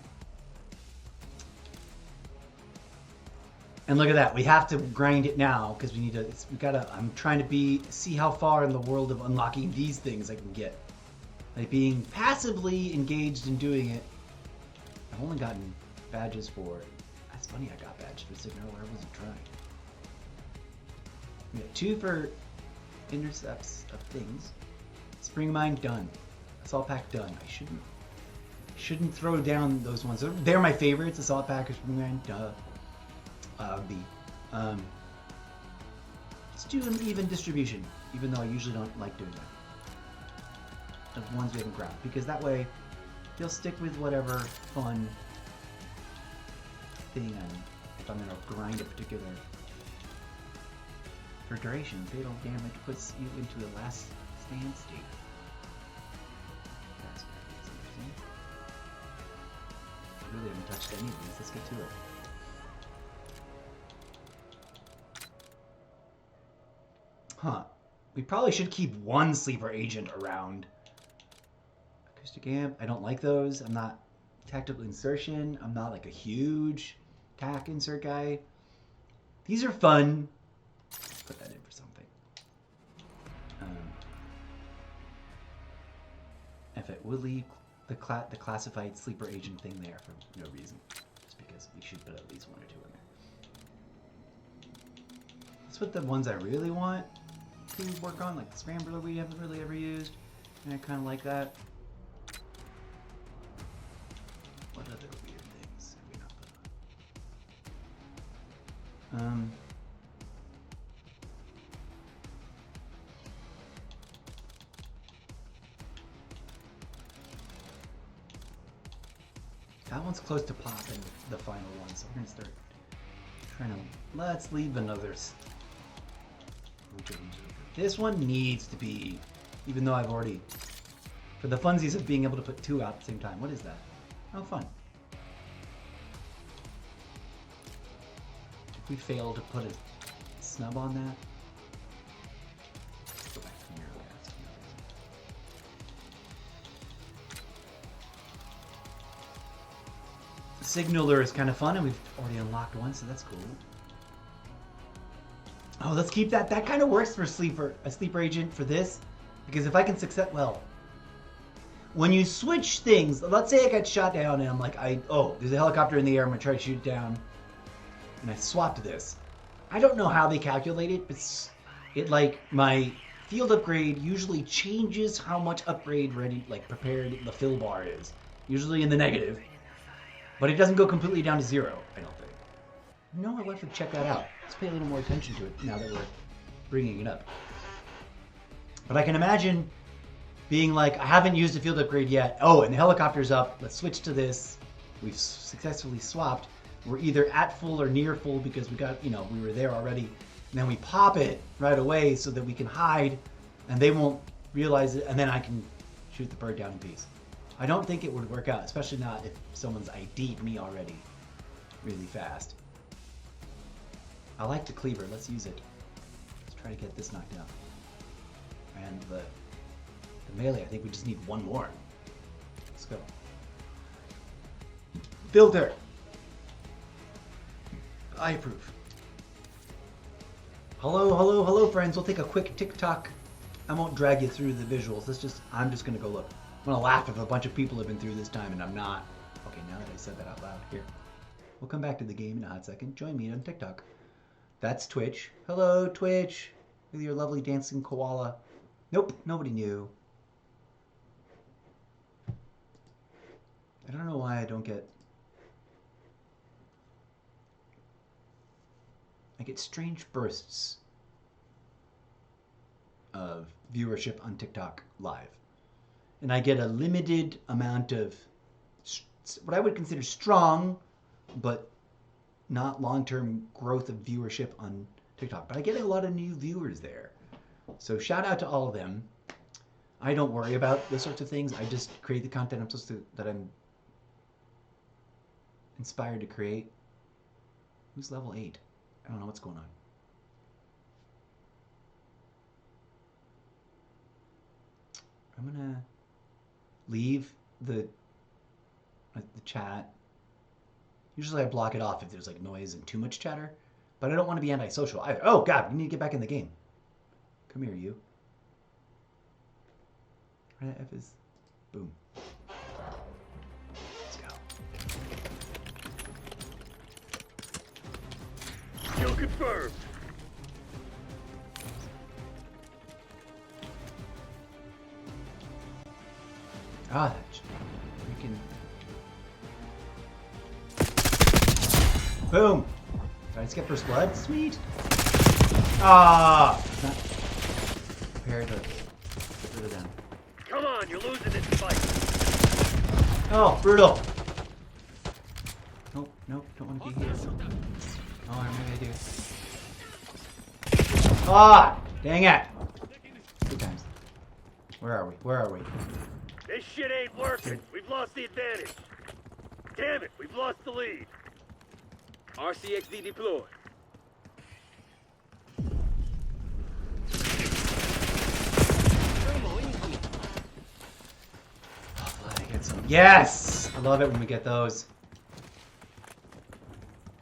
[SPEAKER 1] And look at that. We have to grind it now because we need to. I'm trying to see how far in the world of unlocking these things I can get. Like being passively engaged in doing it. I've only gotten badges for. That's funny. I got badges for Signal where I wasn't trying. We got 2 for intercepts of things. Spring mine done. Assault pack done. I shouldn't throw down those ones. They're my favorites. Assault pack or spring mine. Duh. Let's do an even distribution, even though I usually don't like doing that. Of ones we haven't grabbed, because that way you'll stick with whatever fun thing if I'm gonna grind a particular. For duration, fatal damage puts you into the last stand state. That's interesting. I really haven't touched any of these. Let's get to it. Huh. We probably should keep 1 sleeper agent around. Acoustic amp. I don't like those. I'm not tactical insertion. I'm not like a huge tac insert guy. These are fun. Put that in for something. If it would leave the classified sleeper agent thing there for no reason. Just because we should put at least 1 or 2 in there. Let's put the ones I really want to work on, like the Scrambler we haven't really ever used. And I kind of like that. What other weird things have we not put on? That one's close to popping the final one, so we're gonna start Let's leave another. This one needs to be, even though I've already, for the funsies of being able to put 2 out at the same time. What is that? Oh, fun. If we fail to put a snub on that. Let's go back to here. Signaler is kind of fun, and we've already unlocked one, so that's cool. Oh, let's keep that. That kind of works for a sleeper agent for this, because if I can success, well, when you switch things, let's say I get shot down and I'm like, there's a helicopter in the air, I'm gonna try to shoot it down, and I swapped this. I don't know how they calculate it, but it like my field upgrade usually changes how much upgrade ready, like prepared the fill bar is, usually in the negative, but it doesn't go completely down to 0. I don't think. No, I want to check that out. Let's pay a little more attention to it now that we're bringing it up. But I can imagine being like, I haven't used a field upgrade yet. Oh, and the helicopter's up. Let's switch to this. We've successfully swapped. We're either at full or near full because we got, we were there already. And then we pop it right away so that we can hide and they won't realize it. And then I can shoot the bird down in peace. I don't think it would work out, especially not if someone's ID'd me already really fast. I like the cleaver. Let's use it. Let's try to get this knocked out. And the melee, I think we just need one more. Let's go. Filter. I approve. Hello, friends. We'll take a quick TikTok. I won't drag you through the visuals. I'm just gonna go look. I'm gonna laugh if a bunch of people have been through this time and I'm not. Okay, now that I said that out loud, here. We'll come back to the game in a hot second. Join me on TikTok. That's Twitch. Hello, Twitch. With your lovely dancing koala. Nope, nobody knew. I don't know why I don't get... I get strange bursts of viewership on TikTok live. And I get a limited amount of what I would consider strong, but not long-term growth of viewership on TikTok. But I get a lot of new viewers there. So shout out to all of them. I don't worry about those sorts of things. I just create the content that I'm inspired to create. Who's level 8? I don't know what's going on. I'm gonna leave the chat. Usually I block it off if there's like noise and too much chatter, but I don't want to be antisocial either. Oh God, we need to get back in the game. Come here, you. Right, F is boom. Let's go.
[SPEAKER 4] Kill confirmed.
[SPEAKER 1] Ah, that freaking. Boom! Did I just get first blood? Sweet! Ah! Not prepared to get rid of them.
[SPEAKER 4] Come on, you're losing this fight.
[SPEAKER 1] Oh, brutal! Nope, don't want to be here. Oh, maybe I do. Ah! Dang it! 2 times. Where are we?
[SPEAKER 4] This shit ain't working. We've lost the advantage. Damn it, we've lost the lead. RCXD deployed.
[SPEAKER 1] Hopefully I get some. Yes! I love it when we get those.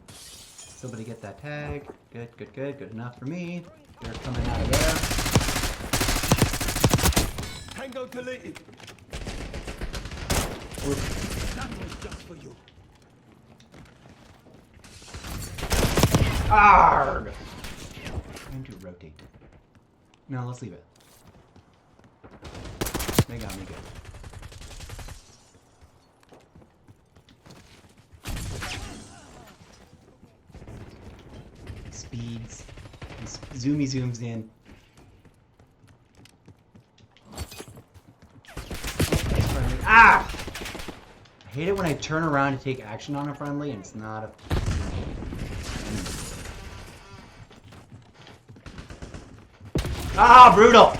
[SPEAKER 1] Somebody get that tag. Good enough for me. They're coming out of there.
[SPEAKER 3] Tango to lead. That was just for you.
[SPEAKER 1] Arrgh! Trying to rotate. No, let's leave it. Make it. Speeds. Zooms in. Ah! I hate it when I turn around to take action on a friendly and it's not a... Ah, brutal!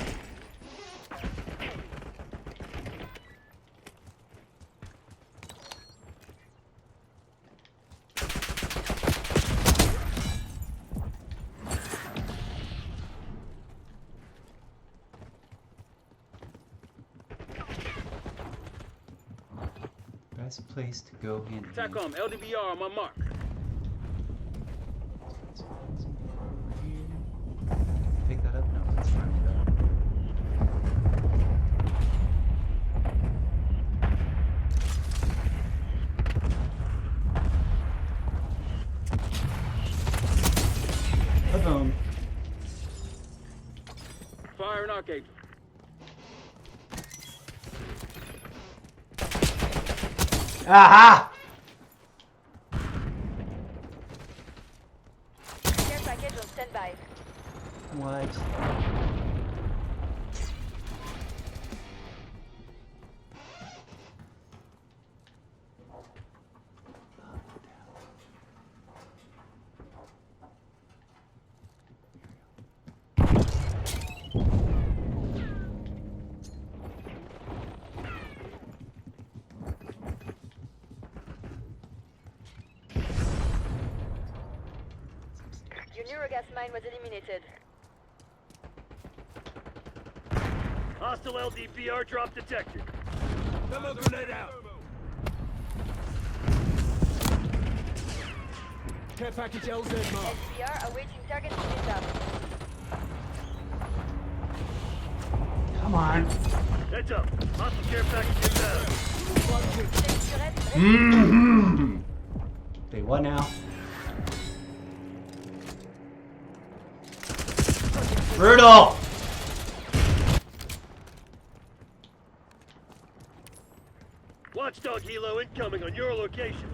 [SPEAKER 1] Best place to go hand in hand.
[SPEAKER 4] TACOM, LDBR on my mark.
[SPEAKER 1] Pick that up? No, that's fine. Boom.
[SPEAKER 4] Fire an arcade.
[SPEAKER 1] Aha!
[SPEAKER 2] Care package on standby.
[SPEAKER 1] What?
[SPEAKER 2] Your neurogas mine was eliminated.
[SPEAKER 4] Hostile LDBR drop detected.
[SPEAKER 3] Thermal grenade out. Care package LZ mark.
[SPEAKER 2] SDR awaiting target data.
[SPEAKER 1] Come on.
[SPEAKER 4] Heads up. Hostile care package inbound.
[SPEAKER 1] Mm-hmm. They what now? Brutal!
[SPEAKER 4] Watchdog helo incoming on your location.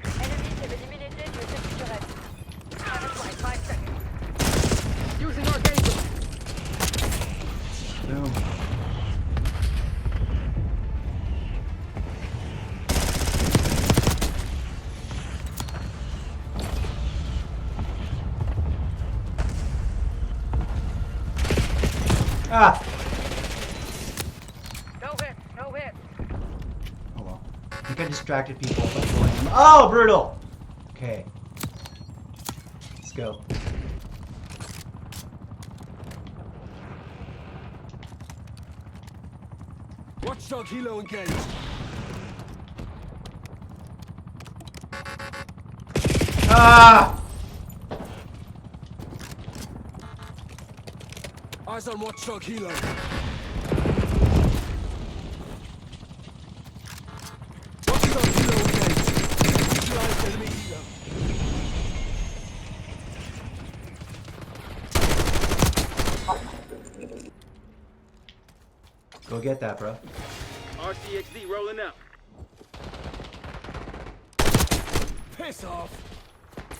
[SPEAKER 2] Enemies have eliminated your temperature. 5 seconds. Using arcade door.
[SPEAKER 1] Boom. Ah!
[SPEAKER 2] No hit, no hit.
[SPEAKER 1] Oh well. I think I distracted people by blowing them. Oh, brutal! Okay. Let's go.
[SPEAKER 3] Watchdog helo engaged.
[SPEAKER 1] Ah!
[SPEAKER 3] Eyes on Watchdog helo. Watchdog helo engaged. Neutralized enemy helo.
[SPEAKER 1] Go get that, bro.
[SPEAKER 4] RCXD rolling out.
[SPEAKER 3] Piss off.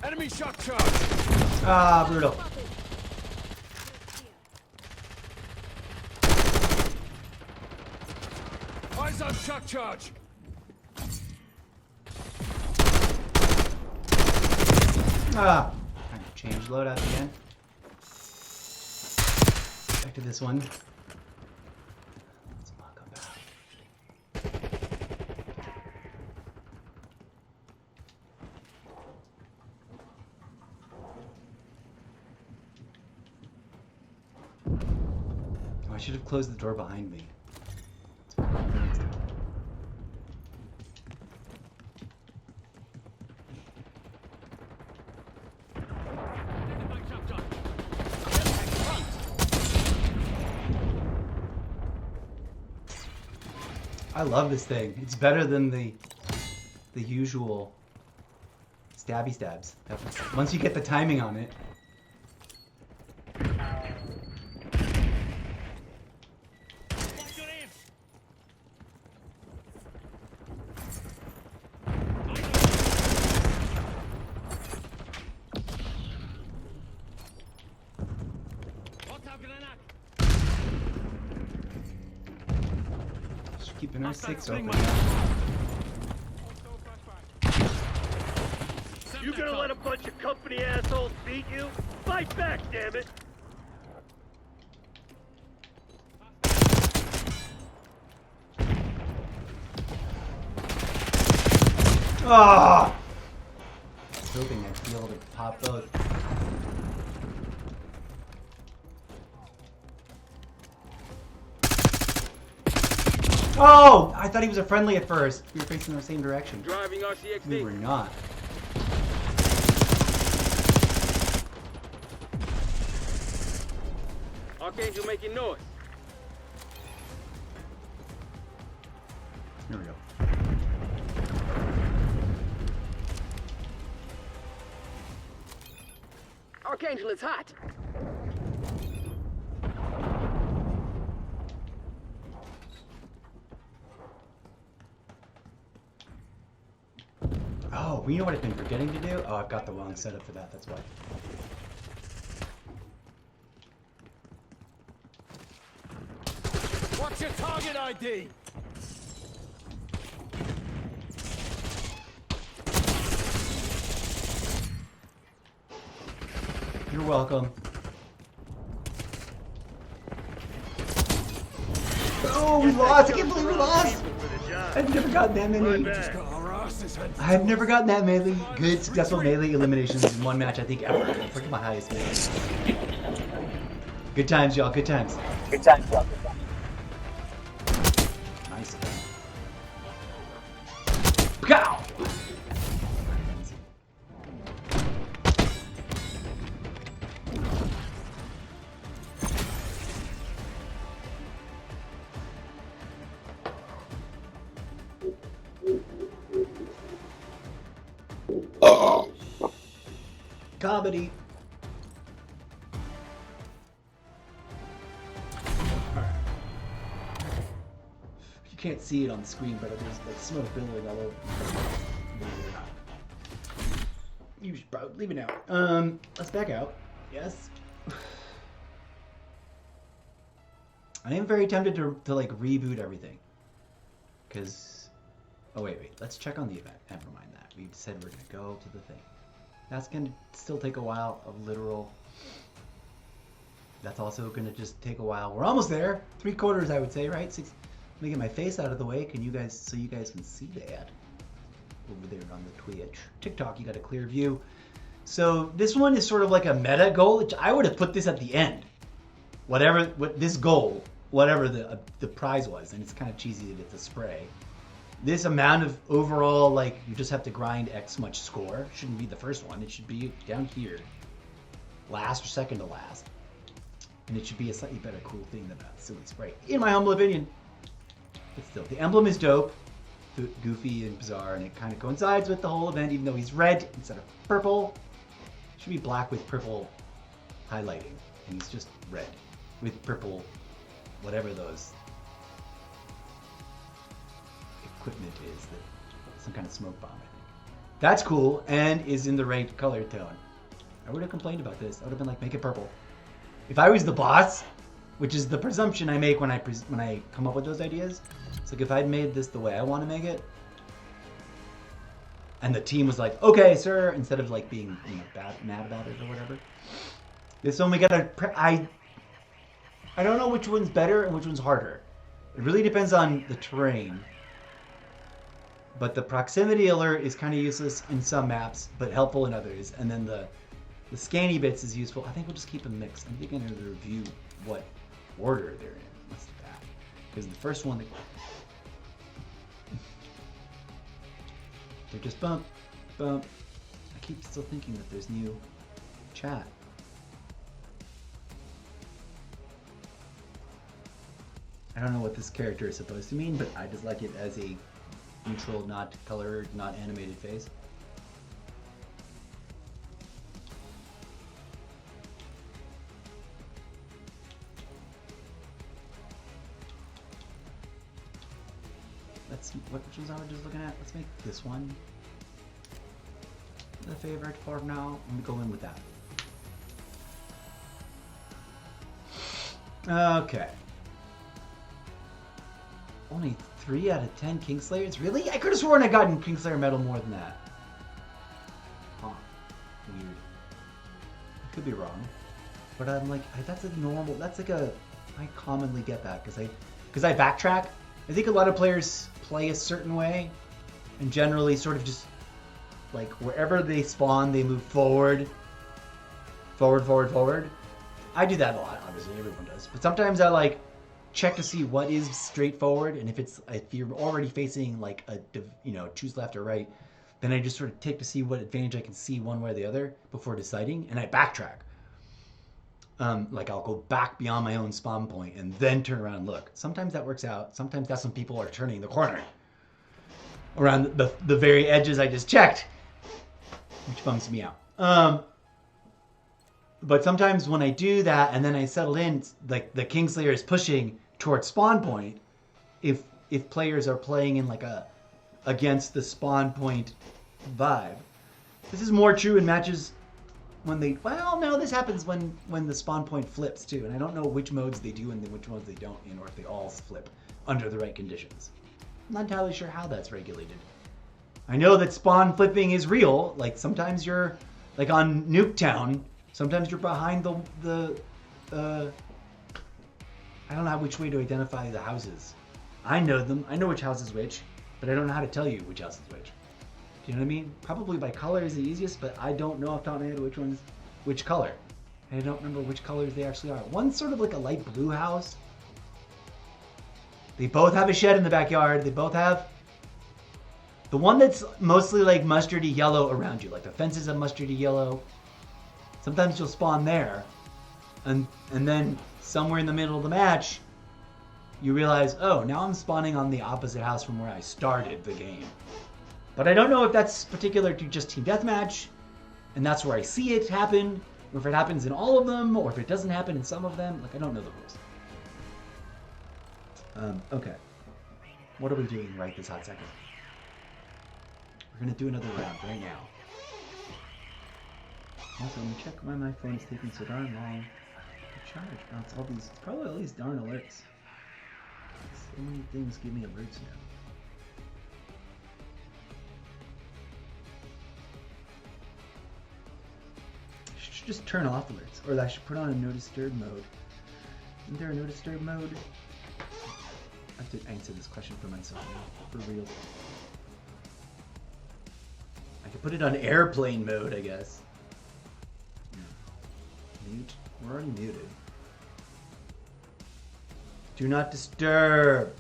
[SPEAKER 3] Enemy shock charge.
[SPEAKER 1] Ah, brutal.
[SPEAKER 3] Eyes on shock charge.
[SPEAKER 1] Ah! Time to change loadout again. Back to this one. Let's mock up out. Oh, I should have closed the door behind me. I love this thing. It's better than the usual stabby stabs. Once you get the timing on it. Just keeping our six open.
[SPEAKER 4] You gonna let a bunch of company assholes beat you? Fight back, damn it!
[SPEAKER 1] Ah! I was hoping I'd be able to pop both. Oh! I thought he was a friendly at first. We were facing the same direction.
[SPEAKER 4] Driving RCXD.
[SPEAKER 1] We were not.
[SPEAKER 4] Archangel making noise.
[SPEAKER 1] Here we go.
[SPEAKER 2] Archangel is hot.
[SPEAKER 1] Oh, you know what I've been forgetting to do? Oh, I've got the wrong setup for that, that's why.
[SPEAKER 3] What's your target ID?
[SPEAKER 1] You're welcome. Oh, we lost! I can't believe we lost! I've never gotten that many.
[SPEAKER 3] Just got our asses handed.
[SPEAKER 1] I've never gotten that many good, successful melee eliminations in one match, I think, ever. It's like my highest melee. Good times, y'all. Good times.
[SPEAKER 6] Good time, bro.
[SPEAKER 1] Nice. Pow! Comedy. You can't see it on the screen, but there's like smoke billowing all over. You should probably leave it now. Let's back out. Yes. I am very tempted to like reboot everything. Cause, oh wait, let's check on the event. Never mind that. We said we're gonna go to the thing. That's gonna still take a while of literal. That's also gonna just take a while. We're almost there. 3/4, I would say, right? 6. Let me get my face out of the way. Can you guys, so you guys can see that over there on the Twitch. TikTok, you got a clear view. So this one is sort of like a meta goal. Which I would have put this at the end. Whatever this goal, whatever the prize was, and it's kind of cheesy that it's a spray. This amount of overall, like, you just have to grind X much score. Shouldn't be the first one. It should be down here. Last or second to last. And it should be a slightly better cool thing than a silly spray. In my humble opinion. But still, the emblem is dope. Goofy and bizarre, and it kind of coincides with the whole event, even though he's red instead of purple. It should be black with purple highlighting. And he's just red with purple, whatever those equipment is, that some kind of smoke bomb, I think. That's cool and is in the right color tone. I would have complained about this. I would have been like, make it purple. If I was the boss, which is the presumption I make when I come up with those ideas, it's like if I'd made this the way I want to make it, and the team was like, okay, sir, instead of like being mad about it or whatever. This one we gotta. I don't know which one's better and which one's harder. It really depends on the terrain. But the proximity alert is kind of useless in some maps, but helpful in others. And then the scanny bits is useful. I think we'll just keep them mixed. I'm thinking to review what order they're in. Let's do that. Because the first one, they're just bump, bump. I keep still thinking that there's new chat. I don't know what this character is supposed to mean, but I just like it as a neutral, not colored, not animated face. Let's see, which ones are we just looking at? Let's make this one the favorite for now. Let me go in with that. Okay. Only 3 out of 10 Kingslayers? Really? I could have sworn I gotten Kingslayer medal more than that. Huh. Weird. I could be wrong. But I'm like, that's a normal, that's like a, I commonly get that because I backtrack. I think a lot of players play a certain way and generally sort of just like wherever they spawn, they move forward. I do that a lot, obviously, everyone does. But sometimes I like check to see what is straightforward, and if you're already facing like choose left or right, then I just sort of take to see what advantage I can see one way or the other before deciding, and I backtrack. Like I'll go back beyond my own spawn point and then turn around and look. Sometimes that works out. Sometimes that's when people are turning the corner around the very edges I just checked, which bums me out. But sometimes when I do that and then I settle in, like the Kingslayer is pushing towards spawn point, if players are playing in like against the spawn point vibe. This is more true in matches when this happens when the spawn point flips too, and I don't know which modes they do and which modes they don't, or if they all flip under the right conditions. I'm not entirely sure how that's regulated. I know that spawn flipping is real. Like sometimes you're like on Nuketown, sometimes you're behind the I don't know which way to identify the houses. I know them. I know which house is which, but I don't know how to tell you which house is which. Do you know what I mean? Probably by color is the easiest, but I don't know off the top of my head which one's which color. And I don't remember which colors they actually are. One's sort of like a light blue house. They both have a shed in the backyard. They both have the one that's mostly like mustardy yellow around you. Like the fences are mustardy yellow. Sometimes you'll spawn there. And then somewhere in the middle of the match, you realize, oh, now I'm spawning on the opposite house from where I started the game. But I don't know if that's particular to just Team Deathmatch, and that's where I see it happen, or if it happens in all of them, or if it doesn't happen in some of them. Like, I don't know the rules. Okay. What are we doing right this hot second? We're going to do another round right now. Also, let me check why my phone is taking so darn long to charge. Oh, it's probably all these darn alerts. So many things give me alerts now. Just turn off alerts, or I should put on a no disturb mode. Isn't there a no disturb mode? I have to answer this question for myself now, for real. I could put it on airplane mode, I guess. Mute. We're already muted. Do not disturb.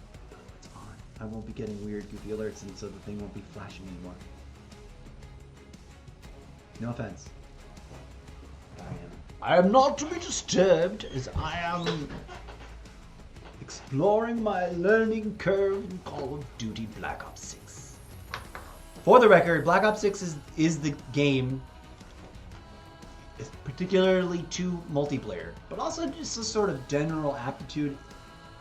[SPEAKER 1] It's on. I won't be getting weird, goofy alerts, and so the thing won't be flashing anymore. No offense. I am not to be disturbed as I am exploring my learning curve in Call of Duty Black Ops 6. For the record, Black Ops 6 is the game, particularly to multiplayer, but also just a sort of general aptitude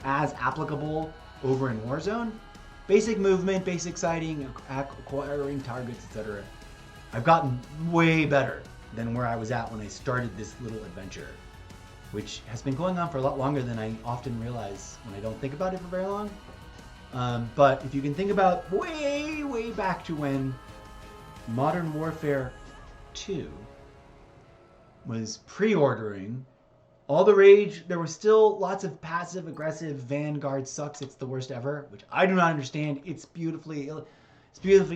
[SPEAKER 1] as applicable over in Warzone. Basic movement, basic sighting, acquiring targets, etc. I've gotten way better than where I was at when I started this little adventure, which has been going on for a lot longer than I often realize when I don't think about it for very long. But if you can think about way back to when Modern Warfare 2 was pre-ordering, all the rage, there was still lots of passive-aggressive Vanguard sucks, it's the worst ever, which I do not understand. It's beautifully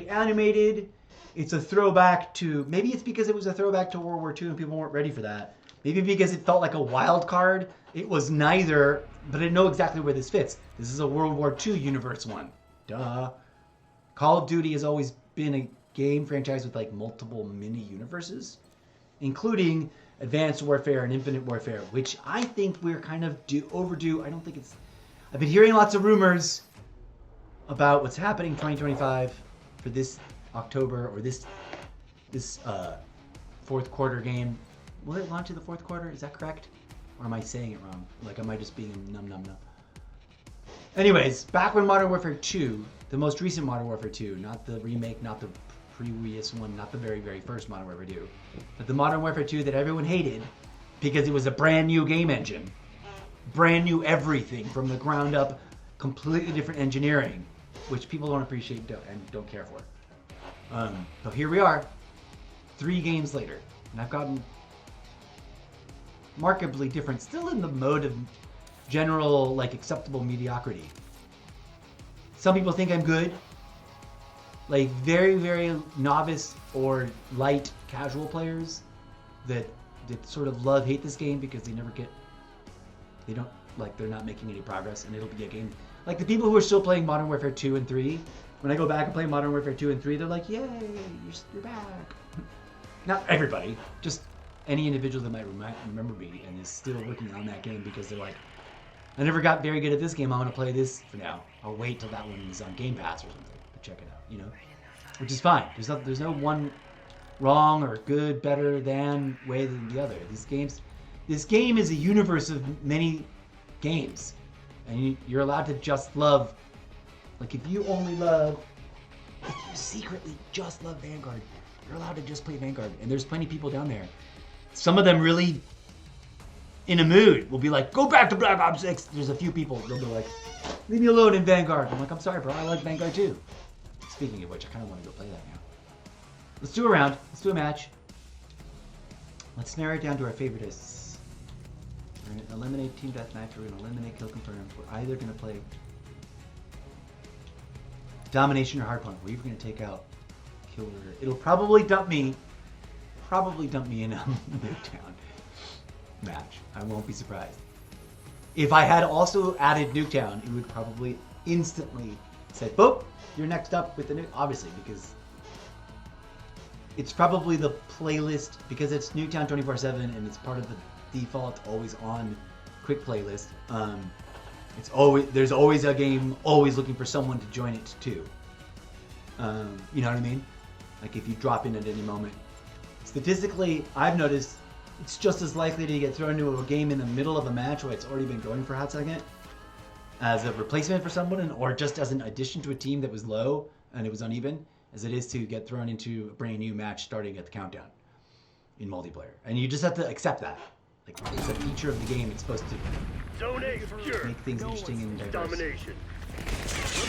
[SPEAKER 1] animated. It's a throwback to, maybe it's because it was a throwback to World War II and people weren't ready for that. Maybe because it felt like a wild card. It was neither, but I know exactly where this fits. This is a World War II universe one. Duh. Call of Duty has always been a game franchise with like multiple mini universes, including Advanced Warfare and Infinite Warfare, which I think we're kind of overdue. I don't think it's, I've been hearing lots of rumors about what's happening in 2025 for this October, or this fourth quarter game. Will it launch in the fourth quarter? Is that correct? Or am I saying it wrong? Like, am I just being numb? Anyways, back when Modern Warfare 2, the most recent Modern Warfare 2, not the remake, not the previous one, not the very first Modern Warfare 2, but the Modern Warfare 2 that everyone hated because it was a brand new game engine. Brand new everything from the ground up, completely different engineering, which people don't appreciate and don't care for. So here we are, 3 games later, and I've gotten markedly different, still in the mode of general, like, acceptable mediocrity. Some people think I'm good. like very, very novice or light casual players that sort of hate this game because they don't, like, they're not making any progress, and it'll be a game. Like the people who are still playing Modern Warfare 2 and 3, when I go back and play Modern Warfare 2 and 3, they're like, yay, you're back. Not everybody, just any individual that might remember me and is still working on that game because they're like, I never got very good at this game, I want to play this for now. I'll wait till that one is on Game Pass or something to check it out, you know? Which is fine. There's no one wrong or good, better than way than the other. This game is a universe of many games. And you're allowed to just love, like if you secretly just love Vanguard, you're allowed to just play Vanguard. And there's plenty of people down there. Some of them really in a mood will be like, go back to Black Ops 6. There's a few people, they'll be like, leave me alone in Vanguard. I'm like, I'm sorry, bro, I like Vanguard too. Speaking of which, I kind of want to go play that now. Let's do a round. Let's do a match. Let's narrow it down to our favorites. We're going to eliminate team deathmatch. We're going to eliminate kill confirmed. We're either going to play domination or hardpoint. We're either going to take out kill order. It'll probably dump me in a Nuketown match. I won't be surprised. If I had also added Nuketown, it would probably instantly say, boop, you're next up with the nuke. Obviously, because it's probably the playlist, because it's Nuketown 24/7 and it's part of the default always on quick playlist. There's always a game always looking for someone to join it too. You know what I mean? Like if you drop in at any moment. Statistically, I've noticed it's just as likely to get thrown into a game in the middle of a match where it's already been going for a hot second as a replacement for someone, or just as an addition to a team that was low and it was uneven, as it is to get thrown into a brand new match starting at the countdown in multiplayer. And you just have to accept that. Like, it's a feature of the game. It's supposed to make things interesting and diverse.
[SPEAKER 4] Domination.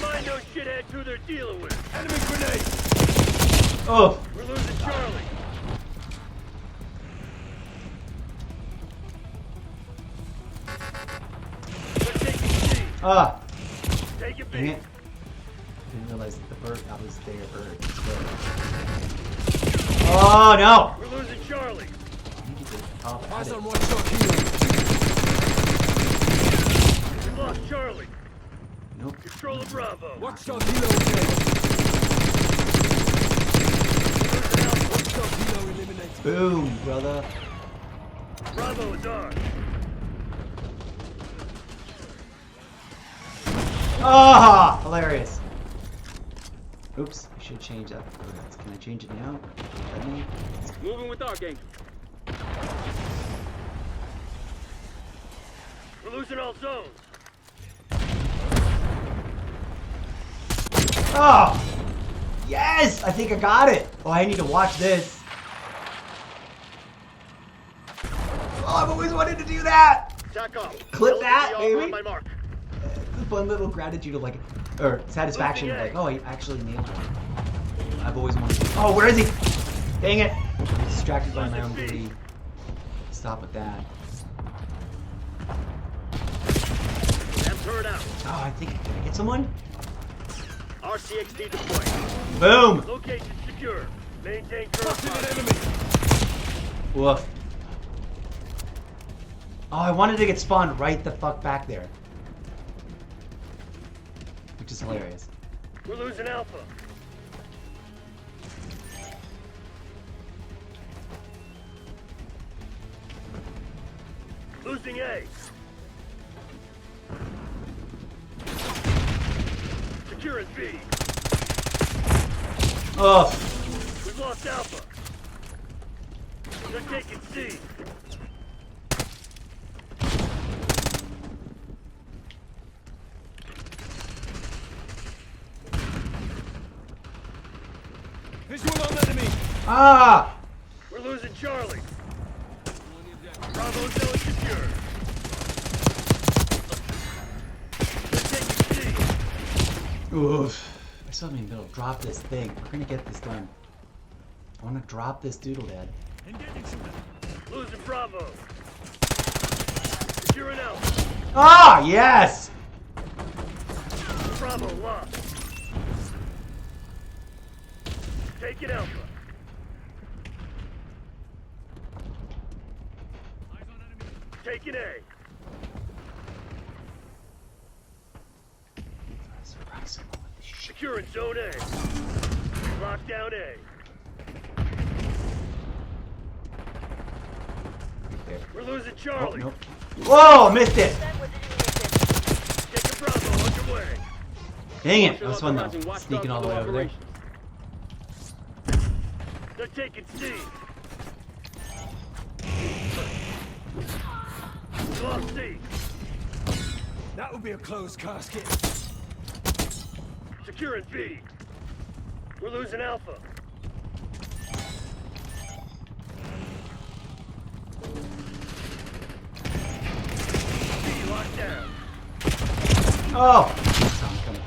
[SPEAKER 4] Remind those shitheads who they're dealing with.
[SPEAKER 3] Enemy grenade!
[SPEAKER 1] Oh!
[SPEAKER 4] We're losing Charlie. They're taking C.
[SPEAKER 1] Ah!
[SPEAKER 4] Take it
[SPEAKER 1] Dang
[SPEAKER 4] B.
[SPEAKER 1] it. Didn't realize that the bird, that was their bird. Oh, no!
[SPEAKER 4] We're losing Charlie.
[SPEAKER 1] I need to get off at
[SPEAKER 3] Pass
[SPEAKER 1] it.
[SPEAKER 3] on one shot here.
[SPEAKER 4] We lost Charlie.
[SPEAKER 1] Nope.
[SPEAKER 4] Control of Bravo.
[SPEAKER 3] Watch shot helo okay. Watch shot helo eliminated.
[SPEAKER 1] Boom, brother.
[SPEAKER 4] Bravo is ours.
[SPEAKER 1] Ah! Hilarious. Oops, I should change that. Can I change it now?
[SPEAKER 4] Moving with Archangel. We're losing all zones.
[SPEAKER 1] Oh! Yes! I think I got it! Oh, I need to watch this. Oh, I've always wanted to do that!
[SPEAKER 4] Attack off.
[SPEAKER 1] Clip that,
[SPEAKER 4] LCD
[SPEAKER 1] baby.
[SPEAKER 4] on my mark.
[SPEAKER 1] The fun little gratitude of like, or satisfaction of like, oh, I actually nailed it. I've always wanted to. Oh, where is he? Dang it! I'm distracted by my own booty. Stop with that.
[SPEAKER 4] Them turret out.
[SPEAKER 1] Oh, I think, did I get someone?
[SPEAKER 4] RCXD deployed.
[SPEAKER 1] Boom!
[SPEAKER 4] Location secure. Maintain current
[SPEAKER 3] Spotted an
[SPEAKER 4] fire.
[SPEAKER 3] enemy.
[SPEAKER 1] Woof. Oh, I wanted to get spawned right the fuck back there. Which is hilarious.
[SPEAKER 4] We're losing Alpha. Losing A. Securing B.
[SPEAKER 1] Oh,
[SPEAKER 4] We've lost Alpha. They're taking C.
[SPEAKER 3] Visual on enemy.
[SPEAKER 1] ah!
[SPEAKER 4] We're losing Charlie. Bravo zone secure. They're taking C.
[SPEAKER 1] Oof. I still haven't been able to drop this thing. We're gonna get this done. I wanna drop this doodle dad.
[SPEAKER 4] Losing Bravo. Securing Alpha.
[SPEAKER 1] Ah, yes!
[SPEAKER 4] Bravo lost. Taking Alpha. Taking A.
[SPEAKER 1] Surprise him.
[SPEAKER 4] Securing Zone A. Lock down A. We're losing
[SPEAKER 1] Oh,
[SPEAKER 4] Charlie.
[SPEAKER 1] nope. Whoa, missed it!
[SPEAKER 4] Taking Bravo underway.
[SPEAKER 1] Dang it, that was fun though. Sneaking all the way over there.
[SPEAKER 4] They're taking C. Lost C.
[SPEAKER 3] That would be a closed casket.
[SPEAKER 4] Securing B. We're losing Alpha. B locked down.
[SPEAKER 1] Oh! Saw him coming.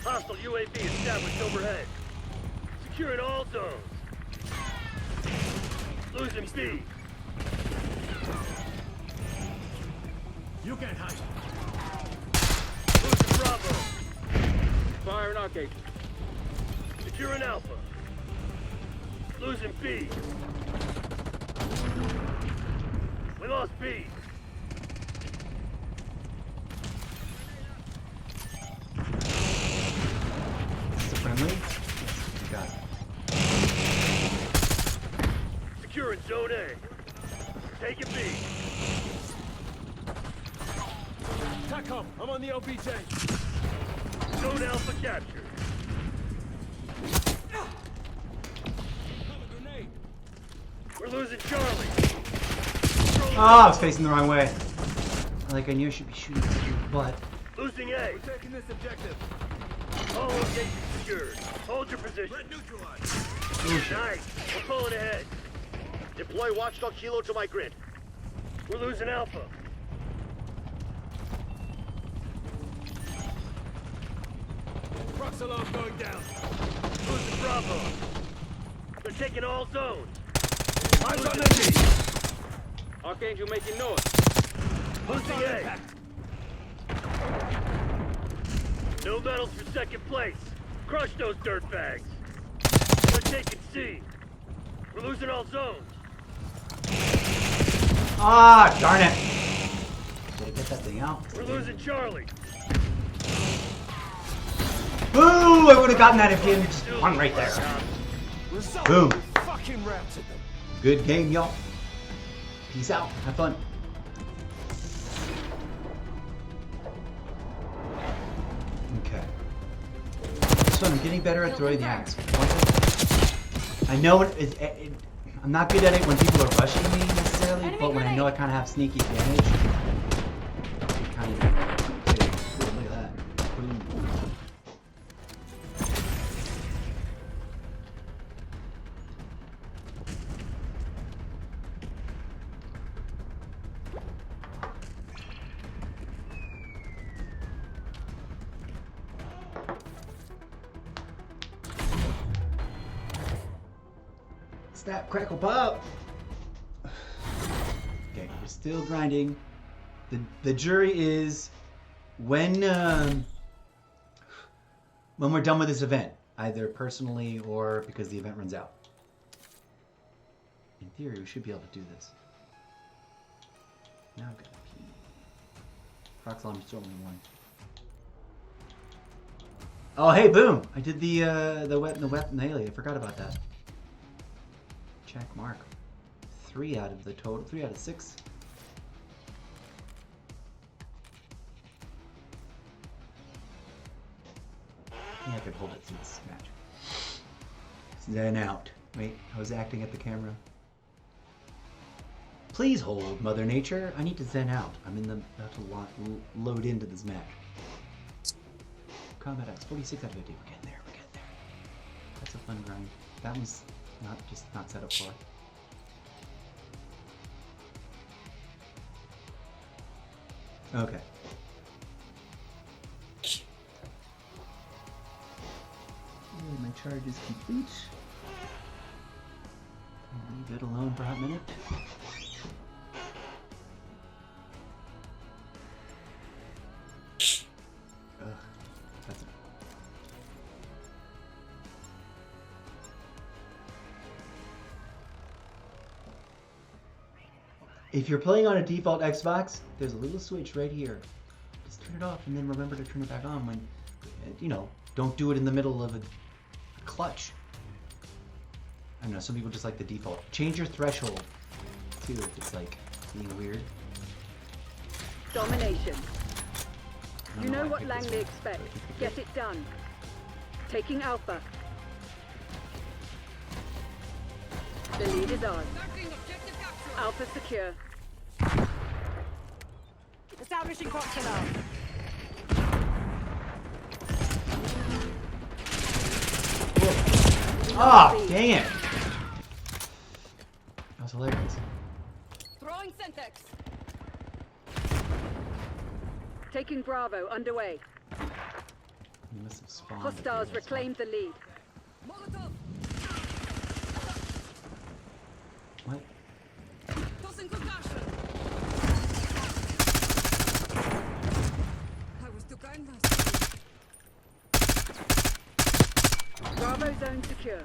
[SPEAKER 4] Hostile UAV established overhead. Securing all zones. Losing B.
[SPEAKER 3] You can't hide.
[SPEAKER 4] Losing Bravo.
[SPEAKER 6] Fire in arcade.
[SPEAKER 4] Securing Alpha. Losing B. We lost B.
[SPEAKER 1] Is it friendly? Got it.
[SPEAKER 4] Securing Zone A. Taking B.
[SPEAKER 3] TACOM, I'm on the LBJ.
[SPEAKER 4] Zone Alpha captured. We're losing Charlie.
[SPEAKER 1] Oh, I was facing the wrong way. Like I knew I should be shooting at your butt.
[SPEAKER 4] Losing A.
[SPEAKER 3] Taking this objective.
[SPEAKER 4] All locations secured. Hold your position.
[SPEAKER 3] Neutralized.
[SPEAKER 4] Nice. We're pulling ahead. Deploy Watchdog Kilo to my grid. We're losing Alpha.
[SPEAKER 3] Prox alarm going down.
[SPEAKER 4] Losing Bravo. They're taking all zones.
[SPEAKER 3] Eyes on enemy.
[SPEAKER 6] Archangel making noise.
[SPEAKER 4] Losing A. No medals for second place. Crush those dirtbags. They're taking C. We're losing all zones.
[SPEAKER 1] Ah, darn it. Did I get that thing out?
[SPEAKER 4] We're losing Charlie.
[SPEAKER 1] Boo! I would have gotten that if he hadn't just hung right there.
[SPEAKER 3] Result.
[SPEAKER 1] Boom.
[SPEAKER 3] Fucking routed them.
[SPEAKER 1] Good game, y'all. Peace out. Have fun. Okay. So I'm getting better at throwing the axe. I know I'm not good at it when people are rushing me necessarily, but when I know I kind of have sneaky advantage, I kind of look at that. Boom. Snap, crackle, pop. Okay, we're still grinding. The jury is when we're done with this event, either personally or because the event runs out. In theory, we should be able to do this. Now I've got a key. Prox alarm is only one. Oh, hey, boom! I did the weapon daily. I forgot about that. Check mark. 3 out of the total. 3 out of 6. Yeah, I could hold it through this match. Zen out. Wait, I was acting at the camera. Please hold, Mother Nature. I need to zen out. I'm in the about to load into this match. Combat X, 46 out of 50. We're getting there. We're getting there. That's a fun grind. That one's not set up for. Okay. My charge is complete. Leave it alone for a hot minute. Ugh, that's If you're playing on a default Xbox, there's a little switch right here. Just turn it off and then remember to turn it back on when, you know, don't do it in the middle of a clutch. I don't know, some people just like the default. Change your threshold, too, if it's like being weird.
[SPEAKER 2] Domination. You know
[SPEAKER 1] why I
[SPEAKER 2] what
[SPEAKER 1] picked this
[SPEAKER 2] Langley
[SPEAKER 1] one,
[SPEAKER 2] expects.
[SPEAKER 1] but it's
[SPEAKER 2] Get
[SPEAKER 1] good.
[SPEAKER 2] it done. Taking Alpha. The lead is ours.
[SPEAKER 5] Starting objective capture.
[SPEAKER 2] Alpha secure.
[SPEAKER 5] Establishing box alarm.
[SPEAKER 1] Oh, dang it! That was hilarious.
[SPEAKER 5] Throwing Sentex.
[SPEAKER 2] Taking Bravo underway.
[SPEAKER 1] You must have spawned.
[SPEAKER 2] Hostiles
[SPEAKER 1] it here,
[SPEAKER 2] reclaimed the lead.
[SPEAKER 5] Molotov.
[SPEAKER 1] What?
[SPEAKER 5] Tossing concussion. I was too kind last time.
[SPEAKER 2] Bravo zone secure.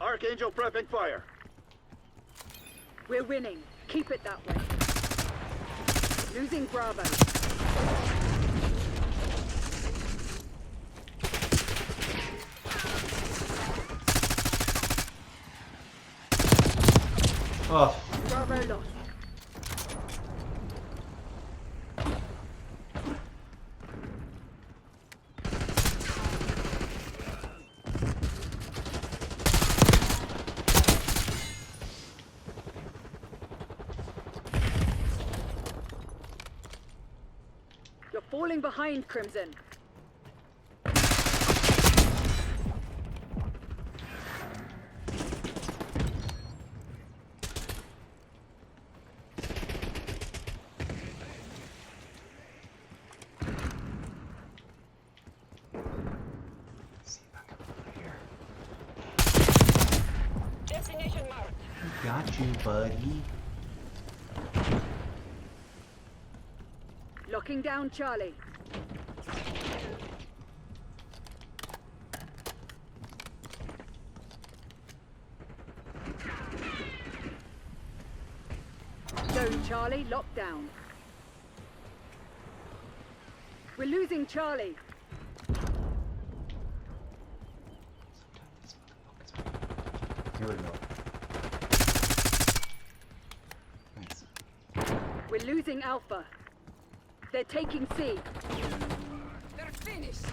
[SPEAKER 4] Archangel prepping fire.
[SPEAKER 2] We're winning. Keep it that way. Losing Bravo.
[SPEAKER 1] Oh,
[SPEAKER 2] Bravo lost. You're falling behind, Crimson.
[SPEAKER 1] let's see if I can over here.
[SPEAKER 5] Destination marked.
[SPEAKER 1] Got you, buddy.
[SPEAKER 2] Locking down Charlie. Zone Charlie locked down. We're losing Charlie.
[SPEAKER 1] Here we go. Nice.
[SPEAKER 2] We're losing Alpha. They're taking C.
[SPEAKER 5] They're finished.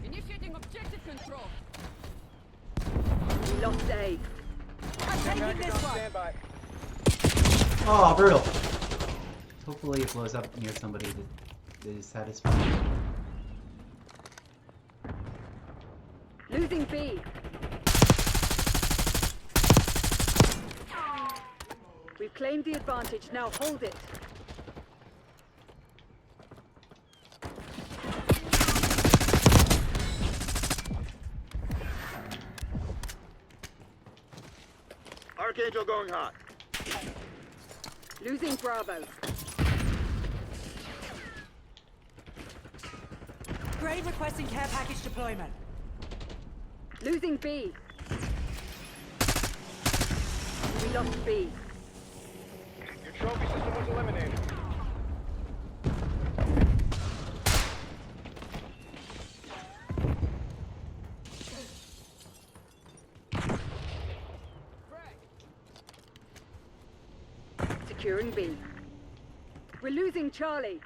[SPEAKER 5] Initiating objective control.
[SPEAKER 2] We lost A.
[SPEAKER 5] I'm taking this one.
[SPEAKER 6] Standby.
[SPEAKER 1] Oh, brutal. Hopefully it blows up near somebody that is satisfied.
[SPEAKER 2] Losing B. We've claimed the advantage. Now hold it.
[SPEAKER 4] Archangel going hot.
[SPEAKER 2] Losing Bravo.
[SPEAKER 5] Grade requesting care package deployment.
[SPEAKER 2] Losing B. We lost B.
[SPEAKER 6] Your trophy system was eliminated.
[SPEAKER 2] Securing B. We're losing Charlie.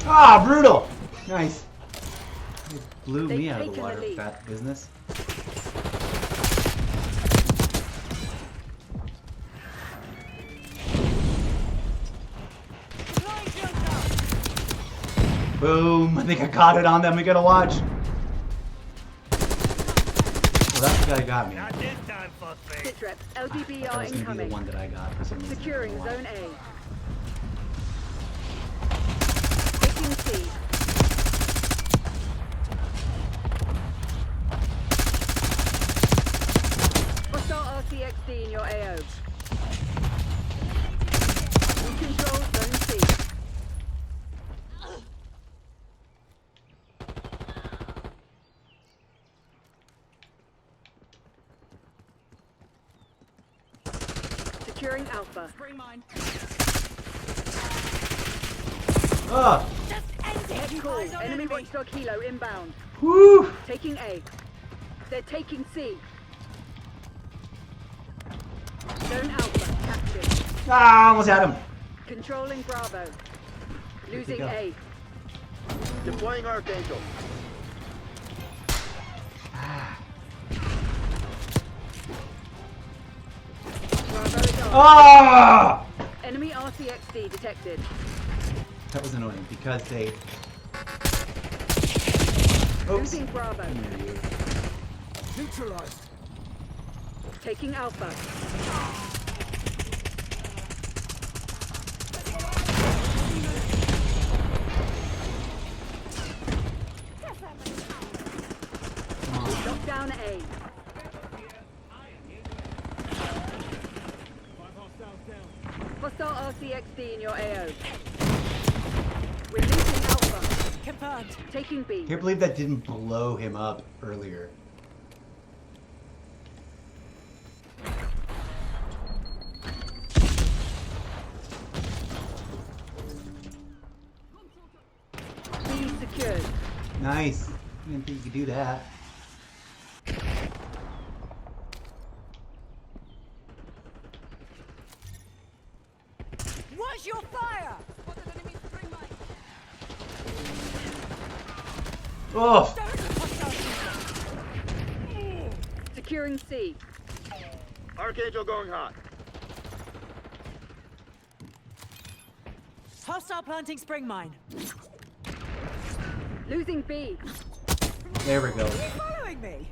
[SPEAKER 1] Ah, brutal! Nice. It blew
[SPEAKER 2] They've
[SPEAKER 1] me out of the
[SPEAKER 2] taken the
[SPEAKER 1] water with
[SPEAKER 2] lead.
[SPEAKER 1] that business.
[SPEAKER 5] Deploying filter.
[SPEAKER 1] Boom! I think I got it on them. We gotta watch. Well, that's the guy who got me.
[SPEAKER 4] Not this time, fuckface.
[SPEAKER 2] Sit reps.
[SPEAKER 1] That
[SPEAKER 2] LDBR
[SPEAKER 1] was gonna be the
[SPEAKER 2] incoming.
[SPEAKER 1] one that I got for some reason.
[SPEAKER 2] Securing
[SPEAKER 1] I don't know
[SPEAKER 2] Zone
[SPEAKER 1] why.
[SPEAKER 2] A. Taking C. Hostile RCXD in your AO. Securing Alpha.
[SPEAKER 5] Spring mine.
[SPEAKER 1] Oh!
[SPEAKER 5] Just end it.
[SPEAKER 2] Head
[SPEAKER 5] You
[SPEAKER 2] call.
[SPEAKER 5] eyes on
[SPEAKER 2] Enemy
[SPEAKER 5] enemy.
[SPEAKER 2] watchdog helo inbound.
[SPEAKER 1] Woo!
[SPEAKER 2] Taking A. They're taking C. Zone Alpha captured.
[SPEAKER 1] Ah, almost had him.
[SPEAKER 2] Controlling Bravo. Losing
[SPEAKER 1] go.
[SPEAKER 2] A.
[SPEAKER 6] Deploying Archangel.
[SPEAKER 2] Bravo is on.
[SPEAKER 1] Ah!
[SPEAKER 2] Enemy RCXD detected.
[SPEAKER 1] That was annoying because they. Oops.
[SPEAKER 2] Losing Bravo.
[SPEAKER 3] Neutralized.
[SPEAKER 2] Taking Alpha. Lock down A. Hostile RCXD in your AO. We're losing Alpha.
[SPEAKER 5] Confirmed.
[SPEAKER 2] Taking B.
[SPEAKER 1] Can't believe that didn't blow him up earlier.
[SPEAKER 2] B secured.
[SPEAKER 1] Nice. I didn't think you could do that.
[SPEAKER 5] Watch your fire.
[SPEAKER 1] Oh!
[SPEAKER 2] Securing C.
[SPEAKER 6] Archangel going hot.
[SPEAKER 5] Hostile planting spring mine.
[SPEAKER 2] Losing B.
[SPEAKER 1] There we go.
[SPEAKER 5] Are you following me?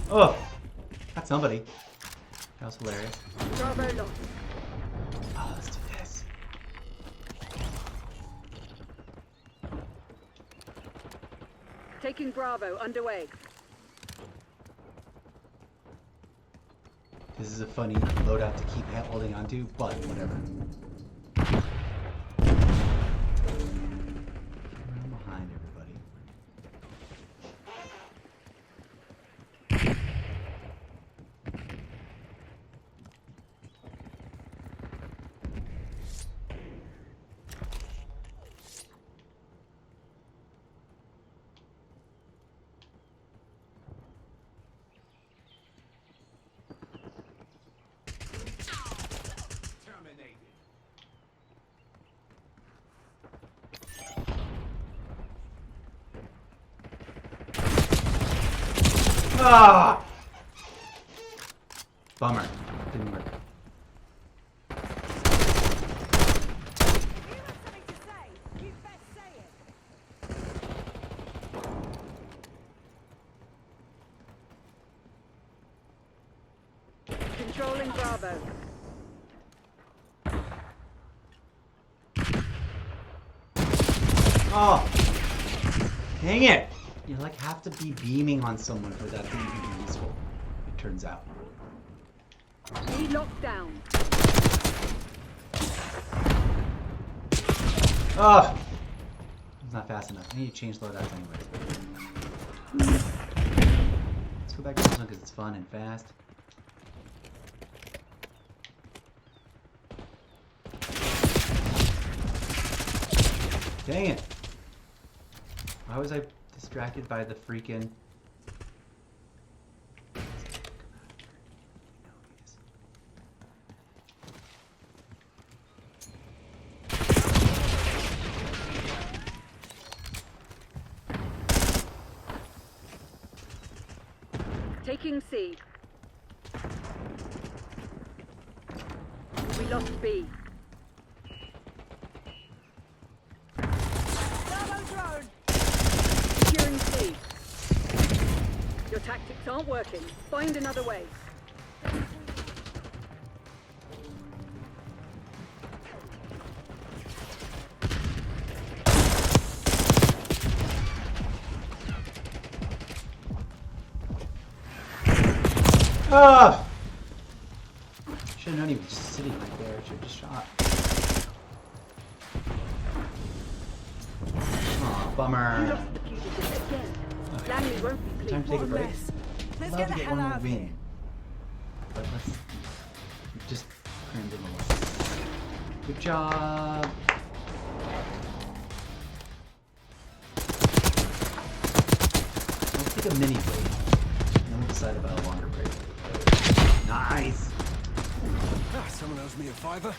[SPEAKER 1] Oh! Got somebody. That was hilarious.
[SPEAKER 2] Bravo lost.
[SPEAKER 1] Oh, let's do this.
[SPEAKER 2] Taking Bravo underway.
[SPEAKER 1] This is a funny loadout to keep holding on to, but whatever. I'm behind everybody. Ah! Bummer. Didn't work.
[SPEAKER 5] You have something to say. You best say it.
[SPEAKER 2] Controlling Bravo.
[SPEAKER 1] Oh! Dang it! You like have to be beaming on someone for that to even be useful. It turns out.
[SPEAKER 2] B locked down.
[SPEAKER 1] Oh! It's not fast enough. I need to change loadouts anyways. Let's go back to this one because it's fun and fast. Dang it! Why was I distracted by the freaking...
[SPEAKER 2] Taking C. We lost B.
[SPEAKER 5] Bravo drone.
[SPEAKER 2] Securing C. Your tactics aren't working. Find another way.
[SPEAKER 1] Ah! Should have known he was just sitting right there. Should have just shot. Aw,
[SPEAKER 2] You
[SPEAKER 1] bummer.
[SPEAKER 2] lost the fugitive again. Langley won't be
[SPEAKER 1] Time
[SPEAKER 2] pleased.
[SPEAKER 1] to take a
[SPEAKER 5] What a
[SPEAKER 1] break.
[SPEAKER 5] mess. Let's
[SPEAKER 1] love
[SPEAKER 5] get
[SPEAKER 1] to
[SPEAKER 5] the
[SPEAKER 1] get
[SPEAKER 5] hell
[SPEAKER 1] one
[SPEAKER 5] out
[SPEAKER 1] more
[SPEAKER 5] of here.
[SPEAKER 1] win. But let's just cram them a little. Good job. Let's take a mini break. And then we'll decide about a longer break. Nice!
[SPEAKER 3] Ah, someone owes me a fiver.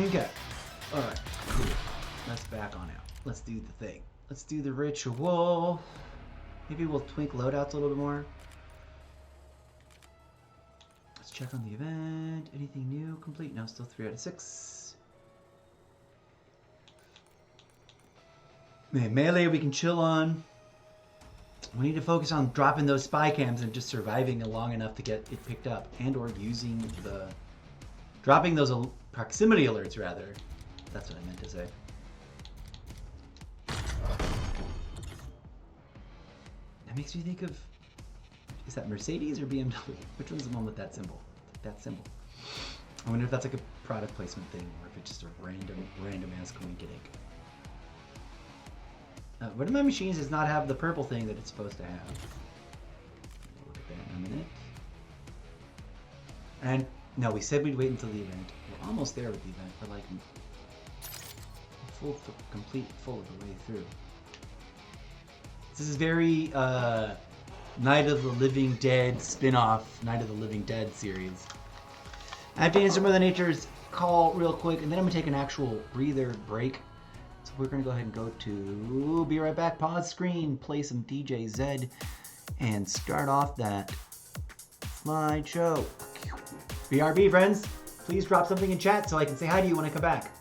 [SPEAKER 1] Okay. Alright, cool. Let's back on out. Let's do the thing. Let's do the ritual. Maybe we'll twink loadouts a little bit more. Let's check on the event. Anything new? Complete? No, still 3 out of 6. Man, melee we can chill on. We need to focus on dropping those spy cams and just surviving long enough to get it picked up. And or using the... dropping those proximity alerts, rather. That's what I meant to say. That makes me think of... is that Mercedes or BMW? Which one's the one with that symbol? That symbol. I wonder if that's like a product placement thing, or if it's just a random ass coinkydink. One of my machines does not have the purple thing that it's supposed to have. We'll look at that in a minute. And no, we said we'd wait until the event. We're almost there with the event. We're like complete full of the way through. This is very Night of the Living Dead spin-off, Night of the Living Dead series. I have to answer Mother Nature's call real quick, and then I'm going to take an actual breather break. So we're going to go ahead and go to Be Right Back, pause screen, play some DJ Zed, and start off that slideshow. BRB, friends, please drop something in chat so I can say hi to you when I come back.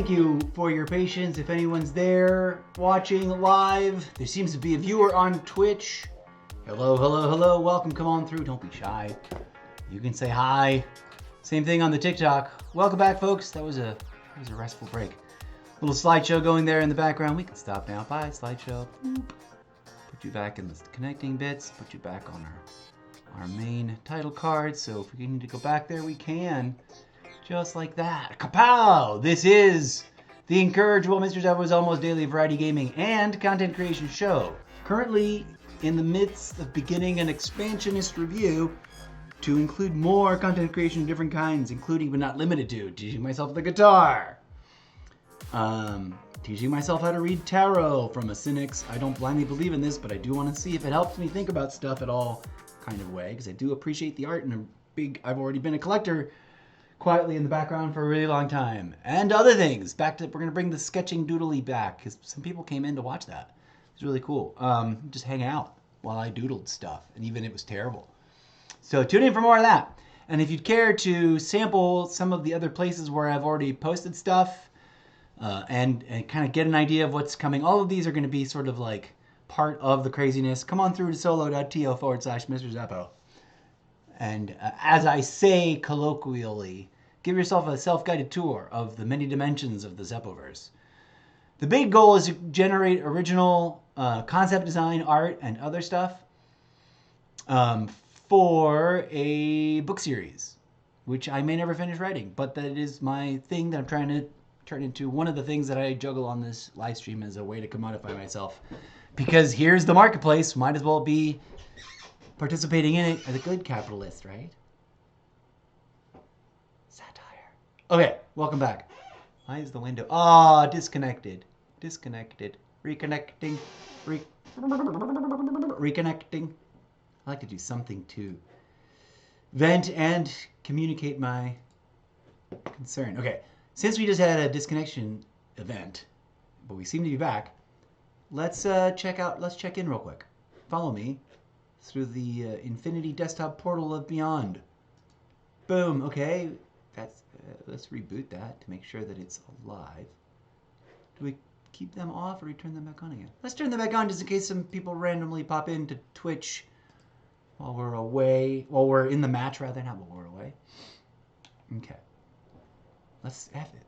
[SPEAKER 1] thank you for your patience. If anyone's there watching live, there seems to be a viewer on Twitch. Hello, hello, hello. Welcome. Come on through. Don't be shy. You can say hi. Same thing on the TikTok. Welcome back, folks. That was a restful break. Little slideshow going there in the background. We can stop now. Bye, slideshow. Boop. Put you back in the connecting bits. Put you back on our main title card. So if we need to go back there, we can. Just like that. Kapow! This is the incorrigible Mr. Zeppoverse Almost Daily Variety Gaming and Content Creation Show. Currently in the midst of beginning an expansionist review to include more content creation of different kinds, including but not limited to teaching myself the guitar, teaching myself how to read tarot from a cynic's I don't blindly believe in this, but I do want to see if it helps me think about stuff at all kind of way, because I do appreciate the art and I've already been a collector quietly in the background for a really long time. And other things. We're going to bring the sketching doodly back, because some people came in to watch that. It's really cool. Just hang out while I doodled stuff, and even it was terrible. So tune in for more of that. And if you'd care to sample some of the other places where I've already posted stuff, and kind of get an idea of what's coming, all of these are going to be sort of like part of the craziness. Come on through to solo.to/Mr. Zeppo. And as I say colloquially, give yourself a self-guided tour of the many dimensions of the Zeppoverse. The big goal is to generate original concept design, art, and other stuff for a book series, which I may never finish writing, but that is my thing that I'm trying to turn into one of the things that I juggle on this live stream as a way to commodify myself. Because here's the marketplace, might as well be participating in it as a good capitalist, right? Satire. Okay, welcome back. Why is the window? Ah, disconnected. Disconnected. Reconnecting. Reconnecting. I like to do something to vent and communicate my concern. Okay, since we just had a disconnection event, but we seem to be back, let's check in real quick. Follow me through the infinity desktop portal of beyond. Boom. Okay, that's let's reboot that to make sure that it's alive. Do we keep them off or we turn them back on again? Let's turn them back on just in case some people randomly pop into Twitch while we're away. While we're in the match, rather, not while we're away. Okay. Let's F it.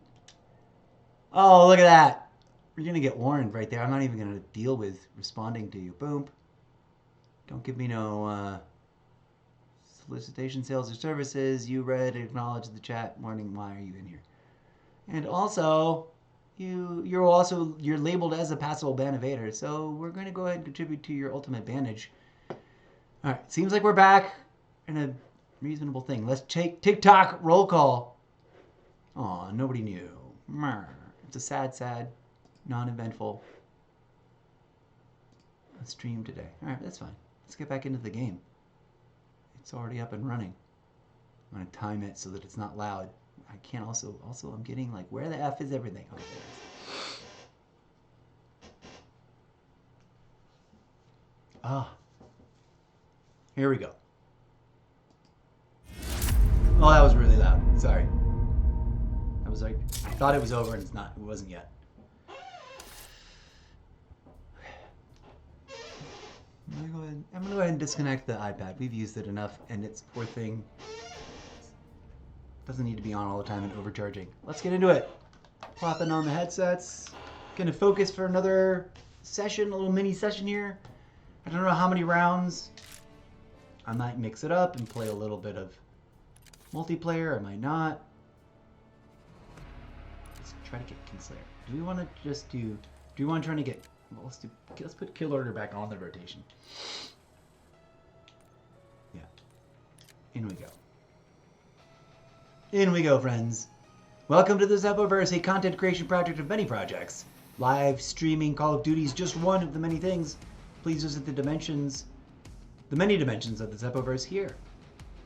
[SPEAKER 1] Oh, look at that. We're gonna get warned right there. I'm not even gonna deal with responding to you. Boom. Don't give me no solicitation, sales, or services. You read and acknowledged the chat warning. Why are you in here? And also, you're labeled as a passable ban evader, so we're going to go ahead and contribute to your ultimate bannage. All right, seems like we're back in a reasonable thing. Let's take TikTok roll call. Aw, nobody knew. It's a sad, non-eventful stream today. All right, that's fine. Let's get back into the game. It's already up and running. I'm going to time it so that it's not loud. I can't also I'm getting like, where the F is everything? Oh, there it is. Ah. Here we go. Oh, that was really loud. Sorry. I was like, I thought it was over and it's not. It wasn't yet. I'm gonna go ahead and disconnect the iPad. We've used it enough, and it's poor thing. Doesn't need to be on all the time and overcharging. Let's get into it. Plopping on the headsets. Gonna focus for another session, a little mini session here. I don't know how many rounds. I might mix it up and play a little bit of multiplayer. I might not. Let's try to get Kinslayer. Do we want to just do? Do we want to try to get? Well, let's put Kill Order back on the rotation. Yeah. In we go. In we go, friends. Welcome to the Zeppoverse, a content creation project of many projects. Live streaming Call of Duty is just one of the many things. Please visit the many dimensions of the Zeppoverse here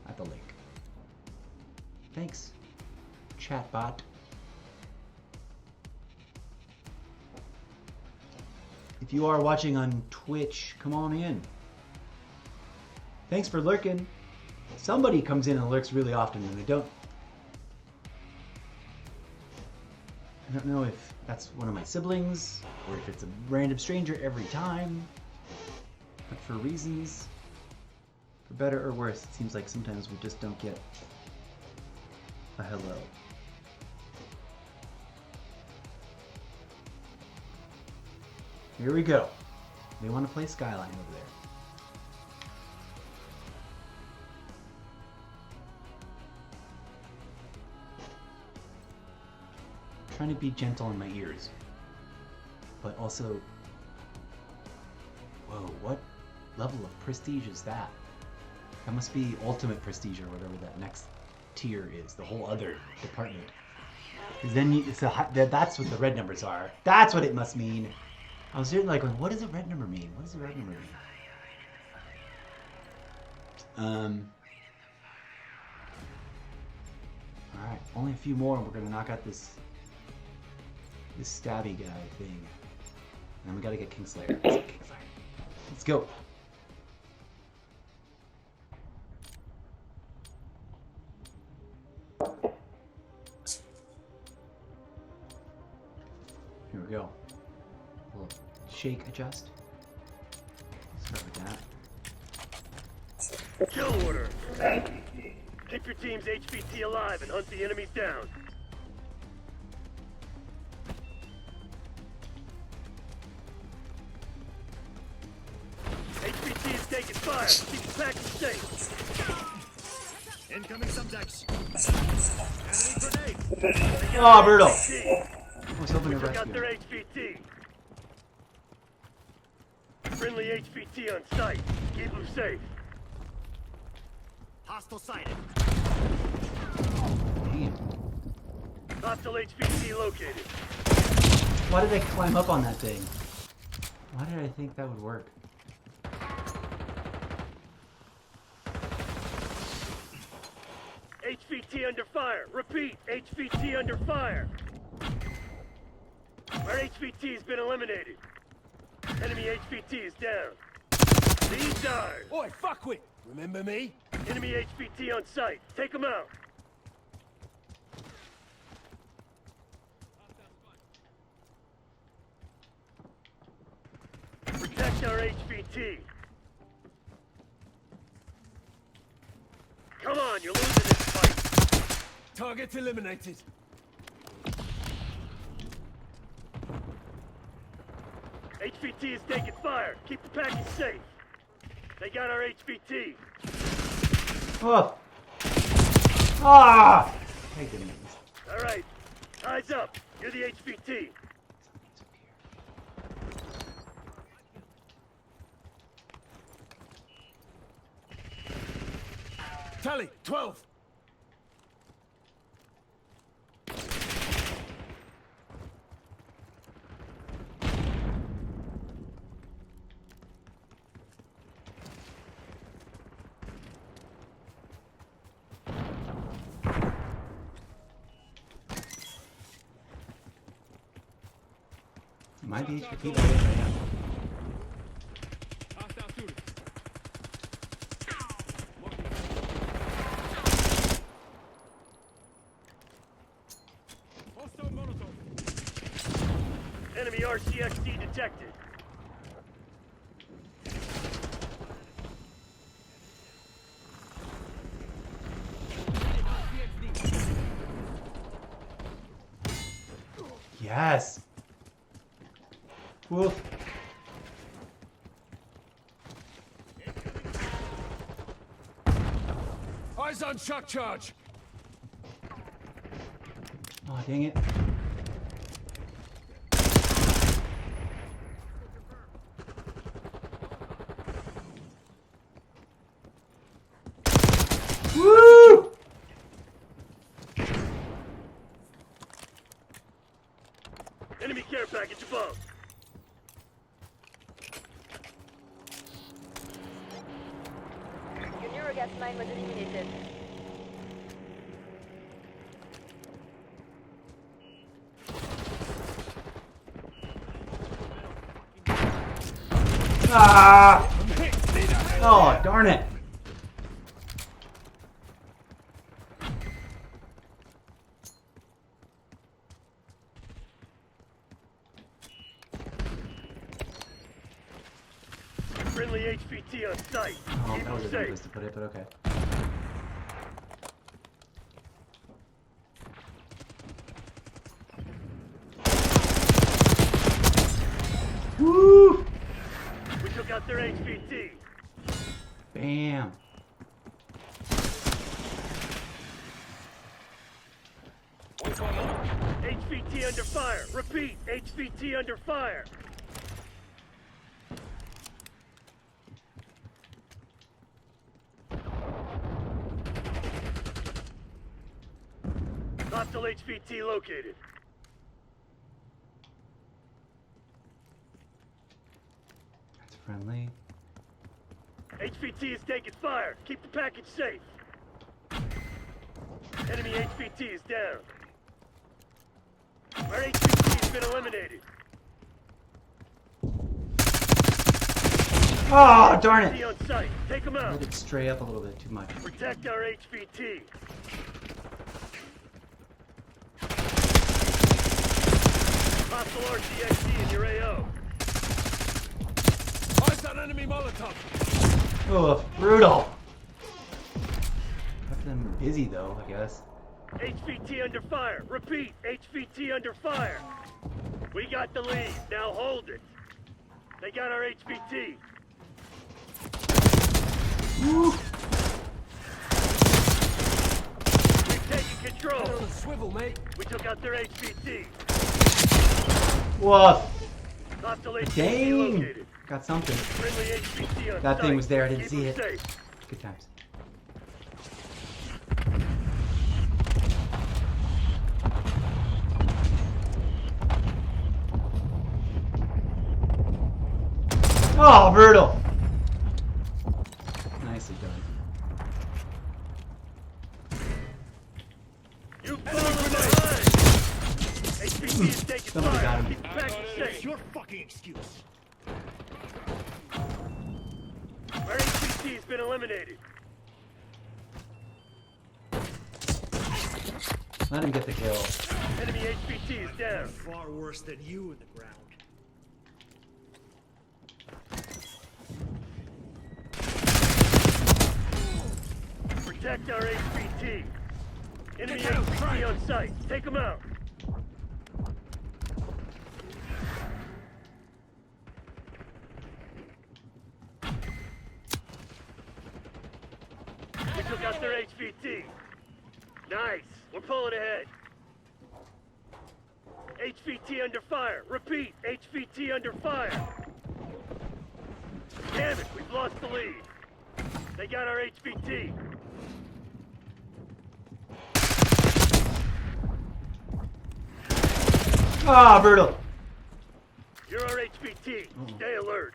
[SPEAKER 1] at the link. Thanks, chatbot. If you are watching on Twitch, come on in. Thanks for lurking. Somebody comes in and lurks really often and they don't. I don't know if that's one of my siblings or if it's a random stranger every time. But for reasons, for better or worse, it seems like sometimes we just don't get a hello. Here we go. They want to play Skyline over there. Trying to be gentle in my ears, but also, whoa, what level of prestige is that? That must be ultimate prestige or whatever that next tier is, the whole other department. Because then that's what the red numbers are. That's what it must mean. I was like, what does a red number mean? What does a red number mean? Alright, only a few more and we're gonna knock out this stabby guy thing. And then we gotta get Kingslayer. Let's go. Here we go. A little shake adjust. Start with that.
[SPEAKER 4] Kill order. Keep your team's HVT alive and hunt the enemies down. HVT is taking fire. Keep the package safe. Incoming subjects. Enemy grenade.
[SPEAKER 1] Oh, brutal.
[SPEAKER 4] I
[SPEAKER 1] was hoping to
[SPEAKER 4] forgot
[SPEAKER 1] rescue
[SPEAKER 4] their
[SPEAKER 1] him.
[SPEAKER 4] HVT. Friendly HVT on site. Keep them safe. Hostile sighted.
[SPEAKER 1] Damn.
[SPEAKER 4] Hostile HVT located.
[SPEAKER 1] Why did I climb up on that thing? Why did I think that would work?
[SPEAKER 4] HVT under fire. Repeat, HVT under fire. Our HVT has been eliminated. Enemy HVT is down. These are.
[SPEAKER 3] Oi, fuckwit! Remember me?
[SPEAKER 4] Enemy HVT on site. Take them out. Protect our HVT. Come on, you're losing this fight.
[SPEAKER 3] Target eliminated.
[SPEAKER 4] HVT is taking fire. Keep the package safe. They got our HVT.
[SPEAKER 1] Oh! Ah! My goodness.
[SPEAKER 4] All right. Eyes up. You're the HVT.
[SPEAKER 3] Tally, 12.
[SPEAKER 1] Might be HVT, but I am.
[SPEAKER 4] Enemy RCXD detected.
[SPEAKER 1] Yes! Woof.
[SPEAKER 3] Eyes on shock charge.
[SPEAKER 1] Oh, dang it. Woo!
[SPEAKER 4] Enemy care package above.
[SPEAKER 8] Your neurogas mine was eliminated.
[SPEAKER 1] Ah! Oh, darn it.
[SPEAKER 4] Friendly HVT on site.
[SPEAKER 1] Oh,
[SPEAKER 4] Keep
[SPEAKER 1] that was a
[SPEAKER 4] them
[SPEAKER 1] good
[SPEAKER 4] safe.
[SPEAKER 1] place to put it, but okay. Woo!
[SPEAKER 4] We took out their HVT.
[SPEAKER 1] Bam.
[SPEAKER 4] HVT under fire. Repeat, HVT under fire. Hostile HVT located.
[SPEAKER 1] That's friendly.
[SPEAKER 4] HVT is taking fire. Keep the package safe. Enemy HVT is down. Our HVT has been eliminated.
[SPEAKER 1] Oh, darn
[SPEAKER 4] HVT
[SPEAKER 1] it!
[SPEAKER 4] on site. Take them out.
[SPEAKER 1] Let it stray up a little bit too much.
[SPEAKER 4] Protect our HVT. Hostile RCXD in your AO.
[SPEAKER 3] Eyes on enemy Molotov.
[SPEAKER 1] Oh, brutal. Kept them busy though, I guess.
[SPEAKER 4] HVT under fire. Repeat, HVT under fire. We got the lead. Now hold it. They got our HVT. We've taken control.
[SPEAKER 3] Head on a swivel, mate.
[SPEAKER 4] We took out their HVT.
[SPEAKER 1] Woof.
[SPEAKER 4] Hostile HVT
[SPEAKER 1] Dang.
[SPEAKER 4] located.
[SPEAKER 1] Got something.
[SPEAKER 4] Friendly HVT on
[SPEAKER 1] That thing
[SPEAKER 4] site.
[SPEAKER 1] was there, I didn't
[SPEAKER 4] Keep
[SPEAKER 1] see
[SPEAKER 4] them
[SPEAKER 1] it.
[SPEAKER 4] safe.
[SPEAKER 1] Good times. Oh, brutal. Nicely done.
[SPEAKER 4] You follow behind. HVT is taking
[SPEAKER 1] Somebody
[SPEAKER 4] fire.
[SPEAKER 1] got him.
[SPEAKER 4] Keep the package
[SPEAKER 3] It's
[SPEAKER 4] safe.
[SPEAKER 3] your fucking excuse.
[SPEAKER 4] Our HVT has been eliminated.
[SPEAKER 1] Let him get the kill.
[SPEAKER 4] Enemy HVT is down.
[SPEAKER 3] Far worse than you in the ground.
[SPEAKER 4] Protect our HVT. Enemy
[SPEAKER 3] Get down,
[SPEAKER 4] HVT
[SPEAKER 3] try.
[SPEAKER 4] on site. Take them out. We took out their HVT. Nice. We're pulling ahead. HVT under fire. Repeat, HVT under fire. Damn it, we've lost the lead. They got our HVT.
[SPEAKER 1] Ah, brutal.
[SPEAKER 4] You're our HVT. Stay alert.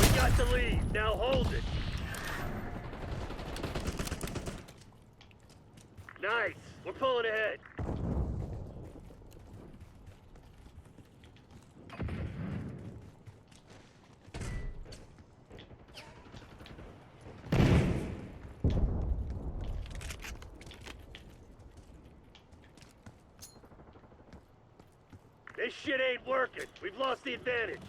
[SPEAKER 4] We got the lead. Now hold it. Nice. We're pulling ahead. This shit ain't working. We've lost the advantage.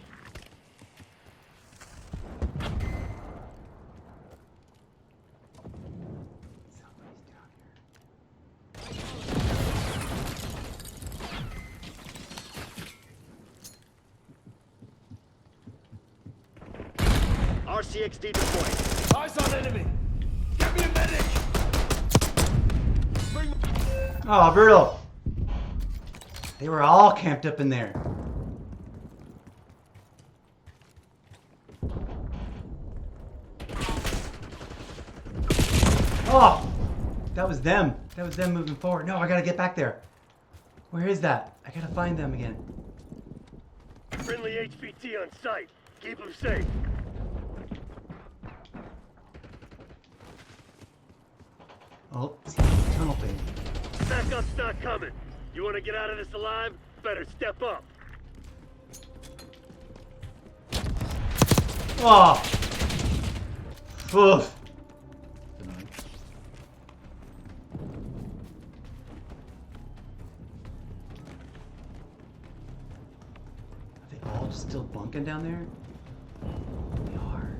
[SPEAKER 1] Somebody's down
[SPEAKER 6] RCXD deployed.
[SPEAKER 3] Eyes on enemy. Get me a medic. Bring
[SPEAKER 1] here. Oh, brutal. They were all camped up in there. Oh, that was them. That was them moving forward. No, I gotta get back there. Where is that? I gotta find them again.
[SPEAKER 4] Friendly HVT on site. Keep them safe.
[SPEAKER 1] Oh, see the tunnel thing.
[SPEAKER 4] Backup's not coming. You want to get out of this alive? Better step up.
[SPEAKER 1] Oh. Oof. tanking down there? We are.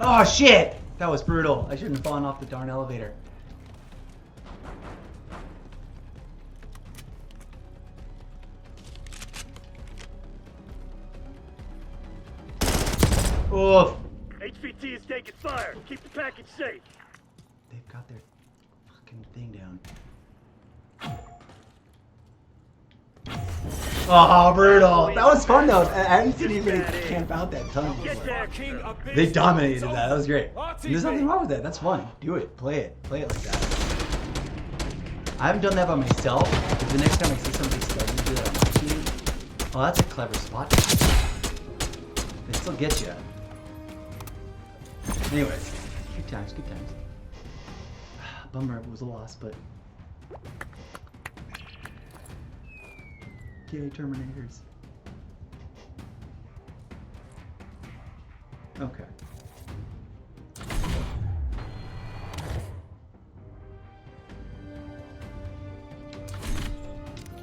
[SPEAKER 1] Oh shit! That was brutal. I shouldn't have fallen off the darn elevator. Oof.
[SPEAKER 4] HVT is taking fire. Keep the package safe.
[SPEAKER 1] They've got their fucking thing down. Oh, brutal. That was fun though. I haven't seen anybody camp out that tunnel
[SPEAKER 4] Get
[SPEAKER 1] before.
[SPEAKER 4] that.
[SPEAKER 1] They dominated that. That was great. And there's nothing wrong with that. That's fun. Do it. Play it. Play it like that. I haven't done that by myself. But the next time I see somebody starting to do that on my team, oh, that's a clever spot. They still get you. Anyways, good times, good times. Bummer it was a loss, but yay, Terminators. Okay.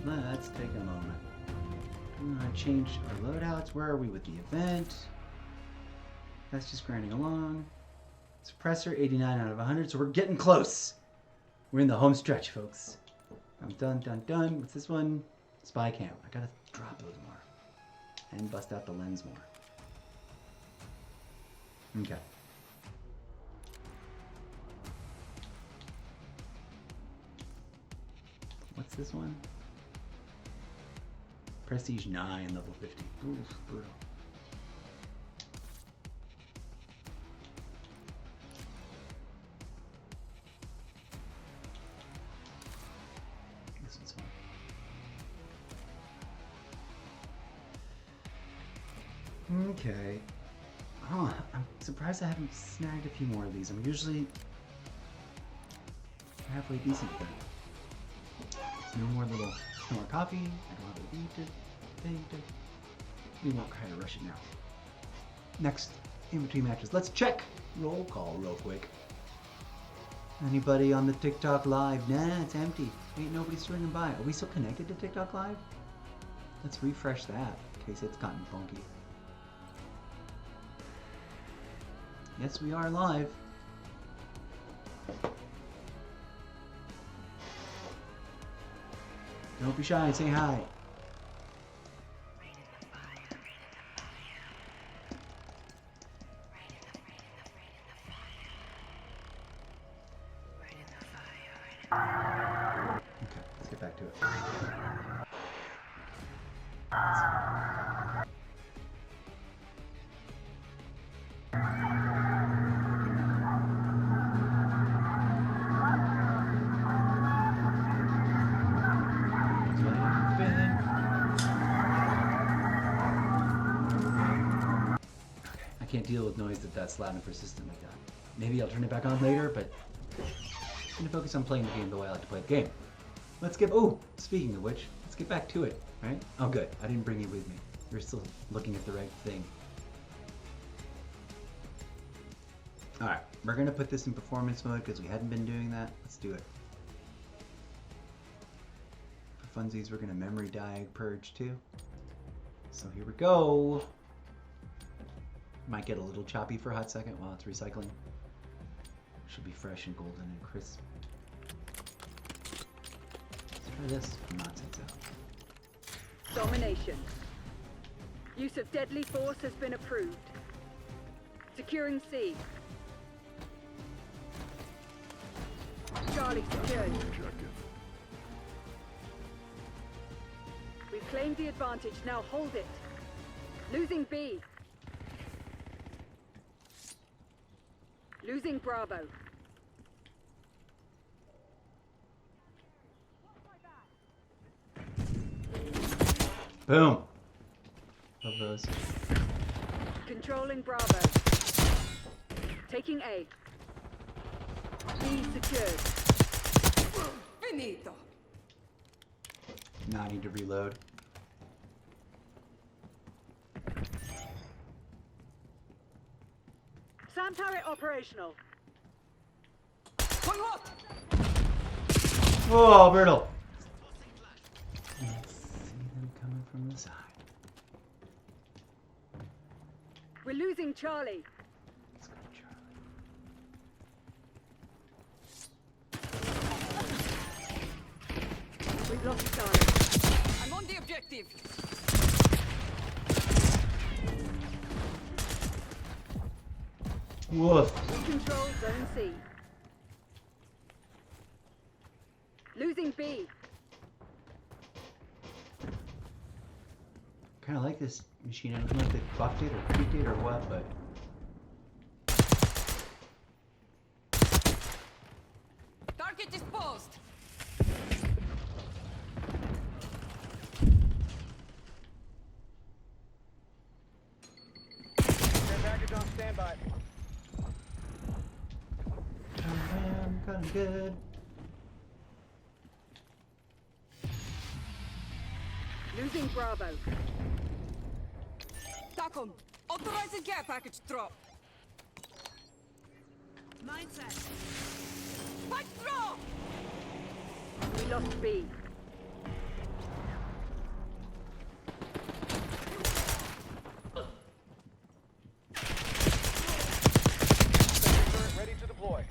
[SPEAKER 1] Let's take a moment. I'm gonna change our loadouts. Where are we with the event? That's just grinding along. Suppressor 89 out of 100, so we're getting close. We're in the home stretch, folks. I'm done, done, done. What's this one? Spy cam. I gotta drop those more. And bust out the lens more. Okay. What's this one? Prestige 9, level 50. Oof, brutal. This one's fun. Okay. Oh, I'm surprised I haven't snagged a few more of these. I'm usually halfway decent at that. No more coffee. I don't have to eat it. We won't try to rush it now. Next, in between matches, let's check roll call real quick. Anybody on the TikTok live? Nah, it's empty. Ain't nobody swinging by. Are we still connected to TikTok live? Let's refresh that in case it's gotten funky. Yes, we are live. Don't be shy, say hi. Okay, let's get back to it. I can't deal with noise that's loud and persistent like that. Maybe I'll turn it back on later, but I'm gonna focus on playing the game the way I like to play the game. Let's get, oh, speaking of which, let's get back to it, right? Oh good, I didn't bring you with me. You're still looking at the right thing. Alright, we're gonna put this in performance mode because we hadn't been doing that. Let's do it. For funsies, we're gonna memory diag purge too. So here we go. Might get a little choppy for a hot second while it's recycling. Should be fresh and golden and crisp. Let's try this nonsense out.
[SPEAKER 2] Domination. Use of deadly force has been approved. Securing C. Charlie secured.
[SPEAKER 3] Objective.
[SPEAKER 2] We've claimed the advantage, now hold it. Losing B. Losing Bravo.
[SPEAKER 1] Boom! Love those.
[SPEAKER 2] Controlling Bravo. Taking A. B secured.
[SPEAKER 5] Finito.
[SPEAKER 1] Now I need to reload.
[SPEAKER 2] SAM turret operational.
[SPEAKER 5] Going up.
[SPEAKER 1] Oh, Bertle. Let's see them coming from the side.
[SPEAKER 2] We're losing Charlie.
[SPEAKER 1] Let's go, Charlie.
[SPEAKER 2] We've lost Charlie.
[SPEAKER 5] I'm on the objective.
[SPEAKER 1] Woof.
[SPEAKER 2] We control Zone C. Losing B.
[SPEAKER 1] Kind of like this machine. I don't know if they buffed it or tweaked it or what, but
[SPEAKER 5] Target disposed.
[SPEAKER 6] Care package on standby.
[SPEAKER 1] I'm kind of good.
[SPEAKER 2] Losing Bravo.
[SPEAKER 5] TACOM. Authorizing care package drop. Mindset. Spike throw!
[SPEAKER 2] We lost B.
[SPEAKER 6] Turret ready to deploy.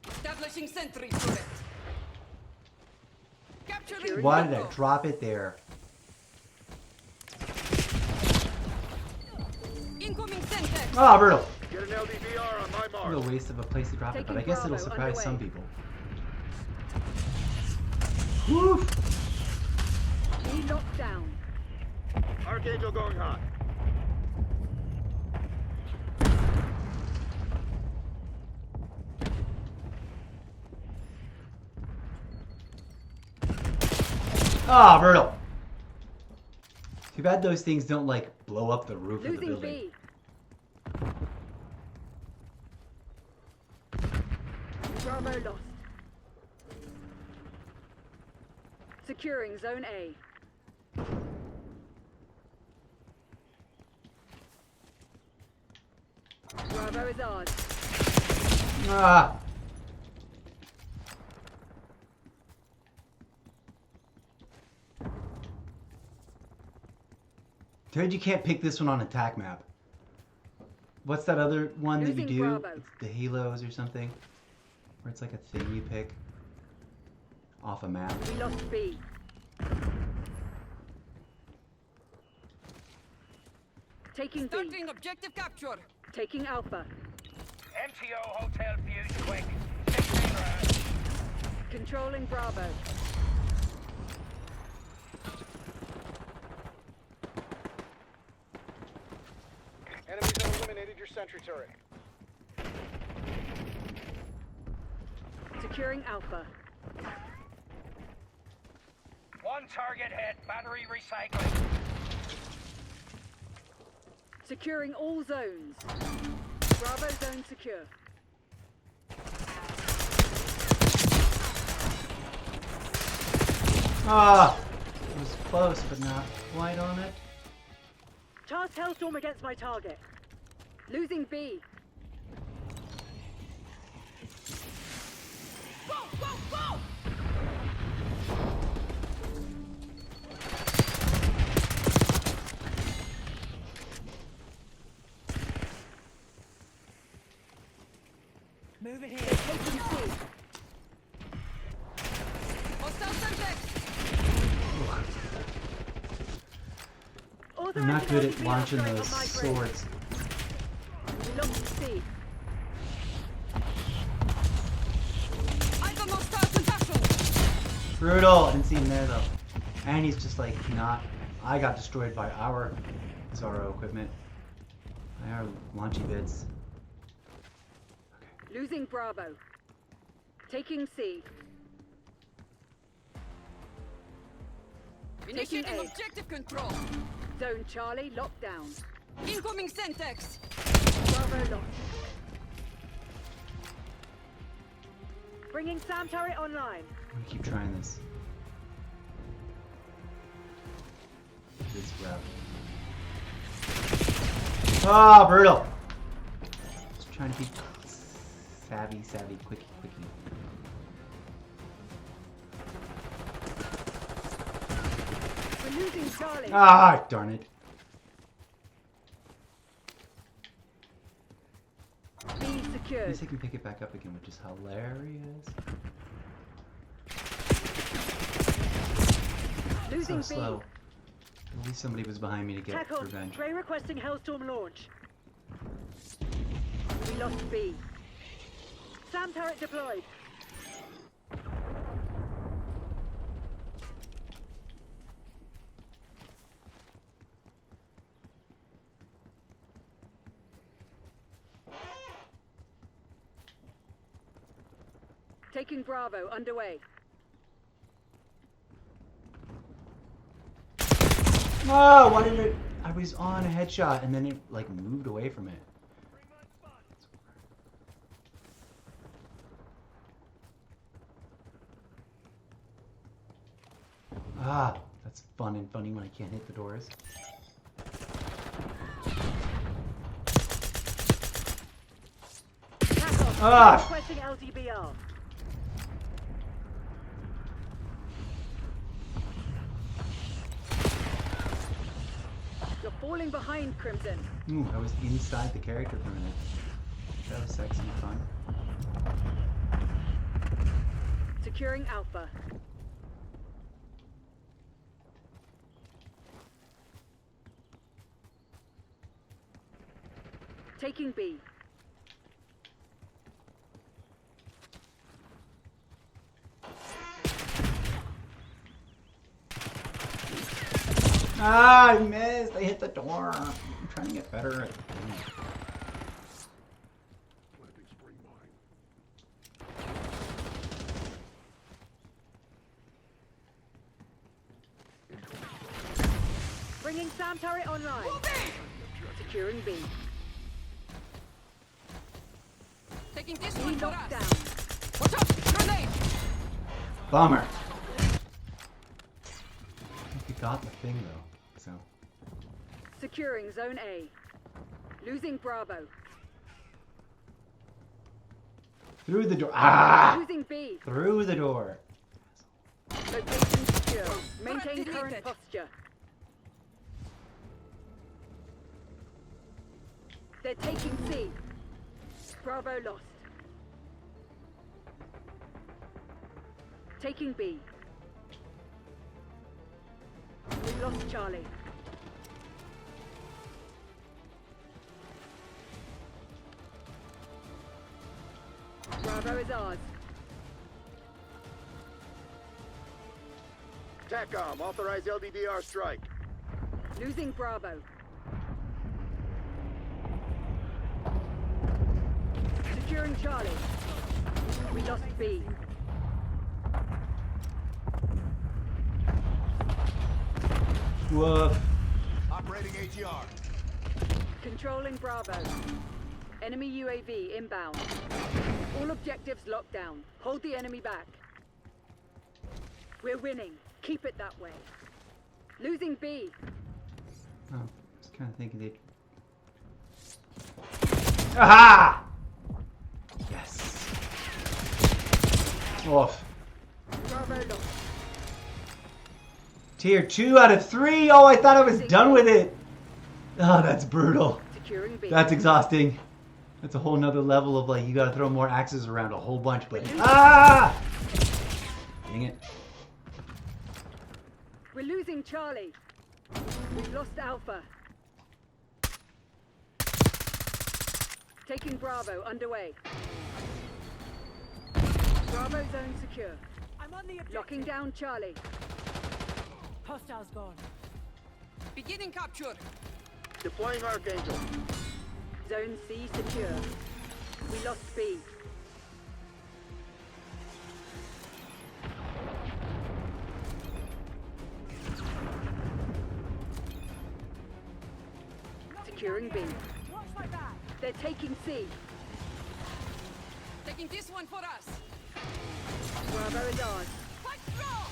[SPEAKER 5] Establishing sentry turret. Capturing
[SPEAKER 1] Why did
[SPEAKER 5] Bravo.
[SPEAKER 1] I drop it there?
[SPEAKER 5] Incoming Sentex.
[SPEAKER 1] Ah, Bertle.
[SPEAKER 6] Get an LDVR on my
[SPEAKER 1] A
[SPEAKER 6] mark.
[SPEAKER 1] little waste of a place to drop it, but
[SPEAKER 2] Taking
[SPEAKER 1] I guess it'll
[SPEAKER 2] Bravo
[SPEAKER 1] surprise
[SPEAKER 2] underway.
[SPEAKER 1] some people. Woof.
[SPEAKER 2] B locked down.
[SPEAKER 6] Archangel going hot.
[SPEAKER 1] Ah, Bertle. Too bad those things don't like blow up the roof of the
[SPEAKER 2] Losing
[SPEAKER 1] building.
[SPEAKER 2] B. Bravo lost. Securing Zone A. Bravo is ours.
[SPEAKER 1] Ah. Heard you can't pick this one on attack map. What's that other one that you
[SPEAKER 2] Losing
[SPEAKER 1] do?
[SPEAKER 2] Bravo.
[SPEAKER 1] It's the Halos or something? Where it's like a thing you pick off a map.
[SPEAKER 2] We lost B. Taking B.
[SPEAKER 5] Starting objective capture.
[SPEAKER 2] Taking Alpha.
[SPEAKER 6] MTO hotel views quick. 16 rounds.
[SPEAKER 2] Controlling Bravo.
[SPEAKER 6] Enemies have eliminated your sentry turret.
[SPEAKER 2] Securing Alpha.
[SPEAKER 6] One target hit. Battery recycling.
[SPEAKER 2] Securing all zones. Bravo zone secure.
[SPEAKER 1] Ah! It was close, but not quite on it.
[SPEAKER 2] Charge Hellstorm against my target. Losing B.
[SPEAKER 5] Go, go, go! Move it here.
[SPEAKER 2] Taking C.
[SPEAKER 5] Hostile Sentex.
[SPEAKER 1] I'm not good at
[SPEAKER 2] Authorizing
[SPEAKER 1] launching
[SPEAKER 2] LDVR
[SPEAKER 1] those
[SPEAKER 2] on my grid.
[SPEAKER 1] swords.
[SPEAKER 2] We lost C.
[SPEAKER 5] I got no stars contaction.
[SPEAKER 1] Brutal! I didn't see him there though. And he's just like not. I got destroyed by our Zorro equipment. By our launchy bits.
[SPEAKER 2] Losing Bravo. Taking C.
[SPEAKER 5] Initiating
[SPEAKER 2] Taking A.
[SPEAKER 5] objective control.
[SPEAKER 2] Zone Charlie locked down.
[SPEAKER 5] Incoming Sentex.
[SPEAKER 2] Bravo lost. Bringing Sam turret online.
[SPEAKER 1] I'm gonna keep trying this. This route. Ah, Brutal! Just trying to be Savvy, quickie.
[SPEAKER 2] We're losing Charlie.
[SPEAKER 1] Ah, darn it.
[SPEAKER 2] B
[SPEAKER 1] At
[SPEAKER 2] secured.
[SPEAKER 1] least I can pick it back up again, which is hilarious. So
[SPEAKER 2] Losing B.
[SPEAKER 1] slow. At least somebody was behind me to get
[SPEAKER 2] Tackle.
[SPEAKER 1] revenge.
[SPEAKER 2] Trey requesting Hellstorm launch. We lost B. SAM turret deployed. Taking Bravo underway.
[SPEAKER 1] Oh, why did it? I was on a headshot and then it like moved away from it. Ah, that's fun and funny when I can't hit the doors.
[SPEAKER 2] Tackle.
[SPEAKER 1] Ah!
[SPEAKER 2] Requesting LTBR. You're falling behind, Crimson.
[SPEAKER 1] Ooh, I was inside the character for a minute. That was sexy and fun.
[SPEAKER 2] Securing Alpha. Taking B.
[SPEAKER 1] Ah, I missed. I hit the door. I'm trying to get better at
[SPEAKER 3] Planting spring mine.
[SPEAKER 2] Bringing SAM turret online. Securing B.
[SPEAKER 5] Taking this
[SPEAKER 2] B
[SPEAKER 5] one for
[SPEAKER 2] locked
[SPEAKER 5] us.
[SPEAKER 2] down.
[SPEAKER 5] Watch out! Grenade!
[SPEAKER 1] Bummer. I think we got the thing though, so.
[SPEAKER 2] Securing Zone A. Losing Bravo.
[SPEAKER 1] Through the door. Ah!
[SPEAKER 2] Losing B.
[SPEAKER 1] Through the door.
[SPEAKER 2] Location secure. Maintain
[SPEAKER 5] Deleted.
[SPEAKER 2] current posture. They're taking C. Bravo lost. Taking B. We lost Charlie. Bravo is ours.
[SPEAKER 4] TACOM, authorize LDDR strike.
[SPEAKER 2] Losing Bravo. Securing Charlie. We lost B.
[SPEAKER 1] Woof.
[SPEAKER 3] Operating ATR.
[SPEAKER 2] Controlling Bravo. Enemy UAV inbound. All objectives locked down. Hold the enemy back. We're winning. Keep it that way. Losing B.
[SPEAKER 1] Oh, I was kind of thinking they'd. Aha! Yes. Oof.
[SPEAKER 2] Bravo lost.
[SPEAKER 1] Tier 2 out of 3. Oh, I thought I was done with it. Oh, that's brutal.
[SPEAKER 2] Securing B.
[SPEAKER 1] That's exhausting. That's a whole nother level of like, you gotta throw more axes around a whole bunch, but. Ah! Dang it.
[SPEAKER 2] We're losing Charlie. We've lost Alpha. Taking Bravo underway. Bravo zone secure.
[SPEAKER 5] I'm on the objective.
[SPEAKER 2] Locking down Charlie.
[SPEAKER 5] Hostiles gone. Beginning capture.
[SPEAKER 4] Deploying Archangel.
[SPEAKER 2] Zone C secure. We lost B. Securing B.
[SPEAKER 5] Watch my back.
[SPEAKER 2] They're taking C.
[SPEAKER 5] Taking this one for us.
[SPEAKER 2] Bravo is ours.
[SPEAKER 5] Fight strong!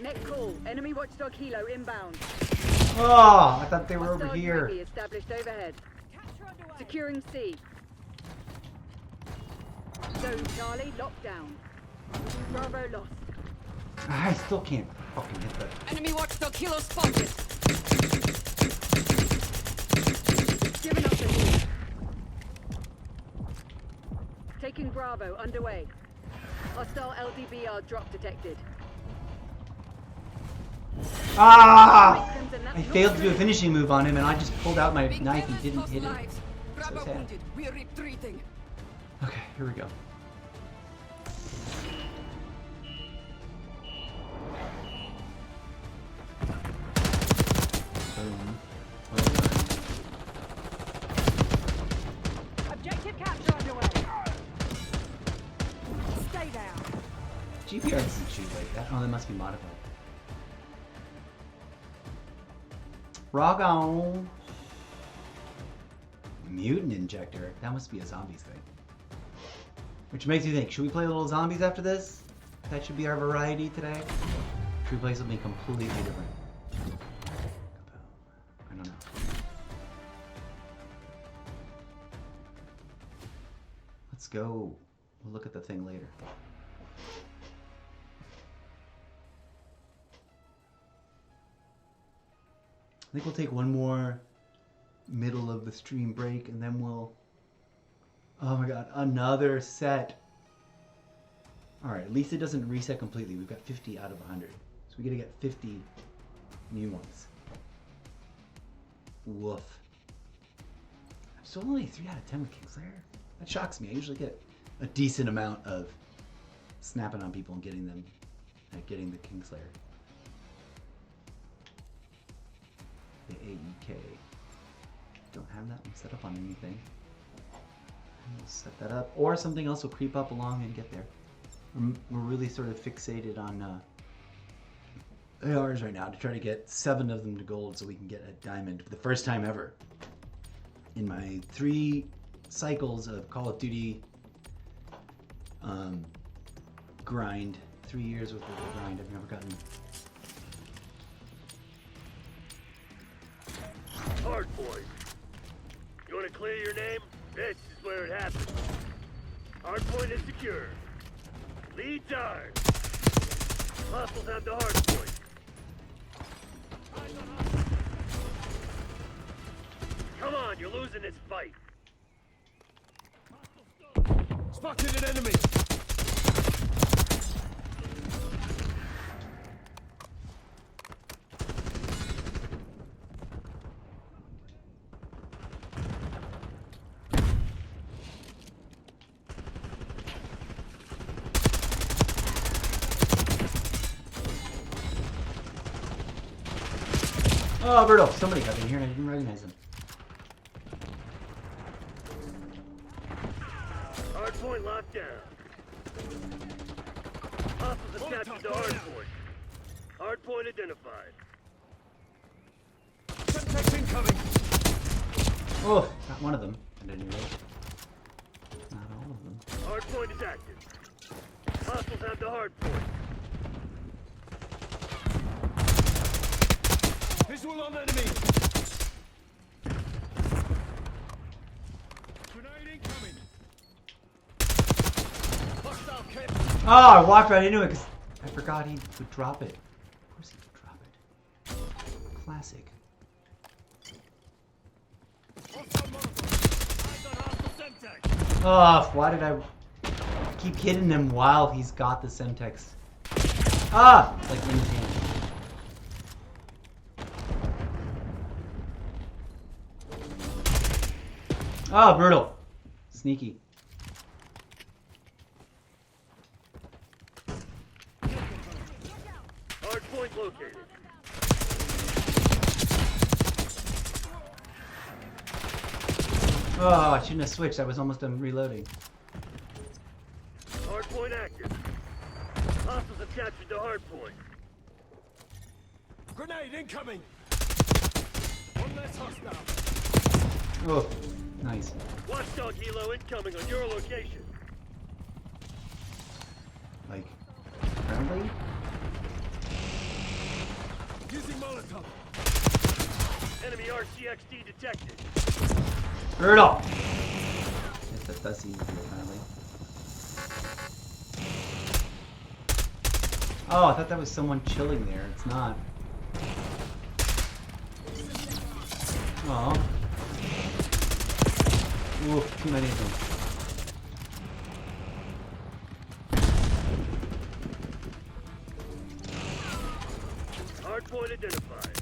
[SPEAKER 2] Net call. Enemy watchdog helo inbound.
[SPEAKER 1] Oh, I thought they were over
[SPEAKER 2] Hostile
[SPEAKER 1] here.
[SPEAKER 2] UAV established overhead.
[SPEAKER 5] Capture underway.
[SPEAKER 2] Securing C. Zone Charlie locked down. Bravo lost.
[SPEAKER 1] I still can't fucking hit the.
[SPEAKER 5] Enemy watchdog kilo spotted.
[SPEAKER 2] Giving up the lead. Taking Bravo underway. Hostile LDBR drop detected.
[SPEAKER 1] Ah!
[SPEAKER 2] Crimson, that's
[SPEAKER 1] I
[SPEAKER 2] not
[SPEAKER 1] failed to do a
[SPEAKER 2] good.
[SPEAKER 1] finishing move on him, and I just pulled out my
[SPEAKER 5] Big
[SPEAKER 1] knife and
[SPEAKER 5] Evans
[SPEAKER 1] didn't
[SPEAKER 5] lost
[SPEAKER 1] hit it.
[SPEAKER 5] lives. Bravo
[SPEAKER 1] sad.
[SPEAKER 5] wounded. We are retreating.
[SPEAKER 1] Okay, here we go. Boom. Well done.
[SPEAKER 5] Objective capture underway. Stay down.
[SPEAKER 1] GPR doesn't shoot like that. Oh, that must be modified. Rock on. Mutant injector. That must be a zombies thing. Which makes you think, should we play a little zombies after this? That should be our variety today. Should we play something completely different? I don't know. Let's go. We'll look at the thing later. I think we'll take one more middle of the stream break and then we'll... Oh my god, another set. Alright, at least it doesn't reset completely. We've got 50 out of 100. So we gotta get 50 new ones. Woof. I'm still only 3 out of 10 with Kingslayer. That shocks me. I usually get a decent amount of snapping on people and getting them, getting the Kingslayer. The AEK. Don't have that one set up on anything. We'll set that up, or something else will creep up along and get there. We're really sort of fixated on ARs right now to try to get 7 of them to gold so we can get a diamond for the first time ever. In my 3 cycles of Call of Duty grind, 3 years worth of the grind, I've never gotten.
[SPEAKER 4] Hardpoint. You want to clear your name? This is where it happens. Hardpoint is secure. Lead time. Hostiles have the hardpoint. Come on, you're losing this fight.
[SPEAKER 3] Spotted an enemy!
[SPEAKER 1] Oh, Berto, somebody got in here and I didn't recognize him.
[SPEAKER 4] Hardpoint locked down. Hostiles have captured the hardpoint. Hardpoint identified.
[SPEAKER 3] Semtex incoming!
[SPEAKER 1] Oh, not one of them at any rate. Not all of them.
[SPEAKER 4] Hardpoint is active. Hostiles have the hardpoint.
[SPEAKER 3] Visual on enemy! Grenade incoming! Hostile kit!
[SPEAKER 1] Oh, I walked right into it because I forgot he would drop it. Of course he would drop it. Classic.
[SPEAKER 3] Hostile Molotov! Eyes on hostile Semtex!
[SPEAKER 1] Oh, why did I keep hitting him while he's got the Semtex? Ah! Like in his hand. Oh, brutal. Sneaky.
[SPEAKER 4] Hardpoint located.
[SPEAKER 1] Oh, I shouldn't have switched. I was almost done reloading.
[SPEAKER 4] Hardpoint active. Hostiles have captured the hardpoint.
[SPEAKER 3] Grenade incoming! One less hostile.
[SPEAKER 1] Oh, nice.
[SPEAKER 4] Watchdog helo incoming on your location.
[SPEAKER 1] Like, friendly?
[SPEAKER 3] Using Molotov.
[SPEAKER 4] Enemy RCXD detected.
[SPEAKER 1] Brutal! Guess that does seem to be apparently. Oh, I thought that was someone chilling there. It's not. Oh. Oof, too many of them.
[SPEAKER 4] Hardpoint identified.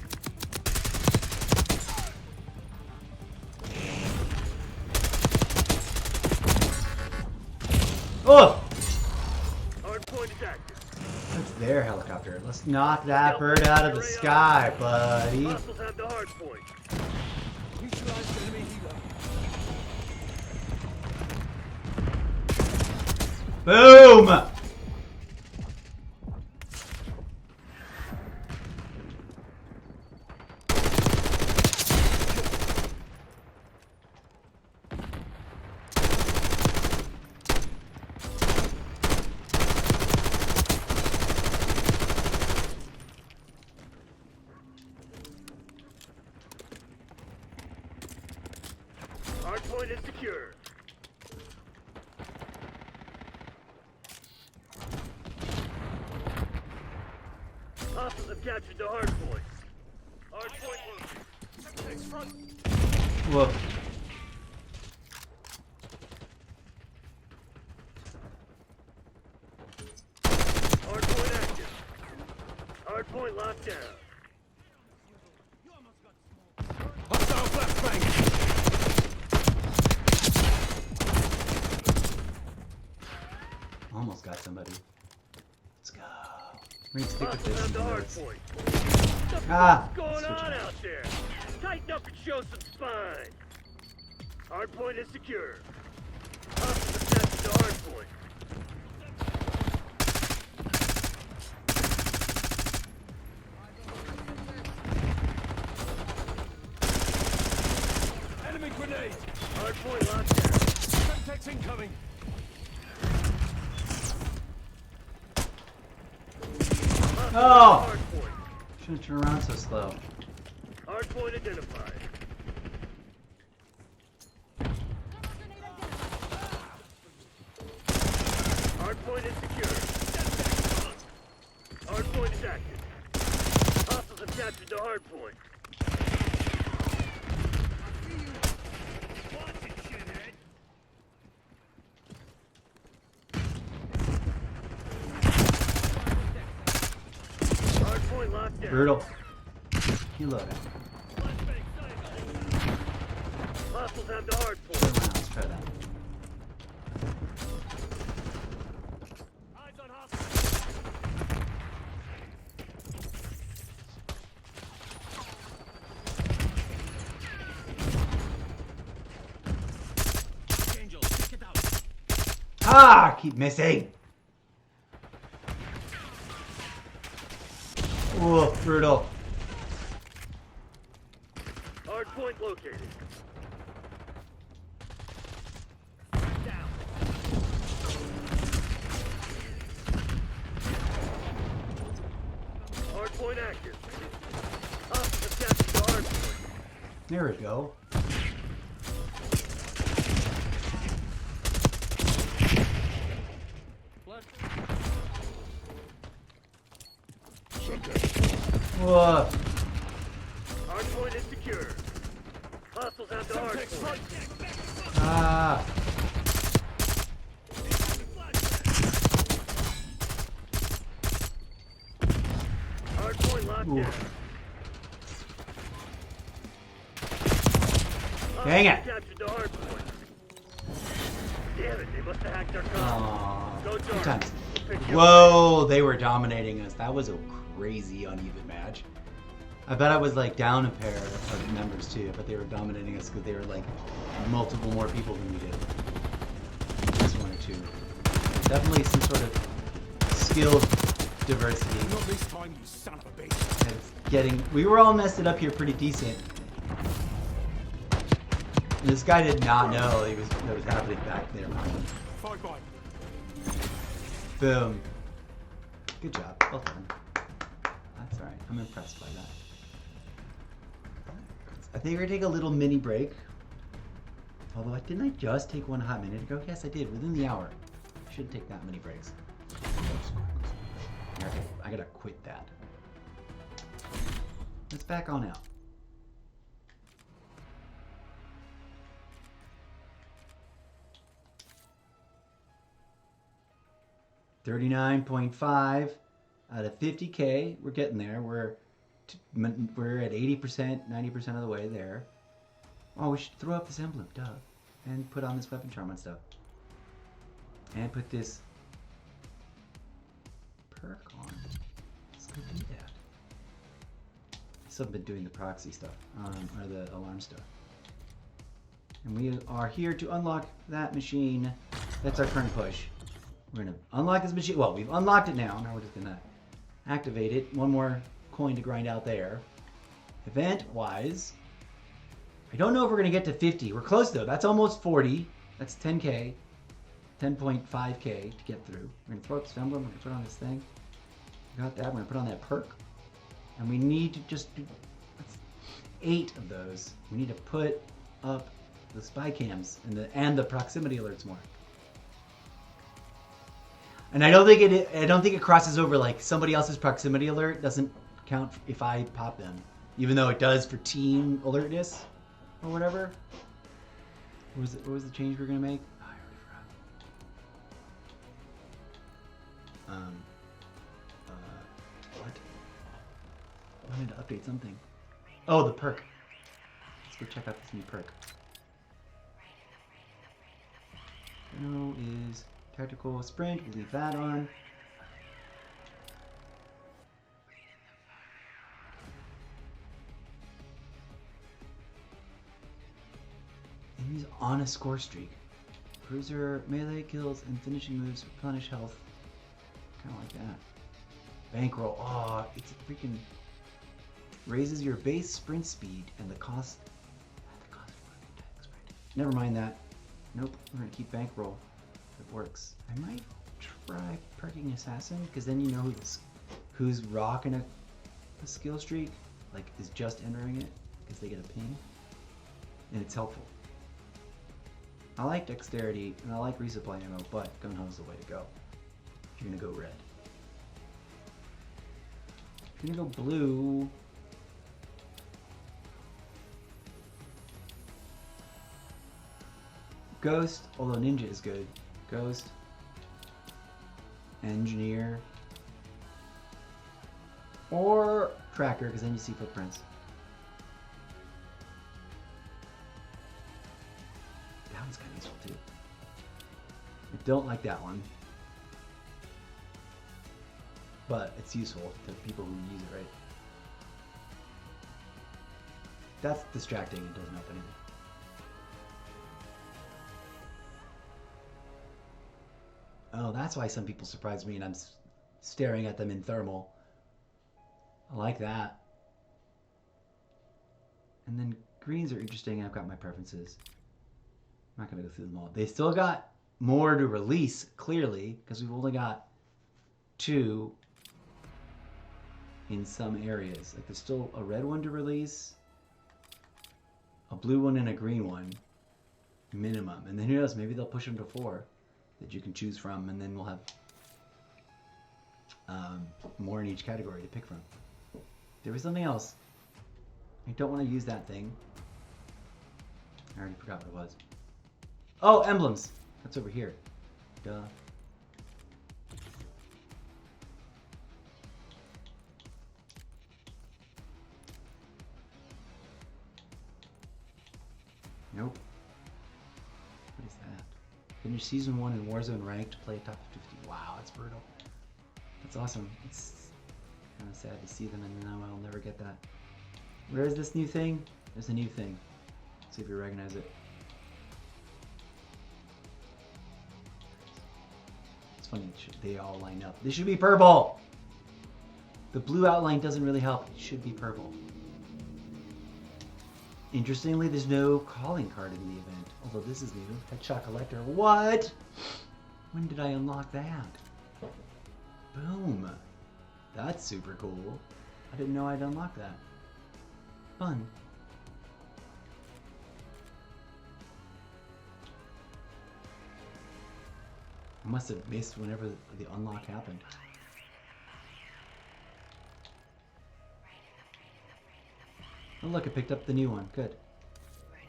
[SPEAKER 1] Oh!
[SPEAKER 4] Hardpoint is active.
[SPEAKER 1] That's their helicopter. Let's knock that bird out of the sky, buddy.
[SPEAKER 4] Hostiles have the hardpoint.
[SPEAKER 3] Neutralize enemy healer.
[SPEAKER 1] Boom!
[SPEAKER 4] Hardpoint is secure. Hostiles have captured the hardpoint. Hardpoint located.
[SPEAKER 1] Whoa.
[SPEAKER 4] Hardpoint active. Hardpoint locked down.
[SPEAKER 3] Hostile flashbang.
[SPEAKER 1] Almost got somebody. Let's go. We're gonna stick with
[SPEAKER 4] Hostiles
[SPEAKER 1] this.
[SPEAKER 4] have the
[SPEAKER 1] and do this.
[SPEAKER 4] hardpoint.
[SPEAKER 1] Ah!
[SPEAKER 4] What's going
[SPEAKER 1] Switch
[SPEAKER 4] on
[SPEAKER 1] it.
[SPEAKER 4] out there? Tighten up and show some spine. Hardpoint is secure. Hostiles have captured the hardpoint.
[SPEAKER 3] Enemy grenade.
[SPEAKER 4] Hardpoint locked down.
[SPEAKER 3] Semtex incoming.
[SPEAKER 1] Oh!
[SPEAKER 4] Hardpoint.
[SPEAKER 1] Shouldn't turn around so slow.
[SPEAKER 4] Hardpoint identified. Hardpoint is secure. Hardpoint is active. Hostiles have captured the hardpoint. Hardpoint locked down.
[SPEAKER 1] Brutal. You load it.
[SPEAKER 4] Hostiles have the
[SPEAKER 1] Turn
[SPEAKER 4] hardpoint.
[SPEAKER 1] around. Let's try that.
[SPEAKER 4] Eyes on hostiles.
[SPEAKER 3] Angel, check it out.
[SPEAKER 1] Ah! Keep missing. Ooh, brutal.
[SPEAKER 4] Hardpoint located. Down. Hardpoint active. Hostiles have captured the hardpoint.
[SPEAKER 1] There we go. Whoa.
[SPEAKER 4] Hardpoint is secure. Hostiles have the hardpoint.
[SPEAKER 1] Ah.
[SPEAKER 4] Hardpoint locked
[SPEAKER 1] Ooh.
[SPEAKER 4] down.
[SPEAKER 1] Dang it.
[SPEAKER 4] Hostiles captured the hardpoint. Damn it, they must have hacked our comms.
[SPEAKER 1] Aw.
[SPEAKER 4] Go
[SPEAKER 1] Two
[SPEAKER 4] dark.
[SPEAKER 1] times.
[SPEAKER 4] Pick you up.
[SPEAKER 1] Whoa, they were dominating us. That was a crazy uneven match. I bet I was like down a pair of members too, but they were dominating us because they were like multiple more people than we did. Just one or two. Definitely some sort of skill diversity.
[SPEAKER 3] Not this time, you son of a bitch.
[SPEAKER 1] It's getting. We were all messed it up here pretty decent. And this guy did not know that was happening back there.
[SPEAKER 3] Fight by.
[SPEAKER 1] Boom. Good job. Well done. That's alright. I'm impressed by that. I think we're gonna take a little mini break. Although, didn't I just take one hot minute ago? Yes, I did, within the hour. I shouldn't take that many breaks. Okay, I gotta quit that. Let's back on out. $39.5 out of 50K. We're getting there. We're at 80%, 90% of the way there. Oh, we should throw up this emblem, duh. And put on this weapon charm and stuff. And put this perk on. Let's go do that. Still been doing the proxy stuff, or the alarm stuff. And we are here to unlock that machine. That's our current push. We're gonna unlock this machine. Well, we've unlocked it now. Now we're just gonna activate it. One more coin to grind out there. Event-wise, I don't know if we're gonna get to 50. We're close though. That's almost 40. That's 10K. 10.5K to get through. We're gonna throw up this emblem. We're gonna put on this thing. Got that. We're gonna put on that perk. And we need to just do 8 of those. We need to put up the spy cams and the proximity alerts more. And I don't think it crosses over, like somebody else's proximity alert doesn't count if I pop them, even though it does for team alertness or whatever. What was the change we're gonna make? Oh, I already forgot. What? I wanted to update something. Oh, the perk. Let's go check out this new perk. No is tactical sprint. We'll leave that on. And he's on a score streak. Cruiser, melee kills, and finishing moves replenish health. Kind of like that. Bankroll. Oh, it's a freaking raises your base sprint speed and the cost. The cost of attacks, right? Never mind that. Nope. We're gonna keep bankroll. It works. I might try perking assassin because then you know who's rocking a skill streak, like is just entering it because they get a ping, and it's helpful. I like dexterity and I like resupply ammo, but gun ho is the way to go. If you're gonna go red. If you're gonna go blue. Ghost, although ninja is good. Ghost. Engineer. Or tracker, because then you see footprints. That one's kind of useful too. I don't like that one. But it's useful to people who use it right. That's distracting, it doesn't help anything. Oh, that's why some people surprise me and I'm staring at them in thermal. I like that. And then greens are interesting. I've got my preferences. I'm not going to go through them all. They still got more to release, clearly, because we've only got 2 in some areas. Like there's still a red one to release, a blue one and a green one, minimum. And then who knows, maybe they'll push them to 4. That you can choose from, and then we'll have more in each category to pick from. There was something else. I don't want to use that thing. I already forgot what it was. Oh, emblems. That's over here. Duh. Nope. What is that? Finish season 1 in Warzone ranked, play top 50. Wow, that's brutal. That's awesome. It's kind of sad to see them and now I'll never get that. Where is this new thing? There's a new thing. Let's see if you recognize it. It's funny, they all line up. This should be purple! The blue outline doesn't really help. It should be purple. Interestingly, there's no calling card in the event. Although this is new. Headshot collector. What? When did I unlock that? Boom. That's super cool. I didn't know I'd unlocked that. Fun. I must have missed whenever the unlock happened. Oh look, I picked up the new one. Good.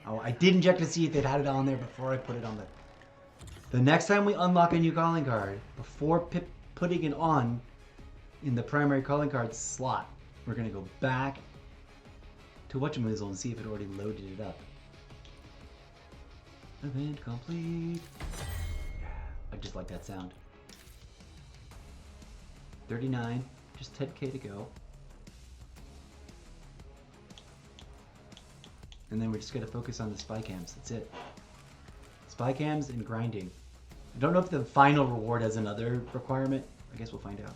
[SPEAKER 1] Oh, I didn't check to see if it had it on there before I put it on the... The next time we unlock a new calling card, before putting it on in the primary calling card slot, we're going to go back to whatchamazoodle and see if it already loaded it up. Event complete. I just like that sound. 39, just 10k to go. And then we're just gonna focus on the spy cams, that's it. Spy cams and grinding. I don't know if the final reward has another requirement. I guess we'll find out.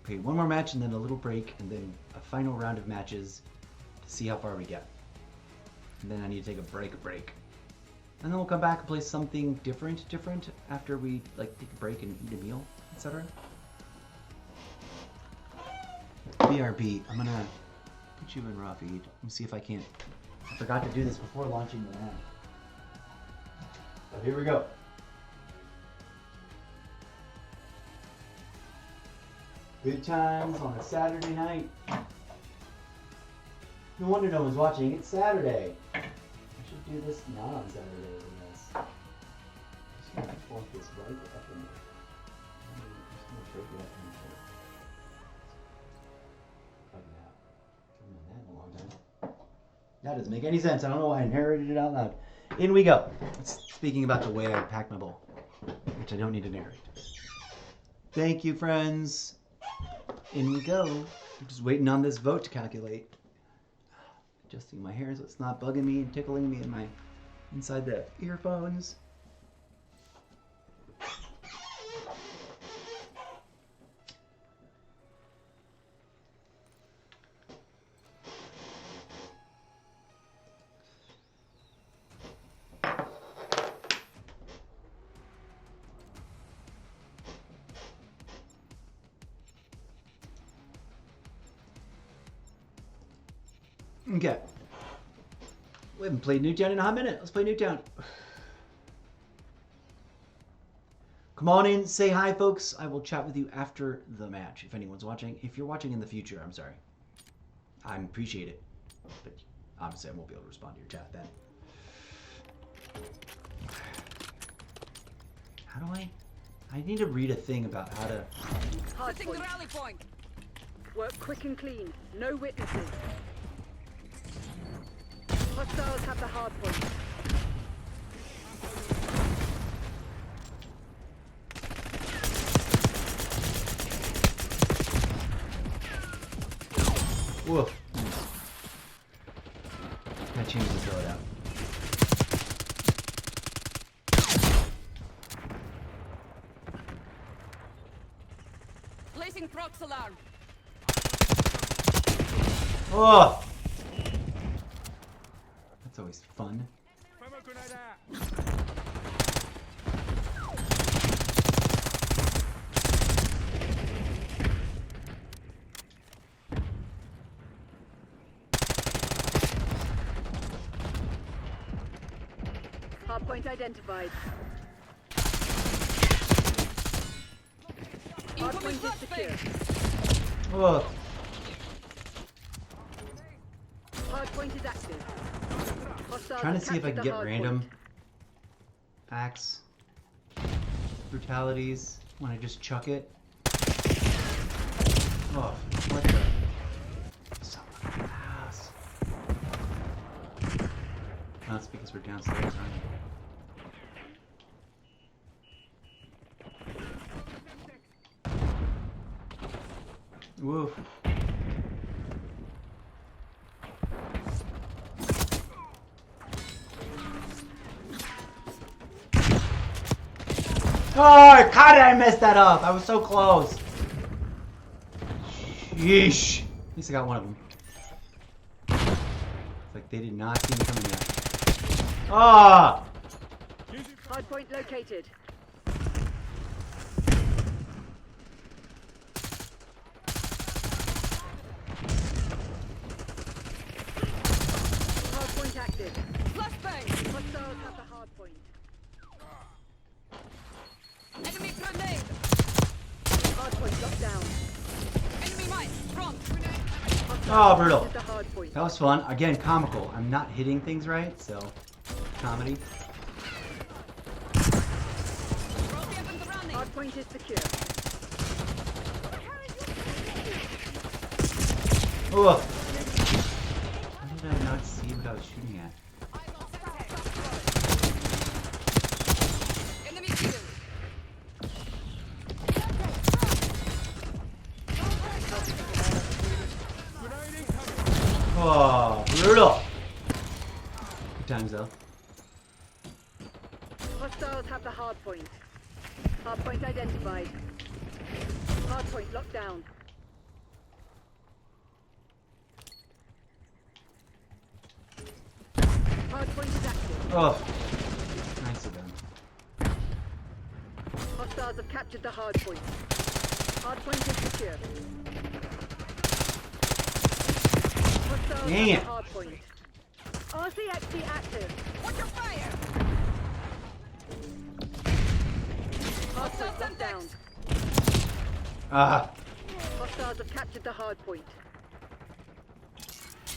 [SPEAKER 1] Okay, one more match and then a little break and then a final round of matches to see how far we get. And then I need to take a break. And then we'll come back and play something different after we like take a break and eat a meal, etc. BRB, I'm gonna put you in raw feed and see if I can't. I forgot to do this before launching the app. So here we go. Good times on a Saturday night. No wonder no one's watching. It's Saturday. I should do this not on Saturday, I guess. I'm just gonna plunk this right up in there. I'm just gonna break it up in there. Fuck that. I haven't done that in a long time. That doesn't make any sense. I don't know why I narrated it out loud. In we go. Speaking about the way I pack my bowl, which I don't need to narrate. Thank you, friends. In we go. I'm just waiting on this vote to calculate. Adjusting my hair so it's not bugging me and tickling me in my inside the earphones. Okay. We haven't played Newtown in a hot minute. Let's play Newtown. Come on in, say hi, folks. I will chat with you after the match, if anyone's watching. If you're watching in the future, I'm sorry. I appreciate it. But obviously I won't be able to respond to your chat then. How do I need to read a thing about how to...
[SPEAKER 2] Hardpoint.
[SPEAKER 5] The rally point.
[SPEAKER 2] Work quick and clean. No witnesses. Hostiles have the hard point.
[SPEAKER 1] Whoa. I changed the throw it out.
[SPEAKER 5] Placing prox alarm.
[SPEAKER 1] Oh! That's always fun.
[SPEAKER 2] Hardpoint identified.
[SPEAKER 5] Incoming
[SPEAKER 2] Hardpoint is secure.
[SPEAKER 1] Oh.
[SPEAKER 2] Hardpoint is active. Hostiles
[SPEAKER 1] Trying to
[SPEAKER 2] have
[SPEAKER 1] see if I can
[SPEAKER 2] captured the
[SPEAKER 1] get
[SPEAKER 2] hard
[SPEAKER 1] random
[SPEAKER 2] point.
[SPEAKER 1] axe brutalities when I just chuck it. Oh, what the? Son of an ass. Oh, that's because we're downstairs, aren't we? Woof. Oh, how did I mess that up? I was so close. Yeesh. At least I got one of them. It's like they did not see me coming yet. Ah!
[SPEAKER 2] Hardpoint located. Hardpoint active.
[SPEAKER 5] Flashbang!
[SPEAKER 2] Hostiles have the hard point.
[SPEAKER 5] Enemy grenade!
[SPEAKER 2] Hard point locked down.
[SPEAKER 5] Enemy mine! Front!
[SPEAKER 1] Oh, brutal.
[SPEAKER 2] Captured the hard point.
[SPEAKER 1] That was fun. Again, comical. I'm not hitting things right, so comedy.
[SPEAKER 5] Rocket up and running!
[SPEAKER 2] Hard point is secure.
[SPEAKER 1] Oh. How did I not see what I was shooting at?
[SPEAKER 5] Enemy killed!
[SPEAKER 1] Oh, brutal. Good times though.
[SPEAKER 2] Hostiles have the hard point. Hard point identified. Hard point locked down. Hard point is active.
[SPEAKER 1] Oh, nice of them.
[SPEAKER 2] Hostiles have captured the hard point. Hard point is secure. Hostiles
[SPEAKER 1] Dang
[SPEAKER 2] have
[SPEAKER 1] it.
[SPEAKER 2] the hard point. RCXD active.
[SPEAKER 5] Watch your fire!
[SPEAKER 2] Hard point locked down.
[SPEAKER 1] Ah.
[SPEAKER 2] Hostiles have captured the hard point.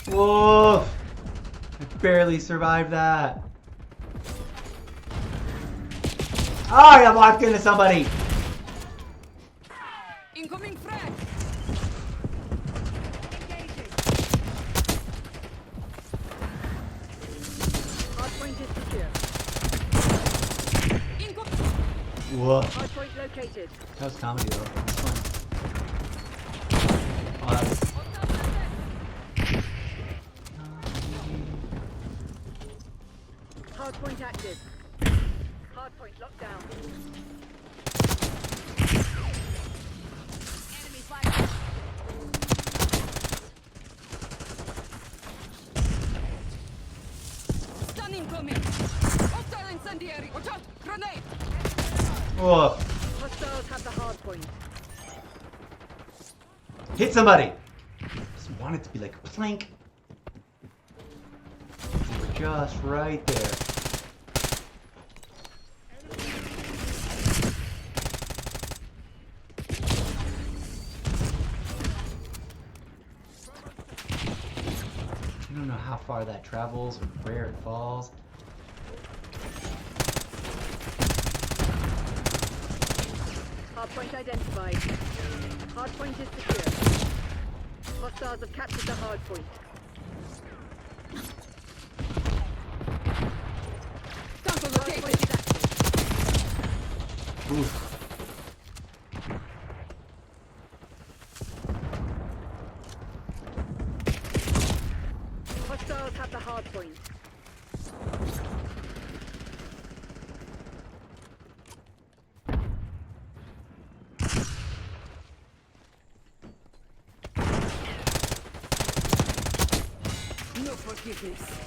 [SPEAKER 1] Whoa. I barely survived that. Oh, I got locked into somebody.
[SPEAKER 5] Incoming frag!
[SPEAKER 2] Hard point is secure.
[SPEAKER 1] Whoa.
[SPEAKER 2] Hard point located.
[SPEAKER 1] That was comedy though. That was fun. Oh, that was...
[SPEAKER 2] Hard point active. Hard point locked down.
[SPEAKER 5] Enemy fire! Stun incoming! Hostile incendiary! Watch out! Grenade!
[SPEAKER 1] Whoa.
[SPEAKER 2] Hostiles have the hard point.
[SPEAKER 1] Hit somebody. Just want it to be like plank. You were just right there. I don't know how far that travels or where it falls.
[SPEAKER 2] Hard point identified. Hard point is secure. Hostiles have captured the hard point.
[SPEAKER 5] Tango
[SPEAKER 2] Hard point
[SPEAKER 5] located!
[SPEAKER 2] is active.
[SPEAKER 1] Oof.
[SPEAKER 2] Hostiles have the hard point.
[SPEAKER 5] No forgiveness!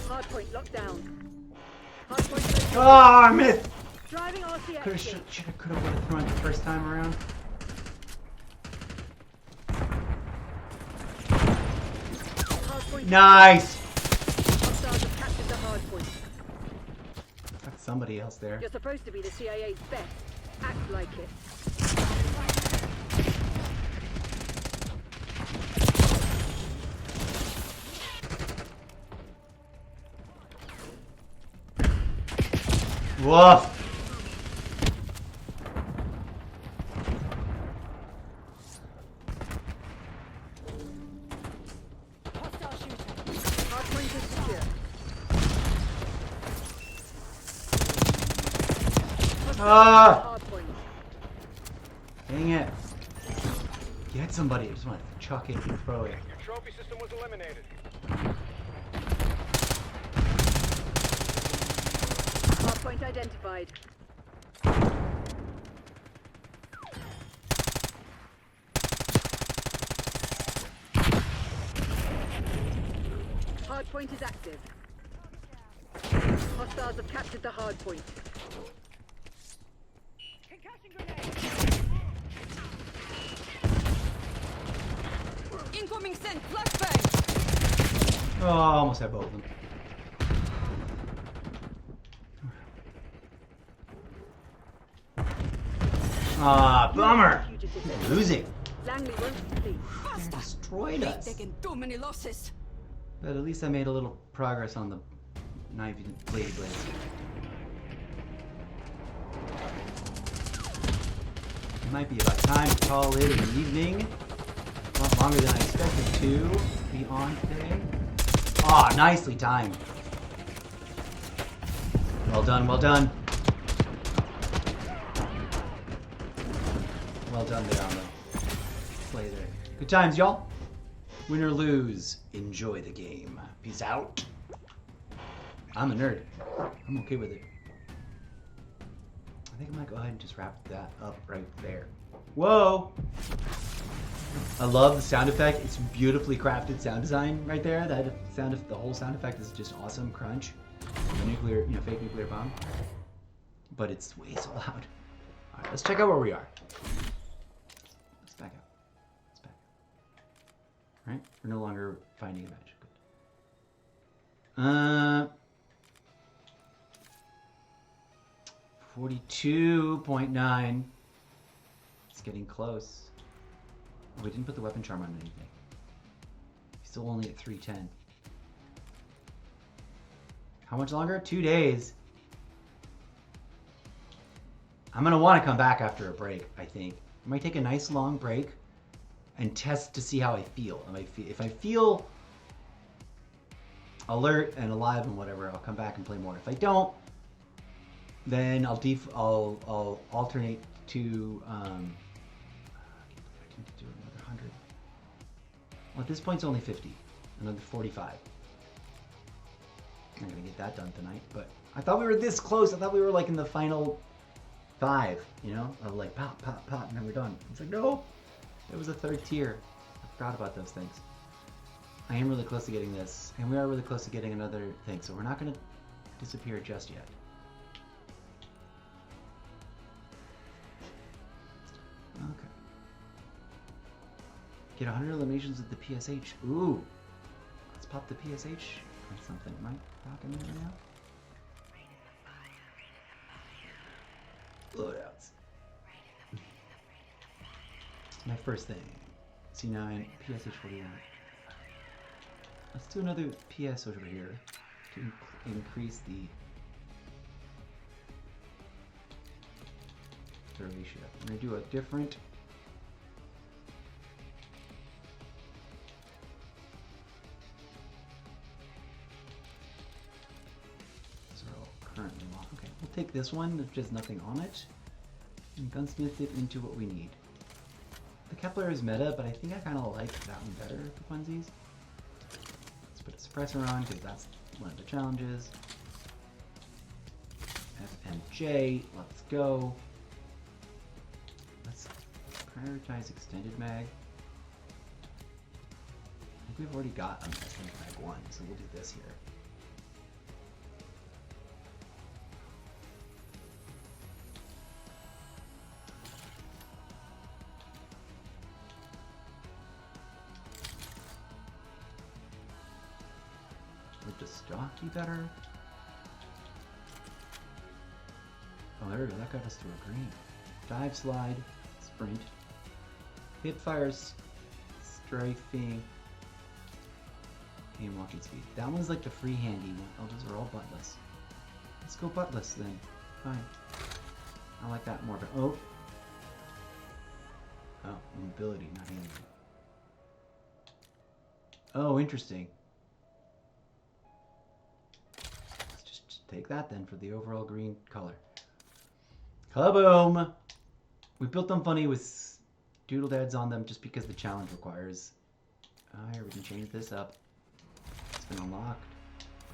[SPEAKER 2] Hard point locked down. Hard point located.
[SPEAKER 1] Oh, I missed.
[SPEAKER 2] Driving RCX.
[SPEAKER 1] Could have, could have thrown it the first time around.
[SPEAKER 2] Hard point.
[SPEAKER 1] Nice.
[SPEAKER 2] Hostiles have captured the hard point.
[SPEAKER 1] That's somebody else there.
[SPEAKER 2] You're supposed to be the CIA's best. Act like it.
[SPEAKER 1] Woof.
[SPEAKER 5] Hostile shooter!
[SPEAKER 2] Hard point is secure. Hostiles
[SPEAKER 1] Ah.
[SPEAKER 2] have the hard point.
[SPEAKER 1] Dang it. Get somebody. I just want to chuck it and throw it.
[SPEAKER 6] Your trophy system was eliminated.
[SPEAKER 2] Hard point identified. Hardpoint is active. Hostiles have captured the hardpoint.
[SPEAKER 5] Concussion grenade. Incoming sent. Flashbang.
[SPEAKER 1] Oh, almost had both of them. Ah, bummer. Losing.
[SPEAKER 2] Langley won't sleep.
[SPEAKER 1] They destroyed us.
[SPEAKER 5] Taking too many losses.
[SPEAKER 1] But at least I made a little progress on the knife and blade blades. It might be about time to call it an evening. A lot longer than I expected to be on today. Ah, nicely timed. Well done, well done. Well done there on the play there. Good times, y'all. Win or lose, enjoy the game. Peace out. I'm a nerd. I'm okay with it. I think I might go ahead and just wrap that up right there. Whoa! I love the sound effect. It's beautifully crafted sound design right there. That sound, the whole sound effect is just awesome. Crunch, nuclear, fake nuclear bomb. But it's way so loud. All right, let's check out where we are. Let's back up. Let's back up. All right, we're no longer finding a match. Good. 42.9. It's getting close. Oh, we didn't put the weapon charm on anything. Still only at 310. How much longer? 2 days. I'm gonna want to come back after a break, I think. I might take a nice long break and test to see how I feel. If I feel alert and alive and whatever, I'll come back and play more. If I don't, then I'll alternate to do another 100. Well, at this point it's only 50. Another 45. I'm not gonna get that done tonight, but I thought we were this close. I thought we were like in the final 5, of like pop, pop, pop, and then we're done. It's like, no, it was a 3rd tier. I forgot about those things. I am really close to getting this, and we are really close to getting another thing, so we're not gonna disappear just yet. Okay. Get 100 eliminations with the PSH. Ooh. Let's pop the PSH. That's something. Am I rocking it right now? Loadouts. My first thing. C9, PSH 41. Let's do another PS over here to increase the ratio. I'm going to do a different currently locked. Okay, we'll take this one, there's just nothing on it, and gunsmith it into what we need. The Kepler is meta, but I think I kind of like that one better for funsies. Let's put a suppressor on, because that's one of the challenges. FMJ, let's go. Let's prioritize extended mag. I think we've already got an extended mag 1, so we'll do this here. Would the stock be better? Oh, there we go. That got us to a green. Dive, slide, sprint, hip fires, strafing, and walking speed. That one's like the free handy one. Oh, those are all buttless. Let's go buttless then. Fine. I like that more. But oh, mobility, not handy. Oh, interesting. Let's just take that then for the overall green color. Kaboom! We built them funny with doodle dads on them just because the challenge requires. Here, we can change this up. It's been unlocked.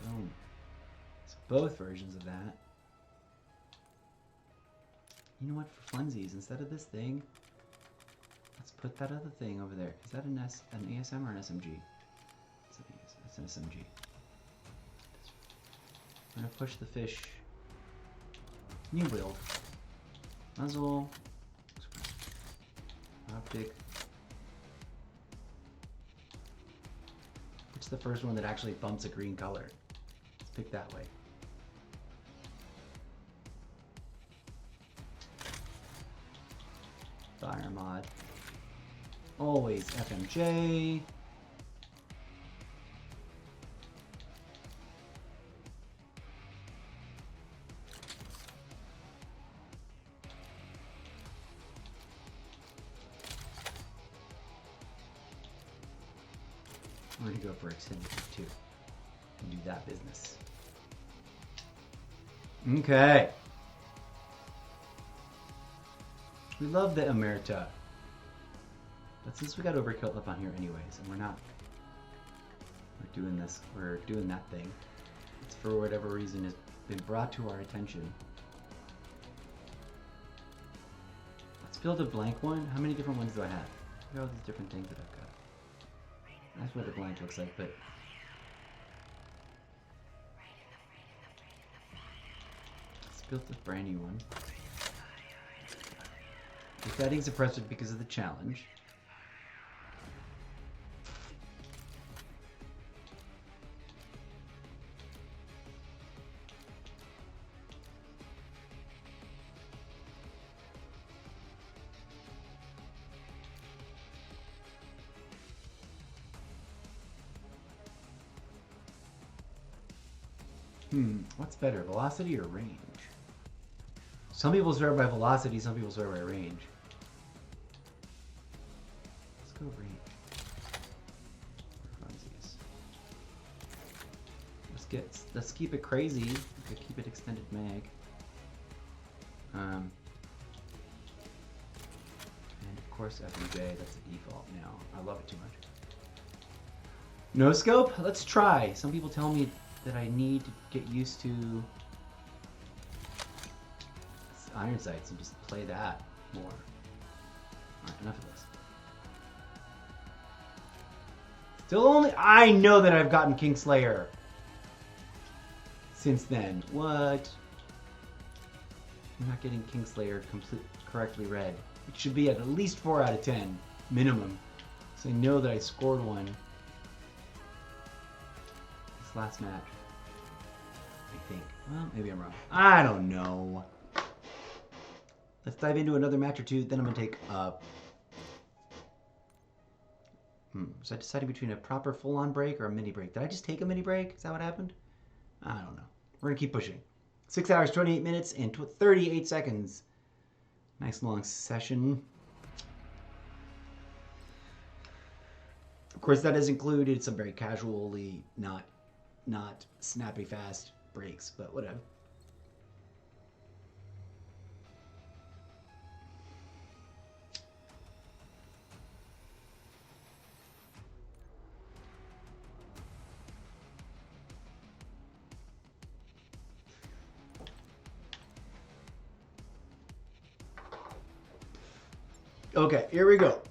[SPEAKER 1] Boom. So both versions of that. You know what? For funsies, instead of this thing, let's put that other thing over there. Is that an ASM or an SMG? It's an SMG. I'm gonna push the fish. New build. Muzzle. Optic. What's the first one that actually bumps a green color? Let's pick that way. Fire mod. Always FMJ. We're gonna go for extended too and do that business. Okay. We love the Emerita. But since we got overkill up on here anyways, and we're doing this, we're doing that thing. It's for whatever reason has been brought to our attention. Let's build a blank one. How many different ones do I have? Look at all these different things that I've got. That's what a blank looks like, but let's build a brand new one. It's adding suppressor because of the challenge. What's better, velocity or range? Some people swear by velocity, some people swear by range. Let's go range. Let's keep it crazy. We could keep it extended mag. And of course FMJ, that's a default now. I love it too much. No scope? Let's try. Some people tell me that I need to get used to iron sights and just play that more. Alright, enough of this. Still only, I know that I've gotten Kingslayer since then. What? I'm not getting Kingslayer correctly read. It should be at least 4 out of 10 minimum. So I know that I scored one this last match. I think. Well, maybe I'm wrong. I don't know. Let's dive into another match or two, then I'm gonna take so I decided between a proper full-on break or a mini break. Did I just take a mini break? Is that what happened? I don't know. We're gonna keep pushing. 6 hours, 28 minutes, and 38 seconds. Nice long session. Of course, that has included some very casually, not snappy fast breaks, but whatever. Okay, here we go.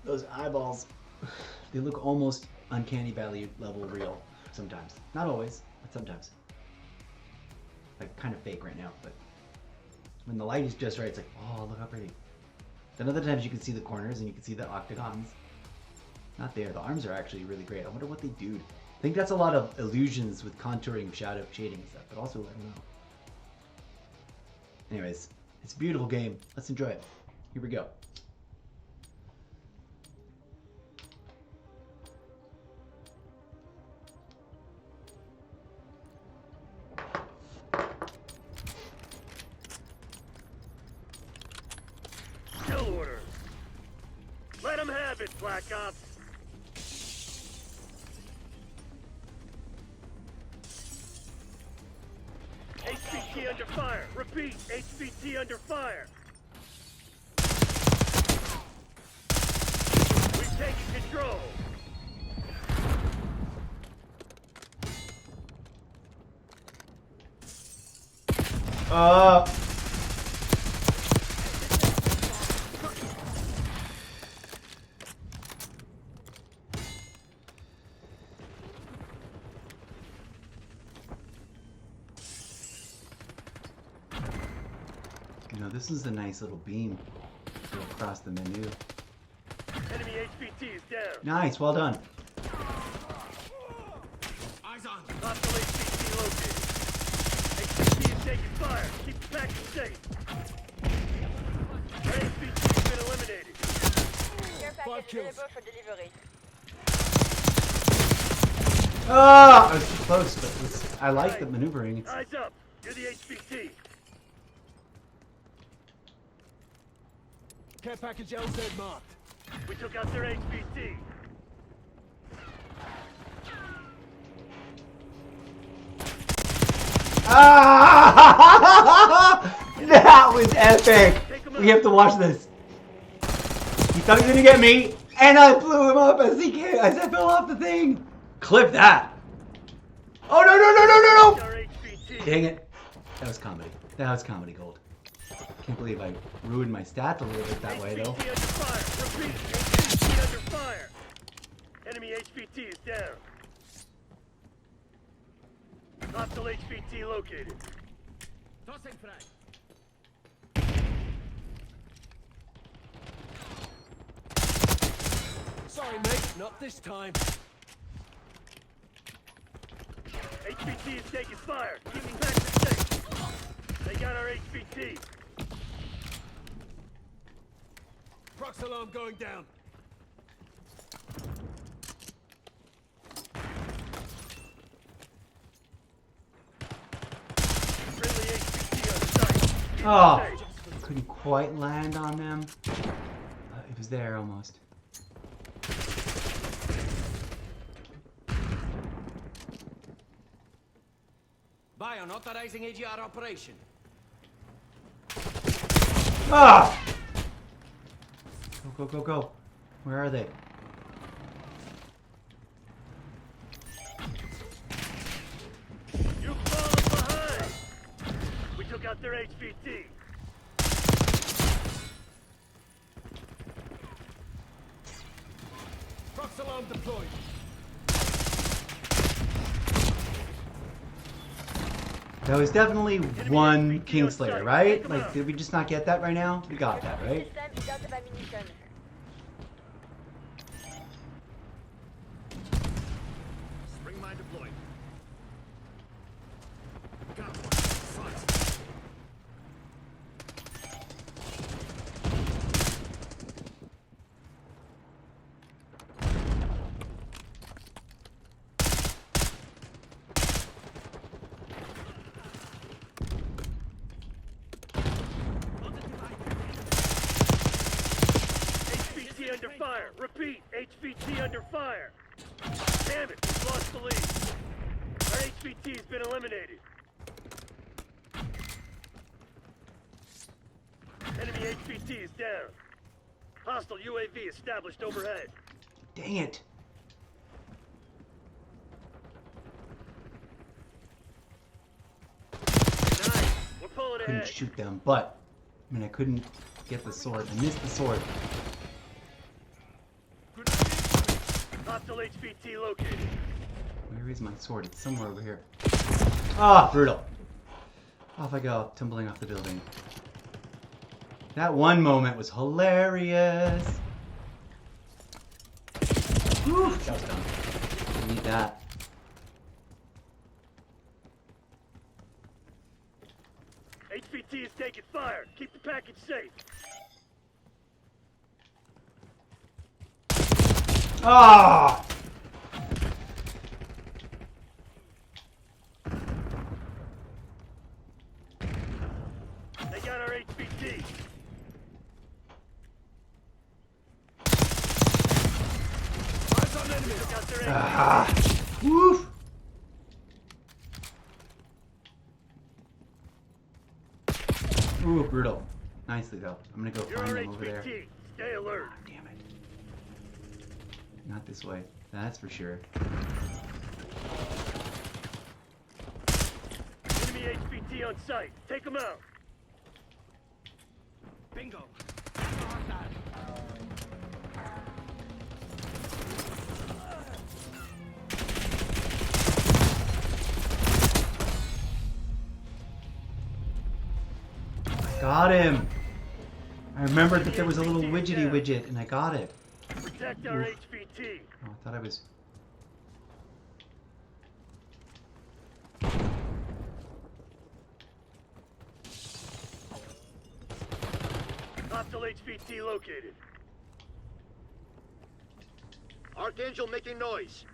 [SPEAKER 1] Those eyeballs, they look almost uncanny valley level real sometimes. Not always, but sometimes. Like kind of fake right now, but when the light is just right, it's like, oh, look how pretty. Then other times you can see the corners and you can see the octagons. Not there. The arms are actually really great. I wonder what they do. I think that's a lot of illusions with contouring, shadow, shading and stuff, but also, I don't know. Anyways, it's a beautiful game. Let's enjoy it. Here we go.
[SPEAKER 4] Kill order. Let them have it, Black Ops. HVT under fire. Repeat, HVT under fire. We've taken control.
[SPEAKER 1] You know, this is a nice little beam to go across the menu.
[SPEAKER 4] Enemy HVT is down.
[SPEAKER 1] Nice, well done.
[SPEAKER 3] Eyes on.
[SPEAKER 4] Hostile HVT located. HVT is taking fire. Keep the package safe. Our HVT has been eliminated.
[SPEAKER 8] Care package available for delivery.
[SPEAKER 1] Ah! I was too close, but I like the maneuvering. It's,
[SPEAKER 4] Eyes up. You're the HVT.
[SPEAKER 3] Care package LZ marked.
[SPEAKER 4] We took out their HVT.
[SPEAKER 1] ah! That was epic! We have to watch this. He thought he was gonna get me, and I blew him up as he came, as I fell off the thing. Clip that! Oh no no no no no no!
[SPEAKER 4] Our HVT.
[SPEAKER 1] Dang it! That was comedy. That was comedy gold. Can't believe I ruined my stats a little bit that way though.
[SPEAKER 4] HVT under fire. Repeat. HVT under fire. Enemy HVT is down. Hostile HVT located.
[SPEAKER 3] Tossing frag. Sorry, mate. Not this time.
[SPEAKER 4] HVT is taking fire. Keeping back the safe. They got our HVT.
[SPEAKER 3] Prox alarm going down.
[SPEAKER 4] Friendly HVT on site. Keep
[SPEAKER 1] Oh,
[SPEAKER 4] it safe.
[SPEAKER 1] couldn't quite land on them. It was there almost.
[SPEAKER 3] Bion authorizing AGR operation.
[SPEAKER 1] Ah! Go, go, go, go. Where are they?
[SPEAKER 4] You've fallen behind. We took out their HVT.
[SPEAKER 3] Prox alarm deployed.
[SPEAKER 1] That was definitely one Kingslayer, right? Like, did we just not get that right now? We got that, right?
[SPEAKER 8] System is out of ammunition.
[SPEAKER 3] Spring mine deployed. Got one. Front.
[SPEAKER 4] HVT under fire. Repeat. HVT under fire. Damn it. We've lost the lead. Our HVT has been eliminated. Enemy HVT is down. Hostile UAV established overhead.
[SPEAKER 1] Dang it.
[SPEAKER 4] Nice. We're pulling
[SPEAKER 1] Couldn't
[SPEAKER 4] ahead.
[SPEAKER 1] shoot them, but I mean, I couldn't get the sword. I missed the sword.
[SPEAKER 4] Hostile HVT located.
[SPEAKER 1] Where is my sword? It's somewhere over here. Ah, brutal. Off I go, tumbling off the building. That one moment was hilarious. Whew, that was dumb. I need that.
[SPEAKER 4] HVT is taking fire. Keep the package safe.
[SPEAKER 1] Ah!
[SPEAKER 4] They got our HVT.
[SPEAKER 3] Eyes on enemy.
[SPEAKER 4] Took out their HVT.
[SPEAKER 1] Ah! Woof! Ooh, brutal. Nicely though. I'm gonna go
[SPEAKER 4] You're
[SPEAKER 1] find
[SPEAKER 4] our
[SPEAKER 1] them over there.
[SPEAKER 4] HVT. Stay alert.
[SPEAKER 1] Ah, damn it. Not this way. That's for sure.
[SPEAKER 4] Enemy HVT on site. Take them out.
[SPEAKER 3] Bingo.
[SPEAKER 1] Got him. I remembered that there was a little widgety widget, and I got it.
[SPEAKER 4] Protect our
[SPEAKER 1] Oof.
[SPEAKER 4] HVT.
[SPEAKER 1] Oh, I thought I was...
[SPEAKER 4] Hostile HVT located.
[SPEAKER 3] Archangel making noise.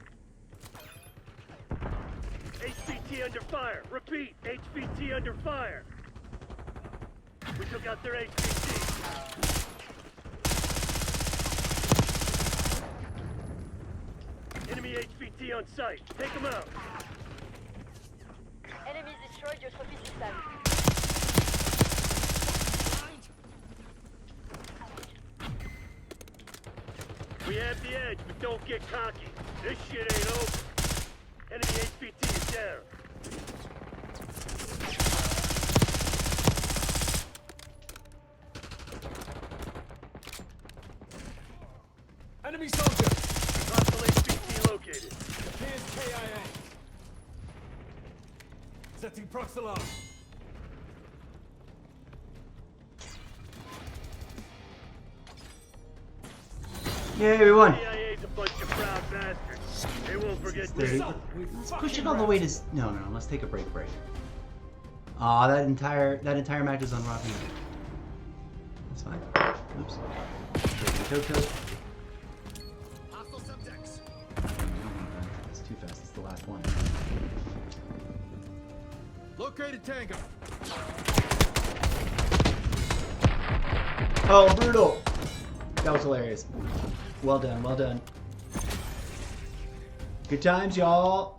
[SPEAKER 4] HVT under fire. Repeat, HVT under fire. We took out their HVT. Enemy HVT on site. Take them out.
[SPEAKER 8] Enemies destroyed your trophy system.
[SPEAKER 4] We have the edge, but don't get cocky. This shit ain't over. Enemy HVT is down.
[SPEAKER 3] Enemy soldier.
[SPEAKER 4] Hostile HVT located.
[SPEAKER 3] Here's KIA. Setting prox alarm.
[SPEAKER 1] Yay, we won!
[SPEAKER 4] CIA's a bunch of proud bastards. They won't forget
[SPEAKER 1] 30.
[SPEAKER 4] this.
[SPEAKER 1] Let's push it all the way to... No, let's take a break. Aw, that entire match is on Rocky. That's fine. Oops. Choke.
[SPEAKER 3] Hostile subjects.
[SPEAKER 1] It's too fast. It's the last one.
[SPEAKER 3] Located Tango.
[SPEAKER 1] Oh, brutal! That was hilarious. Well done. Good times, y'all.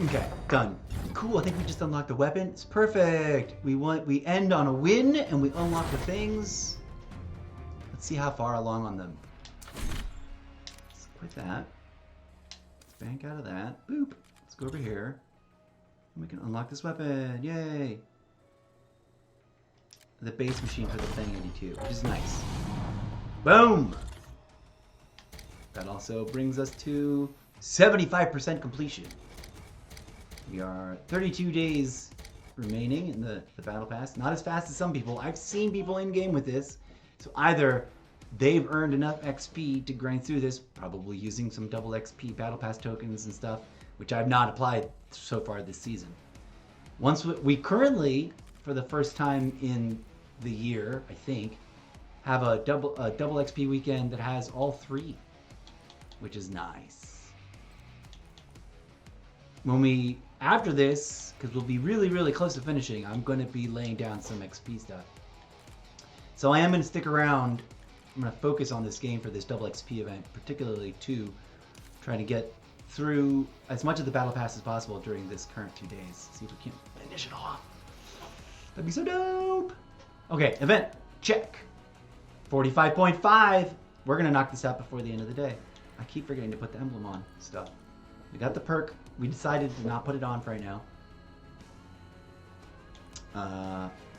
[SPEAKER 1] Okay, done. Cool, I think we just unlocked the weapon. It's perfect. We end on a win and we unlock the things. Let's see how far along on them. Let's quit that. Let's bank out of that. Boop. Let's go over here. And we can unlock this weapon. Yay. The base machine for the Thing 82, which is nice. Boom! That also brings us to 75% completion. We are 32 days remaining in the battle pass. Not as fast as some people. I've seen people in game with this. So either they've earned enough XP to grind through this, probably using some double XP battle pass tokens and stuff, which I've not applied so far this season. Once we currently, for the first time in the year, I think, have a double XP weekend that has all three, which is nice. After this, because we'll be really close to finishing, I'm going to be laying down some XP stuff. So I am going to stick around. I'm going to focus on this game for this double XP event, particularly to trying to get through as much of the battle pass as possible during this current 2 days. See if we can finish it off. That'd be so dope. Okay, event, check. 45.5. We're going to knock this out before the end of the day. I keep forgetting to put the emblem on stuff. We got the perk. We decided to not put it on for right now.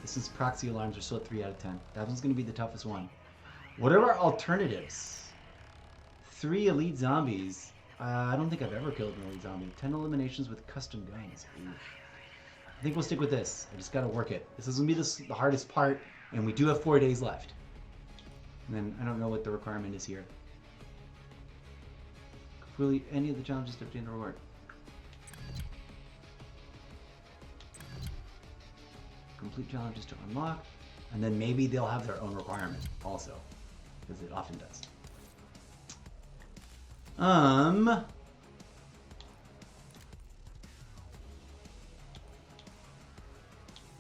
[SPEAKER 1] This is proxy alarms are still at 3 out of 10. That one's going to be the toughest one. What are our alternatives? 3 elite zombies. I don't think I've ever killed an elite zombie. 10 eliminations with custom guns. Ooh. I think we'll stick with this. I just got to work it. This is going to be the hardest part, and we do have 4 days left. And then I don't know what the requirement is here. Really, any of the challenges to obtain a reward. Complete challenges to unlock, and then maybe they'll have their own requirement also, because it often does.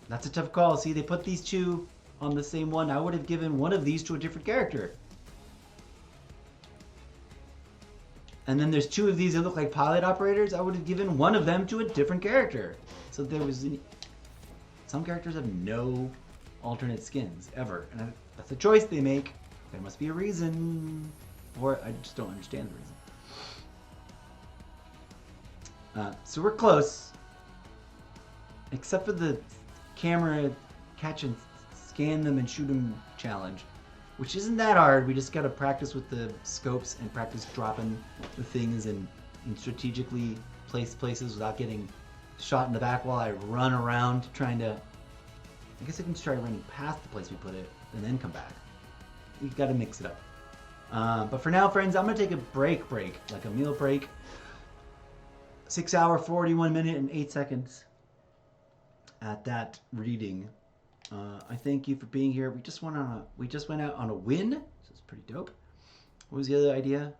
[SPEAKER 1] That's a tough call. See, they put these two on the same one. I would have given one of these to a different character. And then there's 2 of these that look like pilot operators. I would have given one of them to a different character. So there was... Some characters have no alternate skins, ever. And that's a choice they make. There must be a reason. Or I just don't understand the reason. So we're close. Except for the camera catch and scan them and shoot them challenge, which isn't that hard. We just gotta practice with the scopes and practice dropping the things and strategically place places without getting shot in the back while I run around trying to. I guess I can try running past the place we put it and then come back. You gotta mix it up. But for now, friends, I'm gonna take a break, like a meal break. 6 hour, 41 minute, and 8 seconds at that reading. I thank you for being here. We just went out on a win. This is pretty dope. What was the other idea?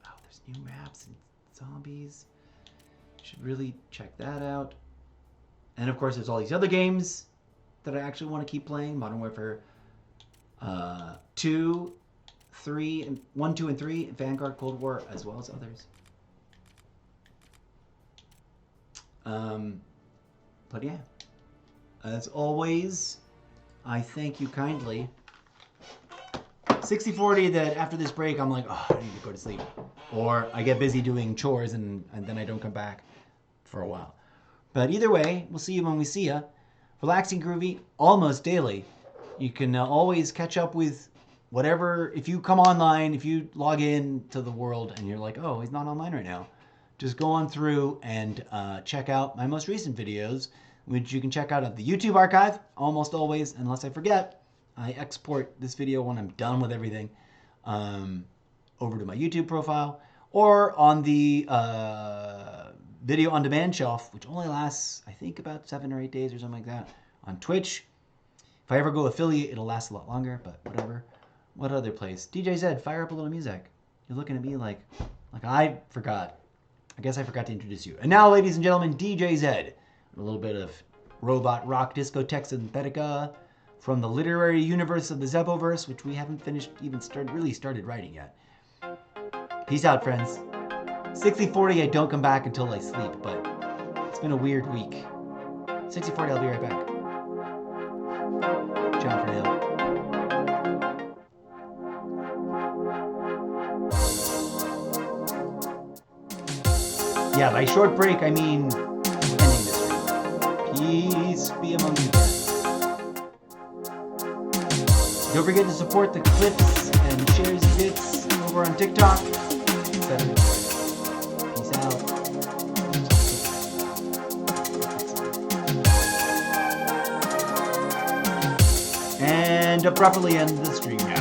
[SPEAKER 1] Oh, there's new maps and zombies. Should really check that out. And of course, there's all these other games that I actually want to keep playing. Modern Warfare 2, 3, and 1, 2, and 3, Vanguard, Cold War, as well as others. But yeah, as always, I thank you kindly. 60-40 that after this break, I'm like, oh, I need to go to sleep. Or I get busy doing chores and then I don't come back for a while. But either way, we'll see you when we see ya. Relaxing Groovy, almost daily. You can always catch up with whatever, if you come online, if you log in to the world and you're like, oh, he's not online right now. Just go on through and check out my most recent videos, which you can check out at the YouTube archive, almost always, unless I forget. I export this video when I'm done with everything over to my YouTube profile, or on the video on demand shelf, which only lasts, I think, about 7 or 8 days or something like that, on Twitch. If I ever go affiliate, it'll last a lot longer, but whatever. What other place? DJ Zed, fire up a little music. You're looking at me like I forgot. I guess I forgot to introduce you. And now, ladies and gentlemen, DJ Zed. A little bit of robot rock discotheque synthetica from the literary universe of the Zeppoverse, which we haven't really started writing yet. Peace out, friends. 60-40, I don't come back until I sleep, but it's been a weird week. 60-40, I'll be right back. Ciao for now. Yeah, by short break, I mean ending this stream. Peace be among you guys. Don't forget to support the clips and shares and bits over on TikTok. Peace out. And abruptly end the stream now.